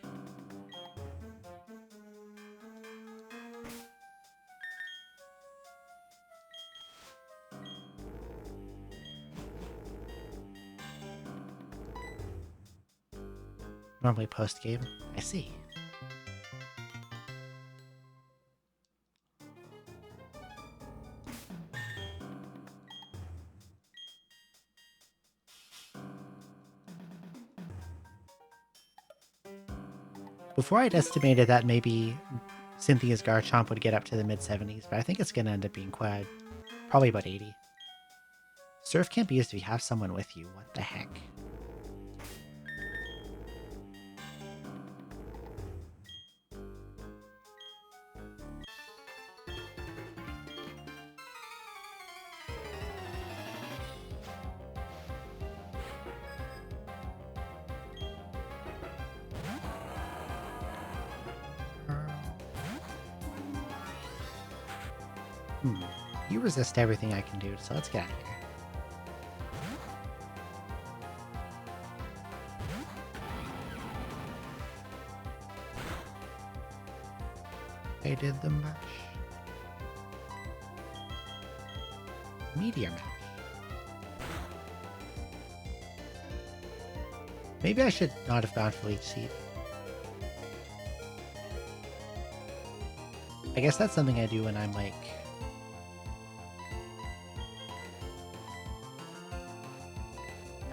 Speaker 1: Normally post-game. I see. Before I'd estimated that maybe Cynthia's Garchomp would get up to the mid-70s, but I think it's going to end up being probably about 80. Surf can't be used if you have someone with you. What the heck? You resist everything I can do, so let's get out of here. I did the mash. Meteor mash. Maybe I should not have gone for Leech Seed. I guess that's something I do when I'm like...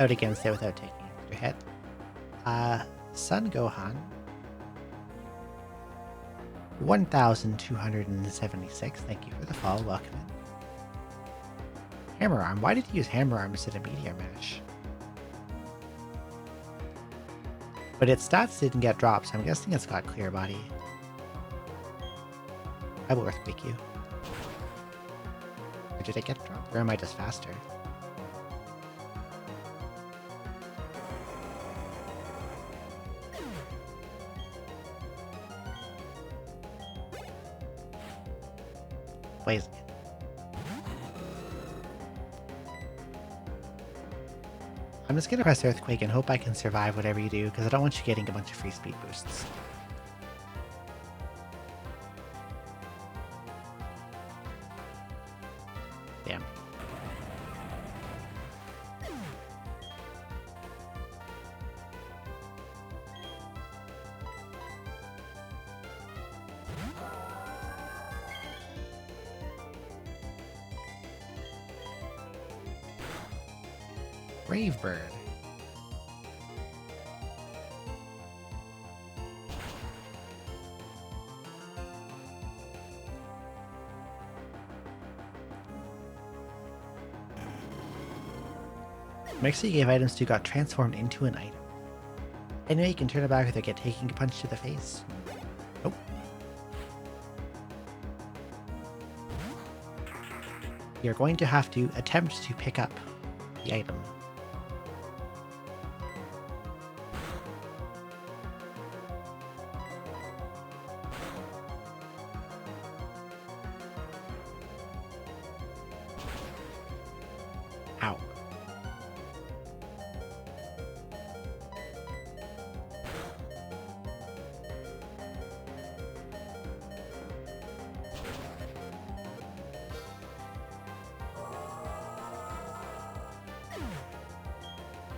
Speaker 1: out against it without taking an extra hit. Sun Gohan. 1,276. Thank you for the follow. Welcome in. Hammer Arm. Why did you use Hammer Arm instead of Meteor Mash? But its stats didn't get dropped, so I'm guessing it's got Clear Body. I will Earthquake you. Or did it get dropped? Or am I just faster? Blaze. I'm just gonna press Earthquake and hope I can survive whatever you do, because I don't want you getting a bunch of free speed boosts. Damn. Brave Bird. Mixer you gave items to got transformed into an item. Anyway, you can turn it back without taking a punch to the face. Nope. You're going to have to attempt to pick up the item. Ow.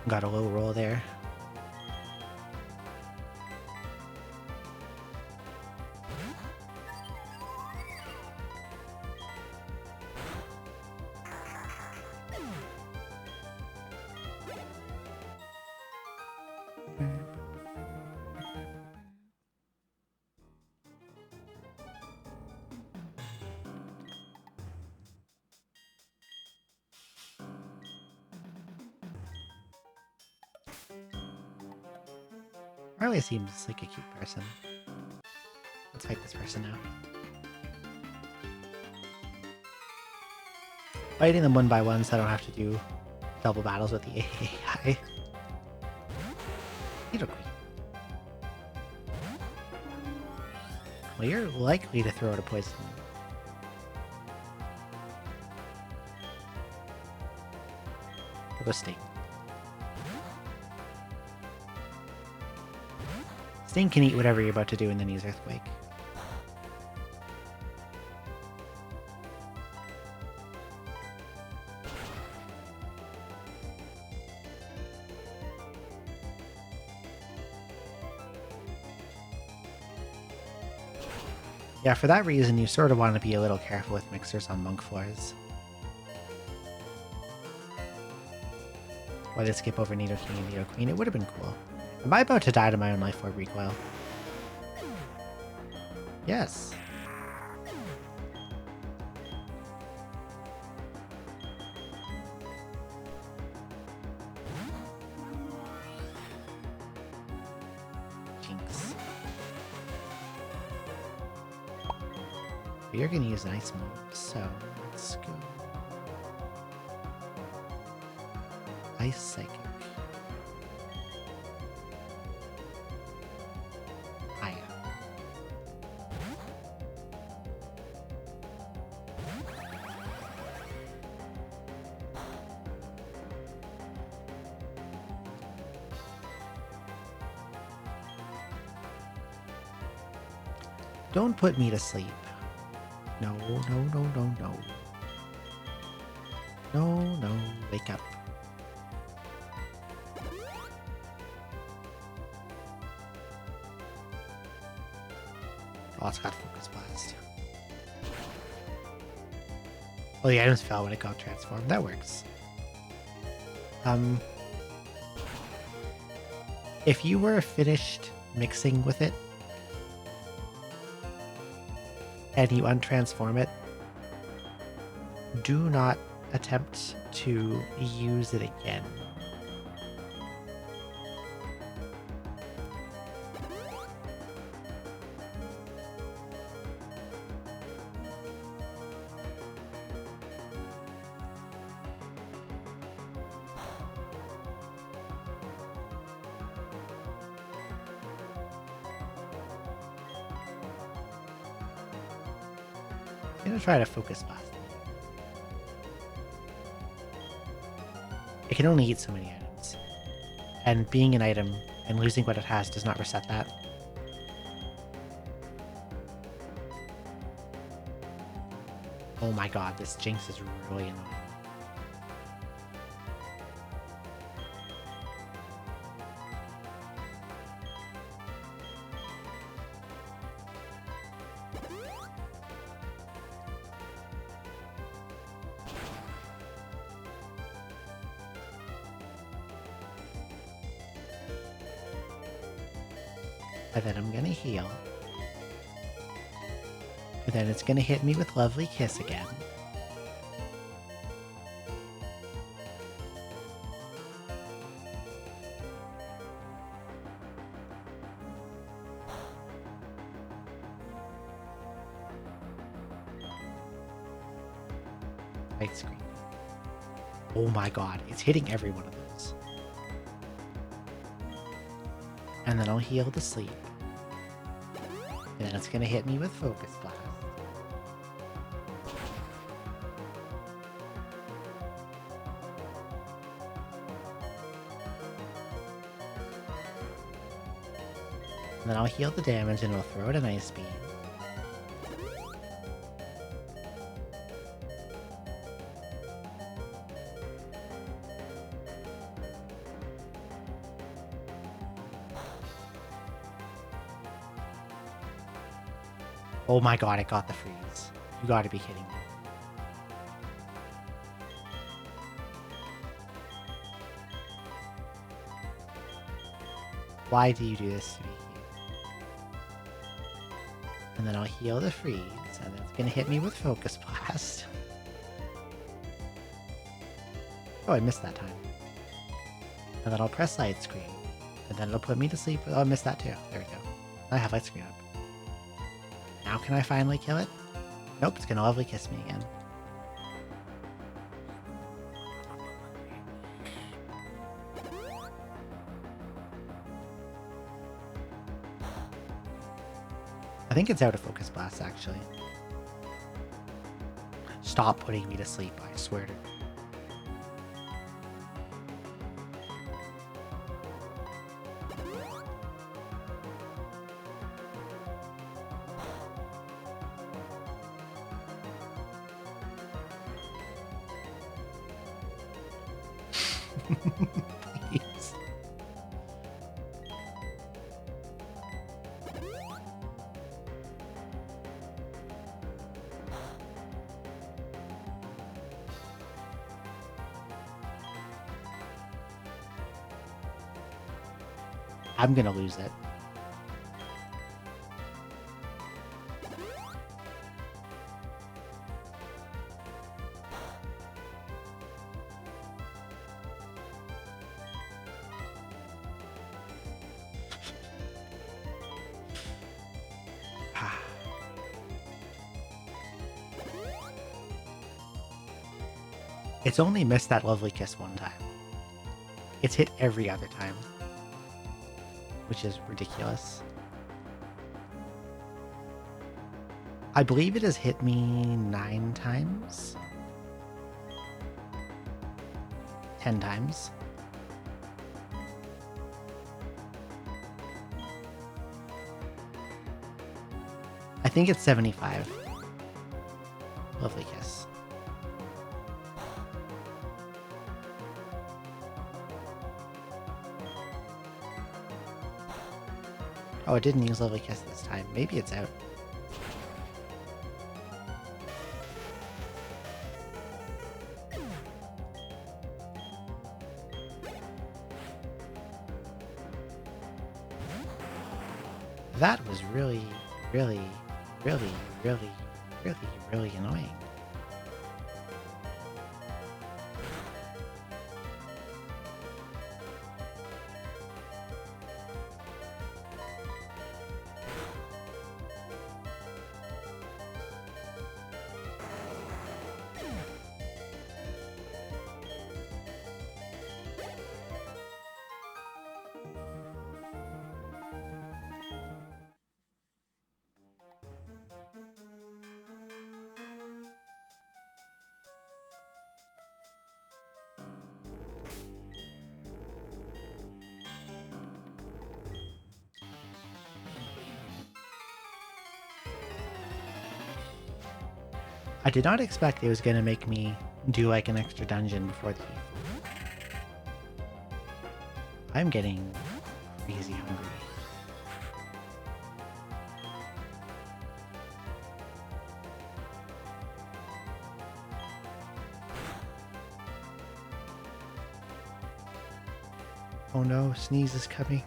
Speaker 1: Got a low roll there. Riley seems like a cute person. Let's fight this person now. Fighting them one by one so I don't have to do double battles with the AI. Needle Queen. Well, you're likely to throw out a poison. I'll go Sting. Sting can eat whatever you're about to do and then use Earthquake. Yeah, for that reason, you sort of want to be a little careful with mixers on monk floors. Why they skip over Nido King and Nido Queen? It would have been cool. Am I about to die to my own life orb recoil? Yes. Jinx. You're gonna use an ice move, so let's go. Ice Psychic. Don't put me to sleep. No, no, no, no, no. No, no, wake up. Oh, it's got Focus Blast. Well, the items fell when it got transformed. That works. If you were finished mixing with it and you untransform it, do not attempt to use it again. I'm gonna try to Focus Blast. It can only eat so many items. And being an item and losing what it has does not reset that. Oh my god, this Jinx is really annoying. And then I'm gonna heal. And then it's gonna hit me with Lovely Kiss again. Light screen. Oh my god, it's hitting every one of those. And then I'll heal the sleep. And then it's gonna hit me with Focus Blast. And then I'll heal the damage and we'll throw it an Ice Beam. Oh my god, it got the freeze. You gotta be kidding me. Why do you do this to me? And then I'll heal the freeze, and then it's gonna hit me with Focus Blast. Oh, I missed that time. And then I'll press Light Screen, and then it'll put me to sleep. Oh, I missed that too. There we go. I have Light Screen up. Now can I finally kill it? Nope, it's gonna Lovely Kiss me again. I think it's out of Focus Blast, actually. Stop putting me to sleep, I swear to. Please. I'm gonna lose it. It's only missed that Lovely Kiss one time. It's hit every other time, which is ridiculous. I believe it has hit me 9 times. 10 times. I think it's 75. Lovely Kiss. Oh, it didn't use Lovely Kiss this time. Maybe it's out. That was really, really, really, really, really, really annoying. I did not expect it was going to make me do like an extra dungeon before the E4. I'm getting crazy hungry. Oh no, sneeze is coming.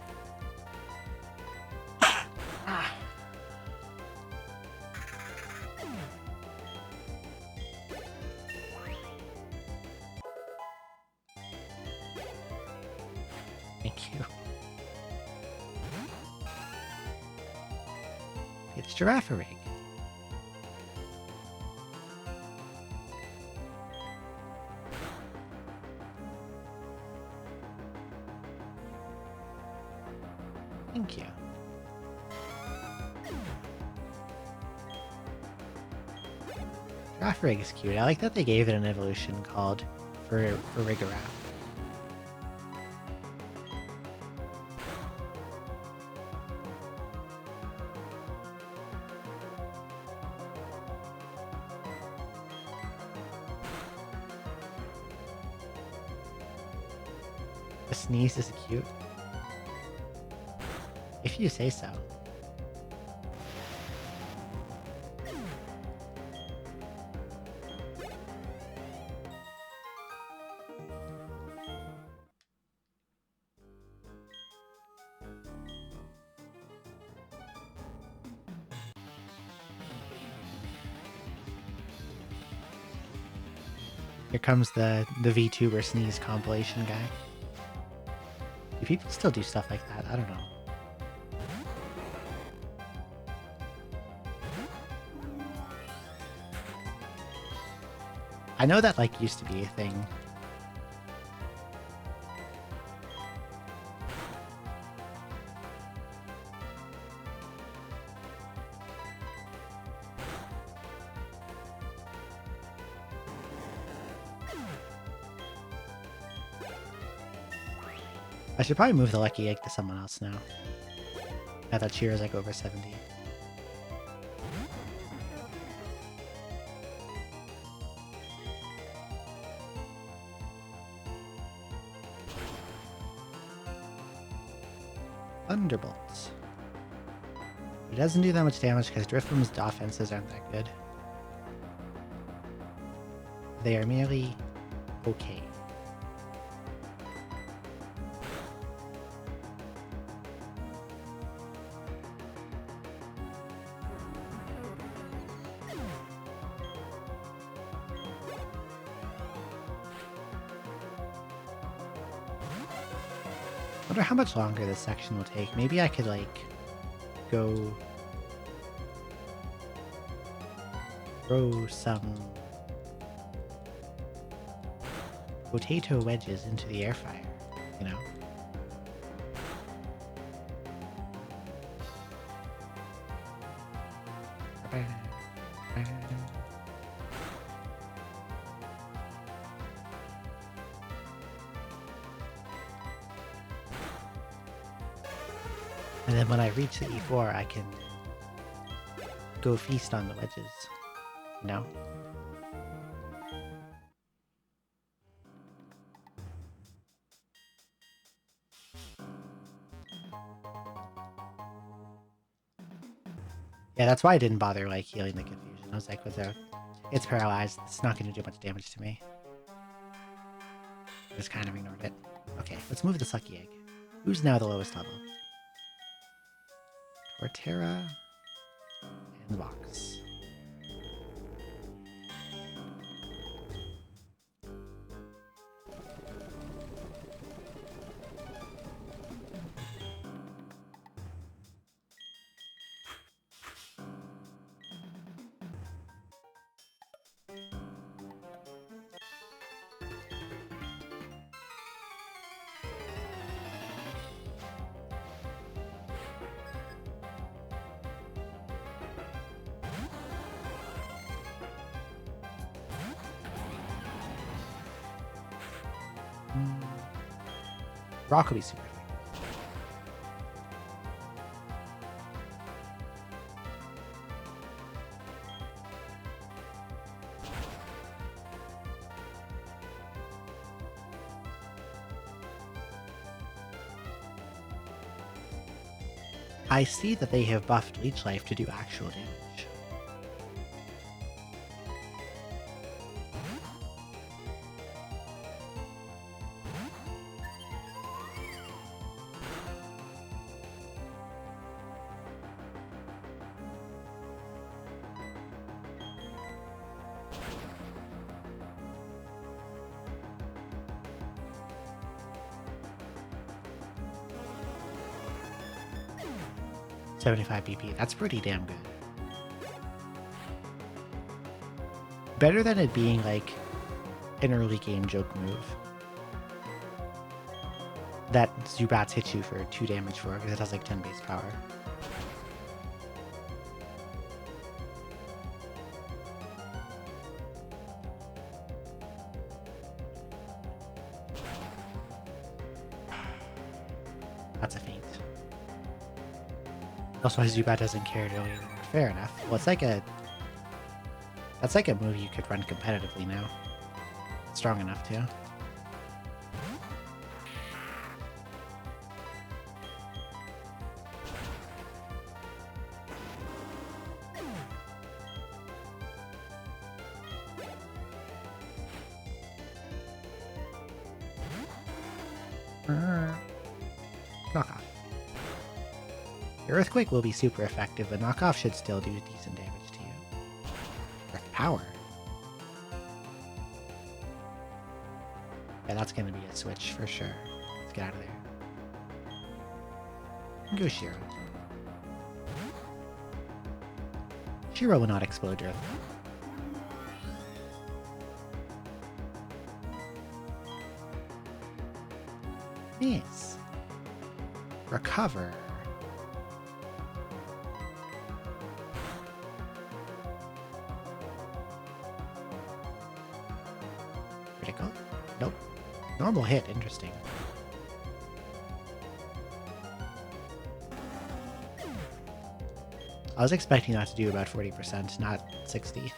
Speaker 1: Thank you. It's Giraffe Rig. Thank you. Giraffe Rig is cute. I like that they gave it an evolution called for Rigoraph. The sneeze is cute. If you say so. Here comes the VTuber sneeze compilation guy. Do people still do stuff like that? I don't know. I know that like used to be a thing. I should probably move the lucky egg to someone else now. Now that Cheer is like over 70. Thunderbolts. It doesn't do that much damage because Drifloom's offenses aren't that good. They are merely okay. I wonder how much longer this section will take. Maybe I could, like, go throw some potato wedges into the air fryer, you know? And then when I reach the E4, I can go feast on the wedges, you know? Yeah, that's why I didn't bother, like, healing the confusion. I was like, it's paralyzed. It's not going to do much damage to me. I just kind of ignored it. Okay, let's move the sucky egg. Who's now the lowest level? Torterra in the box. Rock will be super effective. I see that they have buffed Leech Life to do actual damage. $75 BP. That's pretty damn good. Better than it being like an early game joke move that Zubats hit you for 2 damage for because it has like 10 base power. That's a feint. Also, Zubat doesn't carry it early anymore. Fair enough. Well, it's like a... That's like a move you could run competitively now. Strong enough, too. Knockoff. The Earthquake will be super effective, but Knockoff should still do decent damage to you. Earth Power. Yeah, that's gonna be a switch for sure. Let's get out of there. Go Shiro. Shiro will not explode Earth. Yes. Recover. Critical? Nope. Normal hit, interesting. I was expecting that to do about 40%, not 60%.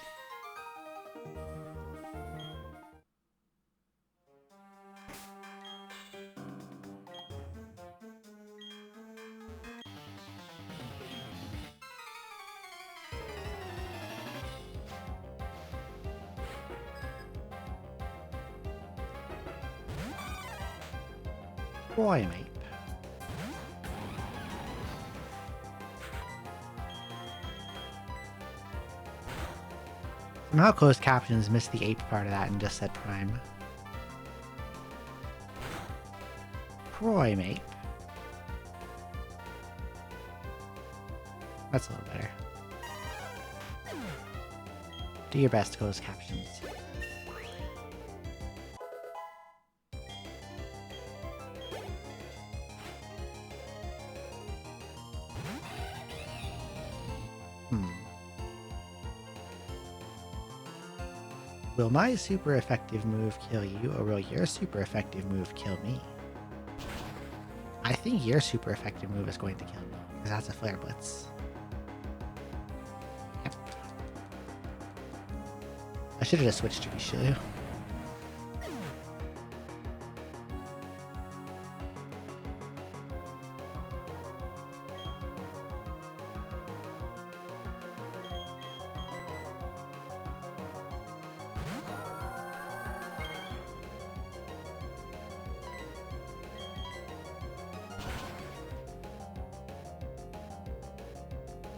Speaker 1: Mate. Somehow closed captions missed the ape part of that and just said prime. Mate. That's a little better. Do your best, closed captions. Will my super effective move kill you, or will your super effective move kill me? I think your super effective move is going to kill me, because that's a Flare Blitz. Yep. I should have just switched to Rishiu.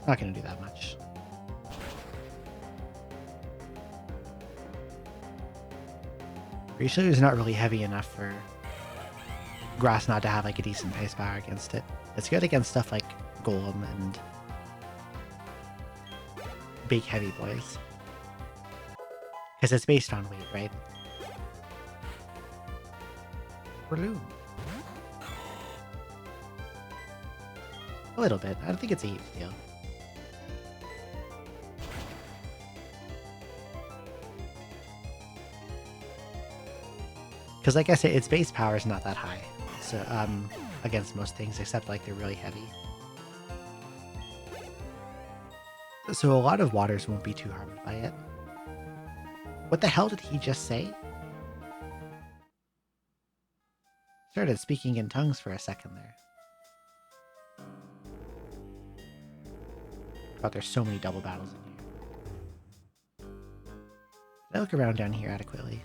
Speaker 1: Not gonna do that much. Pretty sure it's not really heavy enough for grass not to have like a decent base power against it. It's good against stuff like Golem and big heavy boys. Because it's based on weight, right? Balloon. A little bit. I don't think it's a huge deal. Because like I said, its base power is not that high. So against most things, except like they're really heavy. So a lot of waters won't be too harmed by it. What the hell did he just say? Started speaking in tongues for a second there. God, there's so many double battles in here. Did I look around down here adequately?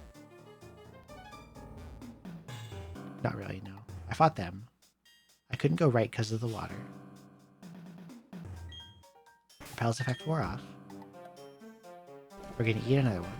Speaker 1: Not really, no. I fought them. I couldn't go right because of the water. Repel's effect wore off. We're gonna eat another one.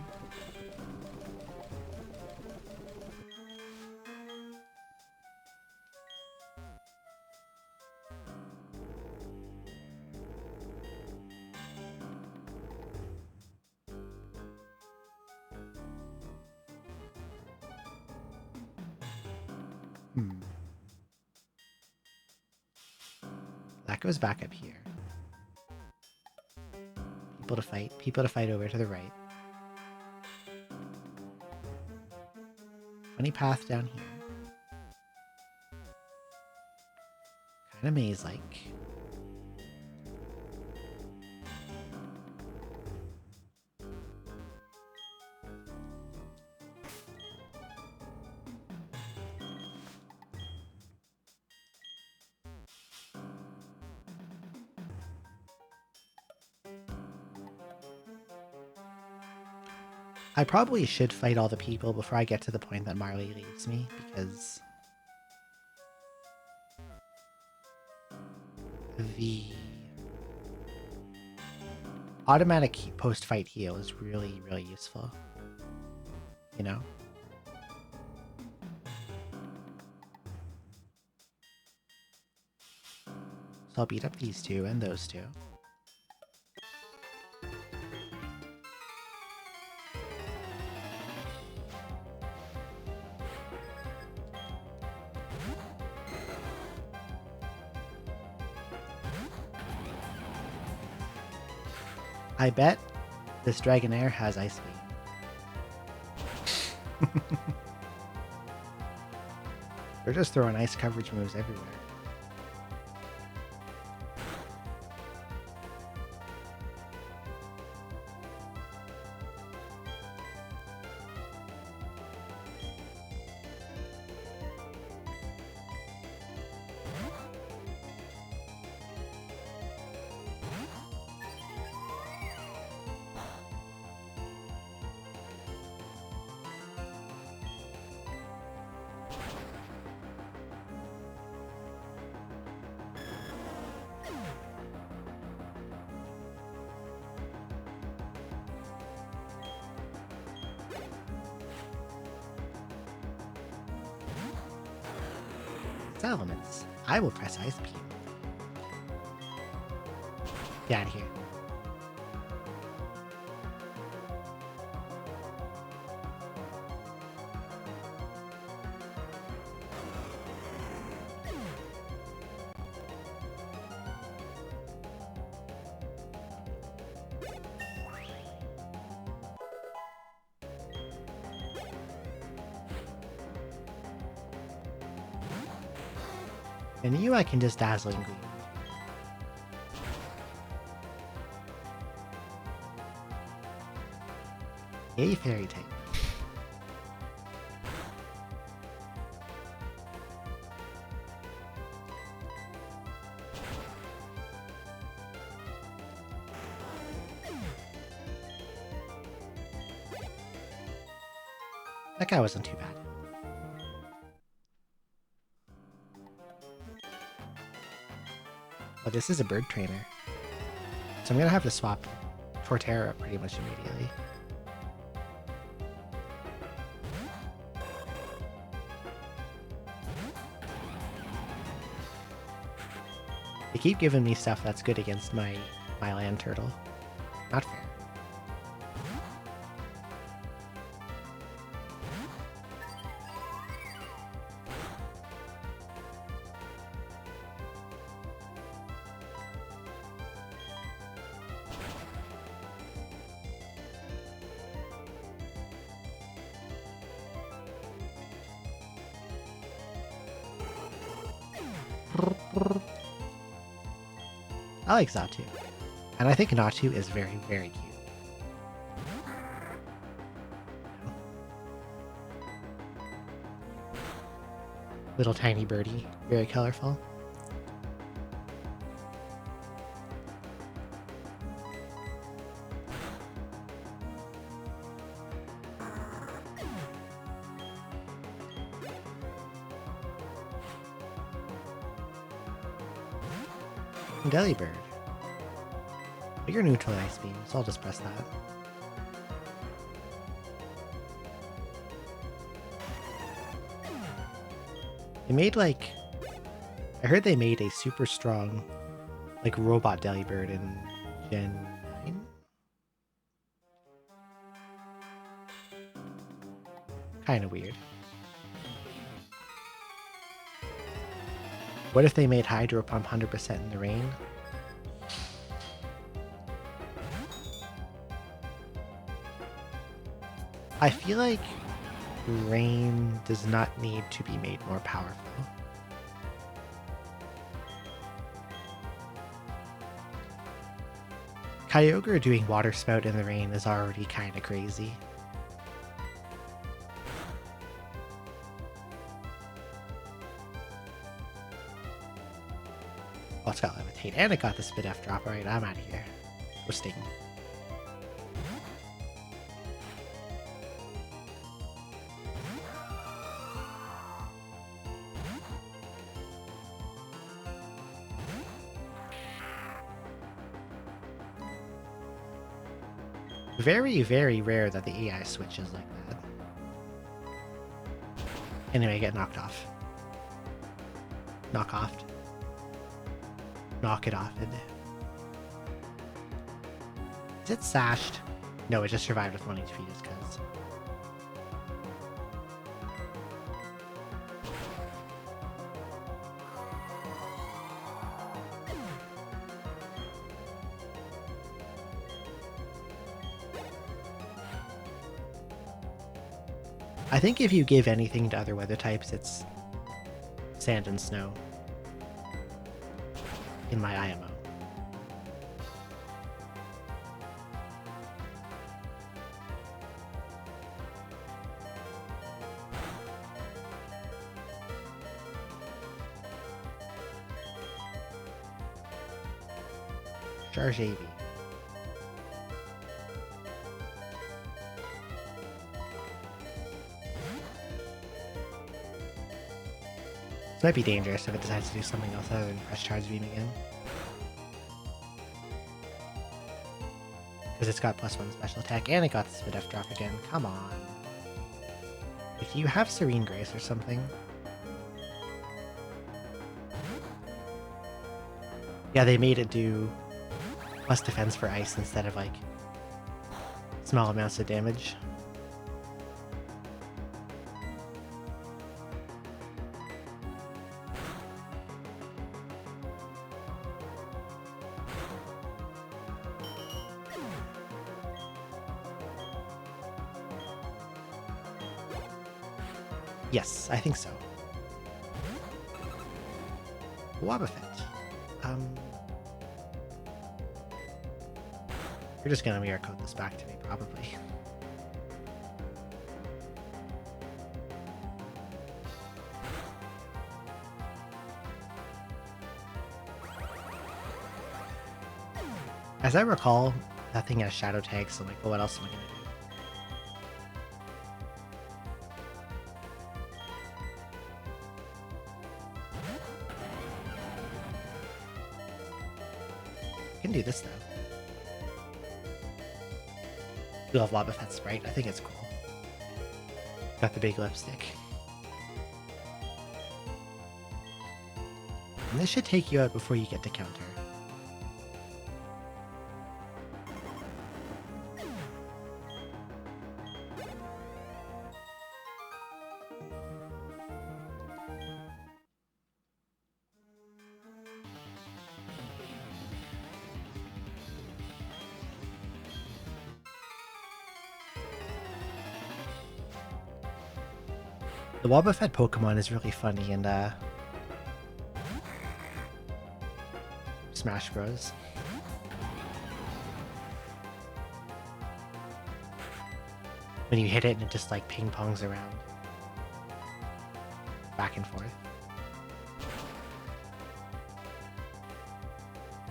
Speaker 1: That goes back up here. People to fight over to the right. Funny path down here. Kind of maze-like. I probably should fight all the people before I get to the point that Marley leaves me, because the automatic post-fight heal is really, really useful. You know? So I'll beat up these two and those two. I bet this Dragonair has Ice Beam. They're just throwing ice coverage moves everywhere. Elements. I will press Ice Beam. Get out of here. And you, I can just Dazzling Gleam. Yay, Fairy type. That guy wasn't too bad. Oh, this is a bird trainer. So I'm gonna have to swap Torterra pretty much immediately. They keep giving me stuff that's good against my land turtle. Not fair. I like Xatu. And I think Natu is very, very cute. Little tiny birdie, very colorful. Delibird. But you're neutral Ice Beam, so I'll just press that. They made like... I heard they made a super strong like robot Delibird in Gen 9? Kinda weird. What if they made Hydro Pump 100% in the rain? I feel like rain does not need to be made more powerful. Kyogre doing Water Spout in the rain is already kinda crazy. Oh, it's got Levitate, and it got the Spit F drop. Alright, I'm out of here. Go Sting. Very, very rare that the AI switches like that. Anyway, get knocked off. Knock off. Knock it off. Is it sashed? No, it just survived with wanting to feed his cuz. I think if you give anything to other weather types, it's sand and snow in my IMO. Charge AV. This might be dangerous if it decides to do something else other than press charge beam again. Because it's got +1 special attack and it got the Spit F drop again. Come on. Like, do you have Serene Grace or something? Yeah, they made it do plus defense for ice instead of like small amounts of damage. Yes, I think so. Wobbuffet. You're just gonna mirror code this back to me, probably. As I recall, that thing has shadow tags, so I'm like, well, what else am I gonna do? I can do this though. I love Boba Fett's sprite. I think it's cool. Got the big lipstick. And this should take you out before you get to counter. The Boba Fett Pokemon is really funny in Smash Bros. When you hit it and it just like ping pongs around. Back and forth.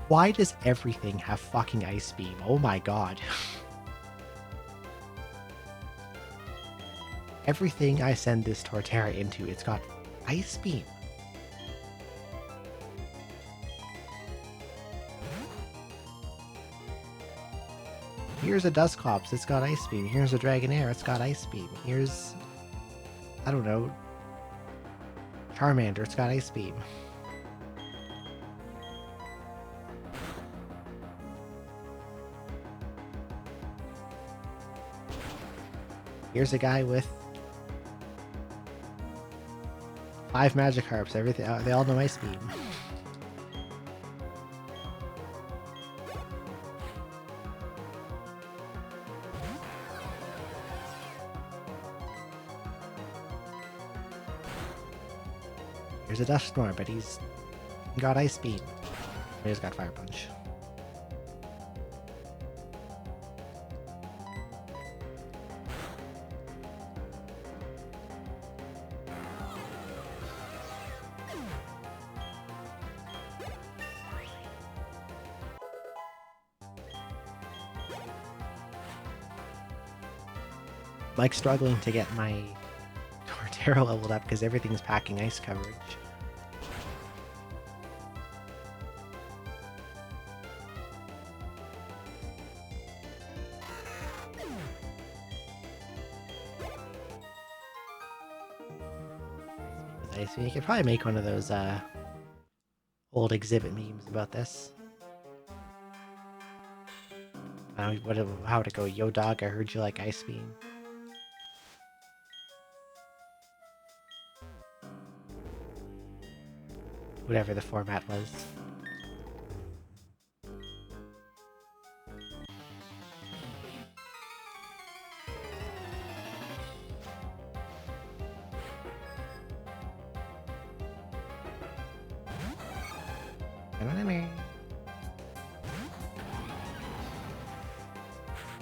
Speaker 1: Why does everything have fucking Ice Beam? Oh my god. Everything I send this Torterra into, it's got Ice Beam. Here's a Dusclops, it's got Ice Beam. Here's a Dragonair, it's got Ice Beam. Here's, I don't know, Charmander, it's got Ice Beam. Here's a guy with 5 Magikarps, everything, they all know Ice Beam. Here's a Dusknoir, but he's got Ice Beam. He's got Fire Punch. Like struggling to get my Torterra leveled up because everything's packing ice coverage. With ice, you could probably make one of those old exhibit memes about this. How would it go? Yo dog, I heard you like Ice Beam. Whatever the format was.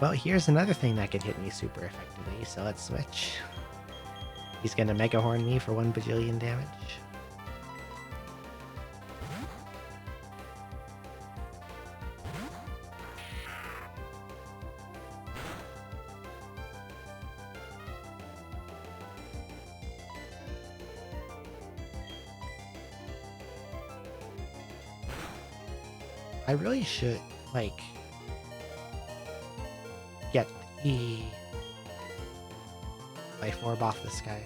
Speaker 1: Well, here's another thing that can hit me super effectively, so let's switch. He's gonna Mega Horn me for 1 bajillion damage. I really should, like, get the life orb off this guy.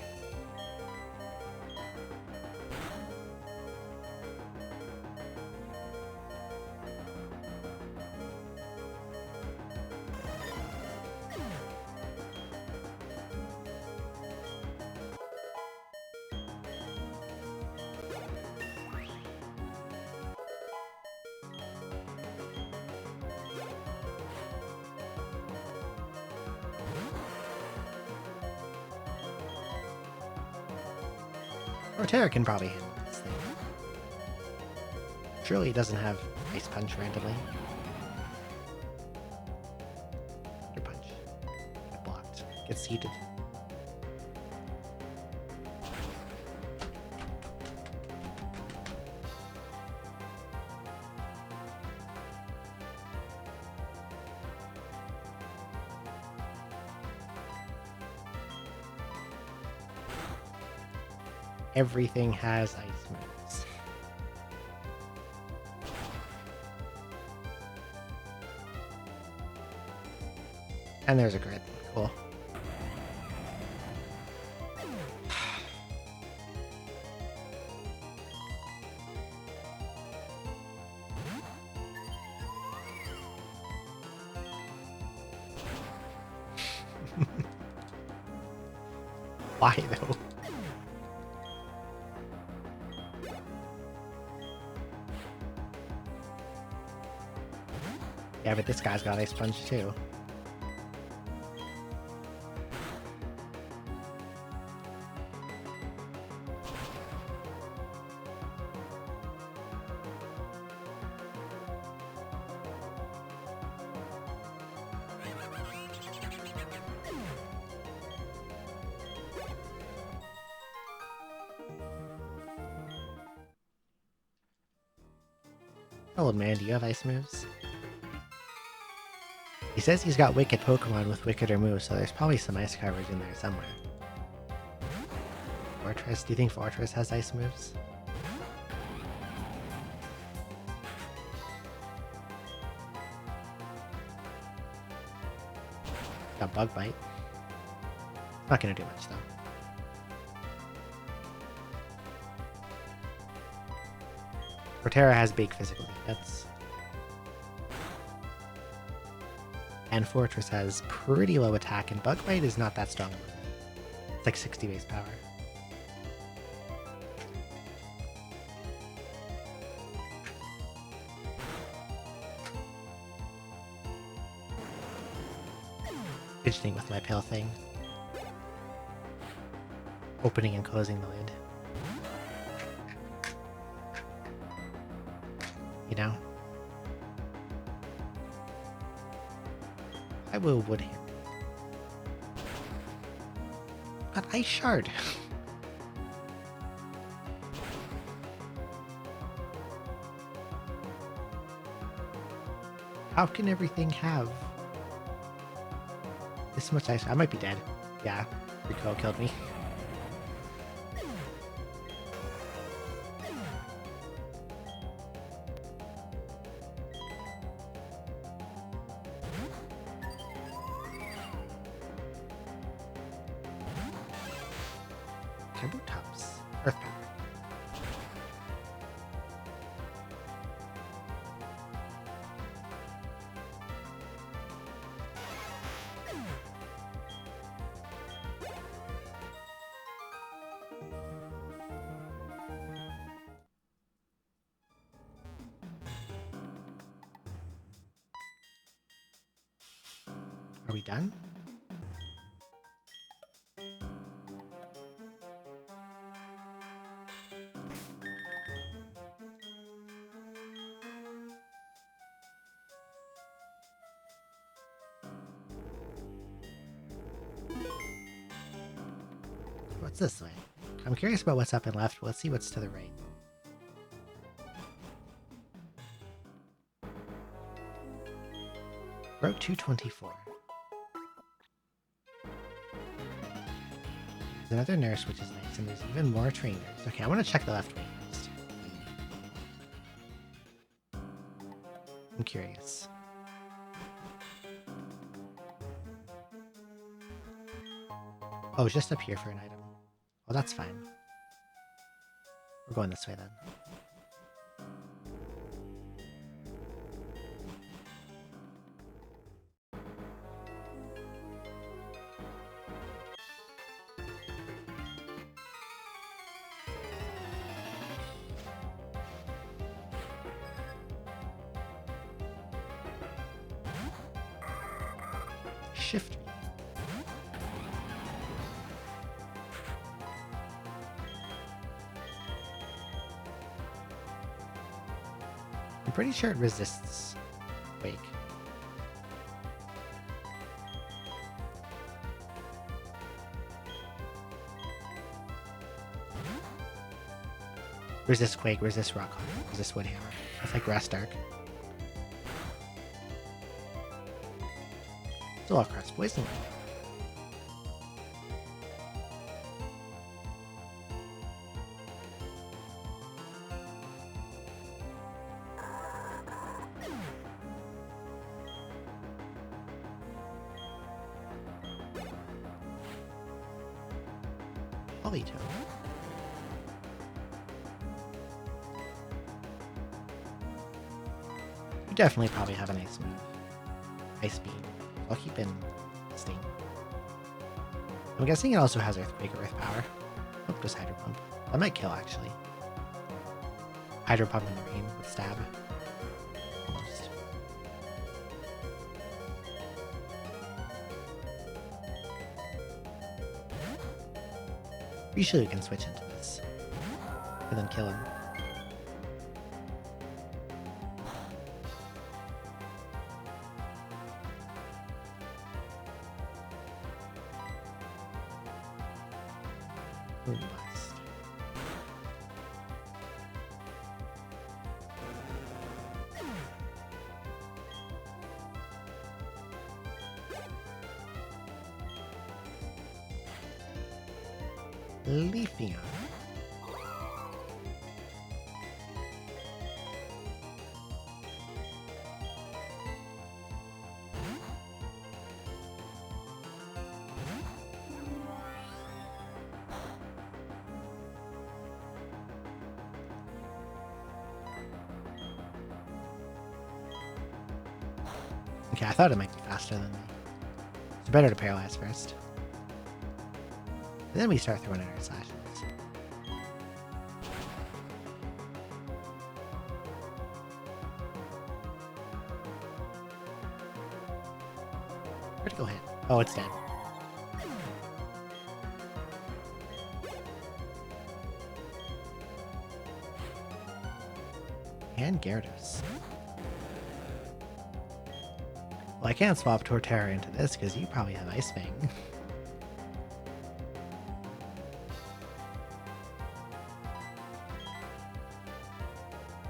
Speaker 1: Torterra can probably handle this thing. Surely it doesn't have Ice Punch randomly. Thunder Punch. Get blocked. Get seated. Everything has ice moves. And there's a crit. Cool. Why though? Yeah, but this guy's got Ice Punch too. Old man, do you have ice moves? He says he's got wicked Pokemon with wickeder moves, so there's probably some ice coverage in there somewhere. Fortress? Do you think Fortress has ice moves? Got Bug Bite. Not gonna do much though. Torterra has big physical defense. And Fortress has pretty low attack, and Bug Bite is not that strong. It's like 60 base power. Fidgeting with my pale thing. Opening and closing the lid. You know? I will wood him. Got Ice Shard. How can everything have this much ice? I might be dead. Yeah, Rico killed me. Turbo Tops. Earth Power. Are we done? What's this way? I'm curious about what's up and left. Let's see what's to the right. Route 224. There's another nurse, which is nice, and there's even more trainers. Okay, I want to check the left way first. I'm curious. Oh, it's just up here for an item. Well, that's fine. We're going this way then. Shift. I'm pretty sure it resists Wake. Resist Quake, resist Rock Hard, resist Wood Hammer. That's like Grass Dark. Still off Cross Poison. Polito. You definitely probably have an ice move. Ice beam. I'll keep in Sting. I'm guessing it also has Earthquake or Earth Power. Oh, just Hydro Pump. That might kill, actually. Hydro Pump in the rain with Stab. Almost. Usually we can switch into this. And then kill him. Moonblast. Leafeon. Okay, I thought it might be faster than me. It's better to paralyze first. And then we start throwing in our slashes. Critical hit. Oh, it's dead. And Gyarados. Well, I can't swap Torterra into this because you probably have Ice Fang.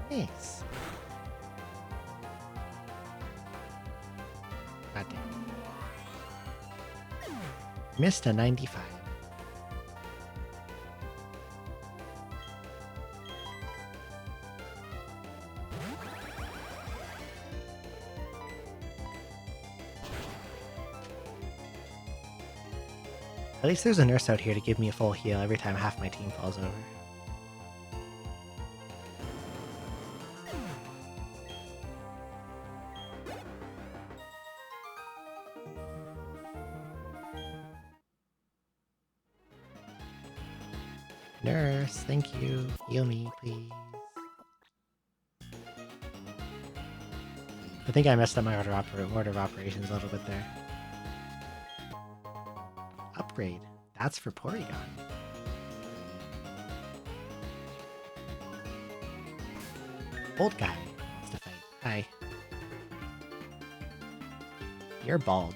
Speaker 1: Nice. God damn. Missed a 95. At least there's a nurse out here to give me a full heal every time half my team falls over. Nurse, thank you. Heal me, please. I think I messed up my order of operations a little bit there. Upgrade. That's for Porygon. Old guy wants to fight. Hi. You're bald.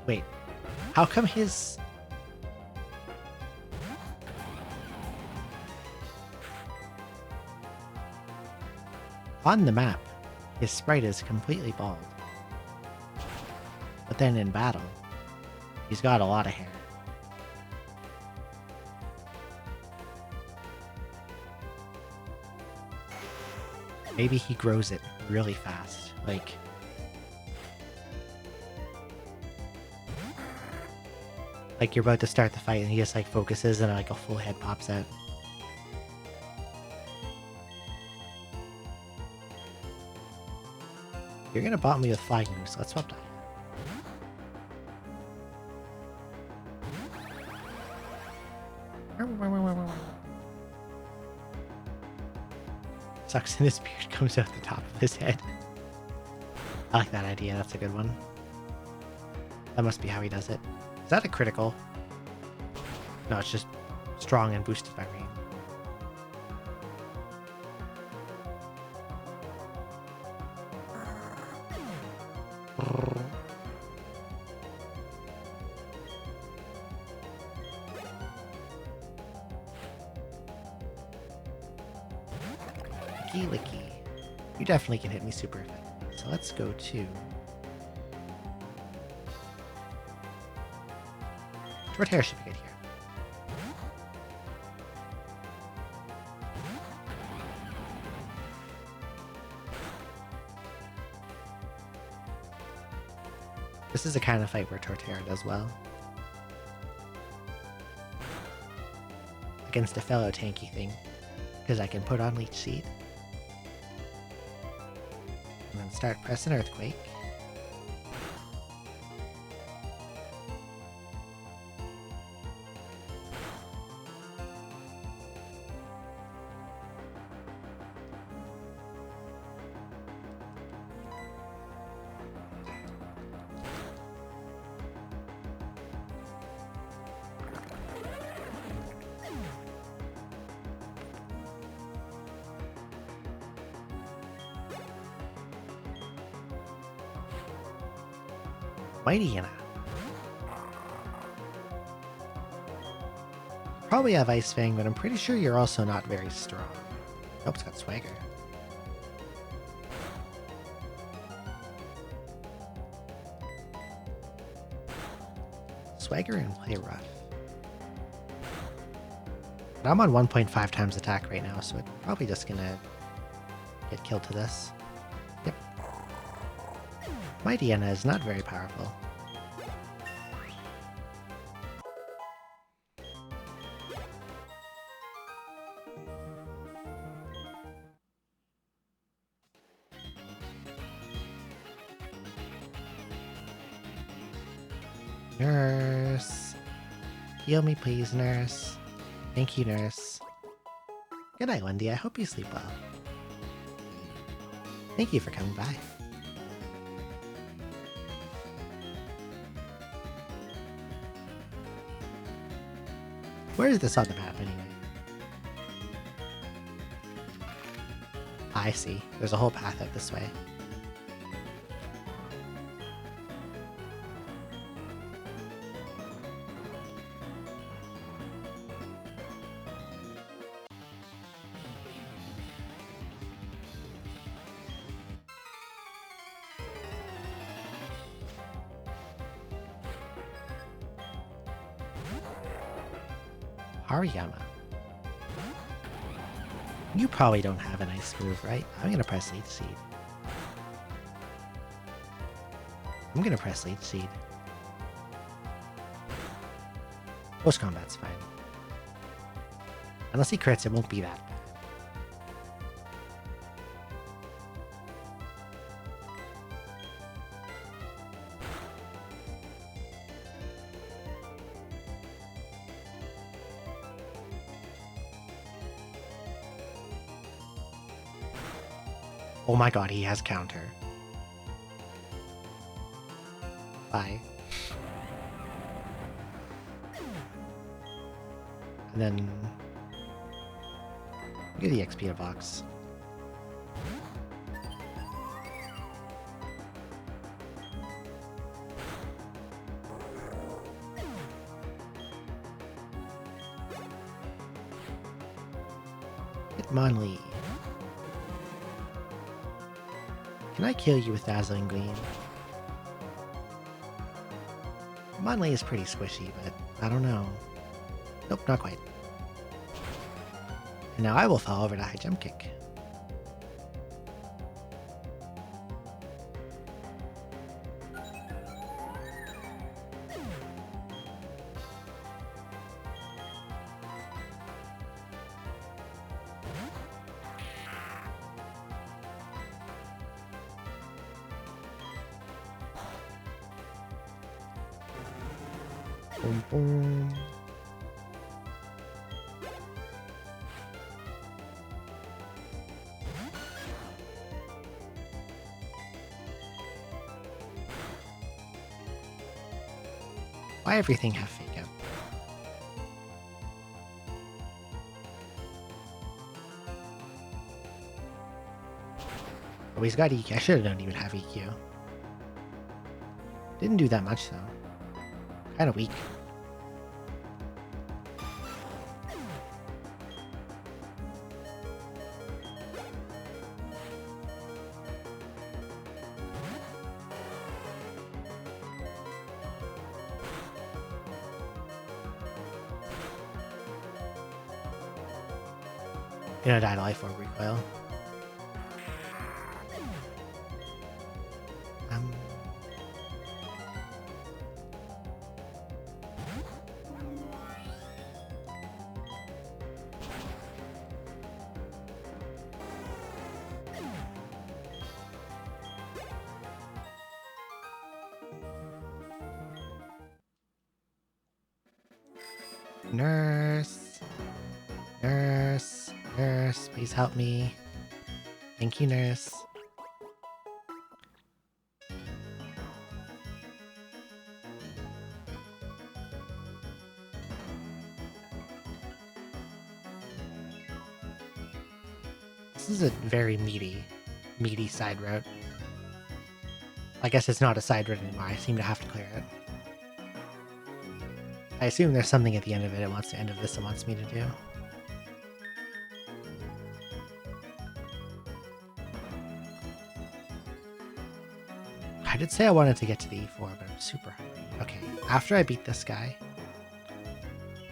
Speaker 1: Wait, how come his... On the map, his sprite is completely bald. But then in battle, he's got a lot of hair. Maybe he grows it really fast, like... Like you're about to start the fight and he just like focuses and like a full head pops out. You're gonna bot me with Flying Moose, let's swap that. Sucks and his beard comes out the top of his head. I like that idea, that's a good one. That must be how he does it. Is that a critical? No, it's just strong and boosted by rain. Licky licky. You definitely can hit me super effectively. So let's go to... Torterra should be good here. This is the kind of fight where Torterra does well. Against a fellow tanky thing. Because I can put on Leech Seed. And then start pressing Earthquake. Mightyena. Probably have Ice Fang, but I'm pretty sure you're also not very strong. Oh, it's got Swagger. Swagger and play rough. But I'm on 1.5 times attack right now, so it's probably just gonna get killed to this. Yep. Mightyena is not very powerful. Nurse. Heal me please, nurse. Thank you, nurse. Good night, Wendy. I hope you sleep well. Thank you for coming by. Where is this on the map anyway? I see. There's a whole path out this way. Hariyama. You probably don't have an ice move, right? I'm gonna press Leech Seed. I'm gonna press Leech Seed. Post combat's fine. Unless he crits, it won't be that bad. Oh my god, he has counter. Bye. And then... get the XP box. Hitmonlee. Can I kill you with Dazzling Gleam? Hitmonlee is pretty squishy, but I don't know. Nope, not quite. And now I will fall over to High Jump Kick. Boom, boom. Why everything have fake out? Oh, he's got EQ. I should have known he would have EQ. Didn't do that much though. Kind of weak. Gonna die to Life Orb recoil. Nurse. Nurse. Nurse, please help me. Thank you, nurse. This is a very meaty side route. I guess it's not a side route anymore. I seem to have to clear it. I assume there's something at the end of it. It wants the end of this. It wants me to do. I did say I wanted to get to the E4, but I'm super hungry. Okay, after I beat this guy,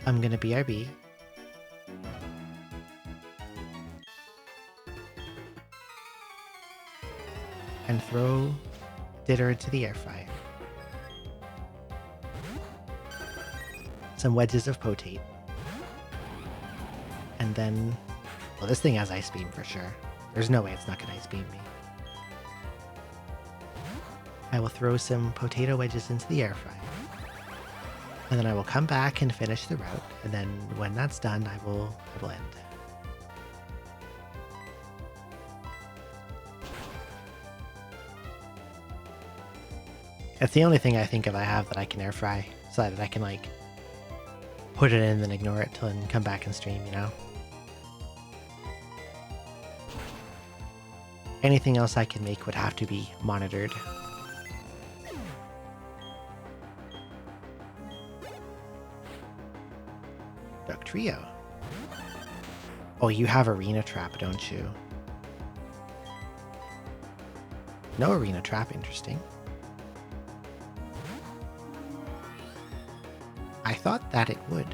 Speaker 1: I'm gonna BRB. And throw Ditter into the air fryer. Some wedges of potate. And then, well, this thing has ice beam for sure. There's no way it's not gonna ice beam me. I will throw some potato wedges into the air fryer. And then I will come back and finish the route. And then when that's done, I will end. That's the only thing I think of I have that I can air fry, so that I can like put it in and then ignore it till and come back and stream, you know? Anything else I can make would have to be monitored. Duck Trio. Oh, you have Arena Trap, don't you? No Arena Trap, interesting. I thought that it would.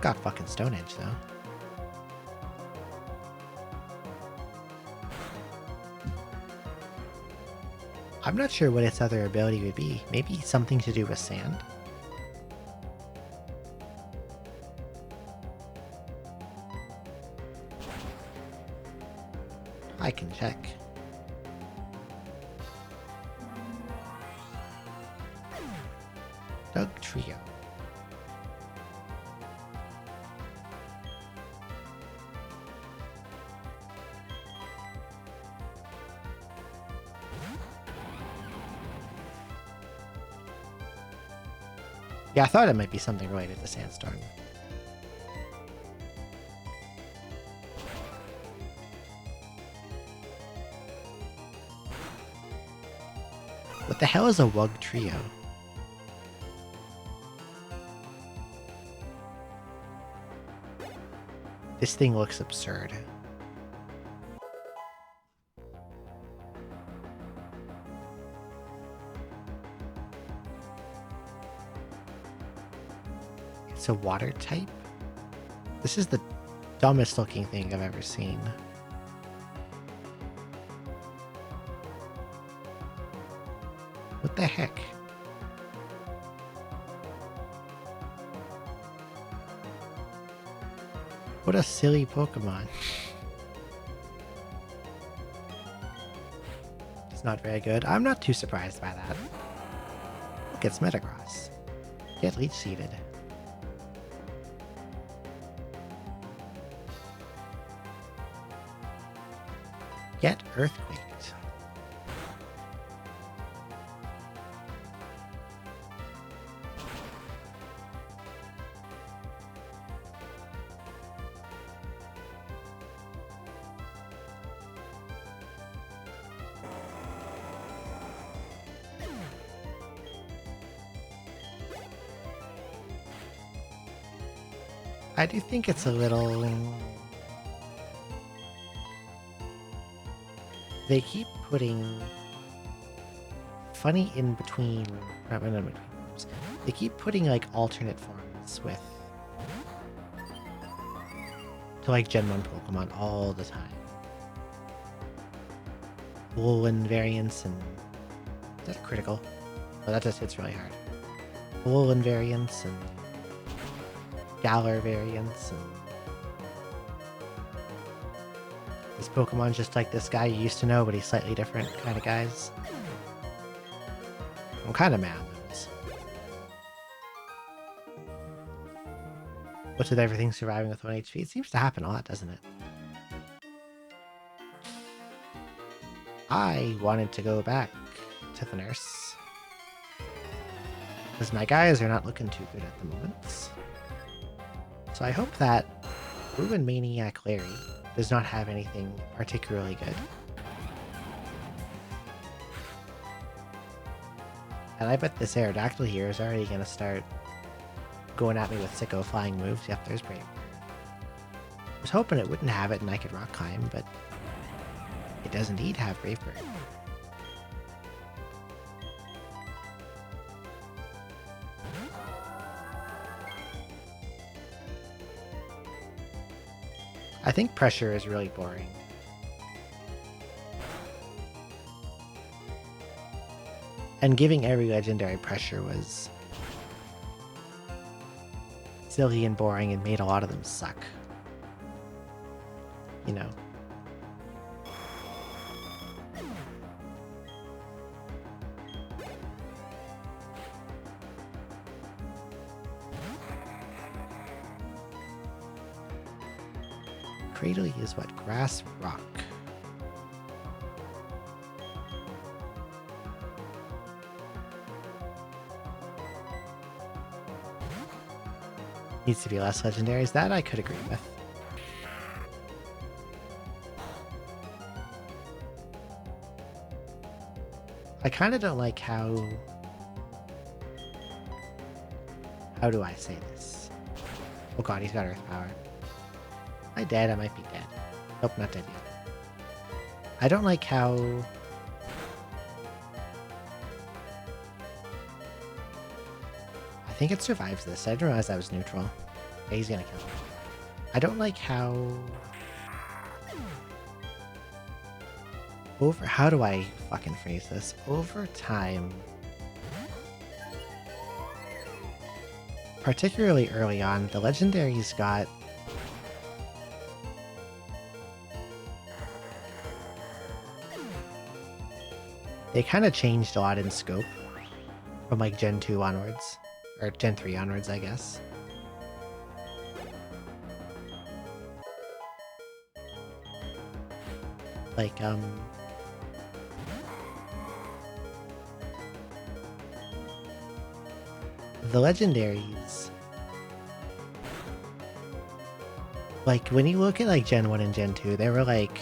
Speaker 1: Got fucking Stone Edge though. I'm not sure what its other ability would be. Maybe something to do with sand? I can check. Doug Trio. Yeah, I thought it might be something related to Sandstorm. What the hell is a Wug Trio? This thing looks absurd. It's a water type? This is the dumbest looking thing I've ever seen. What the heck? What a silly Pokemon. It's not very good. I'm not too surprised by that. Look, it's Metagross. Get Leech Seeded. Get Earthquaked. I do think it's a little... They keep putting funny in between... Not in between forms. They keep putting like alternate forms with... to like Gen 1 Pokemon all the time. Woolen variants and... Is that critical? Oh, that just hits really hard. Woolen variants and... Galar variants and this Pokemon's just like this guy you used to know, but he's slightly different kind of guys. I'm kind of mad at those. What's with everything surviving with 1 HP? It seems to happen a lot, doesn't it? I wanted to go back to the nurse. Because my guys are not looking too good at the moment. So I hope that Ruin Maniac Larry does not have anything particularly good. And I bet this Aerodactyl here is already going to start going at me with sicko flying moves. Yep, there's Brave. I was hoping it wouldn't have it and I could rock climb, but it does indeed have Brave Bird. I think pressure is really boring. And giving every legendary pressure was silly and boring and made a lot of them suck. You know. Cradley is what? Grass Rock. Needs to be less legendaries. That I could agree with. I kind of don't like how... How do I say this? Oh god, he's got Earth Power. Am I dead? I might be dead. Nope, not dead yet. I don't like how... I think it survives this. I didn't realize I was neutral. Okay, he's gonna kill me. I don't like how... How do I fucking phrase this? Over time... Particularly early on, the legendaries got... They kind of changed a lot in scope from like Gen 2 onwards. Or Gen 3 onwards, I guess. Like, the legendaries... Like, when you look at like Gen 1 and Gen 2, they were like...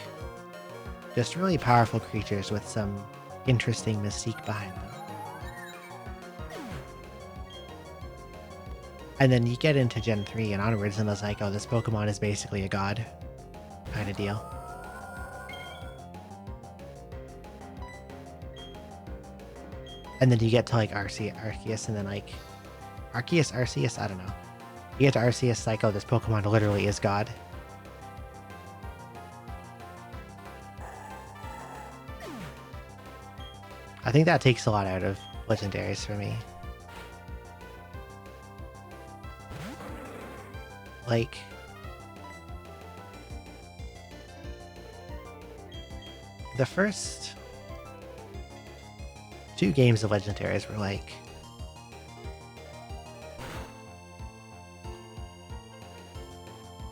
Speaker 1: just really powerful creatures with some interesting mystique behind them. And then you get into Gen 3 and onwards and it's like, oh, this Pokemon is basically a god kind of deal. And then you get to like Arceus and then like... Arceus? I don't know. You get to Arceus, like, oh, this Pokemon literally is god. I think that takes a lot out of legendaries for me. Like... The first 2 games of legendaries were like...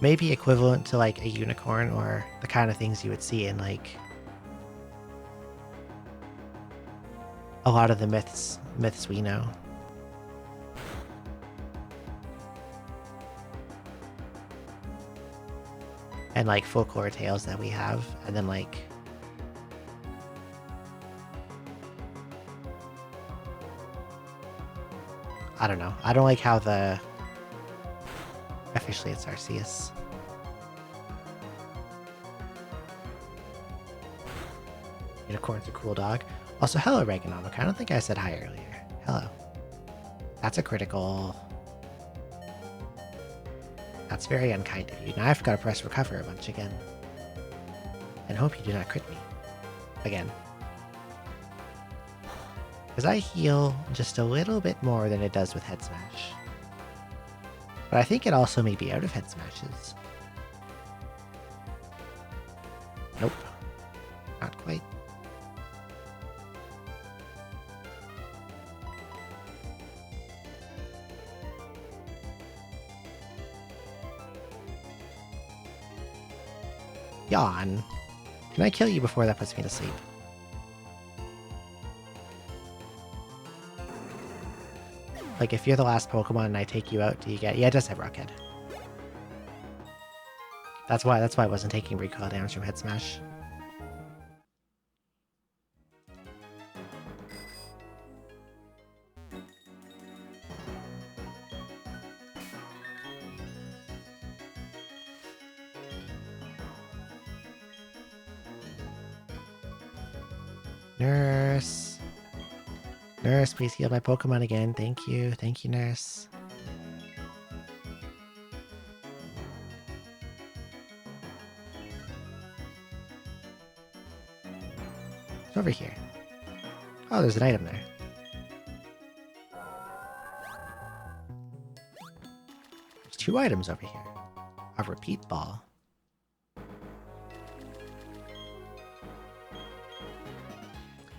Speaker 1: maybe equivalent to like a unicorn or the kind of things you would see in like... a lot of the myths we know. And like folklore tales that we have, and then like... I don't know. I don't like how the... Officially it's Arceus. Unicorn's a cool dog. Also, hello, Reganomic. I don't think I said hi earlier. Hello. That's a critical. That's very unkind of you. Now I've got to press recover a bunch again. And hope you do not crit me. Again. Because I heal just a little bit more than it does with Head Smash. But I think it also may be out of Head Smashes. Nope. Not quite. Yawn. Can I kill you before that puts me to sleep? Like, if you're the last Pokemon and I take you out, do you get... Yeah, it does have Rockhead. That's why I wasn't taking recoil damage from Head Smash. Nurse. Nurse, please heal my Pokemon again. Thank you. Thank you, Nurse. It's over here. Oh, there's an item there. There's 2 items over here. A repeat ball.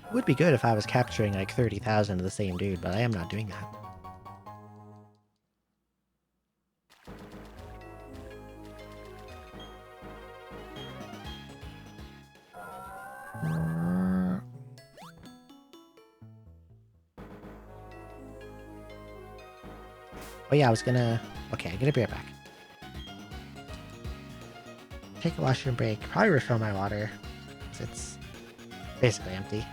Speaker 1: It would be good if I was capturing like 30,000 of the same dude, but I am not doing that. Oh yeah, I was gonna... Okay, I'm gonna be right back. Take a washroom break. Probably refill my water. It's basically empty.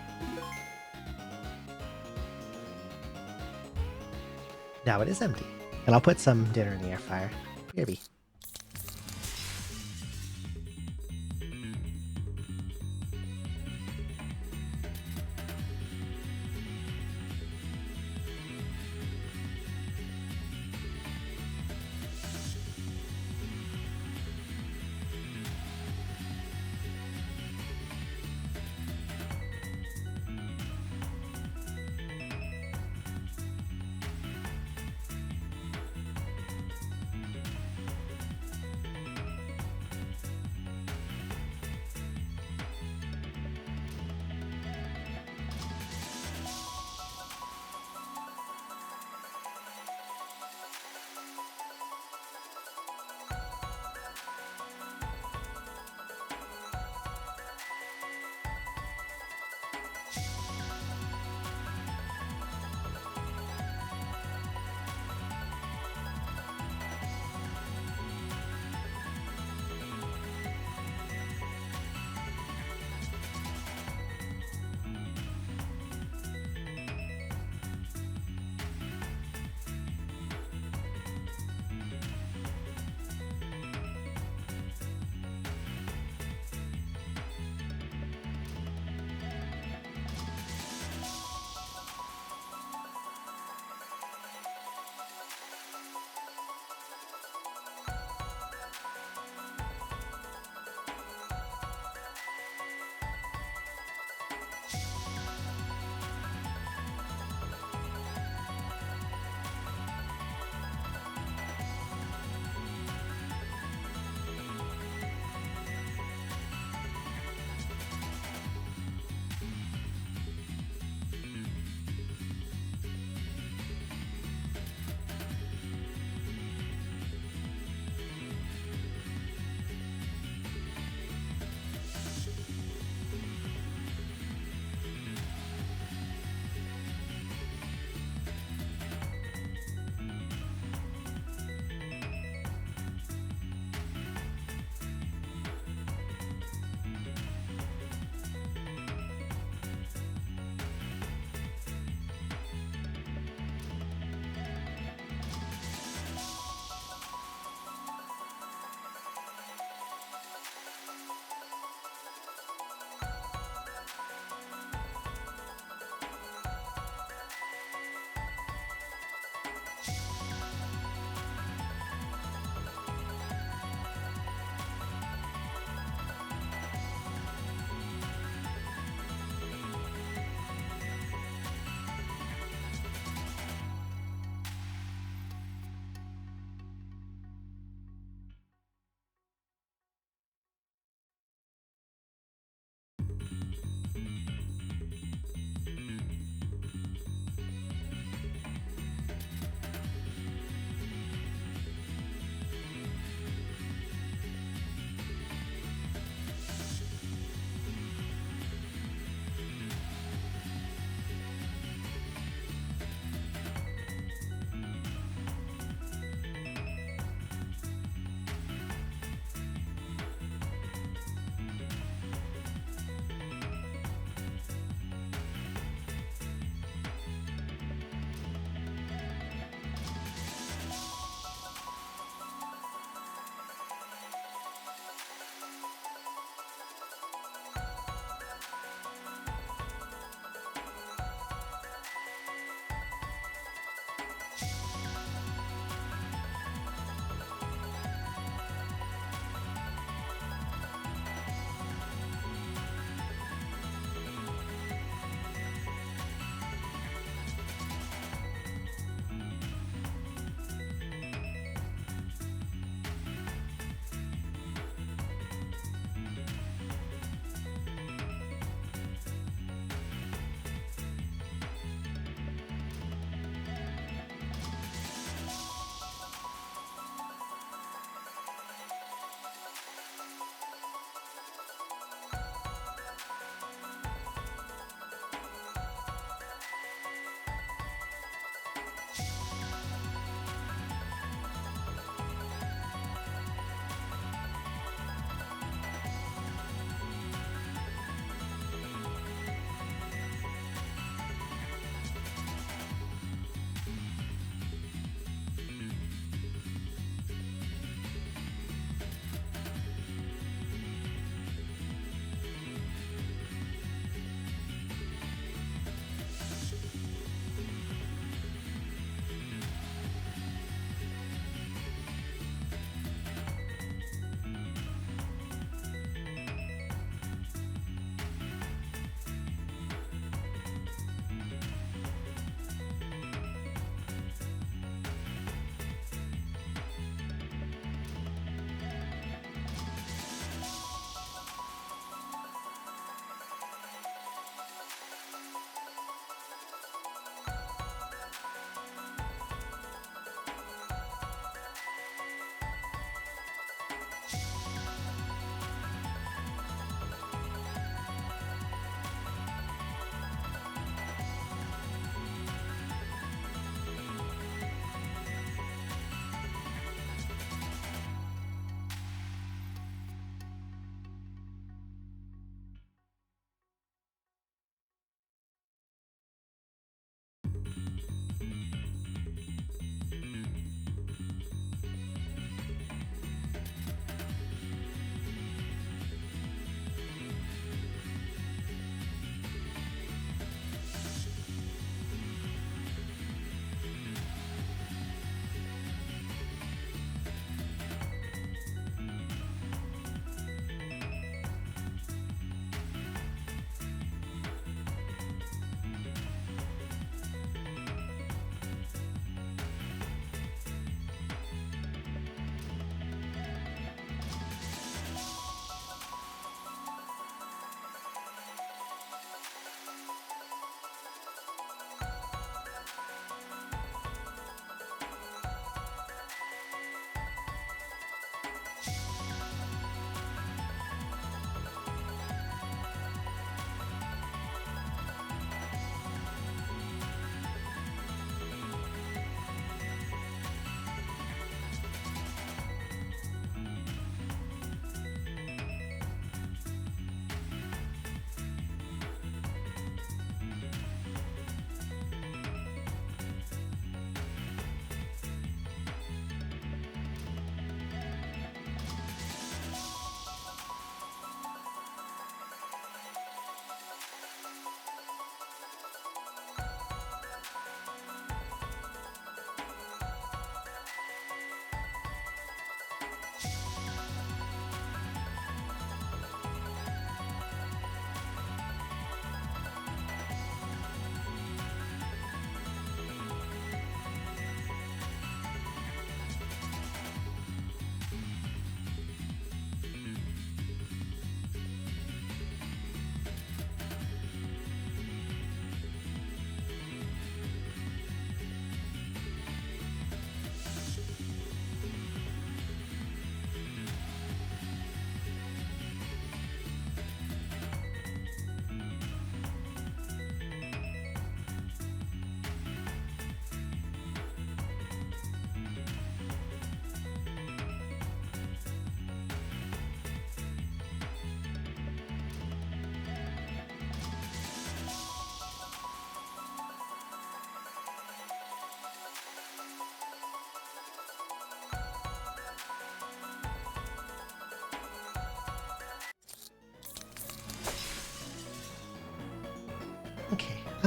Speaker 1: Now it is empty. And I'll put some dinner in the air fryer. Maybe.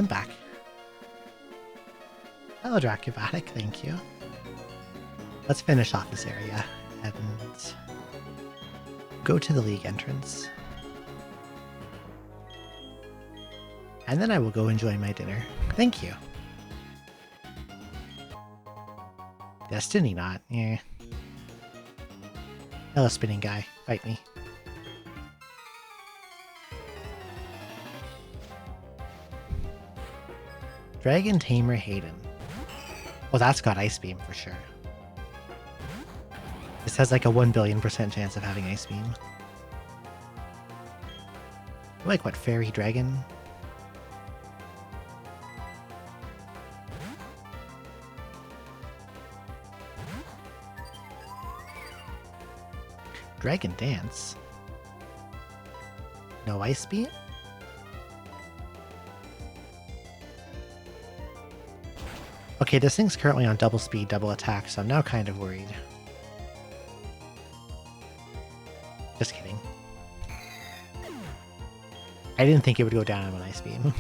Speaker 1: I'm back. Hello, Dracubatic, thank you. Let's finish off this area and go to the League entrance. And then I will go enjoy my dinner. Thank you. Destiny not, yeah. Hello, spinning guy. Fight me. Dragon Tamer Hayden. Oh, that's got Ice Beam for sure. This has like a 1,000,000,000% chance of having Ice Beam. Like what, Fairy Dragon? Dragon Dance? No Ice Beam? Okay, this thing's currently on double speed, double attack, so I'm now kind of worried. Just kidding. I didn't think it would go down on an Ice Beam.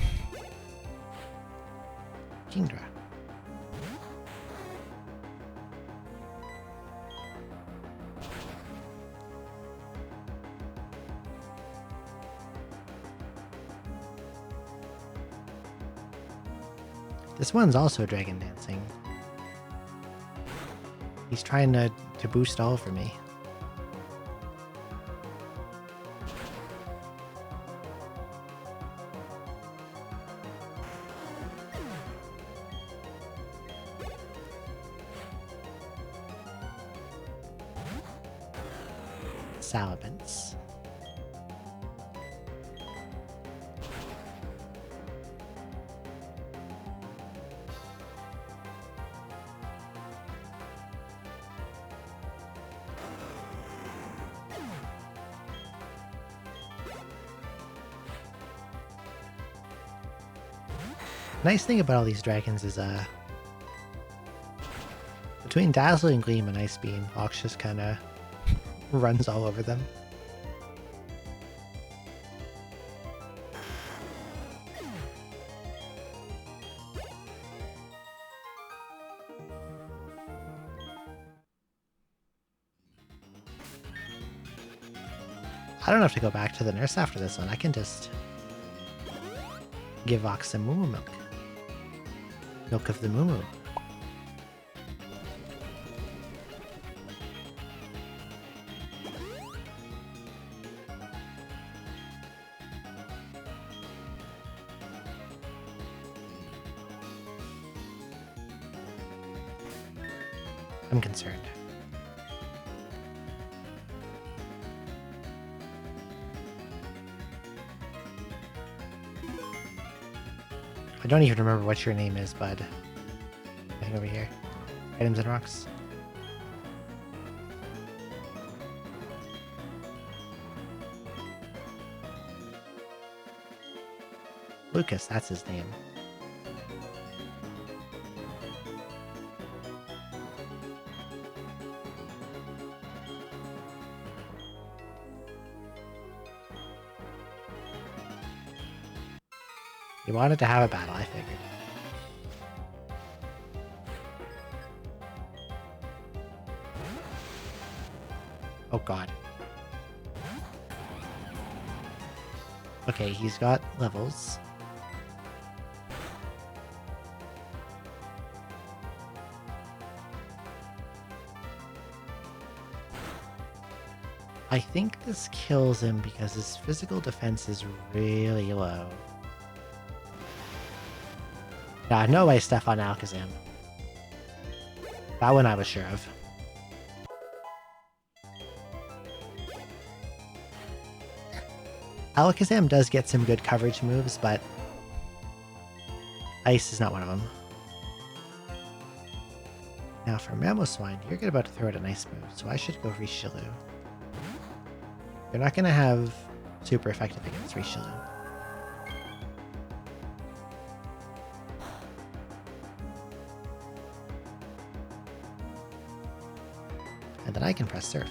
Speaker 1: Kingdra. This one's also Dragon Dancing. He's trying to boost all for me. Salabence. Nice thing about all these dragons is between Dazzling Gleam and Ice Beam, Ox just kinda runs all over them. I don't have to go back to the nurse after this one. I can just give Ox some Moo milk. Milk of the Moo. I'm concerned. I don't even remember what your name is, bud. Hang over here. Items and rocks. Lucas, that's his name. You wanted to have a battle, I figured. Oh god. Okay, he's got levels. I think this kills him because his physical defense is really low. Nah, no way Steph on Alakazam. That one I was sure of. Alakazam does get some good coverage moves, but Ice is not one of them. Now for Mamoswine, you're about to throw out a nice move, so I should go Rishilu. You're not going to have super effective against Rishilu. And then I can press Surf.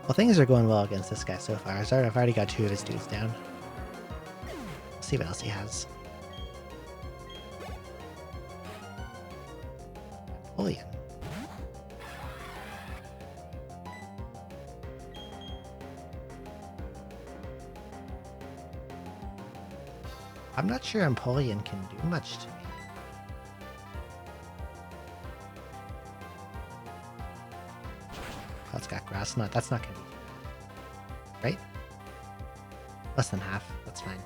Speaker 1: Well, things are going well against this guy so far. I've already got 2 of his dudes down. Let's see what else he has. Napoleon. I'm not sure Empoleon can do much to me. Oh, it's got Grass Knot. That's not going to be too bad. Right? Less than half. That's fine.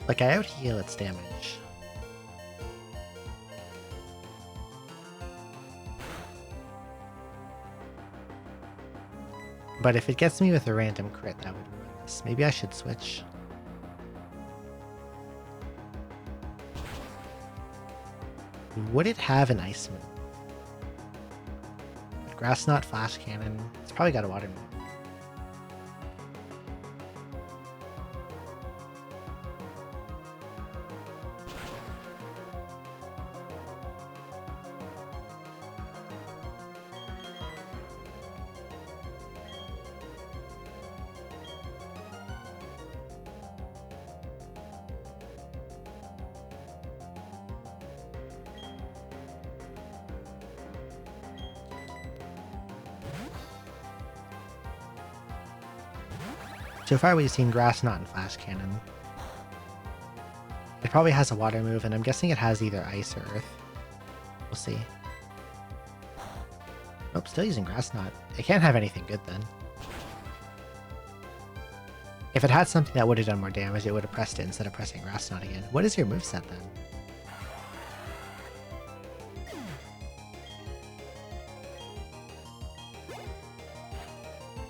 Speaker 1: Like, I out-heal its damage. But if it gets me with a random crit, that would ruin this. Maybe I should switch. Would it have an Ice move? Grass Knot, Flash Cannon. It's probably got a Water move. So far we've seen Grass Knot and Flash Cannon. It probably has a Water move, and I'm guessing it has either Ice or Earth. We'll see. Nope, still using Grass Knot. It can't have anything good then. If it had something that would have done more damage, it would have pressed it instead of pressing Grass Knot again. What is your moveset then?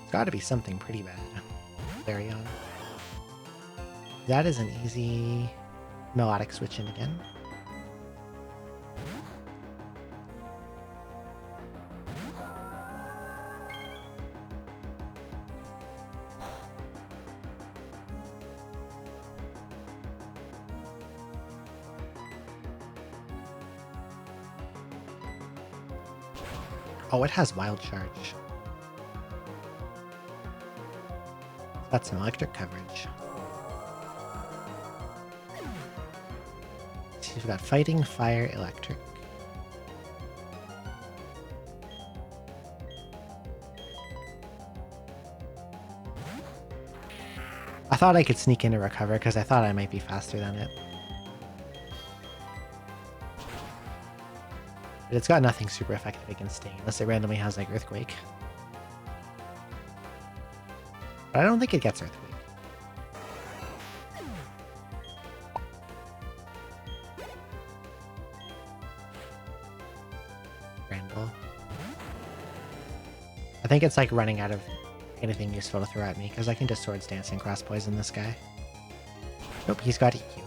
Speaker 1: It's gotta be something pretty bad. On. That is an easy melodic switch in again. Oh, it has Wild Charge. Got some electric coverage. So we've got Fighting, Fire, Electric. I thought I could sneak in to recover because I thought I might be faster than it. But it's got nothing super effective against Sting unless it randomly has like Earthquake. But I don't think it gets Earthquake. Randall. I think it's like running out of anything useful to throw at me because I can just Swords Dance and Cross Poison this guy. Nope, he's got EQ.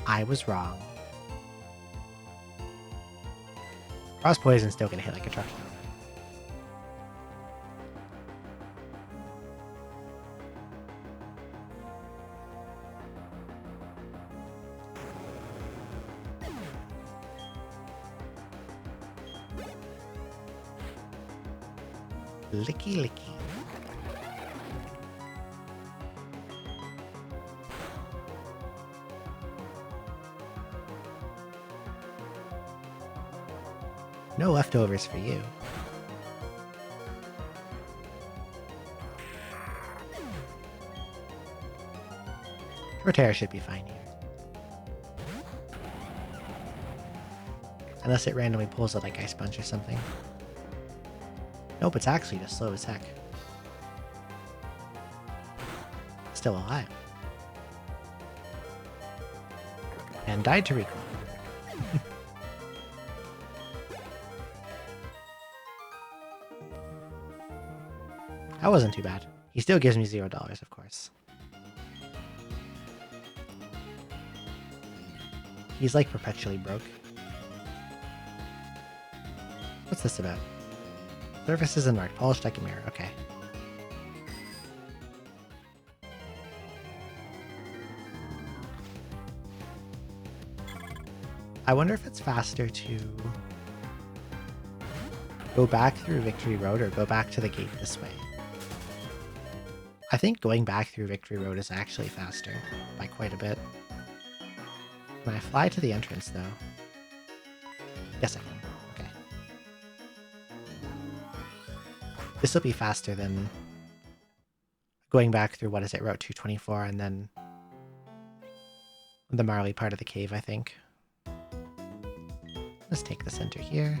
Speaker 1: I was wrong. Cross Poison's still gonna hit like a truck. Licky licky. No leftovers for you. Torterra should be fine here. Unless it randomly pulls a like Ice Punch or something. Nope, it's actually just slow as heck. Still alive. And died to recall. That wasn't too bad. He still gives me $0, of course. He's like perpetually broke. What's this about? Surfaces and marked. Polished like a mirror. Okay. I wonder if it's faster to go back through Victory Road or go back to the gate this way. I think going back through Victory Road is actually faster by quite a bit. Can I fly to the entrance though? Yes, I can. Okay. This will be faster than going back through, what is it, Route 224 and then the Marley part of the cave, I think. Let's take the center here.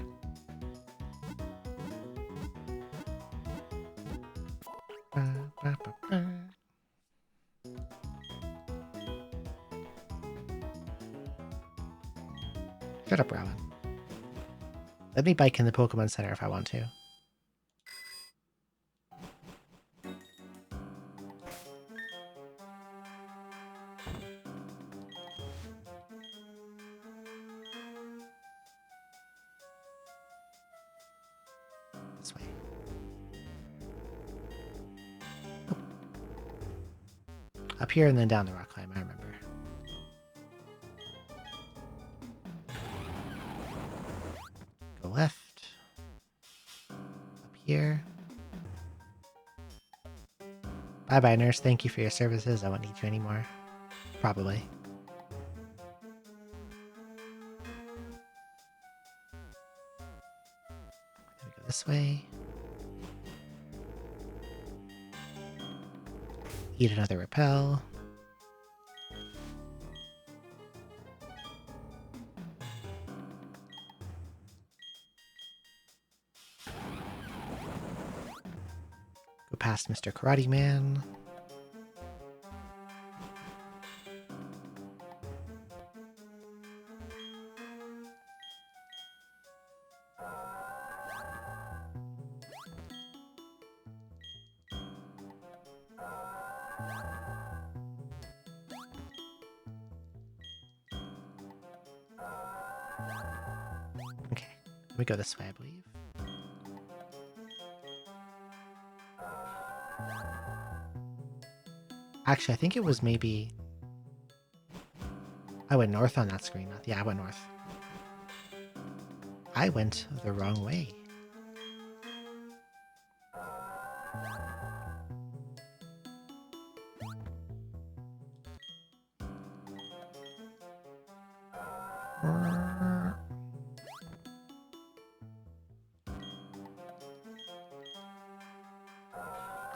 Speaker 1: Shut up, Robin. Let me bike in the Pokemon Center if I want to. This way. Oh. Up here and then down the rock climb, I remember. Go left. Up here. Bye-bye, nurse. Thank you for your services. I won't need you anymore. Probably. Then we go this way. Eat another repel. Go past Mr. Karate Man. Okay, we go this way, I believe. Actually, I think it was maybe... I went north on that screen. Yeah, I went north. I went the wrong way.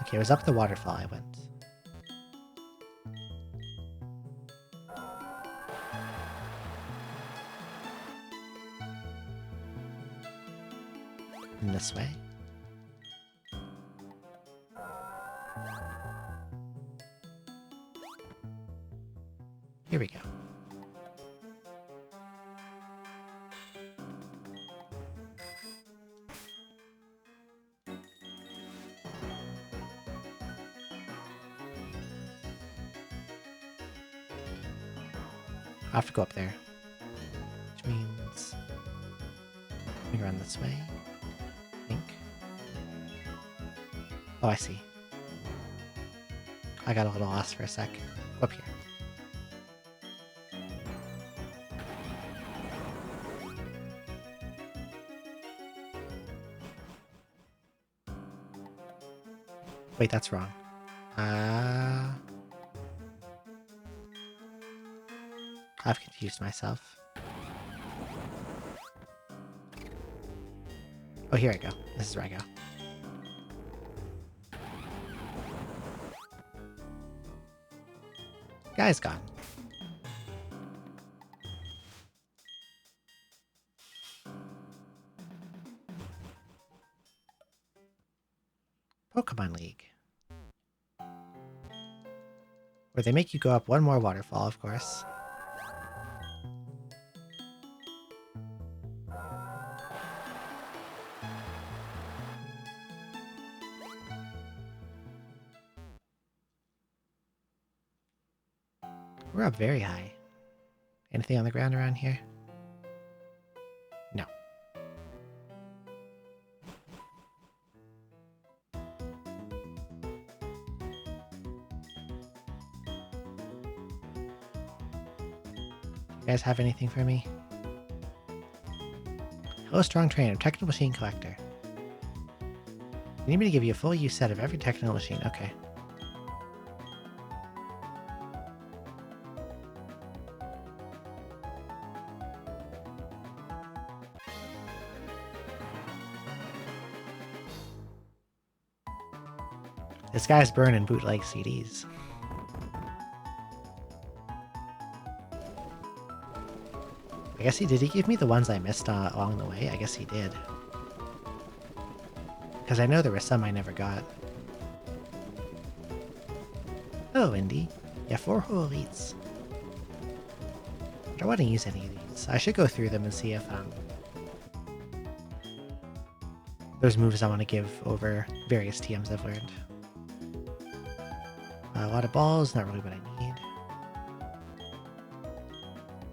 Speaker 1: Okay, it was up the waterfall I went. And this way. Here we go. I have to go up there. Which means we run this way. I think. Oh, I see. I got a little lost for a sec. Go up here. Wait, that's wrong. I've confused myself. Oh, here I go. This is where I go. Guy's gone. Pokemon League. Where they make you go up one more waterfall, of course. We're up very high. Anything on the ground around here? No. You guys have anything for me? Hello, strong trainer, technical machine collector. You need me to give you a full use set of every technical machine. Okay. This guy's burning bootleg CDs. I guess did he give me the ones I missed along the way? I guess he did. Because I know there were some I never got. Oh, Indy. Yeah, 4 whole elites. I don't want to use any of these. I should go through them and see if there's moves I want to give over various TMs I've learned. A lot of balls, not really what I need.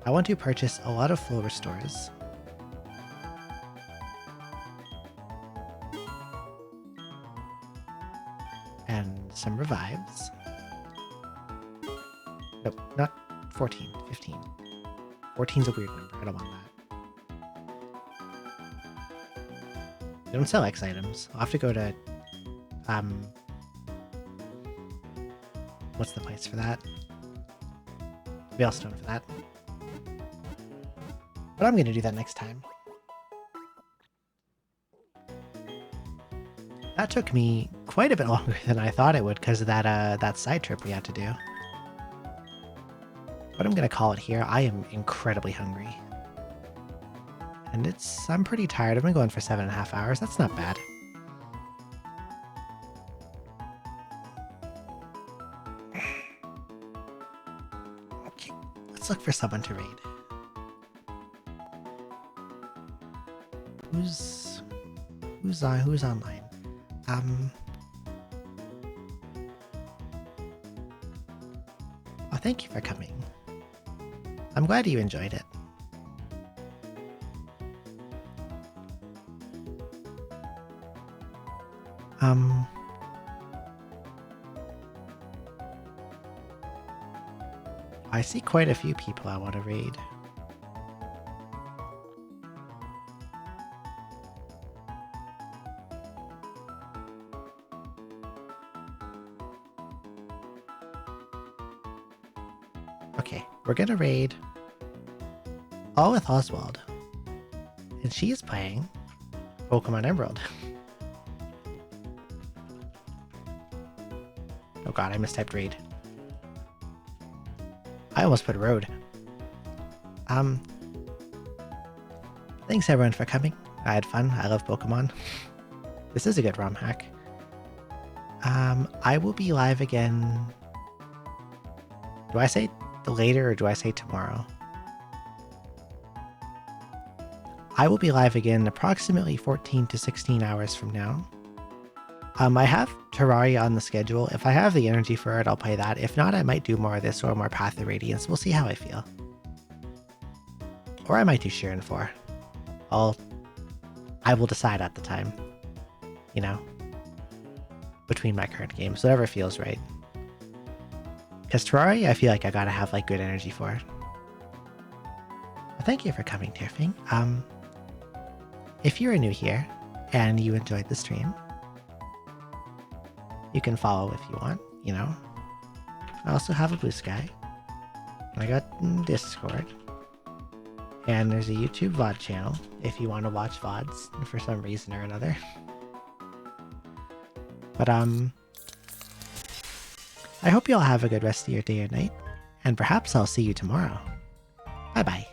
Speaker 1: I want to purchase a lot of full restores. And some revives. Nope, not 14, 15. 14's a weird number, I don't want that. They don't sell X items. I'll have to go to, what's the place for that? Veilstone for that. But I'm going to do that next time. That took me quite a bit longer than I thought it would because of that side trip we had to do. But I'm going to call it here. I am incredibly hungry. And I'm pretty tired. I've been going for 7.5 hours. That's not bad. Okay, let's look for someone to raid. Who's online? Oh, thank you for coming. I'm glad you enjoyed it. I see quite a few people I want to raid. Okay, we're gonna raid all with Oswald. And she is playing Pokemon Emerald. Oh god, I mistyped raid. I almost put road. Thanks everyone for coming. I had fun. I love Pokemon. This is a good ROM hack. I will be live again. Do I say later or do I say tomorrow? I will be live again approximately 14 to 16 hours from now. I have Terraria on the schedule. If I have the energy for it, I'll play that. If not, I might do more of this or more Path of Radiance. We'll see how I feel. Or I might do Sheeran 4. I will decide at the time. You know? Between my current games. Whatever feels right. Because Terraria, I feel like I gotta have like good energy for it. Well, thank you for coming, Tierfing. If you're new here and you enjoyed the stream, you can follow if you want, you know. I also have a Blue Sky. I got Discord. And there's a YouTube VOD channel if you want to watch VODs for some reason or another. But I hope you all have a good rest of your day or night, and perhaps I'll see you tomorrow. Bye bye.